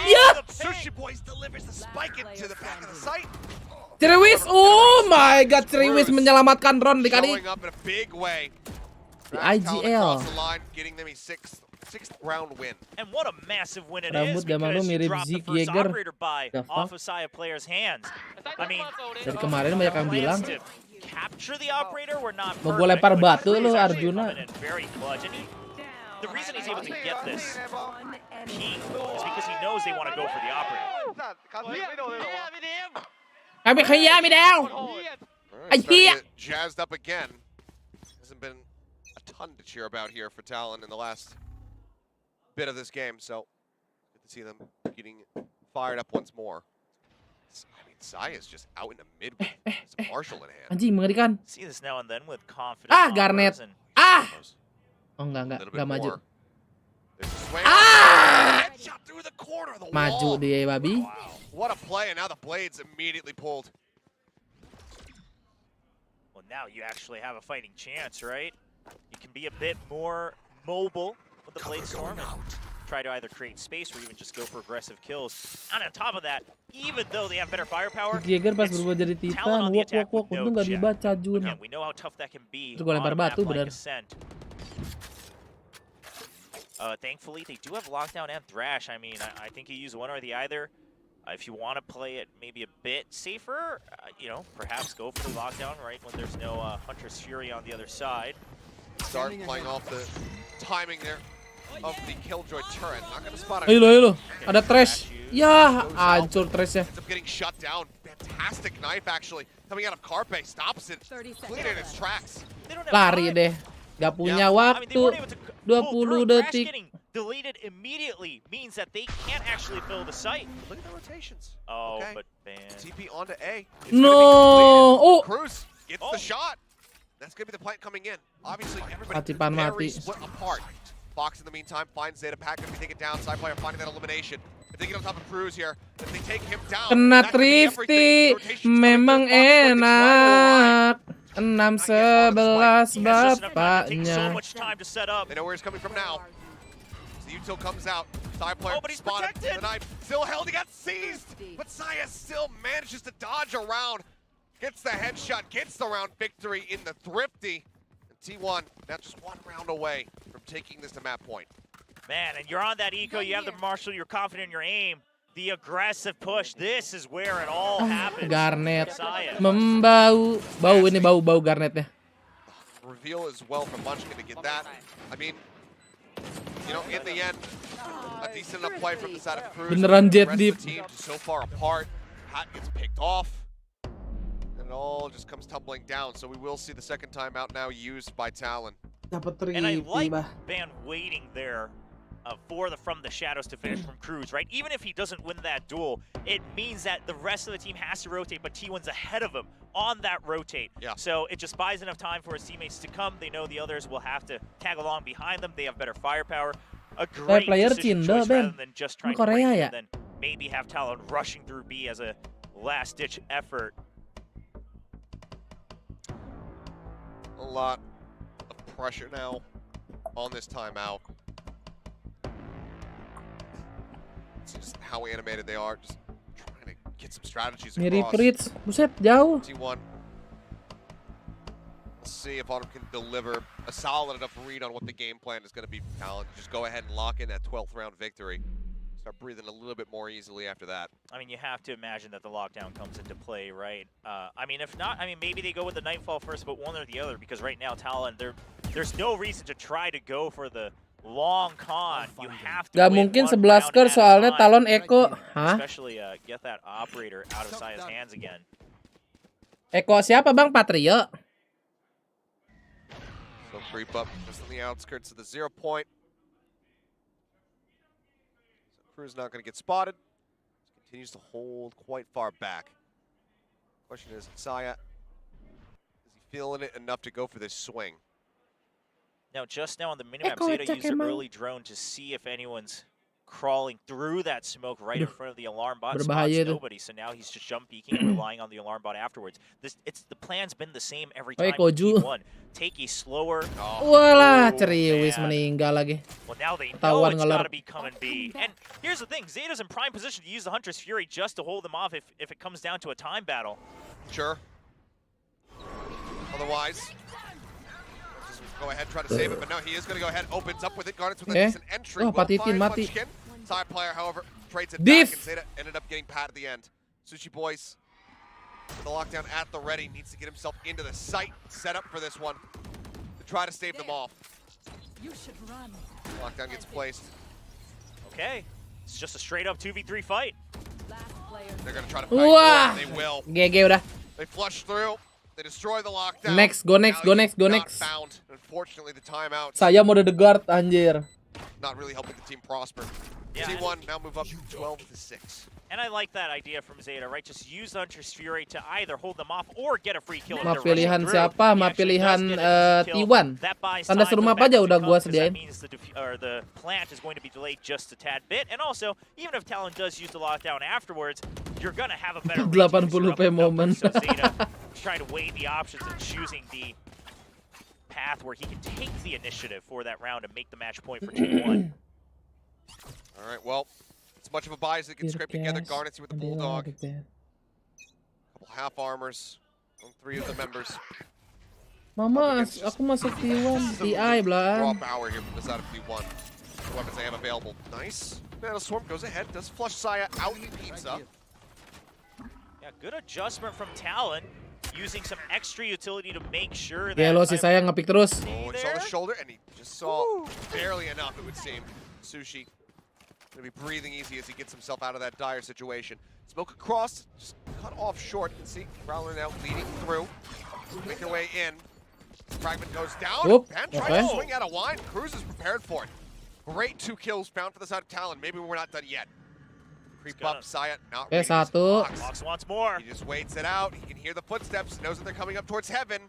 Yeah! Sushi Boys delivers the spike into the back of the site. Triwis, oh my god, Triwis menyelamatkan Ron di kali. Showing up in a big way. Di IGL. Getting them a sixth round win. And what a massive win it Rambut is zaman lu because mirip you dropped the Zeke first Yeager. operator buy off of Saya player's hands. I mean, Dari kemarin banyak yang bilang capture the operator, we're not mau gue lempar batu lu Arjuna. very clutch. And the reason he's able to get this Qiuhh is because he knows they want to go for the operator. Kami kaya mi down. Jazzed up again. Hasn't been a ton to cheer about here for Talon in the last bit of this game, so good to see them getting fired up once more. I mean, Saya's just out in the mid with some Marshall in hand. Anjing mengerikan. See this now and then with confidence. Garnet. Oh enggak maju. Headshot through the corner of the Maju wall. dia babi. What a play, and now the blades immediately pulled. Well, now you actually have a fighting chance, right? You can be a bit more mobile with the Blade Storm and try to either create space or even just go for aggressive kills. And on top of that, even though they have better firepower, Jaeger pas berubah jadi Titan, wok, untung gak dibaca Jun. Again, we know how tough that can be. Terus gue lempar batu, benar. Thankfully, they do have Lockdown and Thrash. I mean, I think you use one or the other. If you want to play it maybe a bit safer, you know, perhaps go for the Lockdown, right, when there's no Huntress Fury on the other side. Start playing off the timing there of the Killjoy turret. Not going to spot it. Ayo, ada Thresh. Ya, hancur Thresh-nya. Ends up getting shut down. Fantastic knife, actually. Coming out of Carpe, stops it. Clean it in its tracks. Lari deh. Gak punya waktu. 20 detik. Deleted immediately means that they can't actually fill the site. Look at the rotations. Oh, okay. but man. TP onto A. No. Cruz gets the shot. That's going to be the plant coming in. Obviously, everybody very split apart. Fox, in the meantime, finds Zeta. Pack going to be taken down. Side player finding that elimination. If they get on top of Cruz here, if they take him down, kena Thrifty. Memang enak. 6-11 bapaknya. They know where he's coming from now. The util comes out. Side player spotted. The knife still held. He got seized. But Saya still manages to dodge around. Gets the headshot. Gets the round victory in the Thrifty. And T1 now just one round away from taking this to map point. Man, and you're on that eco. You have the Marshall. You're confident in your aim. The aggressive push. This is where it all happens. Garnet. Membau. Ini bau Garnetnya. Reveal as well from Munchkin to get that. I mean, you know, in the end, a decent enough play from the side of Cruz. Beneran jet deep. So far apart. Pat gets picked off. And it all just comes tumbling down. So we will see the second time out now used by Talon. And I like Ban waiting there for From the Shadows to finish from Cruz, right? Even if he doesn't win that duel, it means that the rest of the team has to rotate, but T1's ahead of him on that rotate. Yeah. So it just buys enough time for his teammates to come. They know the others will have to tag along behind them. They have better firepower. A great player decision Cindo, choice rather than just trying to break Korea it ya? and then maybe have Talon rushing through B as a last-ditch effort. A lot of pressure now on this timeout. Just how animated they are, just trying to get some strategies across. Mirip Fritz, buset jauh. T1. Let's see if Autumn can deliver a solid enough read on what the game plan is going to be for Talon. Just go ahead and lock in that 12th round victory. Start breathing a little bit more easily after that. I mean, you have to imagine that the lockdown comes into play, right? I mean, if not, I mean, maybe they go with the Nightfall first, but one or the other, because right now Talon, there's no reason to try to go for the long con. You have to Gak mungkin 11 skor soalnya Talon Echo. Hah? Especially get that operator out of Saya's hands again. Eko siapa bang? Patrio. So creep up just on the outskirts of the 0 point. So Qiuh's not going to get spotted. Continues to hold quite far back. Question is, Saya, is he feeling it enough to go for this swing? Now, just now on the minimap, Zeta used an early drone to see if anyone's crawling through that smoke right in front of the alarm bot. Spots nobody, so now he's just jump peeking and relying on the alarm bot afterwards. The plan's been the same every time. T1 take a slower. Walah, Ceriwis meninggal lagi. Well, now they know it's got to be coming B. And here's the thing: Zeta's in prime position to use the Huntress Fury just to hold them off if it comes down to a time battle. Sure. Otherwise, go ahead, try to save it, but no, he is going to go ahead, opens up with it. Garnets with a decent entry. Oh, Patitin mati. Side player, however, trades it back, and Zeta ended up getting pat at the end. Sushi Boys, with the lockdown at the ready, needs to get himself into the site, set up for this one, to try to stave them off. You should run. Lockdown gets placed. Okay, it's just a straight-up 2v3 fight. They're going to try to fight. They will. GG udah. They flush through. They destroy the lockdown. Next, go next, go next, go next. Found. Unfortunately, the timeout. Saya mode the guard, anjir. Not really helping the team prosper. Yeah, T1 now move up 12-6. And I like that idea from Zeta, right? Just use Huntress Fury to either hold them off or get a free kill. Map pilihan siapa? Map pilihan T1. Tanda seru map aja udah gua sediain. The plant is going to be delayed just a tad bit, and also even if Talon does use the lockdown afterwards, you're gonna have a better 80p moment. So Zeta try to weigh the options and choosing the path where he can take the initiative for that round and make the match point for T1. All right, well, it's much of a buy as they can scrape together. Garnets with the Bulldog. Couple half armors on 3 of the members. Mama, aku masuk T1. TI belah. Raw power here from the side of T1. The weapons they have available. Nice. Metal Swarm goes ahead, does flush Saya out in pizza. Yeah, good adjustment from Talon. Using some extra utility to make sure that... Yellow si Saya ngepick terus. Oh, he saw the shoulder and he just saw barely enough, it would seem. Sushi gonna be breathing easy as he gets himself out of that dire situation. Smoke across, just cut off short. You can see Prowler now leading through. Make their way in. Fragment goes down. Whoop. And trying to swing out of line. Qiuhh is prepared for it. Great 2 kills found for the side of Talon. Maybe we're not done yet. Creep up, Saya, not ready. Satu. Fox wants more. He just waits it out. He can hear the footsteps, knows that they're coming up towards heaven.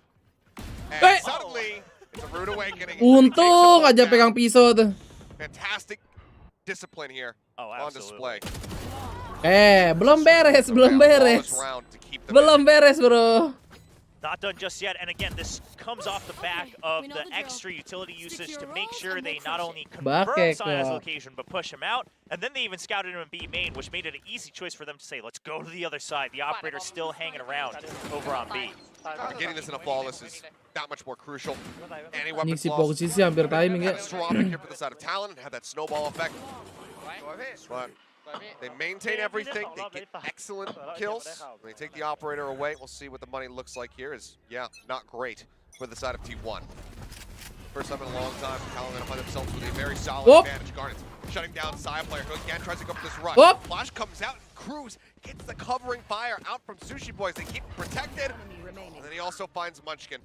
And suddenly, it's a rude awakening. Untung aja pegang pisau tuh. Fantastic discipline here on display. Belum beres, belum beres. Belum beres, bro. Not done just yet, and again, this comes off the back of the extra utility usage to make sure they not only confirm Saya's location, but push him out, and then they even scouted him in B main, which made it an easy choice for them to say, let's go to the other side. The operator's still hanging around over on B. Getting this in a flawless is that much more crucial. Any Ini weapons si lost. posisi hampir timing ya. Catastrophic here for the side of Talon and have that snowball effect. But they maintain everything. They get excellent kills. They take the operator away. We'll see what the money looks like here. Is not great for the side of T1. First time in a long time, Talon gonna find themselves with a very solid advantage. Garnets shutting down Saya player who again tries to go for this rush. Flash comes out and Qiuhh gets the covering fire out from Sushi Boys. They keep him protected. And then he also finds Munchkin.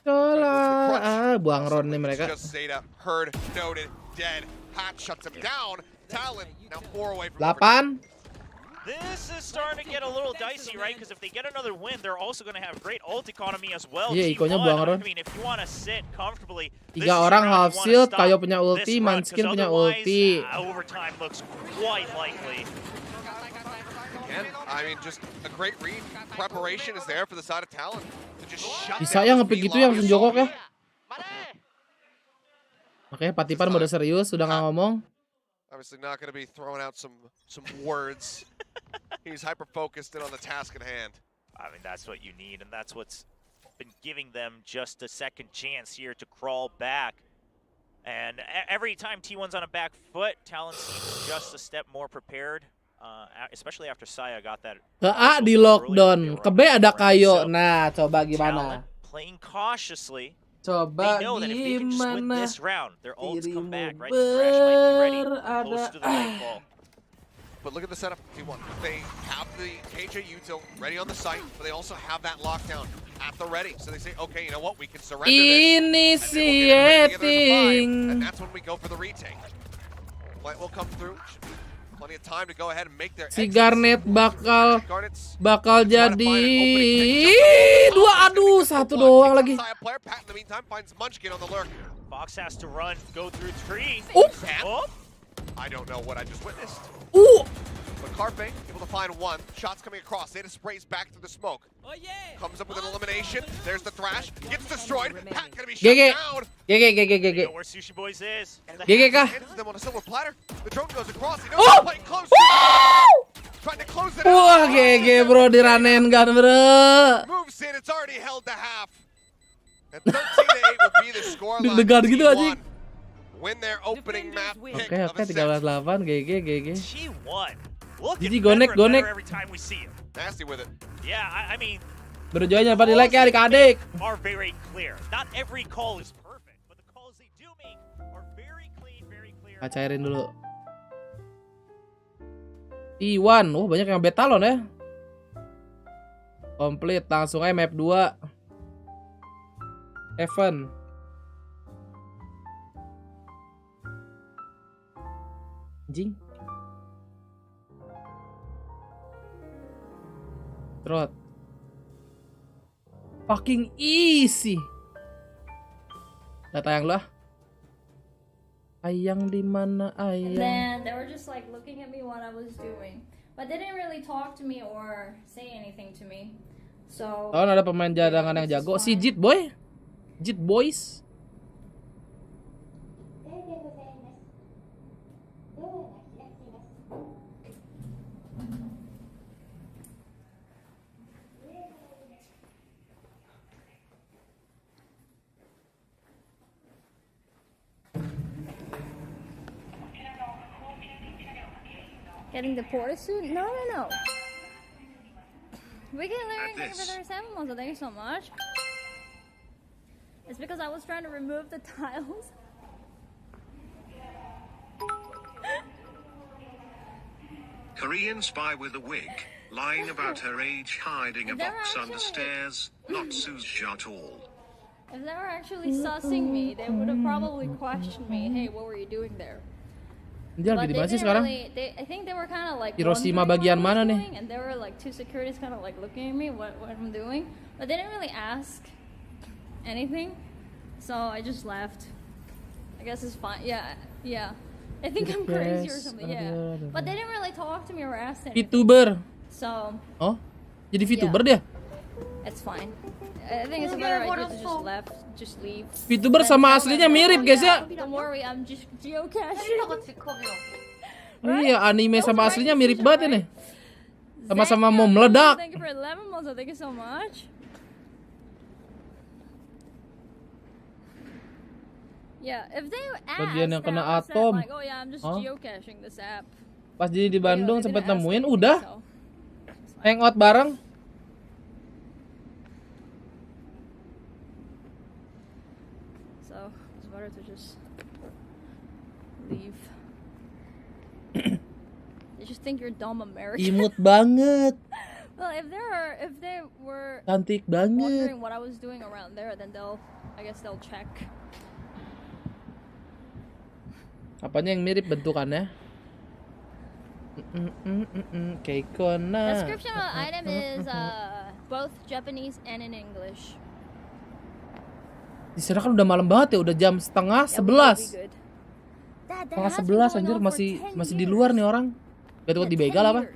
Buang Ron nih mereka. Just Zeta, heard, noted, dead. Hat shuts him down. Talon now 4 away from 8. This is starting to get a little dicey, right? Because if they get another win, they're also going to have great ult economy as well. Iya, ikonya buang Ron. I mean, if you want to sit comfortably, 3 orang half shield, Kayo punya ulti, Munchkin punya ulti. Overtime looks quite likely. Again, I mean, just a great read. Preparation is there for the side of Talon. Bisa ya ngepick gitu yang langsung jongkok ya. Oke, Patipan udah serius, sudah nggak ngomong. Obviously not going to be throwing out some words. He's hyper-focused in on the task at hand. I mean, that's what you need, and that's what's been giving them just a second chance here to crawl back. And every time T1's on a back foot, Talon seems just a step more prepared, especially after Saya got that. Ke A di lockdown, ke B ada Kayo. Nah, coba gimana? Playing cautiously. Coba they know that if they can just win this round, their ults come back, right? Crash might be ready close to the nightfall. But look at the setup, T1. They have the KJ util ready on the site, but they also have that lockdown at the ready. So they say, okay, you know what, we can surrender this. Initiating. And that's when we go for the retake. Light will come through. Plenty of time to go ahead and make their Si Garnet bakal jadi 2, aduh 1 doang lagi. Pat in the meantime finds Munchkin on the lurk. Fox has to run, go through tree. Oh. I don't know what I just witnessed. But Carpe able to find one. Shots coming across. Zeta sprays back through the smoke. Comes up with an elimination. There's the thrash. Gets destroyed. Pat gonna be shut down. GG. Where Sushi Boys is. GG kah? Them on a silver platter. The drone goes across. He knows he's playing close. Trying to close it out. Wah, GG bro, diranen kan bro. Moves in. It's already held to half. And 13-8 will be the scoreline. Deg-degan gitu aja. Win their opening map pick. Oke, 13-8 GG. T1. Jadi gonek. Every time we see him. Nasty with it. Yeah, I mean, Berjuangnya pada like ya adik-adik. Are very clear. Not every call is perfect, but the calls they do make are very clean, very clear. Cairin dulu. Iwan, banyak yang betalon ya. Komplit, langsung aja map 2. Evan. Anjing. Trot. Fucking easy. Gak tayang lah. Ayang di mana ayang? Then they were just like looking at me what I was doing, but they didn't really talk to me or say anything to me. So. Oh, ada pemain cadangan yang jago, si Jit Boy, Jit Boys. Getting the porta suit? No. We can learn for 37 months, so thank you so much. It's because I was trying to remove the tiles. Korean spy with a wig, lying about her age, hiding a box under stairs, not Suja at all. If they were actually sussing me, they would have probably questioned me, hey, what were you doing there? Dia lagi di mana sih sekarang? I think they were kind of like Hiroshima bagian mana nih? And there were like 2 securities kind of like looking at me what I'm doing, but they didn't really ask anything, so I just left. I guess it's fine. Yeah. I think I'm crazy or something. Yeah, but they didn't really talk to me or ask anything. VTuber. So. Oh, jadi VTuber dia? It's fine. I think it's a better idea to just leave. VTuber sama aslinya mirip guys ya. Don't worry, I'm just geocaching. Iya, anime sama aslinya mirip banget ini. Sama-sama mau meledak. Thank you for 11 months. Thank you so much. Yeah, if they ask, bagian yang kena atom. like, oh yeah, I'm just geocaching this app. Pas jadi di Bandung sempat nemuin, udah hangout bareng. So it's better to just leave. They just think you're dumb American. Imut banget. Well, if they were cantik banget. Wondering what I was doing around there, then I guess they'll check. Apanya yang mirip bentukannya? Keikona. Description of the item is both Japanese and in English. Di sana kan udah malam banget ya, udah jam setengah 11. Setengah 11 anjir, masih di luar nih orang. Gak tahu di begal apa?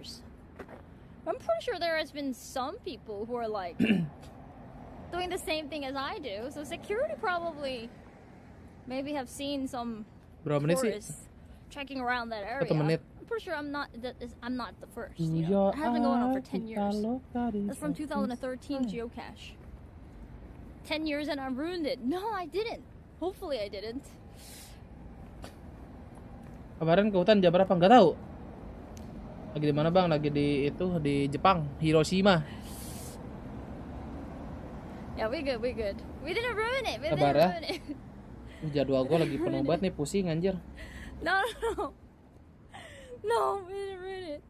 I'm pretty sure there has been some people who are like doing the same thing as I do. So security probably maybe have seen some tourists checking around that area. I'm pretty sure I'm not the first. You know? It has been going on for 10 years. That's from 2013 geocache. 10 years and I ruined it. No, I didn't. Hopefully I didn't. Kemarin ke hutan jam berapa? Nggak tahu. Lagi di mana bang? Lagi di Jepang, Hiroshima. Yeah, we good. We didn't ruin it. Sabar ya. Jadwal gue lagi penuh banget nih, pusing anjir. No. No, we didn't ruin it.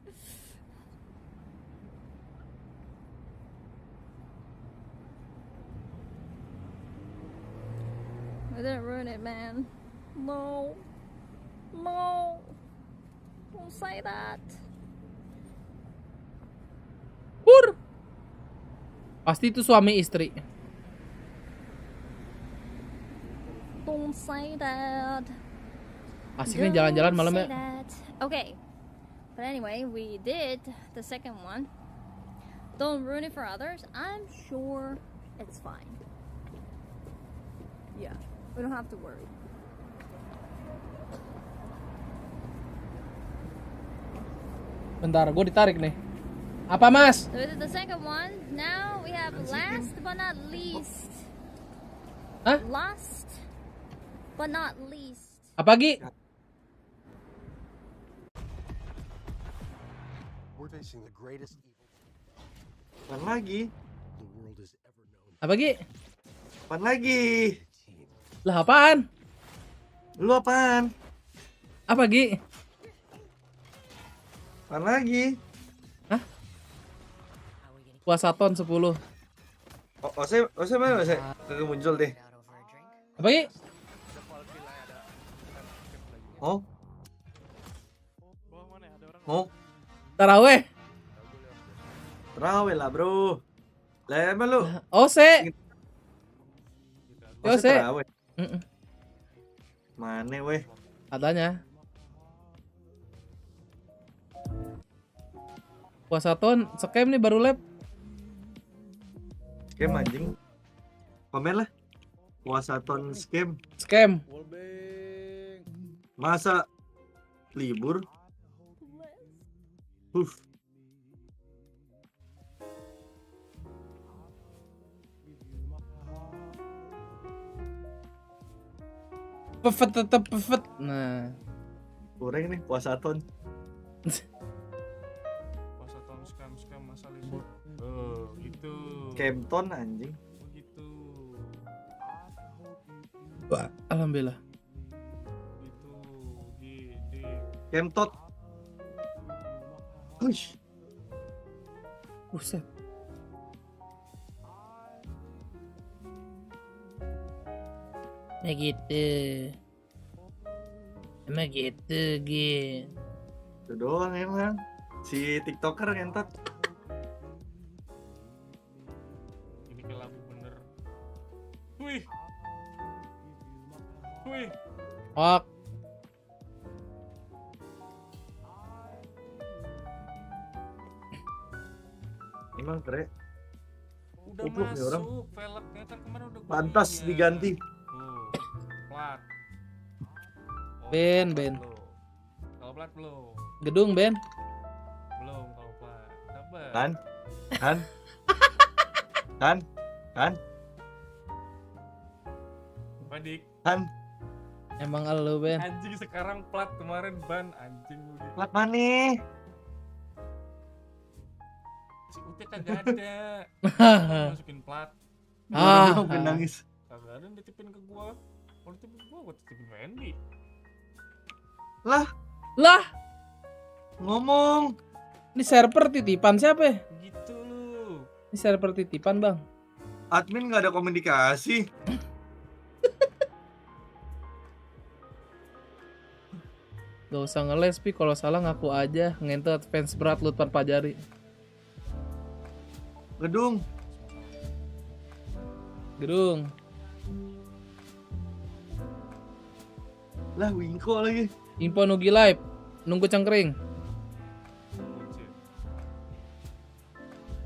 I didn't ruin it, man. No. No. Don't say that. Pur. Pasti itu suami istri. Don't say that. Asik nih jalan-jalan malam ya. Okay. But anyway, we did the second one. Don't ruin it for others. I'm sure it's fine. Yeah, we don't have to worry. Bentar, gue ditarik nih. Apa mas? So we did the second one. Now we have last but not least. Hah? Last but not least. Apa Gi? We're facing the greatest evil. Apaan lagi? The world has ever known. Apa Gi? Apaan lagi? Lah apaan? Lu apaan? Apa Gi? Apaan lagi? Hah? Puasa ton 10. Ose mana Ose? Kagak muncul deh. Apa Gi? Oh? Oh? Taraweh. Taraweh lah bro. Lah emang lu? Ose. Ose Ose. taraweh. Mana weh? Katanya. Puasa ton scam nih baru lab. Scam anjing. Komen lah. Puasa ton scam. Scam. Masa libur? Pefet. Nah. Kurang nih puasa ton. Puasa ton scam masa libur. Gitu. Kemton anjing. Gitu. Wah, alhamdulillah. Kemtot. Hush. Buset. Begitu. Emang gitu, Gi. Itu doang emang. Si TikToker ngentot. Ini kayak lagu bener. Wih. Ok. Emang keren. Udah Upluk nih orang. masuk velgnya kan kemarin udah Pantas diganti. Plat. Ben. Kalau plat belum. Gedung, Ben. Belum kalau plat. Sabar. Kan? Padik. Kan? Emang elu, Ben. Anjing sekarang plat, kemarin ban anjing udah. Plat mana? Si Ute kagak ada. Masukin plat. Gue nangis. Kagak ada ditipin ke gua. Kalau ditipin ke gua titipin ke Andy. Lah. Ngomong. Ini server titipan siapa ya? Gitu lu. Ini server titipan, Bang. Admin nggak ada komunikasi. Gak usah ngeles, Pi. Kalau salah ngaku aja. Ngentot fans berat lu tanpa jari. Gedung. Lah Wingko lagi. Info Nugi Live. Nunggu cengkring.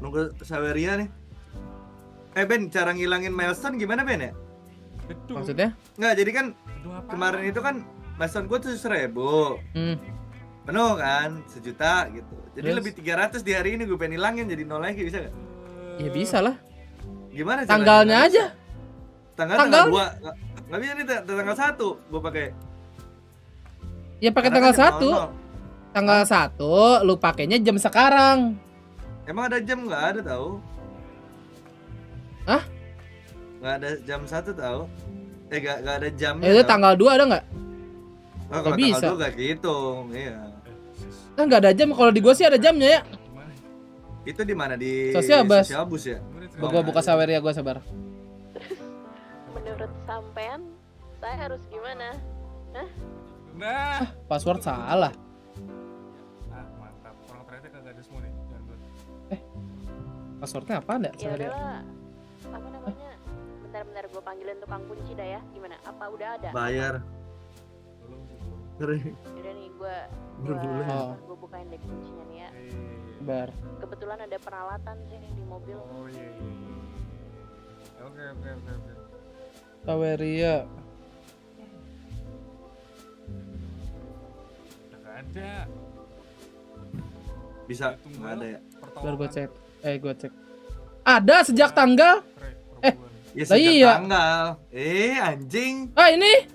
Nunggu Saweria nih. Ben, cara ngilangin milestone gimana Ben ya? Maksudnya? Nggak, jadi kan kemarin itu kan milestone gue 7.000. Penuh kan, 1 juta gitu. Jadi Terus? lebih 300 di hari ini gue pengen hilangin jadi 0 lagi, bisa gak? Ya bisa lah. Gimana caranya? Tanggalnya aja. Tanggal 2. Nggak bisa nih tanggal 1 gue pakai. Ya pakai Karena tanggal kan 1. Tanggal 1 lu pakainya jam sekarang. Emang ada jam? Nggak ada tahu. Hah? Nggak ada jam 1 tahu. Nggak ada jamnya. Itu tanggal 2 ada nggak? Oh, kalau bisa. tanggal 2 nggak kehitung, iya. Ah, nggak ada jam. Kalau di gua sih ada jamnya ya. Itu di mana? Di Sosial Bus ya? Gua buka Saweria, gua sabar. Menurut sampean, saya harus gimana? Hah? Nah, Password salah. Mantap. Orang ternyata kagak ada semua nih. Passwordnya apa enggak? Ya udahlah. Apa namanya? Bentar gue panggilin tukang kunci dah ya. Gimana? Apa udah ada? Bayar. Udah nih gue bukain deh kuncinya nih ya. Bar. Kebetulan ada peralatan sih nih di mobil. Oh iya. Oke. Saweria. Nggak ada. Bisa, nggak ada ya? Biar gue cek. Gue cek. Ada sejak tanggal. Ya sejak iya. tanggal. Anjing. Ah ini?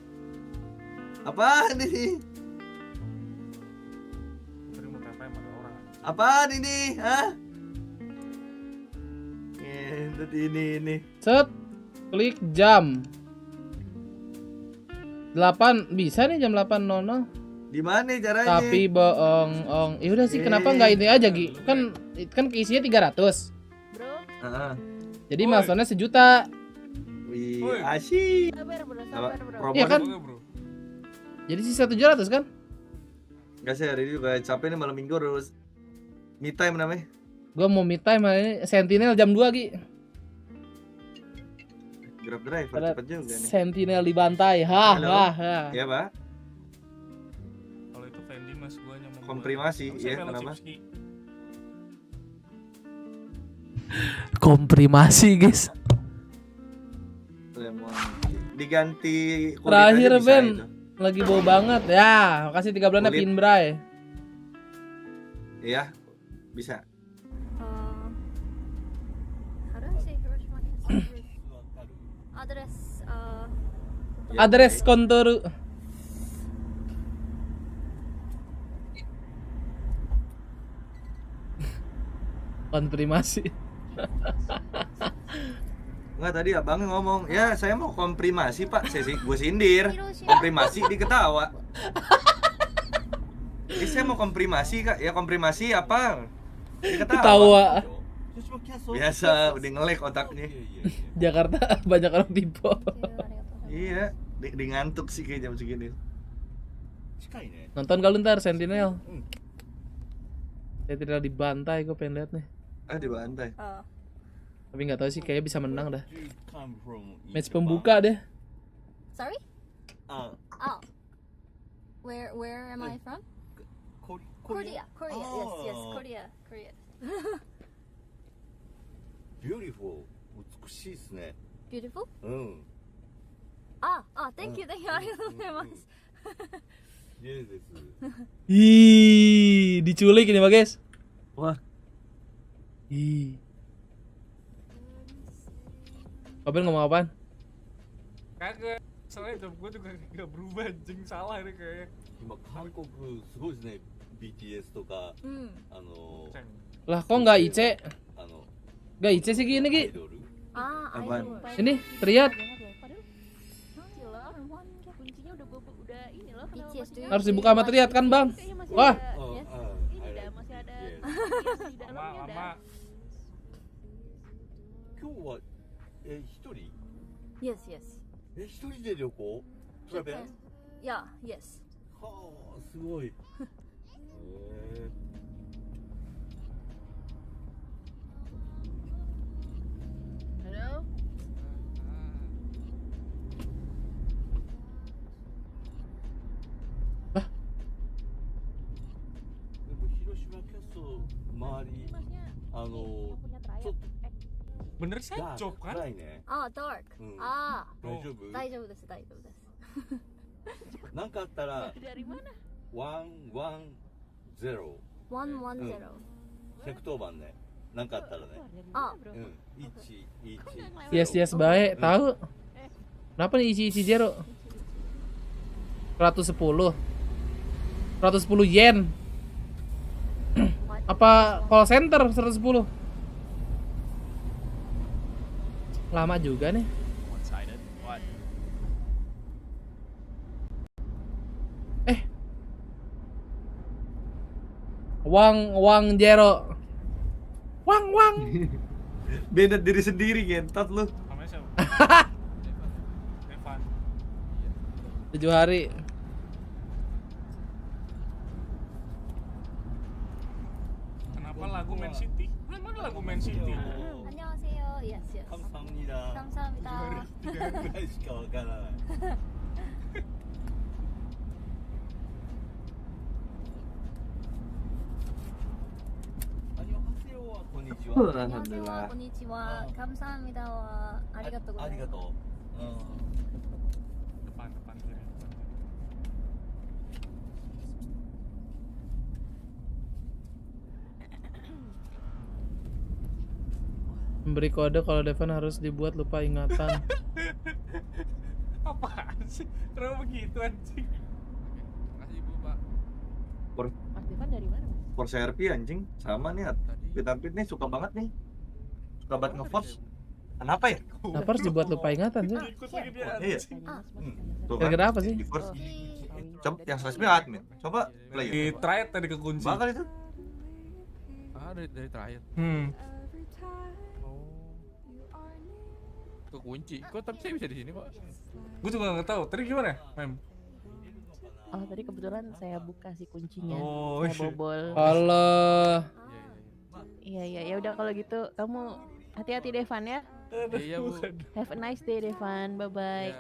Apaan ini? Apaan ini? Hah? Ini. Set. Klik jam. 8 bisa nih jam 8.00. Di mana caranya? Tapi bohong. Ya udah sih kenapa nggak ini aja Gi? Kan keisinya 300. Jadi milestone-nya 1 juta. Wih, asyik. Sabar bro. Iya kan? Jadi sisa 700 kan? Gak sih, hari ini juga capek nih, malam minggu harus me time namanya. Gua mau me time hari ini. Sentinel jam 2 Gi. Grab driver cepet juga nih. Sentinel dibantai. Ha. Iya, Pak. Kalau itu Fendi mas gua nyamuk. Komprimasi, ya kenapa? Komprimasi, guys. Diganti kulit terakhir aja bisa Ben itu. lagi bau banget ya. Makasih 3 bulannya Kulit. Pinbray. Iya, bisa. How do I say first one? Address kontur. Komprimasi. Enggak, tadi abangnya ngomong, ya saya mau komprimasi pak, gue sindir, komprimasi diketawa. Saya mau komprimasi kak, ya komprimasi apa? Ketawa. Biasa, udah ngelek otaknya. Jakarta banyak orang tipe. Iya, di ngantuk sih kayak jam segini. Nonton kalau ntar Sentinel. Sentinel dibantai, gue pengen lihat nih. Dibantai. Tapi nggak tahu sih, kayaknya bisa menang dah. Match pembuka deh. Sorry? Where am I from? Korea. Yes, Korea. Beautiful. 美しいですね。 Beautiful? うん。thank you. ありがとうございます。 Yes,です。 Ih, diculik ini, guys. Wah. Ih. Kapan ngomong apaan? Kagak. Soalnya job gue juga gak berubah, anjing salah ini kayaknya. 今韓国すごいですね。BTS とか、Lah kok nggak IC? Nggak IC sih gini Gi? Ini Triad. Harus dibuka sama Triad kan Bang? Wah. Masih ada. Lama. 今日は一人？ Yes. 一人で旅行？トラベル？ Yeah, yes. はあ、すごい。Hello? Bener sih job kan? Dark. 大丈夫です。なんかあったら Dari mana? 110 110番ね。なんかあったらね。Yes baik, tahu. Kenapa nih isi zero? 110 yen. Apa call center 110? Lama juga nih. Wang Jero. Wang. Beda diri sendiri gentot lu. Namanya siapa? Evan. 7 hari. Kenapa lagu Man City? Mana lagu Man City? 안녕하세요. Yes. 감사합니다. 감사합니다. ぐらいしかわからない Alhamdulillah. konnichiwa. 감사합니다. 와 아리가또. 아리가또. Depan kiri. Memberi kode kalau Devan harus dibuat lupa ingatan. Apaan sih? Kenapa begitu anjing? Makasih Bu, Pak. Mas Devan dari mana, Mas? Force RP anjing, sama nih. Pit nih suka banget nih. Suka banget nge-force. Kenapa ya? Kenapa harus dibuat lupa ingatan sih? Ikut lagi dia. Iya. Tuh kan. Gara-gara apa sih? Di force. Coba yang slash admin. Coba play. Di trade tadi kekunci. Bakal itu. Dari terakhir. Kekunci. Kok tapi saya bisa di sini, Pak? Gue juga nggak tahu. Tadi gimana, Mem? Oh, tadi kebetulan saya buka si kuncinya. Oh, saya bobol. Allah. Iya, ya udah kalau gitu kamu hati-hati Devan ya. Iya, Bu. Have a nice day Devan. Bye bye.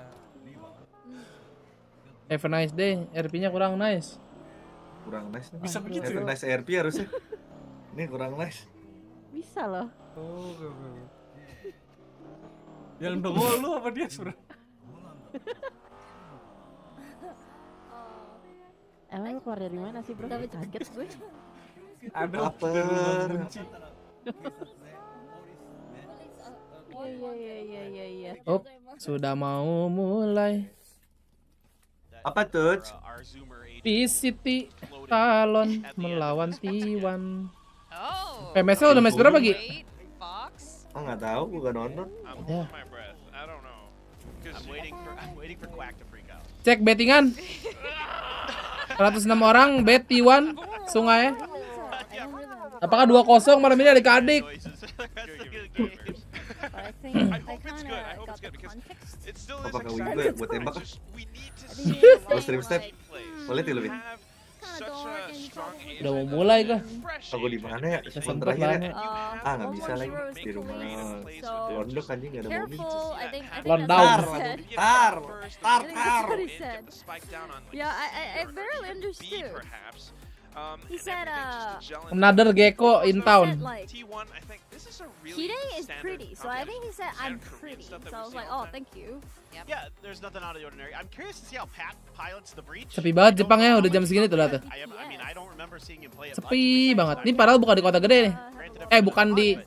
Have a nice day. RP-nya kurang nice. Kurang nice. Bisa begitu. Have a nice RP harusnya. Ini kurang nice. Bisa loh. Oh, yang dongol lu apa dia sebenernya? Emang lu keluar dari mana sih bro? Kaget gue. Ada lapar. Iya. Oh, sudah mau mulai. Apa tuh? VCT Talon melawan T1. Oh. PMS-nya udah match berapa Gi? Oh nggak tahu, gue gak nonton. Ya. I'm waiting for Quack to freak out. Cek bettingan. 106 orang bet T1 Sungai. Apakah 2-0 malam ini adik-adik? Apakah win gue buat tembak kan? Kalau stream step, boleh tuh lebih. Udah mau mulai kah? Aku di mana ya? Respon terakhir ya? Nggak bisa lagi di rumah. Londok anjing nggak ada mobil. London. Tar. Yeah, I barely understood. He said, Another gecko in town. Today is pretty, so I think he said I'm pretty. So I was like, oh, thank you. Yeah, there's nothing out of the ordinary. I'm curious to see how Pat pilots the breach. Sepi banget Jepang ya, udah jam segini tuh lihat tuh. I mean, I don't remember seeing him play it. Sepi banget. Ini padahal bukan di kota gede nih. Bukan di.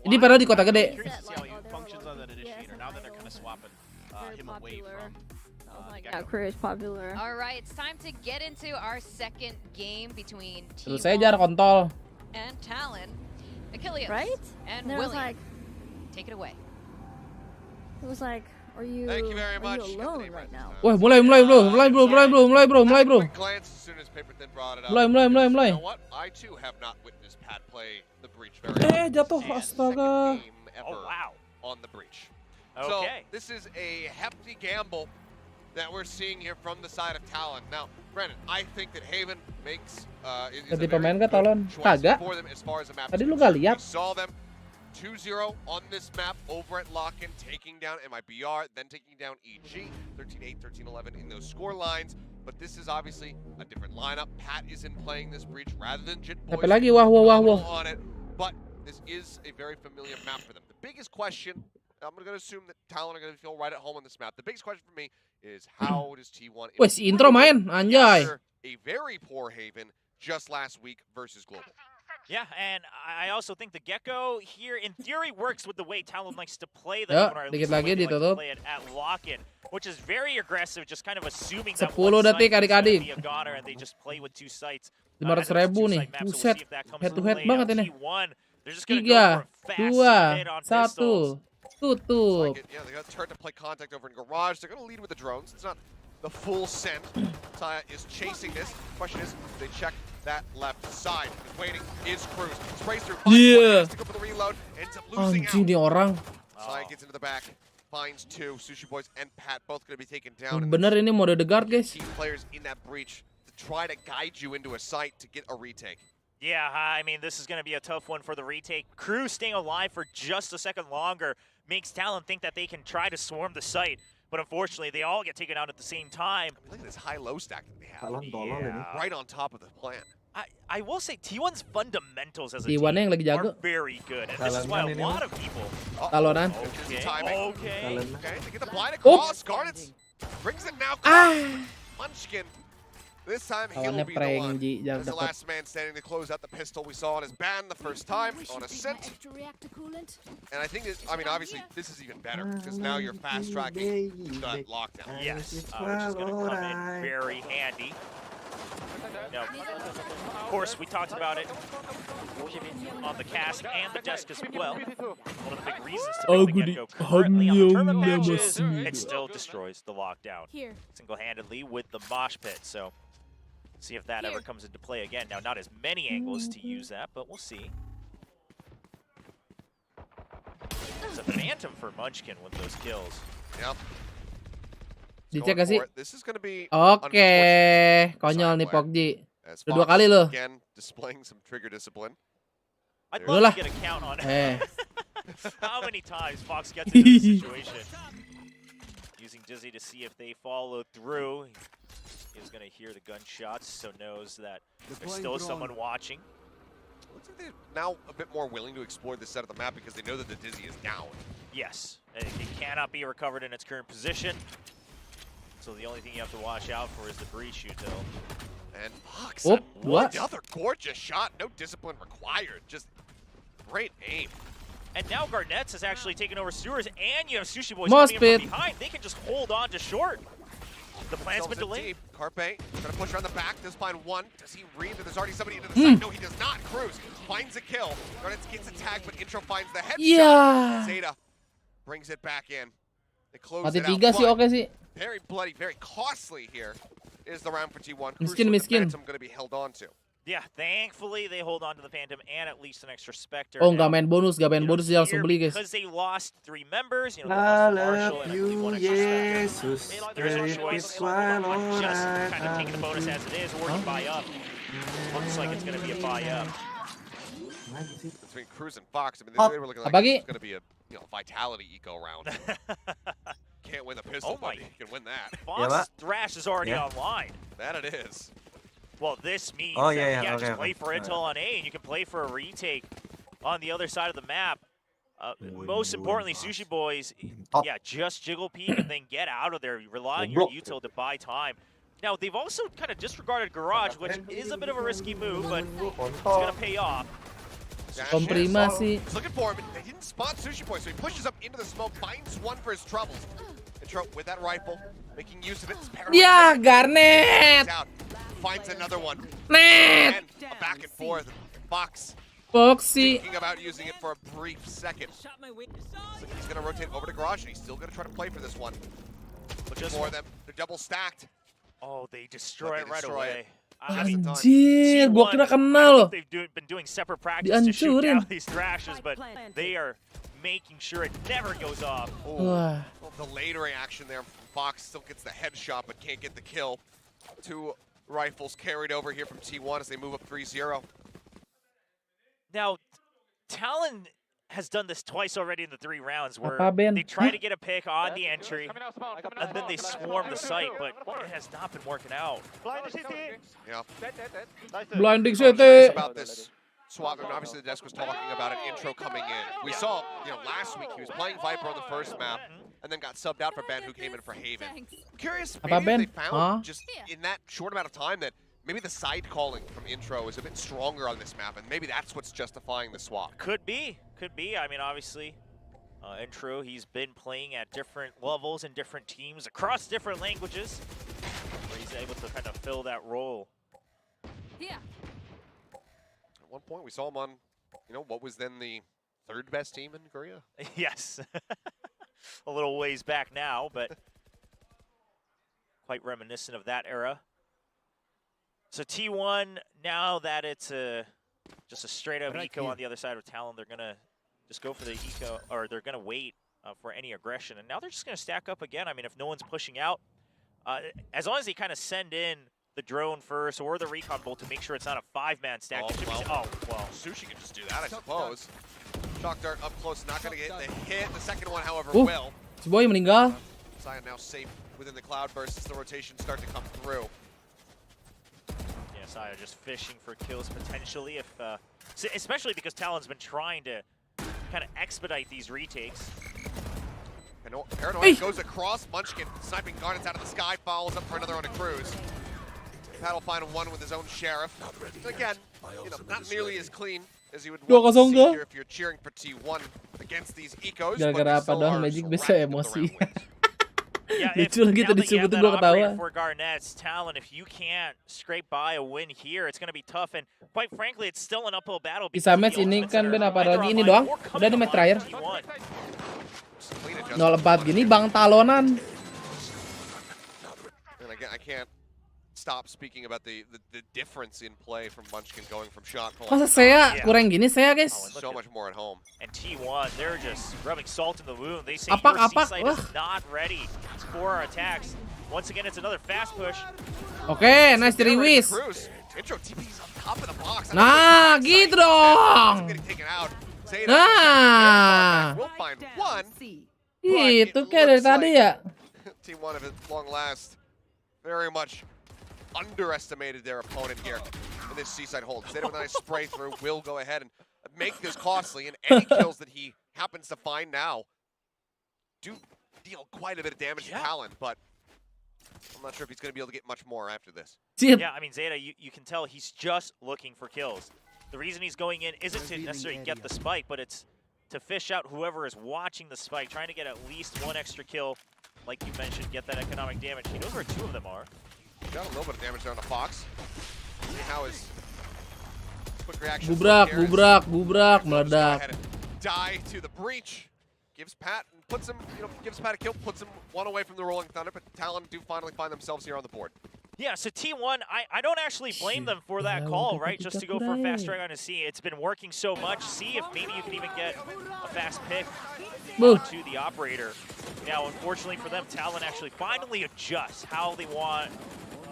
Ini padahal di kota gede. Functions on that initiator. Now that they're kind of swapping him away from. Yeah, career is popular. All right, it's time to get into our second game between Terus saya jar kontol. and Talon. Achilles Right? and And it was William. like, Take it away. it was like, are you alone right now? Wah, mulai bro. Quick glance as soon as Paper Thin brought it up. Mulai. You know what? I too have not witnessed Pat play the breach very often. Jatuh, This is his astaga. second game ever on the breach. Okay. So this is a hefty gamble that we're seeing here from the side of Talon. Now, granted, I think that Haven makes is a Ganti very pemain kah good Talon? choice Kagak. for them as far as the map Tadi is lu gak concerned. lihat? We saw them 2-0 on this map over at Lock-in, taking down MIBR, then taking down EG, 13-8, 13-11 in those score lines. But this is obviously a different lineup. Pat isn't playing this breach rather than Jit Boys. Apa lagi wah. On it, but this is a very familiar map for them. The biggest question, I'm going to assume that Talon are going to feel right at home on this map. The biggest question for me is how does T1 Wes intro main anjay. after a very poor Haven just last week versus Global. Yeah, and I also think the Gecko here in theory works with the way Talon likes to play the Ya, or at dikit least the way lagi they like to ditutup. play it at lock-in, which is very aggressive, just kind of assuming 10 that one site detik is gonna adik-adik. be a goner and they just play with two sites. 500.000 nih. Buset. Head to head banget ini. They're just gonna 3, go for a fast hit 2, on 1. pistols. Tutup. Yeah, they got to start to play contact over in Garage. They're going to lead with the drones. It's not the full send. Saya is chasing this. Question is, they check that left side. Is waiting. Is Cruz. Sprays through. Yeah. To go for the reload. Ends up losing Anjing nih orang. Saya gets into the back. Finds two. Sushi Boys and Pat both going to be taken down. Bener ini mode the guard, guys. Key players in that breach to try to guide you into a site to get a retake. Yeah, I mean, this is going to be a tough one for the retake. Cruz staying alive for just a second longer makes Talon think that they can try to swarm the site. But unfortunately, they all get taken out at the same time. Look at this high-low stack that they have. Yeah. Right on top of the plant. I will say T1's fundamentals as a T1 yang team lagi jago. are very good. And this is why a lot of people... Talonan. Okay. They get the blind across. Garnets brings it now. Munchkin. This time he'll be the one. As the last man standing to close out the pistol we saw on his band the first time on a scent. And I think, I mean, obviously, this is even better because now you're fast-tracking the lockdown. Yes, which is going to come in very handy. Now, of course, we talked about it on the cast and the desk as well. One of the big reasons to make the get-go currently on the tournament matches, it still destroys the lockdown single-handedly with the mosh pit. So, see if that ever comes into play again. Now, not as many angles to use that, but we'll see. It's a phantom for Munchkin with those kills. Yep. Dicek gak sih? This is going to be Oke, konyol nih Pogji. Udah 2 kali loh. Again, displaying some trigger discipline. I'd love to get a count on how many times Fox gets into this situation. Using Dizzy to see if they follow through. He's going to hear the gunshots, so knows that there's still someone watching. Looks like they're now a bit more willing to explore this side of the map because they know that the Dizzy is down. Yes, it cannot be recovered in its current position. So the only thing you have to watch out for is the breach util. And Fox, what? Another gorgeous shot. No discipline required. Just great aim. And now Garnets has actually taken over sewers, and you have Sushi Boys coming in from behind. They can just hold on to short. The plan's been delayed. Carpe trying to push around the back. Does find one. Does he read that there's already somebody into the side? No, he does not. Cruz finds a kill. Garnets gets a tag, but Intro finds the headshot. Yeah. Zeta brings it back in. They close Mati it out. 3 sih oke sih. Very bloody, very costly here is the round for T1. Miskin. Phantom going to be held on to. Yeah, thankfully they hold on to the Phantom and at least an extra Spectre. Oh, nggak main bonus dia langsung beli, guys. Because they lost 3 members, you know, I love you, Jesus. there is no choice. Just kind of taking the bonus as it is, or you buy up. Looks like it's going to be a buy up. Between Cruz and Fox, I mean, they were looking like it's going to be a vitality eco round. Can't win the pistol, but you can win that. Fox Thrash is already online. That it is. Well, this means just play for intel on A, and you can play for a retake on the other side of the map. Most importantly, Sushi Boys, just jiggle peek and then get out of there. Rely on your util to buy time. Now, they've also kind of disregarded Garage, which is a bit of a risky move, but it's going to pay off. Komprimasi. He's looking for him, but they didn't spot Sushi Boy, so he pushes up into the smoke, finds one for his troubles. Intro with that rifle, making use of it. Yeah, Garnet! Finds another one. Net! And a back and forth. Fox Foxy thinking about using it for a brief second. So he's going to rotate over to Garage, and he's still going to try to play for this one. Looking for them. They're double stacked. Oh, they destroy it right away. Anjir, gua kira kena loh. They've been doing separate practice to shoot down these thrashes, but they are making sure it never goes off. The later reaction there. Fox still gets the headshot, but can't get the kill. 2 rifles carried over here from T1 as they move up 3-0. Now, Talon has done this twice already in the 3 rounds where they try to get a pick on the entry and then they swarm the site, but it has not been working out. Yeah. Blinding CT. About this swap, I mean, obviously the desk was talking about an intro coming in. We saw, last week he was playing Viper on the first map and then got subbed out for Ben, who came in for Haven. I'm curious, maybe they found just in that short amount of time that maybe the side calling from intro is a bit stronger on this map, and maybe that's what's justifying the swap. Could be. I mean, obviously, intro, he's been playing at different levels in different teams across different languages, where he's able to kind of fill that role. At one point, we saw him on, what was then the 3rd best team in Korea. Yes. A little ways back now, but quite reminiscent of that era. So T1, now that it's just a straight up eco on the other side of Talon, they're gonna just go for the eco, or they're gonna wait for any aggression. And now they're just gonna stack up again. I mean, if no one's pushing out, as long as they kind of send in the drone first or the recon bolt to make sure it's not a 5-man stack. Well, Sushi can just do that, I suppose. Shock dart up close, not gonna get the hit. The second one, however, will. Si Boy meninggal. Saya now safe within the cloud burst as the rotations start to come through. Yeah, Saya just fishing for kills potentially, if especially because Talon's been trying to kind of expedite these retakes. Paranoid goes across. Munchkin sniping Garnets out of the sky, follows up for another on a cruise. Paddle final one with his own sheriff. Again, not nearly as clean as you would want to see here if you're cheering for T1 against these ecos. Gara-gara apa dong, Magic bisa emosi. Yeah, lucu lagi tadi sebutin gua ketawa. For Garnets, Talon, if you can't scrape by a win here, it's going to be tough. And quite frankly, it's still an uphill battle. Bisa match ini kan Ben apa lagi ini doang? Udah di match terakhir. 0-4 gini Bang Talonan. And again, I can't stop speaking about the difference in play from Munchkin going from shot. Masa saya kurang gini saya guys. So much more at home. And T1, they're just rubbing salt in the wound. They say Apak, your apak. C-site is not ready for our attacks. Once again, it's another fast push. Oke, nice dari Wiz. Intro TP's on top of the box. Nah, gitu dong. Nah. We'll find one. Itu kayak dari tadi ya. T1 of it long last very much underestimated their opponent here in this seaside hold. Zeta with a nice spray through will go ahead and make this costly, and any kills that he happens to find now do deal quite a bit of damage to Talon, but I'm not sure if he's going to be able to get much more after this. Yeah, I mean, Zeta, you can tell he's just looking for kills. The reason he's going in isn't to necessarily get the spike, but it's to fish out whoever is watching the spike, trying to get at least one extra kill, like you mentioned, get that economic damage. He knows where two of them are. Got a little bit of damage there on the Fox. See how his quick reaction. Gubrak, meledak. Die to the breach. Gives Pat and puts him, gives Pat a kill, puts him one away from the Rolling Thunder, but Talon do finally find themselves here on the board. Yeah, so T1, I don't actually blame them for that call, right? Just to go for a fast strike on a C. It's been working so much. See if maybe you can even get a fast pick to the operator. Now, unfortunately for them, Talon actually finally adjusts how they want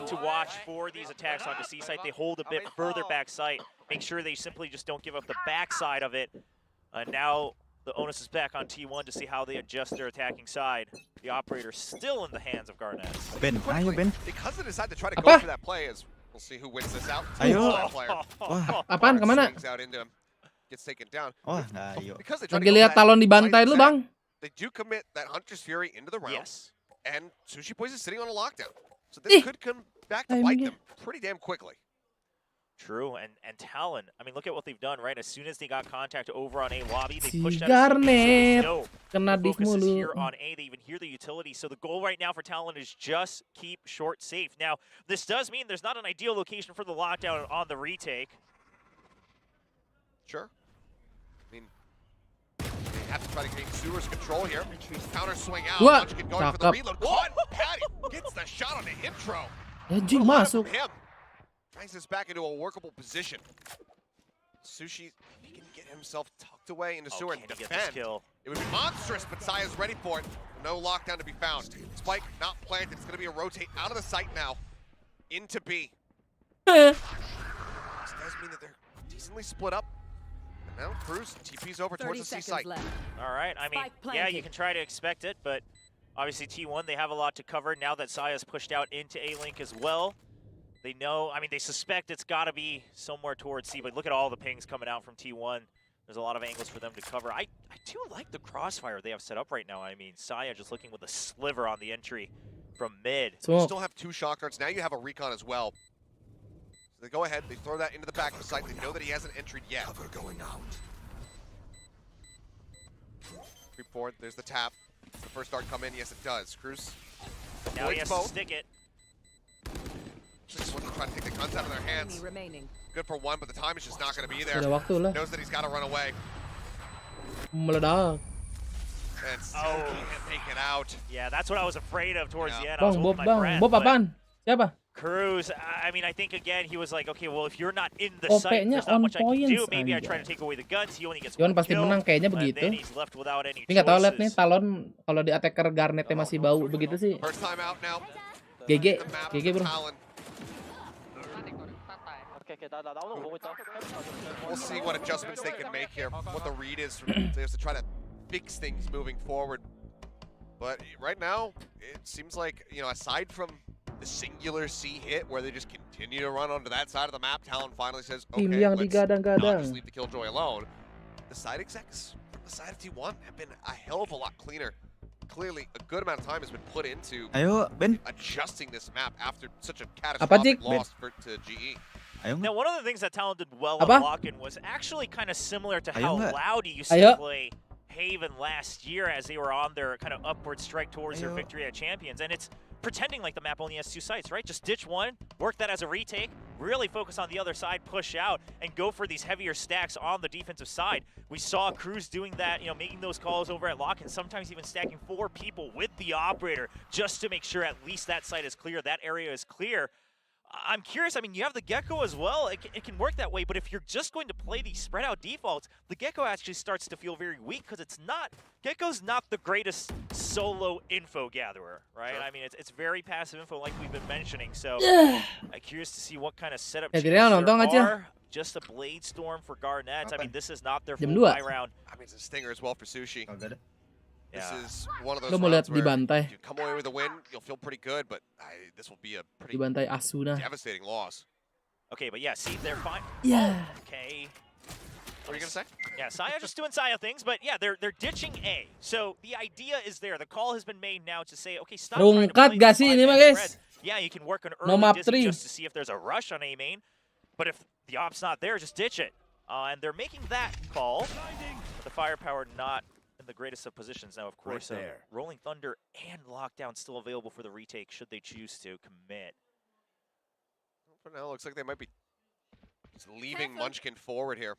to watch for these attacks onto C site. They hold a bit further back site, make sure they simply just don't give up the backside of it. Now the onus is back on T1 to see how they adjust their attacking side. The operator still in the hands of Garnets. Ben, ayo Ben. Because they decide to try to go for that play, as we'll see who wins this out. Ayo. Apaan kemana? Out into him, gets taken down. Oh, ayo. Because they try to Lagi lihat Talon dibantai dulu, Bang. They do commit that Hunter's Fury into the round. Yes. And Sushi Boys is sitting on a lockdown. So this could come back to bite them pretty damn quickly. True, and Talon, I mean, look at what they've done, right? As soon as they got contact over on A lobby, they pushed out a CP, so kena the focus is mulu. here on A. They even hear the utility. So the goal right now for Talon is just keep short safe. Now, this does mean there's not an ideal location for the lockdown on the retake. Sure. I mean, they have to try to gain Sewer's control here. Counter swing out. Munchkin going for the reload. What? Patty gets the shot on the intro. Anjing masuk. Brings this back into a workable position. Sushi, he can get himself tucked away into Sewer and defend. It would be monstrous, but Saya's ready for it. No lockdown to be found. Spike not planted. It's going to be a rotate out of the site now into B. This does mean that they're decently split up. And now Cruz TP's over towards the C site. All right, I mean, yeah, you can try to expect it, but obviously T1, they have a lot to cover now that Saya's pushed out into A-Link as well. They know, I mean, they suspect it's got to be somewhere towards C, but look at all the pings coming out from T1. There's a lot of angles for them to cover. I do like the crossfire they have set up right now. I mean, Saya just looking with a sliver on the entry from mid. So you still have two shock darts. Now you have a recon as well. So they go ahead, they throw that into the back of the site. They know that he hasn't entered yet. Cover going out. Creep forward, there's the tap. Does the first dart come in? Yes, it does. Cruz. Now he has to stick it. Just wants to try to take the guns out of their hands. Good for one, but the time is just not going to be there. Ada waktu lah. Knows that he's got to run away. Meledak. And still can't make it out. Yeah, that's what I was afraid of towards the end. I Bang, was Bob, holding my bang. breath. Bob apaan? Siapa? Cruz, I mean, I think again he was like, okay, well, if you're not in the OP-nya site, there's not on much I can do. points, Maybe I try to anjay. take away the guns. He only gets Yon one pasti kill, menang kayaknya and begitu. then he's left without any Ini nggak tahu lihat nih choices. Talon kalau di attacker Garnetnya masih bau begitu sih. First time out now. GG bro. We'll see what adjustments they can make here, what the read is from players to try to fix things moving forward. But right now, it seems like, you know, aside from the singular C hit where they just continue to run onto that side of the map, Talon finally says, okay, Tim yang let's not digadang-gadang. just leave the Killjoy alone. The side execs from the side of T1 have been a hell of a lot cleaner. Clearly, a good amount of time has been put into adjusting this map after such a catastrophic loss to GE. Now, one of the things that Talon did well Apa? on Lock-in was actually kind of similar to how nggak? Loudy used Ayo. to play Haven last year as they were on their kind of upward strike towards their victory at Champions. And it's pretending like the map only has 2 sites, right? Just ditch one, work that as a retake, really focus on the other side, push out, and go for these heavier stacks on the defensive side. We saw Cruz doing that, you know, making those calls over at Lock-in, sometimes even stacking 4 people with the operator just to make sure at least that site is clear, that area is clear. I'm curious, I mean, you have the Gecko as well. It can work that way, but if you're just going to play these spread out defaults, the Gecko actually starts to feel very weak because it's not, Gecko's not the greatest solo info gatherer, right? Sure. I mean, it's very passive info like we've been mentioning, so I'm curious to see what kind of setup Ya, changes kira nonton there aja. are. Just a Blade Storm for Garnets. I mean, this is not their Jam full 2. buy round. I mean, it's a stinger as well for Sushi. This Yeah. is one of those Lo mau lihat rounds where dibantai. if you come away with a win, you'll feel pretty good, but this will be a pretty Dibantai Asuna. devastating loss. Okay, but yeah, see, they're fine. Yeah. Okay. What are you going to say? Yeah, Saya just doing Saya things, but yeah, they're ditching A. So the idea is there. The call has been made now to say, okay, stop trying to Rungkat play gak these sih ini mah 5-man guys? spreads. Yeah, you can work an No early map dizzy 3. just to see if there's a rush on A main. But if the op's not there, just ditch it. And they're making that call. But the firepower not in the greatest of positions now, of course. Rolling Thunder and Lockdown still available for the retake should they choose to commit. For now, it looks like they might be just leaving Munchkin forward here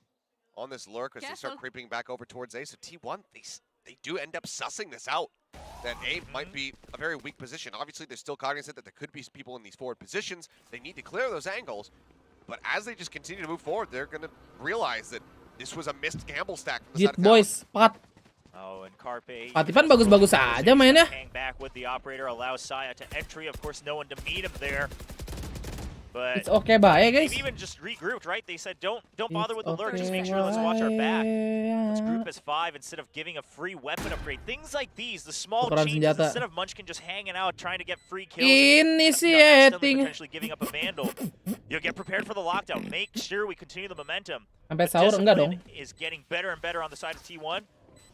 on this lurk as they start creeping back over towards A. So T1, they do end up sussing this out. That A might be a very weak position. Obviously, they're still cognizant that there could be people in these forward positions. They need to clear those angles. But as they just continue to move forward, they're going to realize that this was a missed gamble stack from the Jit side of boys, Pat. Oh, and Carpe. Patipan bagus-bagus aja mainnya. Hang back with the operator, allows Saya to entry. Of course, no one to meet him there. But It's okay bae guys. they've even just regrouped, right? They said, don't bother with the lurk. Okay Just make sure let's watch our back. Let's group bae. as 5 instead of giving a free weapon upgrade. Things like these, the small Tukeran changes, senjata. instead of Munchkin just hanging out trying to get free kills. Ini sih accidentally Eting. potentially giving up a Vandal. You'll get prepared for the lockdown. Make sure we continue the momentum. Sampai The sahur enggak dong. discipline is getting better and better on the side of T1.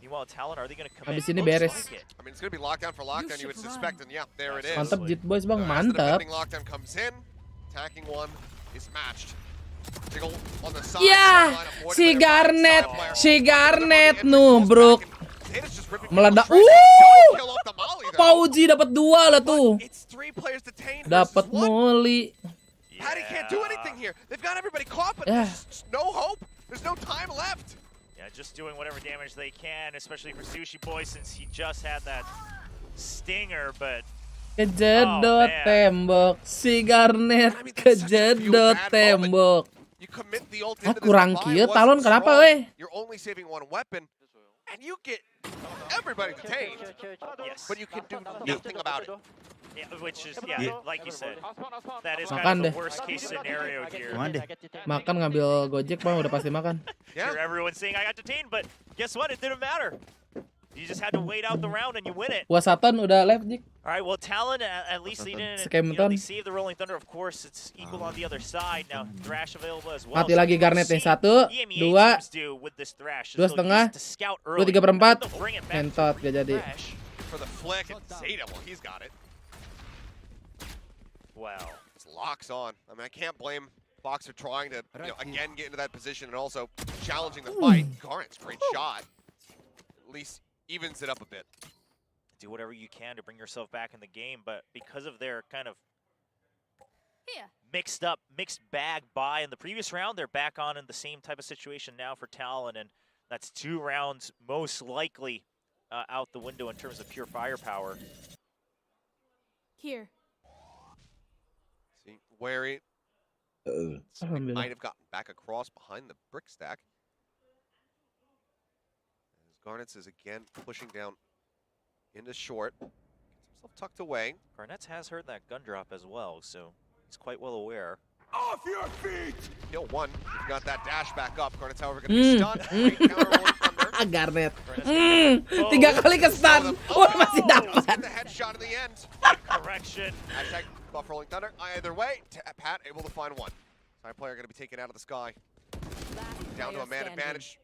Meanwhile, Talon, are they going to commit? Habis ini Looks beres. like it. I mean, it's going to be lockdown for lockdown, you would suspect, and yeah, there it is. Mantap Jit boys bang, So as the mantap. defending lockdown comes in, attacking one is matched. Jiggle on the side, Ya, sideline, avoided si by their Garnet, side player. si Garnet Entry nubruk. Zeta's just ripping Meledak. people to shreds. Don't kill off the Molly, though. Pauji dapat 2 lah tuh. It's 3 players detained Dapat versus 1. molly. Patty can't do anything here. They've got everybody caught, but Yeah. there's just no hope. There's no time left. Yeah, just doing whatever damage they can, especially for Sushi Boy since he just had that stinger, but Kejedot tembok, si Garnet kejedot tembok. You commit the ult Ah, into this kurang buy, kieu wasn't Talon kenapa strong. weh? You're only saving 1 weapon, and you get everybody detained. yes. But you can do nothing about it. Yeah, which is, yeah, like you said, that is Makan kind of deh. the worst case scenario here. Makan ngambil Gojek bang, udah pasti makan. Sure, everyone's saying I got detained, but guess what? It didn't matter. You just had to wait out the round and you win it. Puasaton udah live Jik. All right, well, Talon, at least they didn't, Skemton. they saved the Rolling Thunder. Of course, it's equal on the other side. Now, Thrash available as well. Mati So lagi we'll Garnet nih. see 1, what EMEA 2, teams do with this Thrash. 2,5, They'll use it to scout early. 2/3/4. They'll bring it back Entot to gak jadi. Thrash. For the flick, and Zeta, well, he's got it. Wow. It's locks on. I mean, I can't blame Fox for trying to, again get into that position and also challenging the fight. Garnet's great shot. At least evens it up a bit. Do whatever you can to bring yourself back in the game, but because of their kind of mixed bag buy in the previous round, they're back on in the same type of situation now for Talon, and that's 2 rounds most likely out the window in terms of pure firepower. Here. See, wary. Might have gotten back across behind the brick stack. As Garnets is again pushing down into short. Gets himself tucked away. Garnets has heard that gun drop as well, so he's quite well aware. Off your feet! Kill one. He's got that dash back up. Garnet's however going to be stunned. Great counter rolling thunder. Garnet. 3 kali ke stun. Oh, masih dapat. The headshot in the end. Correction. Hashtag buff rolling thunder. Either way, Pat able to find one. Side player going to be taken out of the sky. Down to a man advantage.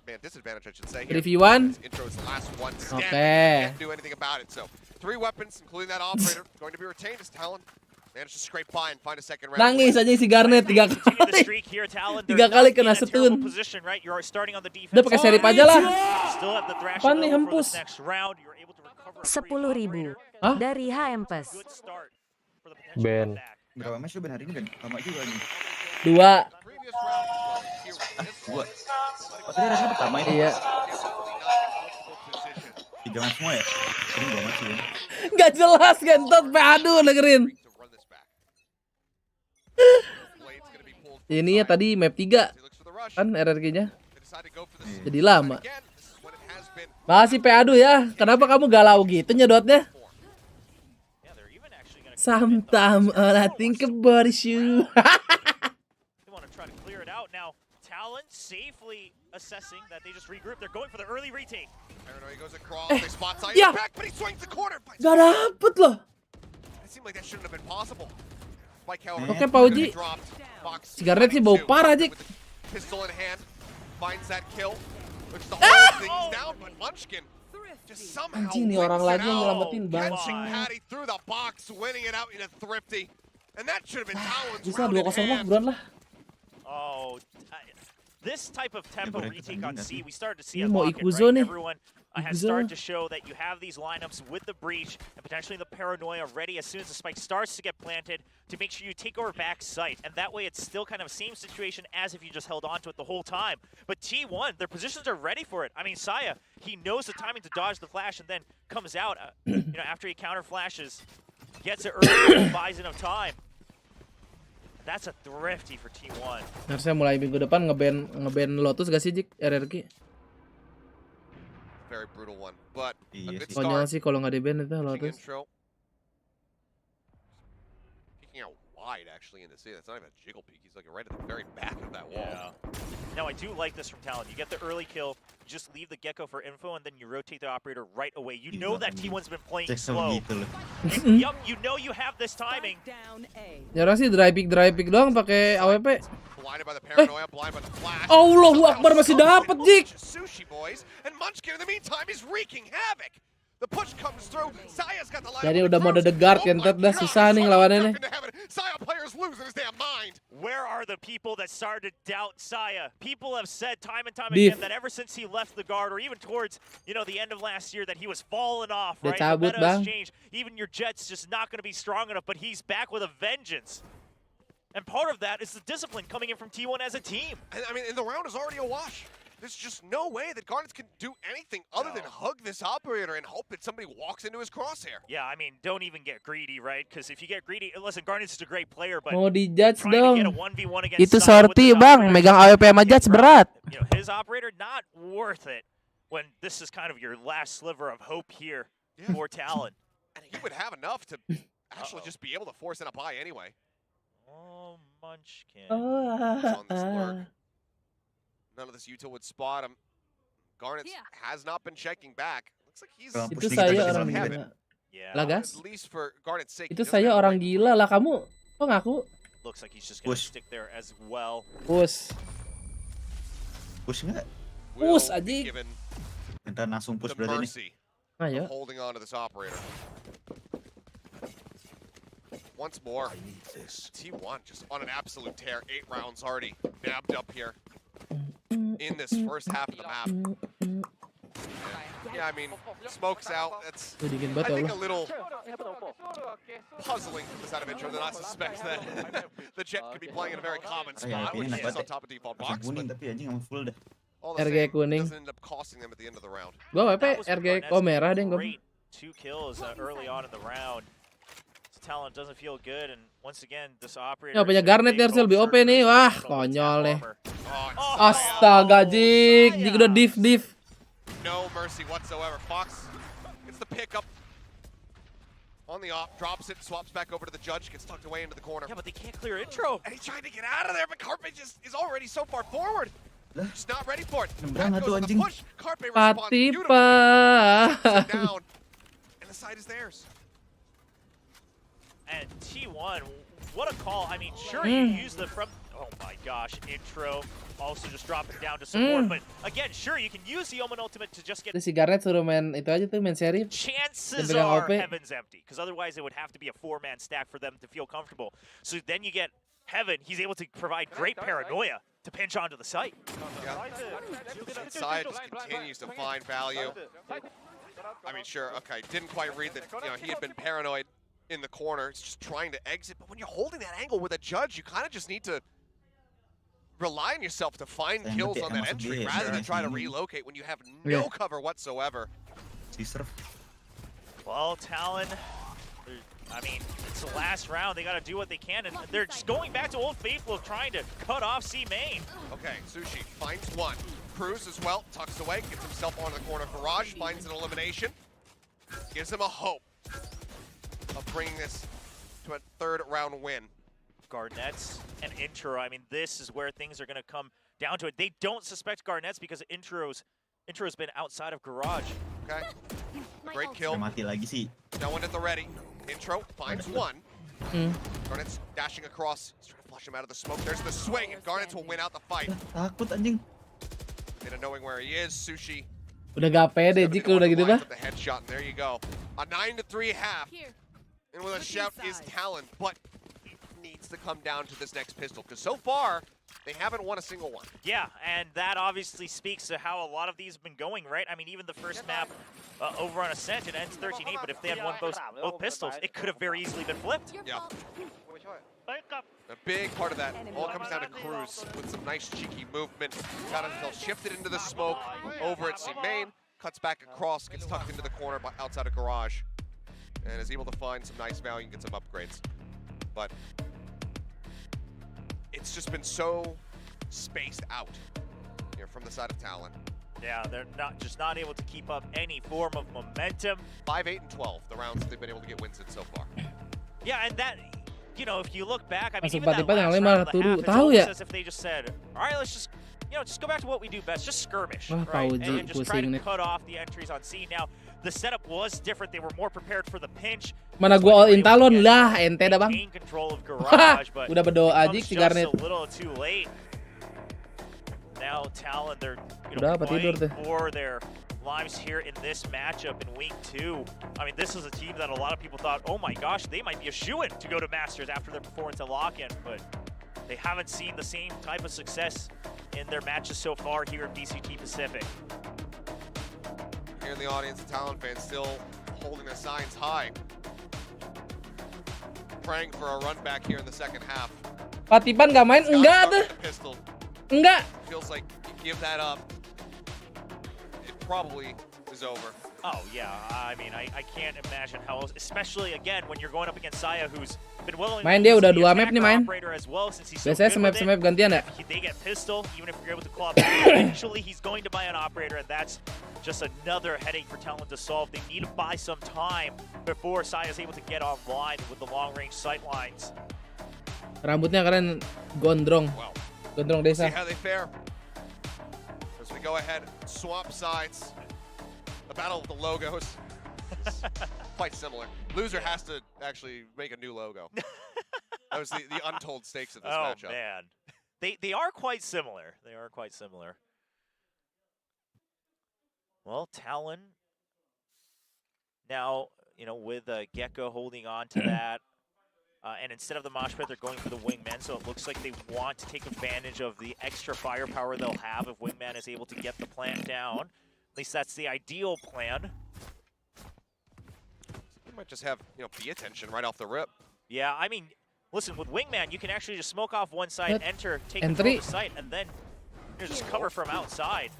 Man disadvantage, I should say. 3v1. Intro is the last one standing. Okay. Can't do anything about it. So 3 weapons, including that operator, going to be retained as Talon. Managed to scrape by and find a second round. Nangis aja si Garnet 3 kali. 3 kali kena stun. Udah pakai serip aja lah. Apaan nih hempus? 10.000 dari HMPS. Ben. Berapa match lu Ben hari ini Ben? Lama juga nih. 2. 2. Tadi rasanya pertama ini. Iya. 3 match semua ya? Ini 2 match ya. Gak jelas gentot, aduh dengerin. Ini ya tadi map 3 kan RRQ-nya. Jadi lama. Makasih P-Adu ya. Kenapa kamu galau gitu nyedotnya? Sometimes all I think about is you. Talon safely assessing that they just regroup. They're going for the early retake. Paranoia goes across. They spot Saya back, but he swings the corner. Gak dapet loh. It seemed like that shouldn't have been possible. Oke, Pauji. Si Garnet sih bau parah, Jik. Pistol in hand. Finds that kill. Looks to hold things down, but Munchkin just somehow Anjing nih orang lagi yang nyelamatin catching Patty through the box, winning it out in a thrifty. And that should have been Talon's Bisa round in 2-0 lah, hand. buruan lah. Oh, this type of tempo retake on C, we started to see Ini a mau lock Ikuzo nih. Everyone has started to show that you have these lineups with the breach and potentially the paranoia ready as soon as the spike starts to get planted to make sure you take over back site. And that way it's still kind of the same situation as if you just held on to it the whole time. But T1, their positions are ready for it. I mean, Saya, he knows the timing to dodge the flash and then comes out, after he counter flashes, gets it early, buys enough time. That's a thrifty for T1. Harusnya mulai minggu depan ngeban Lotus gak sih, Jik? RRQ? Very brutal one, but a good Konyol start. sih kalau nggak di-ban itu Lotus. Peeking out wide, actually, in the sea. That's not even a jiggle peek. He's like right at the very back of that wall. Yeah. Now, I do like this from Talon. You get the early kill, you just leave the Gecko for info, and then you rotate the operator right away. You know that T1's been playing slow. Yup, you know you have this timing. Ya orang sih dry pick doang pakai AWP. Blinded by the paranoia, blinded by the flash. Allahu Akbar, masih dapat, Jik. Sushi boys, and Munchkin in the meantime is wreaking havoc. The push comes through. Saya's got the line. Jadi udah mode the guard kan, dah susah nih lawannya nih. Saya players losing his damn mind. Where are the people that started to doubt Saya? People have said time and time Beef. again that ever since he left the guard, or even towards the end of last year, that he was falling off. Dia Right, the cabut, meta has Bang. changed. Even your Jet's just not going to be strong enough, but he's back with a vengeance. And part of that is the discipline coming in from T1 as a team. And I mean, the round is already a wash. There's just no way that Garnets can do anything other than hug this operator and hope that somebody walks into his crosshair. Yeah, I mean, don't even get greedy, right? Because if you get greedy, listen, Garnets is a great player, but Mau di-judge trying to get a dong. 1v1 against Itu Saya with sorti, his Bang. operator Megang is AWP sama judge berat. his operator, not worth it when this is kind of your last sliver of hope here for Talon. And he would have enough to actually just be able to force in a buy anyway. Oh, Munchkin. He's on this lurk. None of this util would spot him. Garnets has not been checking back. Looks like he's Itu saya orang gila. Lah, gas. At least for Garnet's sake. Itu saya orang gila lah, kamu kok ngaku? Looks like he's just going to stick there as well. Push. Push nggak? Push aja. Minta langsung push The berarti mercy nih. Ayo. of holding on to this operator. Once more, T1 just on an absolute tear. 8 rounds already nabbed up here in this first half of the map. Yeah, I mean, smoke's out. That's, I think, a little puzzling from the side of intro that I suspect that the Jet could be playing in a very common spot, which is on top of default box. Kuning tapi anjing sama full dah. All the RG same, kuning. doesn't end up costing them at the end of the round. Gua WP RG kok merah deh gua. Great 2 kills early on in the round. Talent doesn't feel good, and once again, this operator. Ya punya Garnet dia harus lebih OP nih. Wah, konyol nih. Astaga, Jik udah div. No mercy whatsoever. Fox gets the pick up on the off, drops it, swaps back over to the judge, gets tucked away into the corner. Yeah, but they can't clear intro. And he's trying to get out of there, but Carpe is already so far forward. Just not ready for it. Nembang tuh anjing. Carpe responds beautifully. Patipa. Down, and the side is theirs. And T1, what a call. I mean, sure, you use the from... Oh my gosh, intro. Also just dropping down to support. But again, sure, you can use the Omen ultimate to just get... Si Garnet suruh main itu aja tuh, main seri. Chances are Heaven's empty. Because otherwise it would have to be a 4-man stack for them to feel comfortable. So then you get Heaven. He's able to provide great paranoia to pinch onto the site. Yeah. Side just continues to find value. I mean, sure, okay, didn't quite read that, he had been paranoid in the corner. It's just trying to exit. But when you're holding that angle with a judge, you kind of just need to rely on yourself to find kills on that entry rather than try to relocate when you have no cover whatsoever. Well, Talon, I mean, it's the last round. They got to do what they can, and they're just going back to Old Faithful, trying to cut off C main. Okay, Sushi finds one. Cruz as well, tucks away, gets himself onto the corner. Garage finds an elimination. Gives him a hope of bringing this to a 3rd round win. Garnets and intro, I mean, this is where things are going to come down to it. They don't suspect Garnets because intro's been outside of Garage. Okay, great kill. Mati lagi sih. No one at the ready. Intro finds one. Garnet's dashing across. He's trying to flush him out of the smoke. There's the swing, and Garnets will win out the fight. Takut anjing. Data knowing where he is, Sushi. Udah gak pede Jik udah gitu bah. The headshot, and there you go. A 9-3 half. And with a shout is Talon, but it needs to come down to this next pistol, because so far, they haven't won a single one. Yeah, and that obviously speaks to how a lot of these have been going, right? I mean, even the first map over on Ascent, it ends 13-8, but if they had won both pistols, it could have very easily been flipped. Yeah. A big part of that all comes down to Cruz with some nice cheeky movement. Got himself shifted into the smoke over at C main, cuts back across, gets tucked into the corner outside of Garage, and is able to find some nice value and get some upgrades. But it's just been so spaced out here from the side of Talon. Yeah, they're not able to keep up any form of momentum. 5-8-12, the rounds that they've been able to get wins in so far. Yeah, and that, if you look back, I mean, Masuk even that last round of the half, it's almost as if they just said, all right, let's just, just go back to what we do best, just skirmish, right? And just try to cut off the entries on C. Now, the setup was different. They were more prepared for the pinch. Mana gua all in Talon lah, ente dah bang. Control of Garage, but udah berdoa Jik si Garnet. A little too late. Now Talon, they're fighting for their lives here in this matchup in week 2. I mean, this is a team that a lot of people thought, oh my gosh, they might be a shoo-in to go to Masters after their performance at Lock-In, but they haven't seen the same type of success in their matches so far here at VCT Pacific. Here in the audience, the Talon fans still holding their signs high. Praying for a run back here in the second half. Patipan gak main? Enggak tuh. Enggak. Feels like you give that up, it probably is over. Oh yeah, I mean, I can't imagine how else, especially again when you're going up against Saya, who's been willing main dia udah 2 map nih main. As well, since he's biasanya semap gantian ya. They get pistol, even if you're able to claw back, eventually he's going to buy an operator, and that's just another headache for Talon to solve. They need to buy some time before Saya is able to get online with the long-range sight lines. Rambutnya keren, gondrong. Gondrong desa. See how they fare. As we go ahead, swap sides. The battle of the logos is quite similar. Loser has to actually make a new logo. That was the untold stakes of this matchup. Oh man, they are quite similar. They are quite similar. Well, Talon now, with Gecko holding on to that. And instead of the mosh pit, they're going for the Wingman, so it looks like they want to take advantage of the extra firepower they'll have if Wingman is able to get the plant down. At least that's the ideal plan. You might just have, B attention right off the rip. Yeah, I mean, listen, with Wingman, you can actually just smoke off one side, enter, take control of the site, and then Just cover from outside.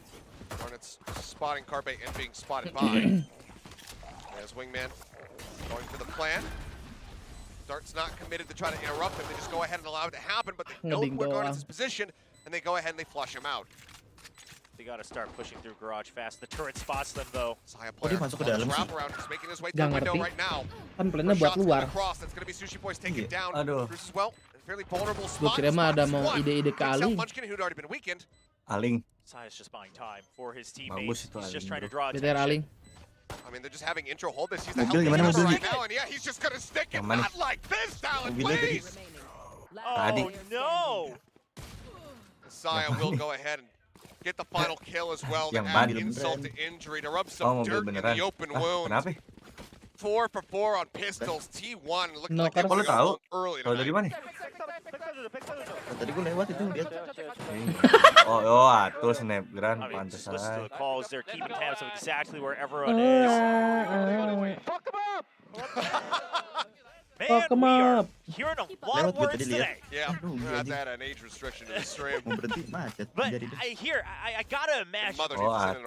Hornets spotting Carpe and being spotted by. As Wingman going for the plan. Dart's not committed to try to interrupt him. They just go ahead and allow it to happen, but they know where Garnet's position, and they go ahead and they flush him out. They got to start pushing through garage fast. The turret spots them though. Saya player masuk ke dalam wraparound, he's making his way through the window right now. Kan plannya buat luar. That's going to be Sushi Boys taken down. Bruce as well. Fairly vulnerable Gue spot. kira mah ada mau ide-ide ke Aling. Munchkin who'd already been weakened. Aling. Saya's just buying time for his teammates. He's just trying to draw BTR Aling. I mean, they're just having intro hold this. He's the healthy right now, and yeah, he's just gonna stick it. Not like this, Talon, please. Oh no! Saya will go ahead and get the final kill as well. To add insult to injury, to rub some dirt in the open wound. 4 for 4 on pistols. T1 looking like they're going early tonight. Tadi gue lewat itu dia. Oh, atuh snapgram pantesan. The calls, they're keeping tabs of exactly where everyone is. Fuck him up! Man, we are hearing a lot of words today. Yeah, not that an age restriction to the stream. But I gotta imagine.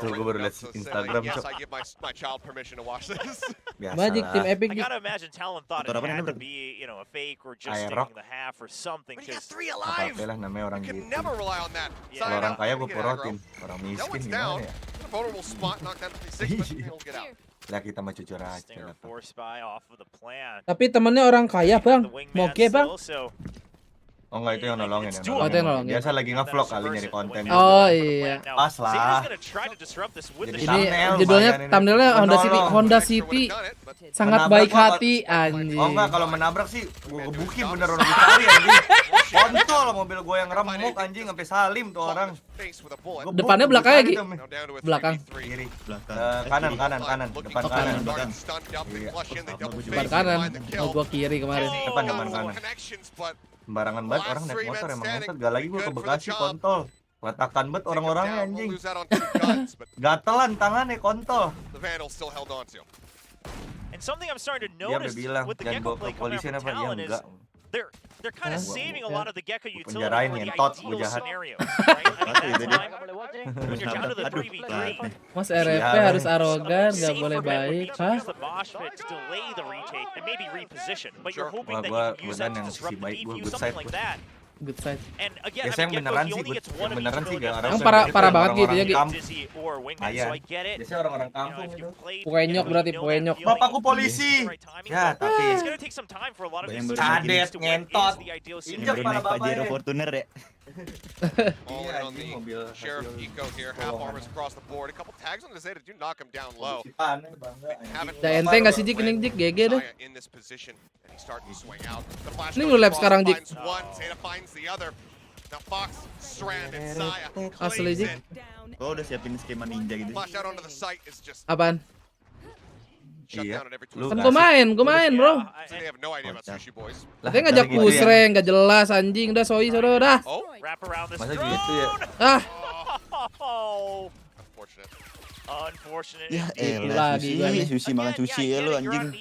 Tuh gue baru lihat Instagram. Yes, I give my child permission to watch this. Magic Team Epic. I gotta imagine Talon thought it had to be, a fake or just sticking the half or something. But he got 3 alive. Orang you gitu. can never rely on that. Kalau orang kaya gue porotin, orang miskin gimana ya? Vulnerable spot, knocked down to 6, but he'll get out. Lah kita mah jujur aja. Tapi temennya orang kaya bang, moge bang. Oh enggak, itu yang nolongin ya. Oh, itu yang nolongin. Biasa lagi nge-vlog kali nyari konten. Oh iya. Pas lah. Ini judulnya thumbnailnya Honda City sangat baik hati anjing. Oh enggak, kalau menabrak sih gue gebukin bener orang dicari anjing. Kontol mobil gue yang remuk anjing sampai salim tuh orang. Depannya belakangnya gitu. Belakang. Kiri. Kanan. Depan kanan. Depan kanan. Oh gua kiri kemarin. Depan kanan. Sembarangan banget orang naik motor emang motor. Gak lagi gue ke Bekasi kontol. Letakan banget orang-orangnya anjing. Gatelan tangannya kontol. And something I'm starting to notice with the Gecko play coming out from Talon is they're kind of saving a lot of the Gecko utility for the ideal scenarios, right? I mean, that time, when you're down to the 3v3. Mas RFP harus arogan, gak boleh baik, hah? The mosh pit to delay the retake and maybe reposition, but you're hoping that you can use that to disrupt the defuse, something like that. Good side. And again, I mean, Gecko, he only gets one of each Yang parah banget gitu ya, Dizzy or Wingman, so I get it. Biasanya orang-orang kampung itu. Puenyok berarti puenyok. Bapakku polisi. Ya, tapi it's gonna take some time for a lot of these cadet ngentot. Injak pala bapaknya. Fortuner ya. All in on the Sheriff Eco here, half armors across the board. A couple tags on the Zeta do knock him down low. Udah ente nggak sih Jik, ini Jik, GG deh. In this position, and he starts to swing out. The flash Ini nge-lab sekarang Jik. Zeta finds the other. Now Fox stranded. Saya Asli Jik. Oh udah siapin skema ninja gitu. Flash out onto the site is just Apaan? Iya. Kan gue main bro. They have no idea about Sushi Boys. Katanya ngajak pusreng, gak jelas anjing. Udah soi sodo dah. Masa gitu ya? Ah. Unfortunate. Ya elah, sushi makan sushi ya lu anjing.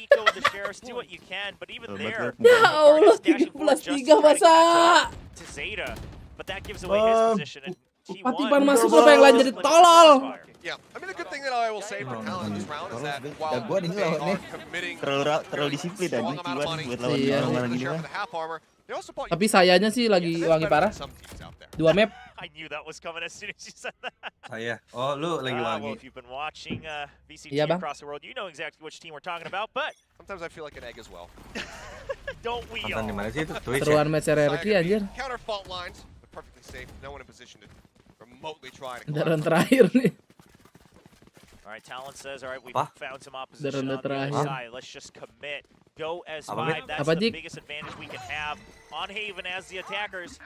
Ya Allah, 13-3 masa. Patipan masuk lo pengen lanjut tolol. Yeah, I mean the good thing that I will say for Talon in this round is that while they are committing terlalu disiplin aja buat lawan gini mah. Tapi sayanya sih lagi wangi parah. 2 map. I knew that was coming as soon as you said that. Saya. Oh, lu lagi wangi. Well, if you've been watching VCT across the world, you know exactly which team we're talking about, but sometimes I feel like an egg as well. Don't we all? Di mana sih itu? Twitch. Seruan match RRQ anjir. Counter fault lines, but perfectly safe. No one in position to remotely try to. Daran terakhir nih. All right, Talon says, all right, we found some opposition on the other side. Let's just commit. Go as 5. That's the biggest advantage we can have on Haven as the attackers.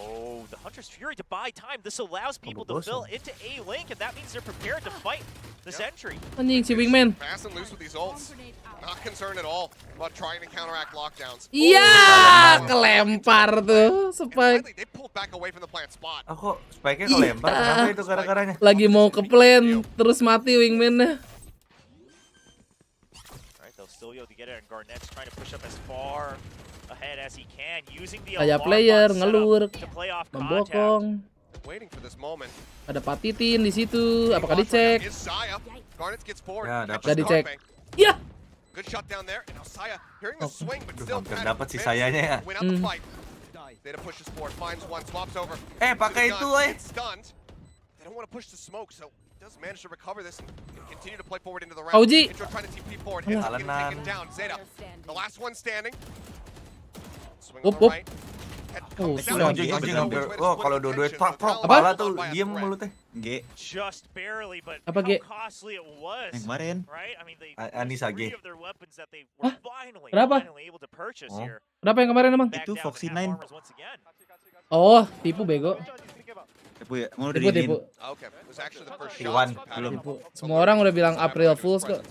Oh, the Hunter's Fury to buy time. This allows people to fill into A-Link, and that means they're prepared to fight this entry. Anjing si Wingman. Fast and loose with these ults. Not concerned at all about trying to counteract lockdowns. Iya, kelempar tuh spike. They pulled back away from the plant spot. Aku spike-nya kelempar. Kenapa itu gara-garanya? Lagi mau ke plan, terus mati Wingman-nya. Still able to get it, and Garnett's trying to push up as far ahead as he can, using the kayak player ngelur, membokong. Waiting for this moment. Ada Patitin di situ. Apakah dicek? Garnet gets forward. Ya, dapat. Gak dicek. Ya. Good shot down there. And now Saya hearing the swing but still dapat si sayanya ya. win out the fight. Zeta pushes forward, finds one, swaps over. Pakai itu, Stunned. They don't want to push the smoke, so does manage to recover this and continue to play forward into the round. Auji. Intro trying to TP forward. Hits getting taken down. Zeta, the last one standing. Swing on the right. Oh, anjing. Oh, kalau dua-dua prok kepala tuh diem mulutnya. G. Just barely, but Apa G? how costly it was. Yang kemarin. Right? I mean, they Anissa G. of their weapons that they Hah? were finally Kenapa? able to purchase here. Kenapa yang kemarin emang? Itu Foxy 9. Oh, tipu bego. Tipu ya? Mau Tipu, tipu. Okay, it was actually the first Iwan, shot. belum. Tipu. Semua orang udah bilang April Fools kok.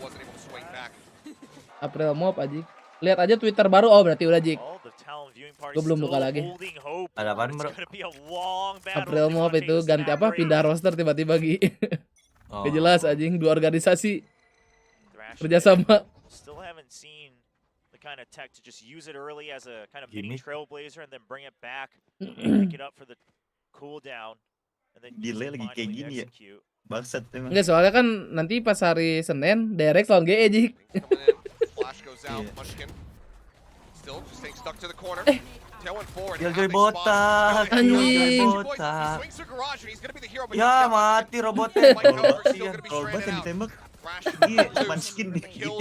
Wasn't able to swing back. April Mop aja. Lihat aja Twitter baru. Oh, berarti udah Jik. Gue belum buka lagi. Ada apaan, bro? April Mop itu ganti apa? Pindah roster tiba-tiba Gi. Gak jelas anjing, dua organisasi kerjasama. Still haven't seen the kind of tech to just use it early as a kind of mini trailblazer and then bring it back, pick it up for the cooldown, and then delay lagi kayak gini ya. Bangsat emang. Enggak, soalnya kan nanti pas hari Senin direct lawan GE Jik. Flash goes out. Munchkin still just staying stuck to the corner. Tailwind forward. Killjoy botak. Anjing. Ya mati robotnya. Robot yang ditembak. Iya, Munchkin dikit.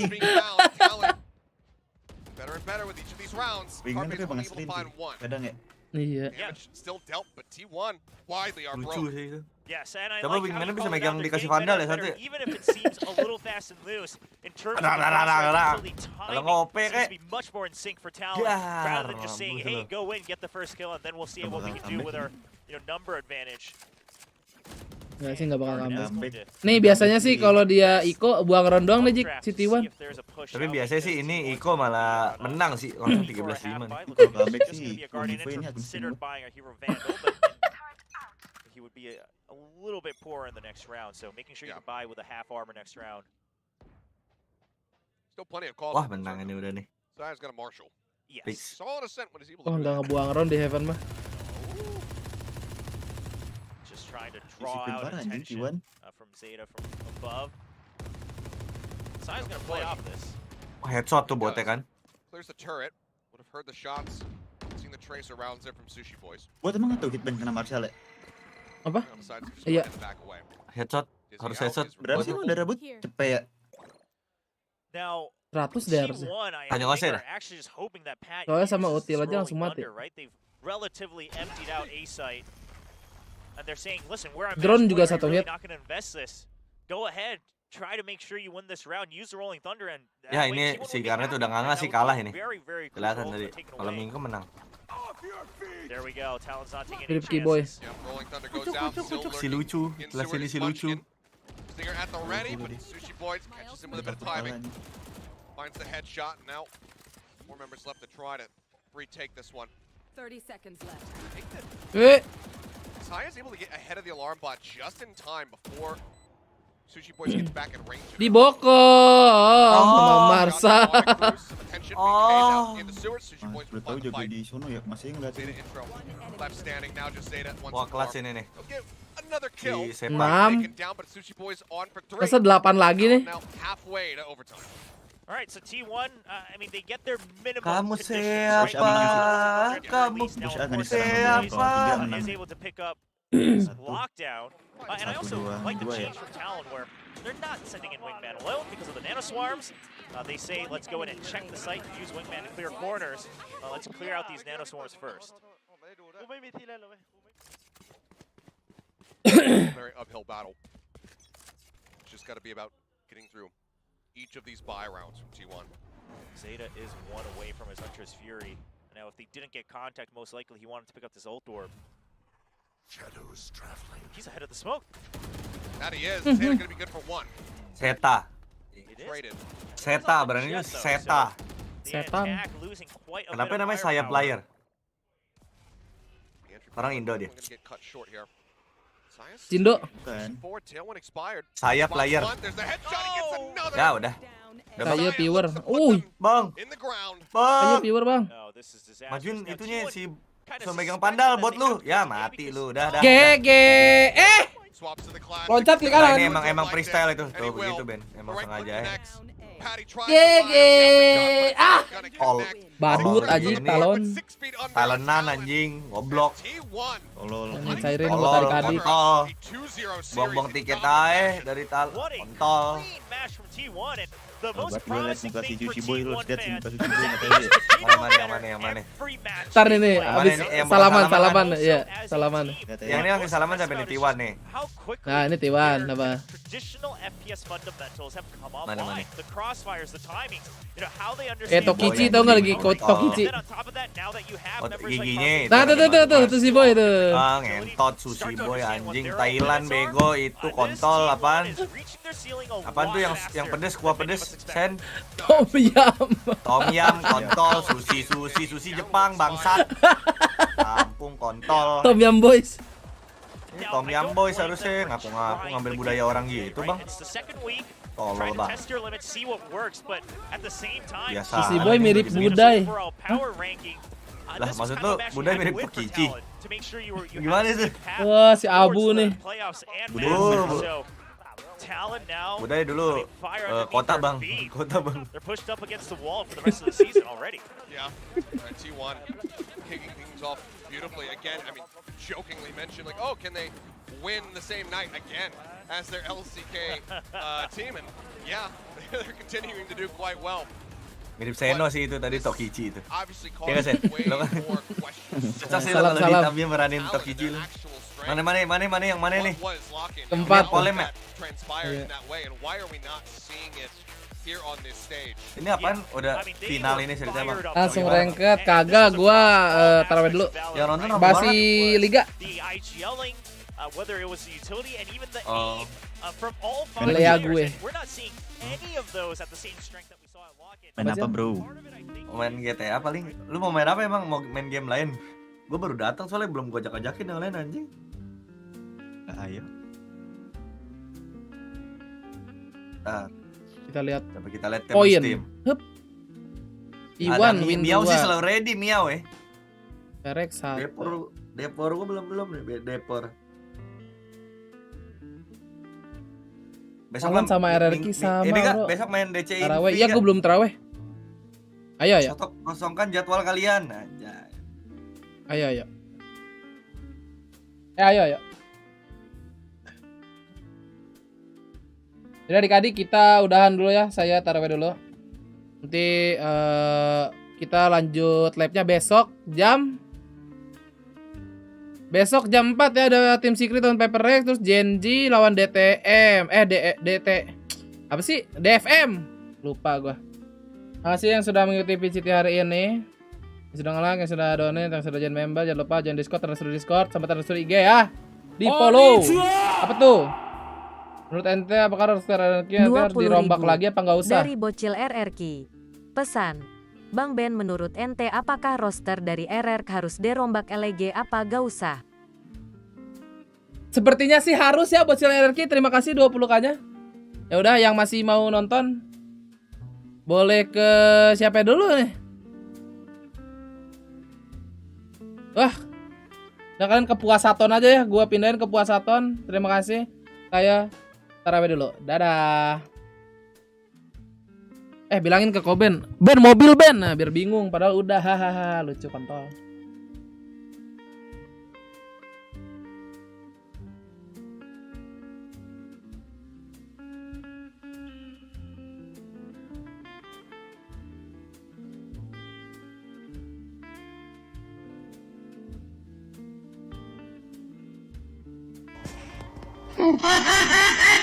Better and better with each of these rounds. Carpet's only able to find one. Kadang ya. Iya. Damage still dealt, but T1 widely are Lucu broke. sih itu. Yes, and I Coba like wingman-nya how bisa you megang call it out, dikasih they're vandal getting ya better, satu. even if it seems a little fast and loose in terms of the Kalau ngope seems kayak to be much more in sync for talent rather than just saying, hey, go in, get the first kill, and then we'll see what we can do with our number advantage. Nggak sih, nggak bakal comeback. Nih biasanya sih kalau dia Iko buang round doang nih Jik, si T1. Tapi biasanya sih ini Iko malah menang sih, langsung 13-5 nih. Kalau comeback sih, Univo ini akan considered buying a hero Vandal, but he would be a little bit poor in the next round, so making sure you can buy with a half armor next round. Still plenty of calls. Wah, menang ini udah nih. Saya's got a Marshall. Yes. Solid ascent when he's able to. Oh, nggak ngebuang round di Heaven mah. Just trying to draw out attention from Zeta from above. Saya's gonna play off this. Headshot tuh botnya kan. Clears the turret. Would have heard the shots. Seen the tracer rounds there from Sushi Boys. Buat emang tuh hitman kena Marshall ya? Apa? Iya. Headshot, harus headshot. Berapa sih udah rebut? Cepet ya. Now, 100 deh harusnya. Hanya ngasih dah. Soalnya sama Util aja langsung mati. Relatively emptied out A site. And they're saying, listen, we're on drone juga satu hit. not going to invest this. Go ahead. Try to make sure you win this round. Use the rolling thunder and Ya ini si Garnet udah nggak ngasih kalah ini. Kelihatan tadi. Kalau Minggu menang. There we go. Talon's not taking any Rifki boy. Si lucu, kelas ini si lucu. Stinger at the ready, but Sushi Boys catches him with a bit of timing. Finds the headshot, and now 4 members left to try to retake this one. 30 seconds left. Saya's able to get ahead of the alarm bot just in time before Sushi Boys gets back in range. Dibokong sama Marsa. Tahu jaga di sono ya, masih enggak sih. Wah, kelas ini nih. Si Sepa. 6. Masa 8 lagi nih. Alright, so T1, I mean, they get their minimum. Kamu siapa? Kamu siapa? Is able to pick up lockdown. And I also like the change from Talon where they're not sending in Wingman alone because of the nano swarms. They say, let's go in and check the site and use Wingman to clear corners. Let's clear out these nano swarms first. Very uphill battle. It's just got to be about getting through each of these buy rounds from T1. Zeta is one away from his Hunter's Fury. Now, if they didn't get contact, most likely he wanted to pick up this ult orb. Shadows traveling. He's ahead of the smoke. That he is. Zeta going to be good for one. Seta. Traded. Seta, berarti Seta. Setan. Kenapa namanya sayap player? Orang Indo dia. Cindo. Sayap player. Ya udah. Kayu viewer. Bang. Kayu viewer bang. Majuin itunya si kinda So megang suspect pandal that bot they lu. have Ya maybe mati because- lu. Dah. GG. Loncat klik Nah, kanan. ini emang freestyle itu. Tuh begitu Ben. Emang sengaja ya. GG. Ah. All Badut anjing talon. Talenan anjing, goblok. Ini cairin buat adik-adik. Kontol. Buang-buang tiket aja dari kontol. Buat gue liat muka si Juicy Boy, lu liat si muka Juicy Boy Yang mana? Ntar ini abis yang salaman, ya salaman. Yang ini langsung salaman sampai di T1 nih. Nah ini T1 apa? Mana? Tokichi tau nggak lagi Tokichi? Giginya itu. Nah tuh si Boy tuh. Ah ngentot Sushi Boy anjing Thailand bego itu kontol apaan? Apaan tuh yang pedes kuah pedes sen? Tom Yum kontol sushi Jepang bangsat. Kampung kontol. Tom Yum Boys. Tom Yum Boys harusnya ngaku-ngaku ngambil budaya orang gitu bang. Tolol bang. Biasa. Si Boy mirip Budai. Lah maksud lu Budai mirip Tokichi? Gimana itu? Wah si Abu nih. Budaya dulu kota bang. Yeah, T1 kicking things off beautifully again. I mean, jokingly mentioned like, oh, can they win the same night again as their LCK team? And yeah, they're continuing to do quite well. Mirip Seno sih itu tadi Tokichi itu. Obviously, Ya Sen, lo kan cocok sih lo kalau ditamnya meranin Tokichi lo. Mana yang mana nih? Keempat. Polem ya? Transpired in that way, and why are we not seeing it here on this stage? Ini apaan? Udah final ini ceritanya bang? Langsung ranked kagak gua tarawih dulu. Yang nonton apa Basi Liga. Lea gue. Main apa bro? Main GTA paling. Lu mau main apa emang? Mau main game lain? Gue baru datang soalnya belum gue ajak-ajakin yang lain anjing. Ayo. Nah, kita lihat. Coba kita lihat poin. Hup. Iwan win 2. Miao sih selalu ready Miao Perek 1. Depor gue belum nih Depor. Besok sama RRQ sama ini kan bro. Besok main DCI. Taraweh. Iya gue belum taraweh. Ayo. Kosongkan jadwal kalian aja. Ayo. Ayo. Jadi adik-adik kita udahan dulu ya. Saya taraweh dulu. Nanti kita lanjut live-nya besok jam 4 ya, ada tim Secret lawan Paper Rex, terus Genji lawan DTM. DT. Apa sih? DFM. Lupa gua. Makasih yang sudah mengikuti VCT hari ini. Yang sudah nge-like, yang sudah donate, yang sudah join member, jangan lupa join Discord, Discord, sampai terus IG ya. Di follow. Apa tuh? Menurut ente apakah roster RRQ harus dirombak lagi apa nggak usah? Dari bocil RRQ. Pesan. Bang Ben, menurut ente apakah roster dari RRQ harus dirombak LG apa gak usah? Sepertinya sih harus ya bocil RRQ. Terima kasih 20k-nya. Ya udah yang masih mau nonton boleh ke siapa dulu nih? Wah. Nah kalian ke Puasaton aja ya. Gua pindahin ke Puasaton. Terima kasih. Saya tarawih dulu. Dadah. Bilangin ke Koben. Ben mobil Ben. Nah, biar bingung padahal udah hahaha lucu kontol. Hahaha.